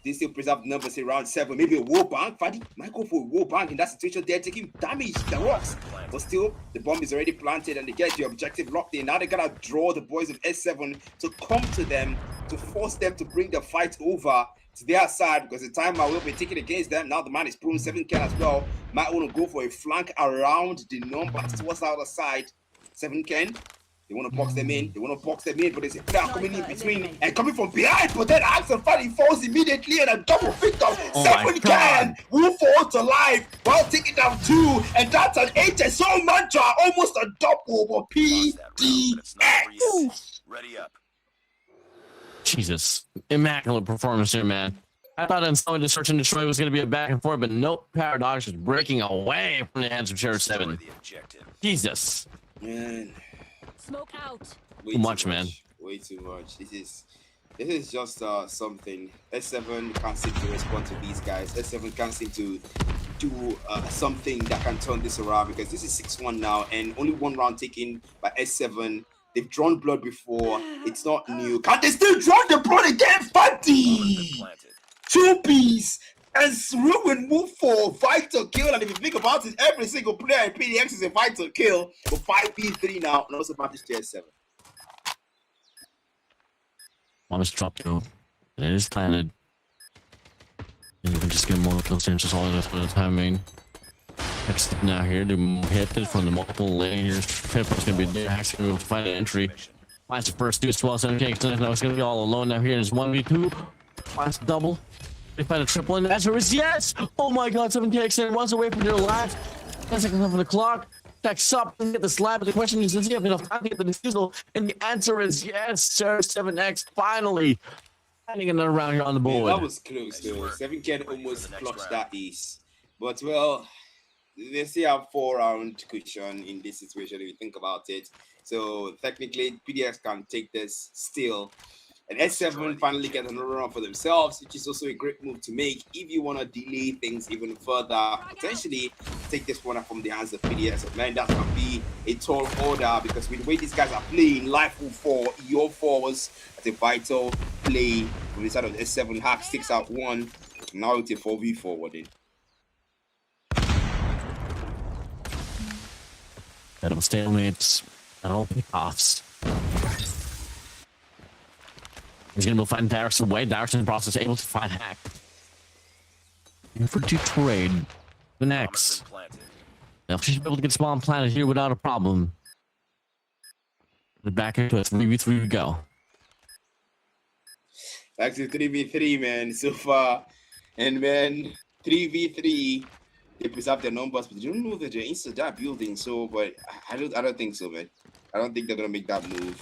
they still preserve the numbers in round 7. Maybe a war bank. Fadi might go for a war bank in that situation. They're taking damage, the rocks. But still, the bomb is already planted and they get the objective locked in. Now they gotta draw the boys of S7 to come to them, to force them to bring the fight over to their side, because the time I will be taken against them. Now the man is prone 7 Ken as well. Might want to go for a flank around the numbers towards the other side. 7 Ken. They want to box them in. But there's a player coming in between and coming from behind. But then Axel Fadi falls immediately and a double victim. 7 Ken will fall to life while taking down 2. And that's an HSO Mantra. Almost a double for PDX. Ready up. Jesus. Immaculate performance here, man. I thought installing the Search and Destroy was going to be a back and forth, but nope. Paradox is breaking away from the hands of Sheriff 7. Jesus. Man. Smoke out. Too much, man. Way too much. This is just something. S7 can't seem to respond to these guys. S7 can't seem to do something that can turn this around, because this is 6-1 now, and only 1 round taken by S7. They've drawn blood before. It's not new. Can they still draw the blood again? 50! 2-piece! And Ruin move for fight to kill. And if you think about it, every single player in PDX is a fight to kill. But 5v3 now, and also advantage to S7. Almost dropped though. It is planted. And you can just get more kill chances all the time, I mean. Next now here to hit it from the multiple lane here. Pipper's gonna be there. Actually gonna find an entry. Finds the first two as well. 7K. Now it's gonna be all alone now here. It's 1v2. Finds the double. They find a triple, and the answer is yes. Oh my God, 7K extended once away from their last. 10 seconds left on the clock. Checks up and get the slap, but the question is, does he have enough time to get the defusal? And the answer is yes, sir. 7X finally finding another round here on the board. Yeah, that was close, though. 7K almost clutched that ace. But, well, they still have 4-round cushion in this situation if you think about it. So, technically, PDX can take this still. And S7 finally get another round for themselves, which is also a great move to make if you want to delay things even further. Potentially take this one up from the hands of PDX. So, man, that's going to be a tall order because with the way these guys are playing, life will fall. Your falls as a vital play from the side of S7. Hack sticks out one. Now it's a 4v forwarding. Battle stalemates, battle pickoffs. He's going to be fighting Darius away. Darius in the process able to find Hack. For to trade the next. Now she's able to get spawn planted here without a problem. Back into it. 3v3 we go. Back to 3v3, man, so far. And man, 3v3. They preserve their numbers, but they don't know that they're inside that building. So, but I don't think so, man. I don't think they're gonna make that move.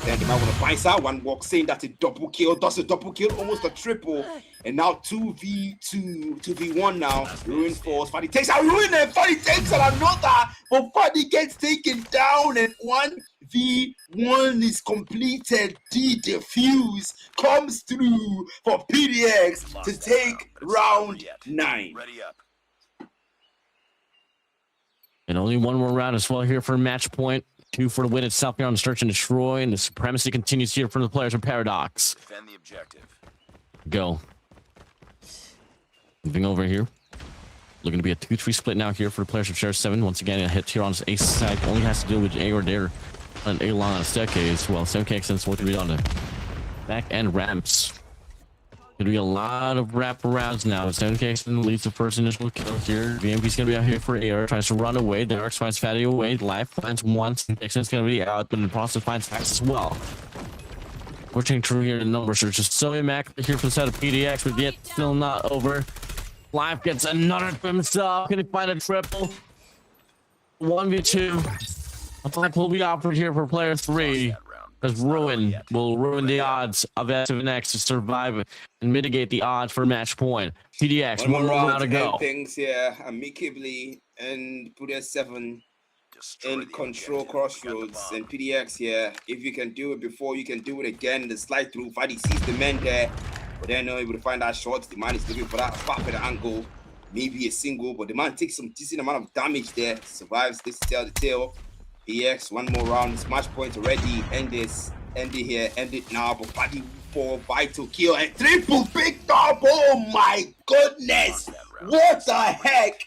Then they might want to find out. One walk saying that's a double kill. Does a double kill, almost a triple. And now 2v2, 2v1 now. Ruin falls. Fadi takes out Ruin and Fadi takes out another. But Fadi gets taken down and 1v1 is completed. The defuse comes through for PDX to take round 9. Ready up. And only one more round as well here for match point. 2 for the win itself here on the Search and Destroy, and the supremacy continues here from the players of Paradox. Defend the objective. Go. Moving over here. Looking to be a 2-3 split now here for the players of Sheriff 7. Once again, a hit here on his ace side. Only has to deal with A or dare on an A-long on a staircase. Well, 7K extends what to be on the back end ramps. Gonna be a lot of wraparounds now. 7K extend leads the first initial kill here. VMP's gonna be out here for AR, tries to run away. Derek finds Fatty away. Life finds one. 7K extend's gonna be out, but in the process finds Fax as well. Pushing through here, the numbers are just so immaculate here for the side of PDX, but yet still not over. Life gets another for himself. Can he find a triple? 1v2. A flag will be offered here for player 3. Because Ruin will ruin the odds of S7X to survive and mitigate the odds for match point. PDX, one more round to go. Things here amicably and put S7 in control Crossroads and PDX here. If you can do it before, you can do it again. The slide through, Fadi sees the man there, but they're not able to find that shot. The man is looking for that perfect angle, maybe a single, but the man takes some decent amount of damage there. Survives this tell the tale. PX, one more round, smash point already. End this, end it here, end it now. But Fadi for vital kill and triple picked up. Oh my goodness! What the heck?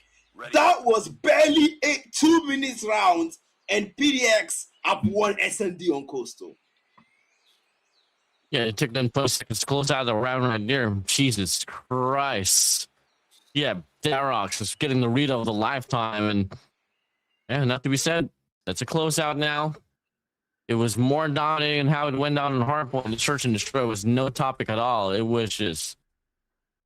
That was barely 2 minutes round, and PDX have won SND on Coastal. Yeah, it took them 5 seconds to close out the round right there. Jesus Christ. Yeah, Darox is getting the read of the lifetime, and yeah, not to be said. That's a closeout now. It was more dominating in how it went down in Hardpoint. The Search and Destroy was no topic at all. It was just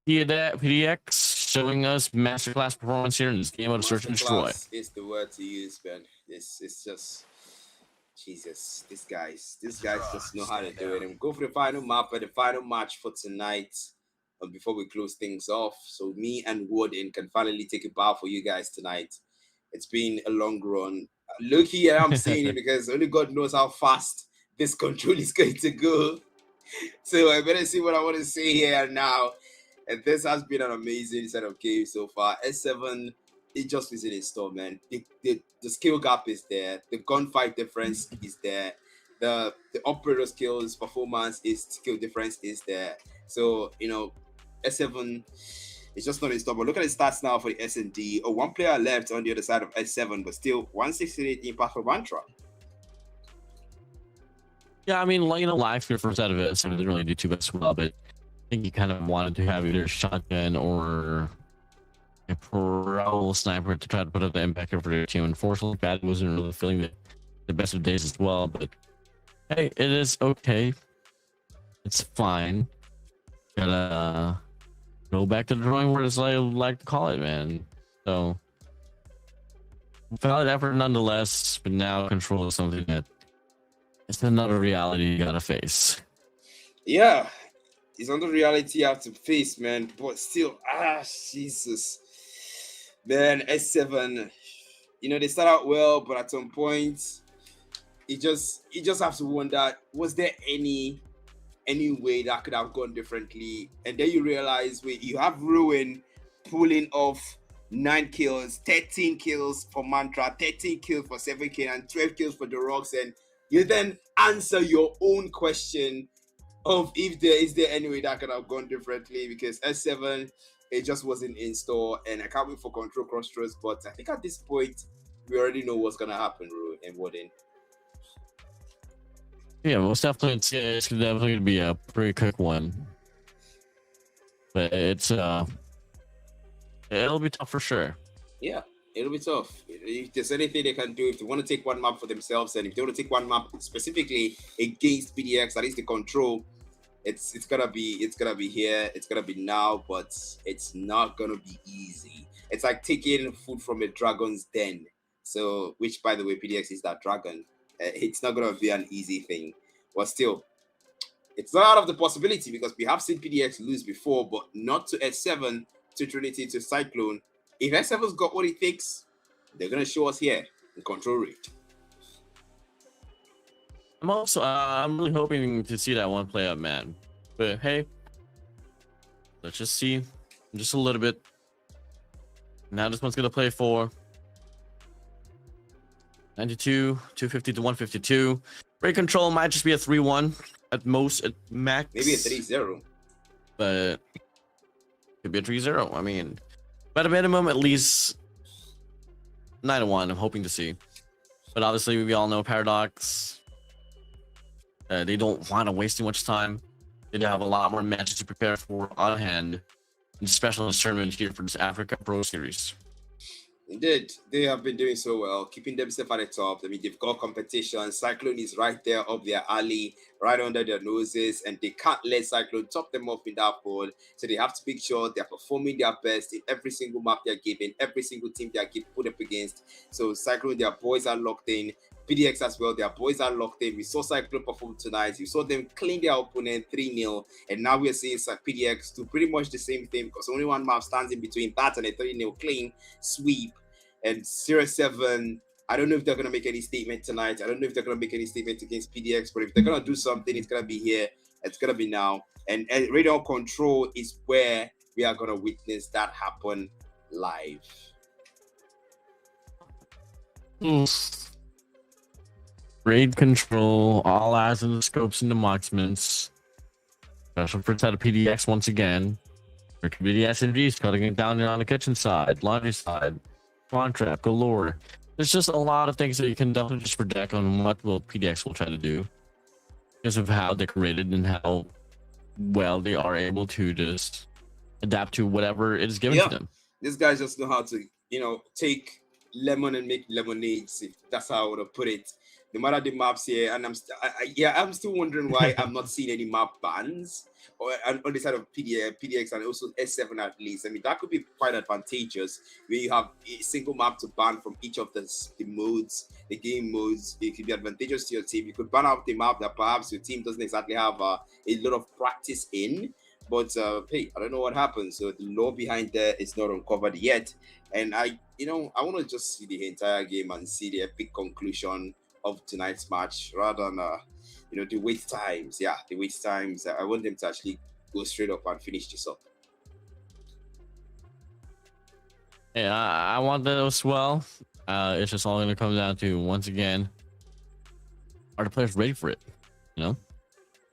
PDX showing us masterclass performance here in this game of Search and Destroy. It's the word to use, man. It's just Jesus. These guys just know how to do it. And go for the final map and the final match for tonight. Before we close things off, so me and Warden can finally take a bow for you guys tonight. It's been a long run. Look here, I'm saying it because only God knows how fast this control is going to go. So I better see what I want to say here now. And this has been an amazing set of games so far. S7, it just isn't in store, man. The skill gap is there. The gunfight difference is there. The operator skills, performance skill difference is there. So, you know, S7... it's just not in store. But look at the stats now for the S&D. Oh, one player left on the other side of S7, but still 168 impact for Vantra. Yeah, I mean, you know, live here first out of it, so didn't really do too much well, but I think you kind of wanted to have either shotgun or a pro sniper to try to put up the impact for their team. Unfortunately, Bad wasn't really feeling the best of days as well, but hey, it is okay. It's fine. Gotta go back to the drawing board, as I like to call it, man. So valid effort nonetheless, but now control is something that it's another reality you gotta face. Yeah, it's another reality you have to face, man. But still, Jesus, man, S7. They start out well, but at some point, you just have to wonder: was there any way that could have gone differently? And then you realize, wait, you have Ruin pulling off 9 kills, 13 kills for Mantra, 13 kills for 7K, and 12 kills for the Rocks, and you then answer your own question of if there is any way that could have gone differently, because S7, it just wasn't in store, and I can't wait for Control Crossroads, but I think at this point we already know what's gonna happen, Ru and Warden. Yeah, well, it's definitely gonna be a pretty quick one, but it'll be tough for sure. Yeah, it'll be tough. If there's anything they can do, if they want to take one map for themselves, and if they want to take one map specifically against PDX, at least the Control, it's gonna be here, it's gonna be now, but it's not gonna be easy. It's like taking food from a dragon's den. So, which by the way, PDX is that dragon. It's not gonna be an easy thing, but still, it's not out of the possibility, because we have seen PDX lose before, but not to S7, to Trinity, to Cyclone. If S7's got what it takes, they're gonna show us here in Control Rate. I'm really hoping to see that one play out, man. But hey, let's just see just a little bit. Now this one's gonna play for 92, 250 to 152. Rate control might just be a 3-1 at most, at max. Maybe a 3-0. But could be a 3-0. I mean, but at a minimum, at least 9-1. I'm hoping to see. But obviously, we all know Paradox. They don't want to waste too much time. They have a lot more matches to prepare for on hand, especially in this tournament here for this Africa Pro Series. Indeed, they have been doing so well, keeping themselves at the top. I mean, they've got competition. Cyclone is right there up their alley, right under their noses, and they can't let Cyclone top them off in that pool. So they have to make sure they're performing their best in every single map they're given, every single team they're put up against. So Cyclone, their boys are locked in. PDX as well, their boys are locked in. We saw Cyclone perform tonight. We saw them clean their opponent 3-0. And now we're seeing PDX do pretty much the same thing, because only one map stands in between that and a 3-0 clean sweep. And 0-7, I don't know if they're going to make any statement tonight. I don't know if they're going to make any statement against PDX, but if they're going to do something, it's going to be here. It's going to be now. And Radio Control is where we are going to witness that happen live. Raid control, all eyes on the scopes and the marksments. Special for set of PDX once again. There could be the SMGs cutting it down on the kitchen side, laundry side, spawn trap, galore. There's just a lot of things that you can definitely just predict on what PDX will try to do, because of how decorated and how well they are able to just adapt to whatever it is given to them. These guys just know how to, take lemon and make lemonades, if that's how I would have put it. No matter the maps here, and I'm still wondering why I'm not seeing any map bans on the side of PDX and also S7 at least. I mean, that could be quite advantageous when you have a single map to ban from each of the modes, the game modes. It could be advantageous to your team. You could ban out the map that perhaps your team doesn't exactly have a lot of practice in. But hey, I don't know what happened. So the law behind there is not uncovered yet. And I want to just see the entire game and see the epic conclusion of tonight's match, rather than the wait times. Yeah, the wait times. I want them to actually go straight up and finish this up. Yeah, I want that as well. It's just all going to come down to, once again, are the players ready for it?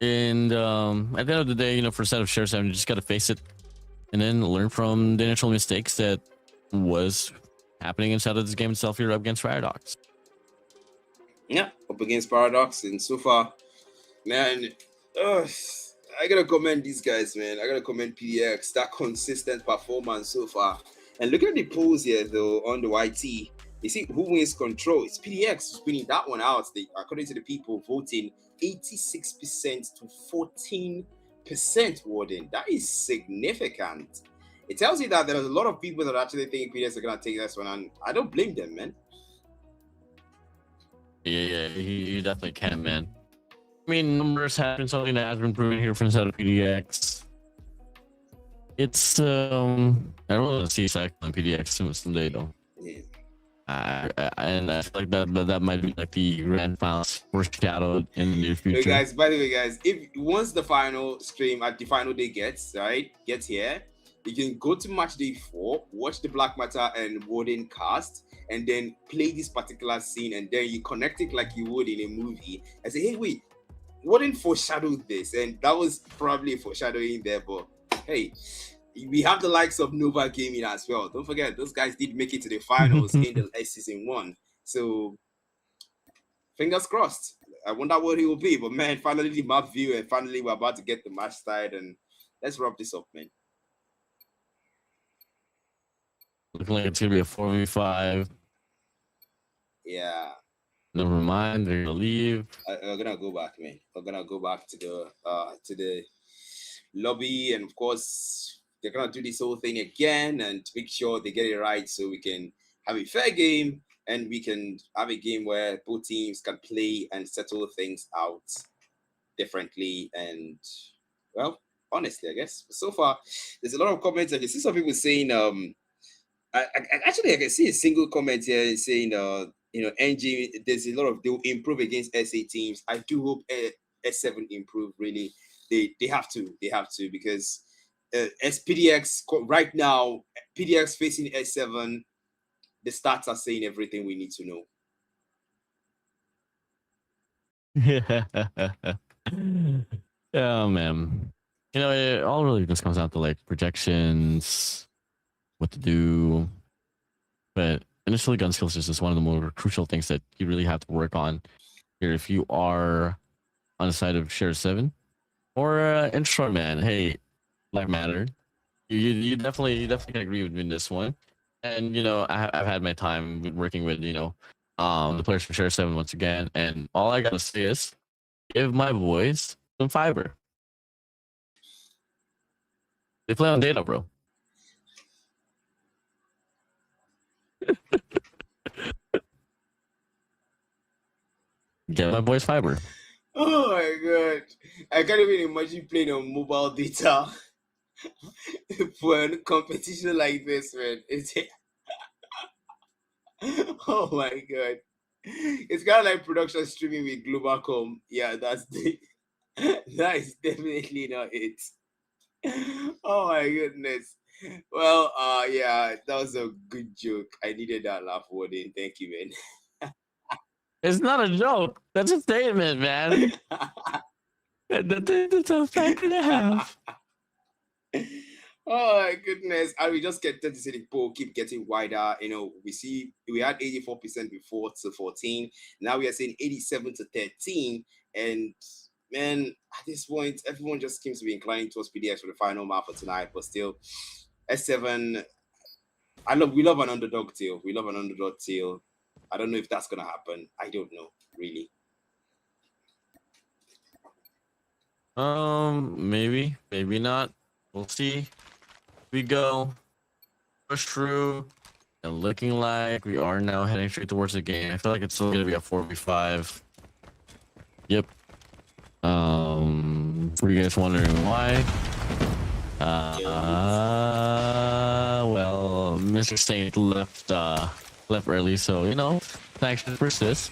And at the end of the day, for a set of shares, you just got to face it and then learn from the initial mistakes that was happening inside of this game itself here up against Paradox. Yeah, up against Paradox, and so far, man, I gotta commend these guys, man. I gotta commend PDX. That consistent performance so far And looking at the polls here, though, on the YT, you see who wins control. It's PDX who's winning that one out. According to the people voting, 86% to 14% Warden. That is significant. It tells you that there's a lot of people that actually think PDX are going to take this one, and I don't blame them, man. Yeah, you definitely can, man. I mean, numbers have been something that has been proven here from inside of PDX. It's, I don't want to see cycle on PDX someday, though. Yeah. And I feel like that might be like the grand finals foreshadowed in the near future. Hey guys, by the way, guys, if once the final stream at the final day gets here, you can go to match day 4, watch the Black Matter and Warden cast, and then play this particular scene, and then you connect it like you would in a movie and say, hey, wait, Warden foreshadowed this, and that was probably a foreshadowing there, but hey, we have the likes of Nova Gaming as well. Don't forget, those guys did make it to the finals in the season 1. So fingers crossed. I wonder what he will be. But man, finally the map view, and finally we're about to get the match started, and let's wrap this up, man. Looking like it's gonna be a 4v5. Yeah. Never mind, they're gonna leave. I'm gonna go back, man. I'm gonna go back to the lobby, and of course they're gonna do this whole thing again and make sure they get it right, so we can have a fair game and we can have a game where both teams can play and settle things out differently. And well, honestly, I guess so far there's a lot of comments. I can see some people saying I can see a single comment here saying NG, there's a lot of they'll improve against SA teams. I do hope S7 improve. Really, they have to because as PDX right now, PDX facing S7, the stats are saying everything we need to know. Oh man, it all really just comes down to like projections, what to do, but initially gun skills is just one of the more crucial things that you really have to work on here if you are on the side of Share 7 or Intro, man. Hey, Black Matter, you definitely can agree with me in this one. And I've had my time working with the players from Share 7 once again, and all I gotta say is give my boys some fiber. They play on data, bro. Get my boys fiber. Oh my god, I can't even imagine playing on mobile data for a competition like this, man. Oh my god, it's kind of like production streaming with Globalcom. Yeah, that is definitely not it. Oh my goodness. Well, yeah, that was a good joke. I needed that laugh, Warden. Thank you, man. It's not a joke. That's a statement, man. That's a fact and a half. Oh my goodness. And we just get to see the poll keep getting wider. We had 84% before to 14. Now we are saying 87 to 13. And man, at this point, everyone just seems to be inclining towards PDX for the final map for tonight. But still, S7, we love an underdog tail. We love an underdog tail. I don't know if that's gonna happen. I don't know, really. Maybe not. We'll see. We go push through, and looking like we are now heading straight towards the game. I feel like it's still gonna be a 4v5. Yep. For you guys wondering why? Well, Mr. Saint left early, so thanks for persist.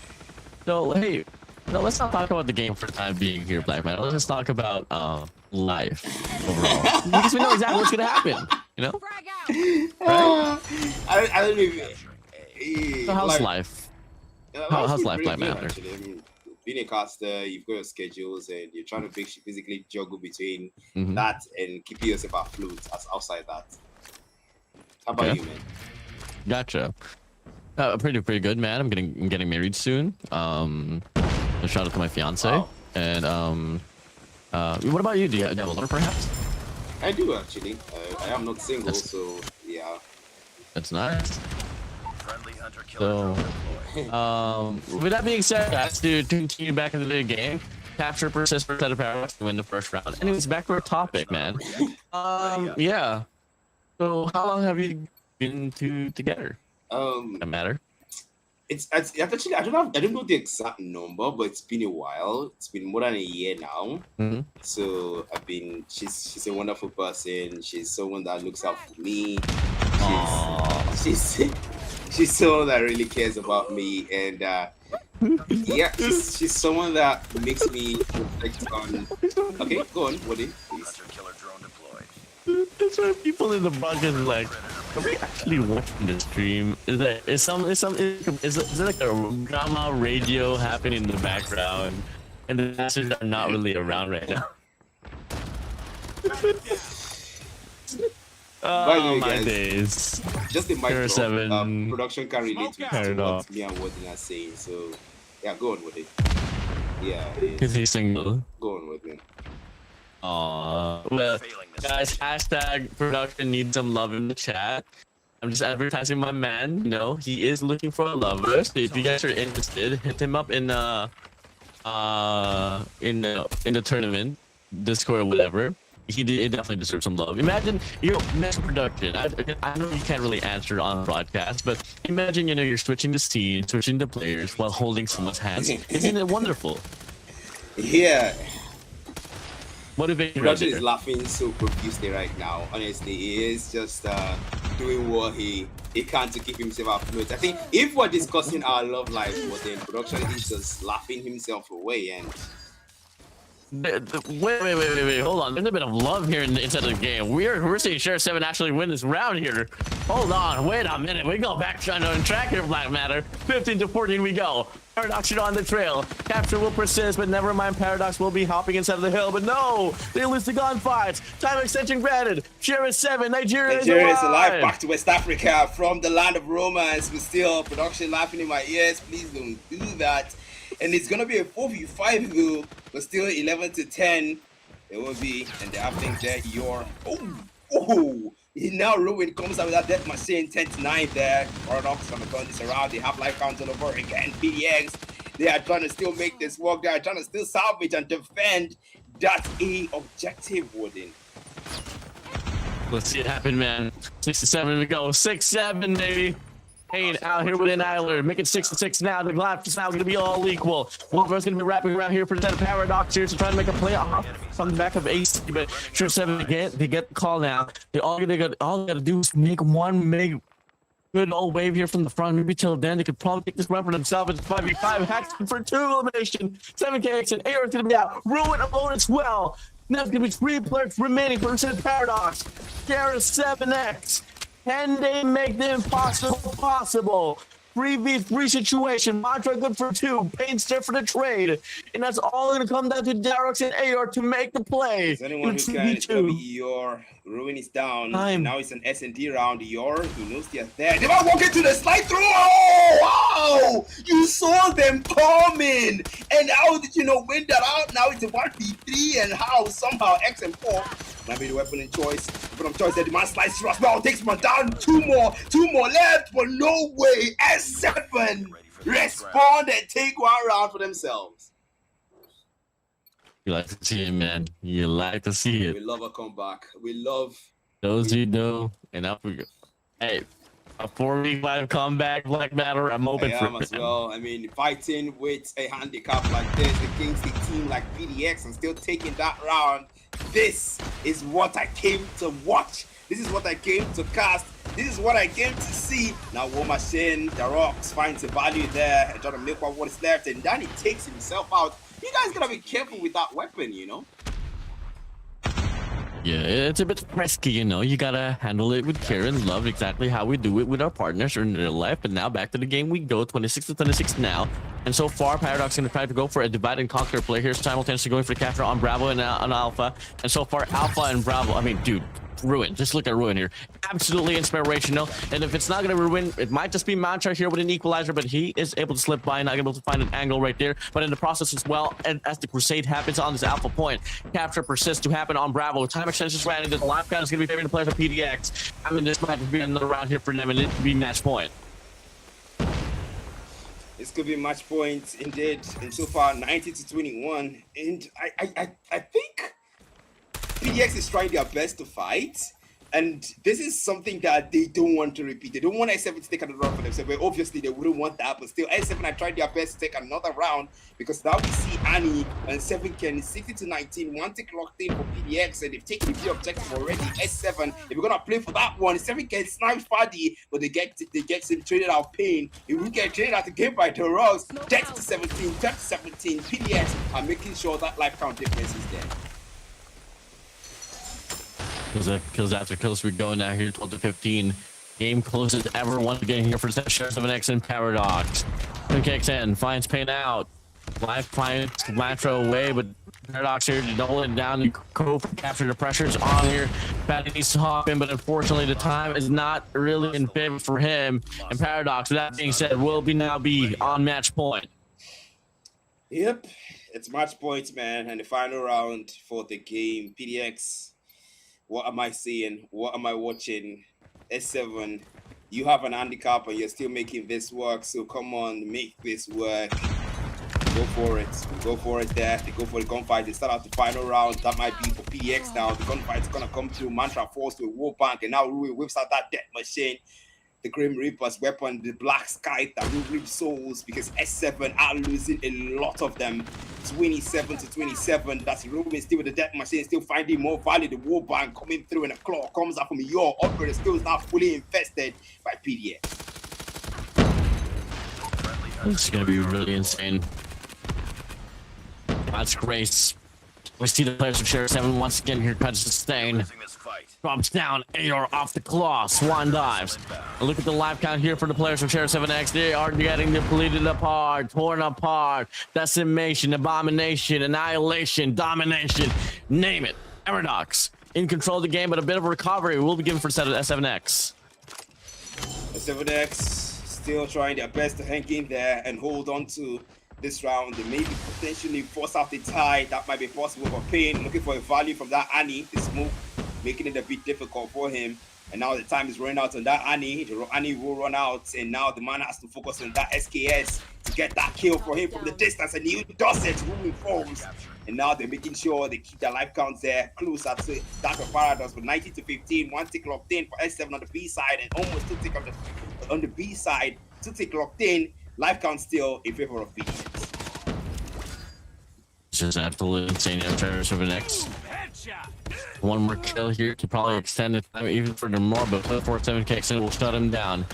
So hey, let's not talk about the game for the time being here, Black Man. Let's just talk about life overall, because we know exactly what's gonna happen. Right? I don't So how's life? How's life, Black Man? I mean, being a caster, you've got your schedules, and you're trying to physically juggle between that and keeping yourself afloat outside that. How about you, man? Gotcha. Pretty good, man. I'm getting married soon. A shout out to my fiance. Wow. And what about you? Do you have a lover, perhaps? I do actually. I am not single, so yeah. That's nice. Friendly hunter killer So, with that being said, guys, to continue back into the game, capture, persist, set of paradox to win the first round. Anyways, back to our topic, man. Yeah. So, how long have you been together? Doesn't matter. It's actually I don't know the exact number, but it's been a while. It's been more than a year now. Mm-hmm. So she's a wonderful person. She's someone that looks out for me. She's someone that really cares about me, and yeah, she's someone that makes me reflect on. Okay, go on, Woody, please. Hunter killer drone deployed. That's why people in the bucket like, are we actually watching the stream? Is there like a drama radio happening in the background, and the masters are not really around right now? By the way, my guys, days. Just the mic drop. 7 Production can relate to what me and Woody are saying. So yeah, go on with it. Yeah, Is he single? go on with it. Well, guys, hashtag production needs some love in the chat. I'm just advertising my man. You know, he is looking for a lover. So if you guys are interested, hit him up in the tournament, Discord or whatever. He definitely deserves some love. Imagine, next production. I know you can't really answer on broadcast, but imagine, you're switching the scene, switching the players while holding someone's hands. Isn't it wonderful? Yeah. Motivating. Production is laughing so profusely right now. Honestly, he is just doing what he can to keep himself afloat. I think if we're discussing our love life, but then production is just laughing himself away. And wait, hold on. There's a bit of love here inside the game. We're seeing Sheriff 7 actually win this round here. Hold on, wait a minute. We go back on track here, Black Matter. 15-14 we go. Paradox is on the trail. Capture will persist, but never mind, Paradox will be hopping inside of the hill. But no, they lose the gunfights. Time extension granted. Sheriff 7, Nigeria is alive. Back to West Africa from the land of romance. But still, production laughing in my ears. Please don't do that. And it's gonna be a 4v5 though, but still 11-10. It will be, and they have things there. Now Ruin comes out with that death machine 10-9 there. Paradox gonna turn this around. They have life count all over again. PDX, they are trying to still make this work. They are trying to still salvage and defend that A objective, Wooden. Let's see it happen, man. 6-7 we go. 6-7, baby. Kane out here with an Idler, make it 6-6 now. The glass is now going to be all equal. One of us going to be wrapping around here for the Paradox here to try to make a play off from the back of AC. But Sheriff 7 again, they get the call now. All they got to do is make good old wave here from the front. Maybe till then they could probably take this run for themselves. It's 5v5. Hacks for 2 elimination. 7KX and AR is going to be out. Ruin alone as well. Now it's going to be 3 players remaining for the Paradox. Sheriff 7X. Can they make the impossible possible? 3v3 situation. Mantra good for 2. Pain's there for the trade. And that's all going to come down to Darox and AR to make the play. Is anyone who can? It's going to be Eeyore. Ruin is down. Now it's an S&D round. Eeyore, he knows they're there. They might walk into the slide through. Oh, wow. You saw them coming. And how did you win that out? Now it's a 1v3 and how somehow X and 4 might be the weapon of choice. Weapon of choice, the demand slice through as well. Takes one down. 2 more left, but no way. S7 respond and take one round for themselves. You like to see it, man. You like to see it. We love a comeback. We love those you know. And up we go. Hey, a 4v5 comeback, Black Matter. I'm open for it. As well. I mean, fighting with a handicap like this against a team like PDX and still taking that round. This is what I came to watch. This is what I came to cast. This is what I came to see. Now, Womashin, the Rocks finds the value there and try to milk out what is left, and then he takes himself out. You guys gotta be careful with that weapon, Yeah, it's a bit risky, You gotta handle it with care and love, exactly how we do it with our partners in real life. But now back to the game we go, 26-26 now. And so far, Paradox is going to try to go for a divide and conquer play here, simultaneously going for the capture on Bravo and on Alpha. And so far, Alpha and Bravo, I mean, dude, Ruin. Just look at Ruin here. Absolutely inspirational. And if it's not going to Ruin, it might just be Mantra here with an equalizer, but he is able to slip by, not able to find an angle right there. But in the process as well, and as the Crusade happens on this Alpha point, capture persists to happen on Bravo. Time extensions ran into the life count is going to be favoring the players of PDX. I mean, this might be another round here for them, and it could be match point. This could be match point indeed. And so far, 90-21. And I think PDX is trying their best to fight. And this is something that they don't want to repeat. They don't want S7 to take another round for themselves. Well, obviously, they wouldn't want that. But still, S7 are trying their best to take another round. Because now we see Annie and 7Ken 60-19. One tick locked in for PDX. And they've taken the objective already. S7, if we're going to play for that one, 7Ken snipes Fadi. But they get him traded out pain. If we get traded out the game by the Rocks, 30-17, 30-17. PDX are making sure that life count difference is there. Kills after kills, we go now here 12-15. Game closes ever once again here for Sheriff of an X and Paradox. KXN finds Pain out. Life finds Mantra away, but Paradox here to hold it down and go for capture the pressures on here. Patty needs to hop in, but unfortunately the time is not really in favor for him. And Paradox, with that being said, will now be on match point. Yep, it's match points, man, and the final round for the game. PDX. What am I seeing? What am I watching? S7, you have an handicap and you're still making this work. So come on, make this work. Go for it. Go for it there. They go for the gunfight. They start out the final round. That might be for PDX now. The gunfight's going to come through. Mantra forced to a war bank. And now Rui whips out that death machine. The Grim Reaper's weapon, the Black Sky that will rip souls because S7 are losing a lot of them. 27-27. That's Ruben still with the death machine, still finding more value. The war bank coming through and a claw comes out from your operator, still is now fully infested by PDX. It's gonna be really insane. That's Grace. We see the players of Sheriff 7 once again here trying to sustain. Drops down, AR off the claw, Swan dives. And look at the life count here for the players from Sheriff 7X. They are getting depleted apart, torn apart. Decimation, abomination, annihilation, domination, name it. Paradox in control of the game, but a bit of a recovery will be given for S7X. S7X still trying their best to hang in there and hold on to this round. They maybe potentially force out the tie. That might be possible for Pain. Looking for a value from that Annie. The smoke making it a bit difficult for him. And now the time is running out on that Annie. The Annie will run out. And now the man has to focus on that SKS to get that kill for him from the distance. And he does it. Moving forwards. And now they're making sure they keep their life counts there closer to that of Paradox. With 90-15. One tick locked in for S7 on the B side. And almost two tick on the B side. Two tick locked in. Life count still in favor of PDX. It's just absolutely insane. Sheriff 7X. One more kill here to probably extend the time even further more, but 4-7 kicks in will shut him down.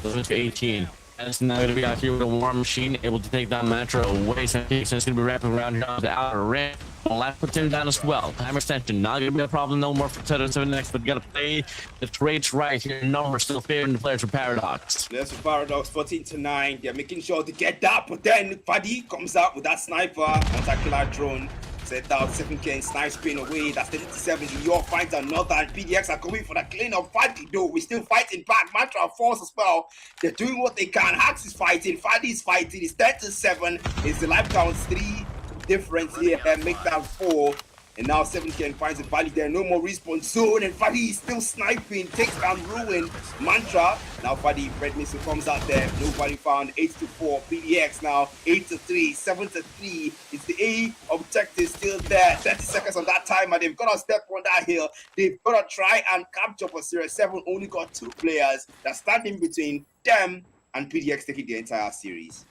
Goes to 18. And it's now going to be out here with a war machine, able to take down Mantra away. 7 kicks, and it's going to be wrapping around here on the outer rim. Left puts him down as well. Time extension, not going to be a problem no more for 7X, but you got to play the trades right here. Numbers still favoring the players for Paradox. There's for Paradox, 14-9. They're making sure to get that, but then Fadi comes out with that sniper, anti-killer drone. Set out 7K, snipe spin away. That's 30-7. York finds another, and PDX are going for the clean up. Fadi, though, we're still fighting back. Mantra force as well. They're doing what they can. Hax is fighting. Fadi is fighting. It's 10-7. It's the life count 3 difference here. Make that 4. And now 7K finds a value there. No more respawn zone. And Fadi is still sniping. Takes down Ruin. Mantra. Now Fadi, Red Missile comes out there. No value found. 8-4. PDX now. 8-3. 7-3. It's the A objective still there. 30 seconds on that timer. They've got to step on that hill. They've got to try and capture for Series 7. Only got 2 players that stand in between them and PDX taking the entire series.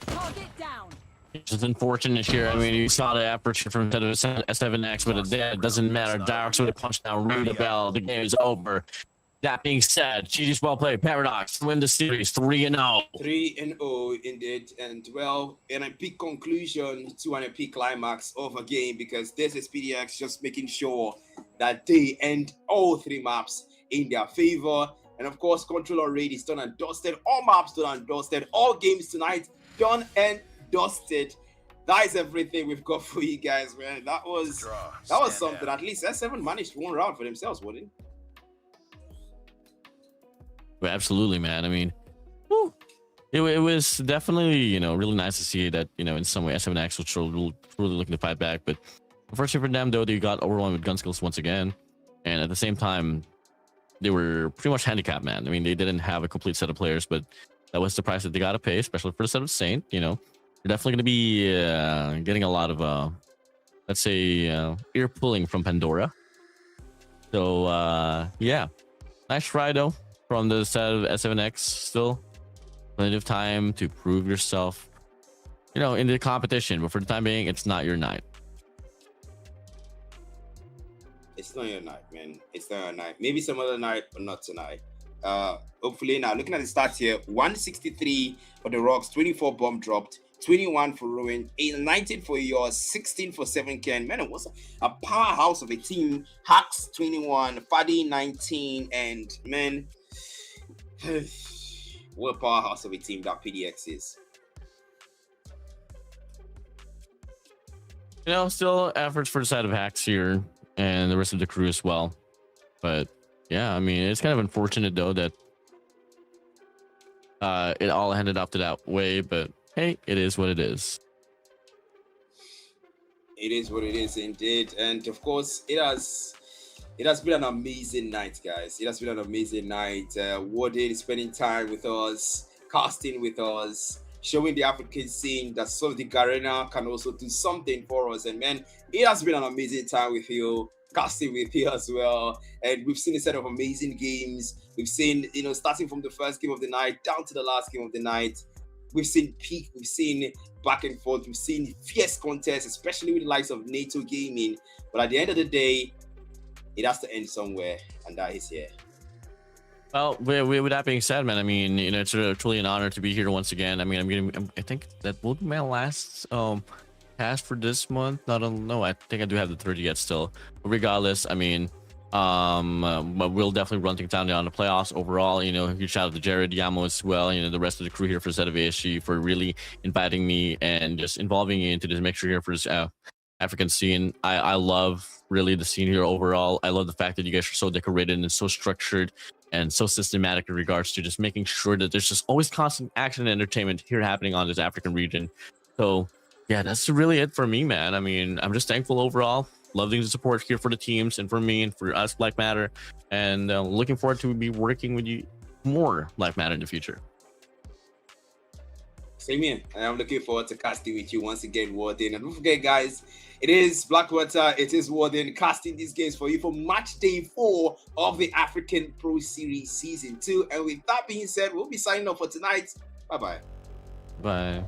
Target down. It's just unfortunate here. I mean, you saw the aperture from S7X, but it doesn't matter. Dyrix would have punched down, ring the bell. The game is over. That being said, GG's well played. Paradox win the series 3-0. 3-0 indeed. And well, in a peak conclusion to an epic climax of a game, because this is PDX just making sure that they end all 3 maps in their favor. And of course, controller raid is done and dusted. All maps done and dusted. All games tonight done and dusted. that is everything we've got for you guys, man. That was something. At least S7 managed one round for themselves, wouldn't it? Well, absolutely, man. I mean, whew, it was definitely, you know, really nice to see that, you know, in some way S7X was really looking to fight back. But unfortunately for them, though, they got overwhelmed with gun skills once again. And at the same time, they were pretty much handicapped, man. I mean, they didn't have a complete set of players, but that was the price that they got to pay, especially for the set of Saint. You know, they're definitely going to be getting a lot of, let's say, ear pulling from Pandora. So, yeah, nice try, though, from the set of S7X. Still plenty of time to prove yourself, you know, in the competition. But for the time being, it's not your night. It's not your night, man. It's not your night. Maybe some other night, but not tonight. Hopefully now, looking at the stats here, 163 for the Rocks, 24 bomb dropped, 21 for Ruin, 19 for yours, 16 for 7Ken. Man, it was a powerhouse of a team. Hacks 21, Fadi 19, and man, what a powerhouse of a team that PDX is. You know, still efforts for the side of Hacks here and the rest of the crew as well. But yeah, I mean, it's kind of unfortunate though that it all ended up to that way, but hey, it is what it is. It is what it is indeed. And of course, it has been an amazing night, guys. It has been an amazing night. Warden spending time with us, casting with us, showing the African scene that some of the Garena can also do something for us. And man, it has been an amazing time with you, casting with you as well. And we've seen a set of amazing games. We've seen, you know, starting from the first game of the night down to the last game of the night. We've seen peak, we've seen back and forth, we've seen fierce contests, especially with the likes of NATO Gaming. But at the end of the day, it has to end somewhere, and that is here. Well, with that being said, man, I mean, you know, it's truly an honor to be here once again. I mean, I think that will be my last task for this month. I don't know. I think I do have the 30 yet still. But regardless, I mean, but we'll definitely run things down on the playoffs overall. You know, huge shout out to Jared Yamo as well. You know, the rest of the crew here for ZVSG for really inviting me and just involving me into this mixture here for this African scene. I love really the scene here overall. I love the fact that you guys are so decorated and so structured and so systematic in regards to just making sure that there's just always constant action and entertainment here happening on this African region. So yeah, that's really it for me, man. I mean, I'm just thankful overall. Loving the support here for the teams and for me and for us, Black Matter, and looking forward to be working with you more, Black Matter, in the future. Same here. And I'm looking forward to casting with you once again, Warden. And don't forget, guys, it is Blackwater, it is Warden casting these games for you for match day 4 of the African Pro Series Season 2. And with that being said, we'll be signing off for tonight. Bye-bye. Bye.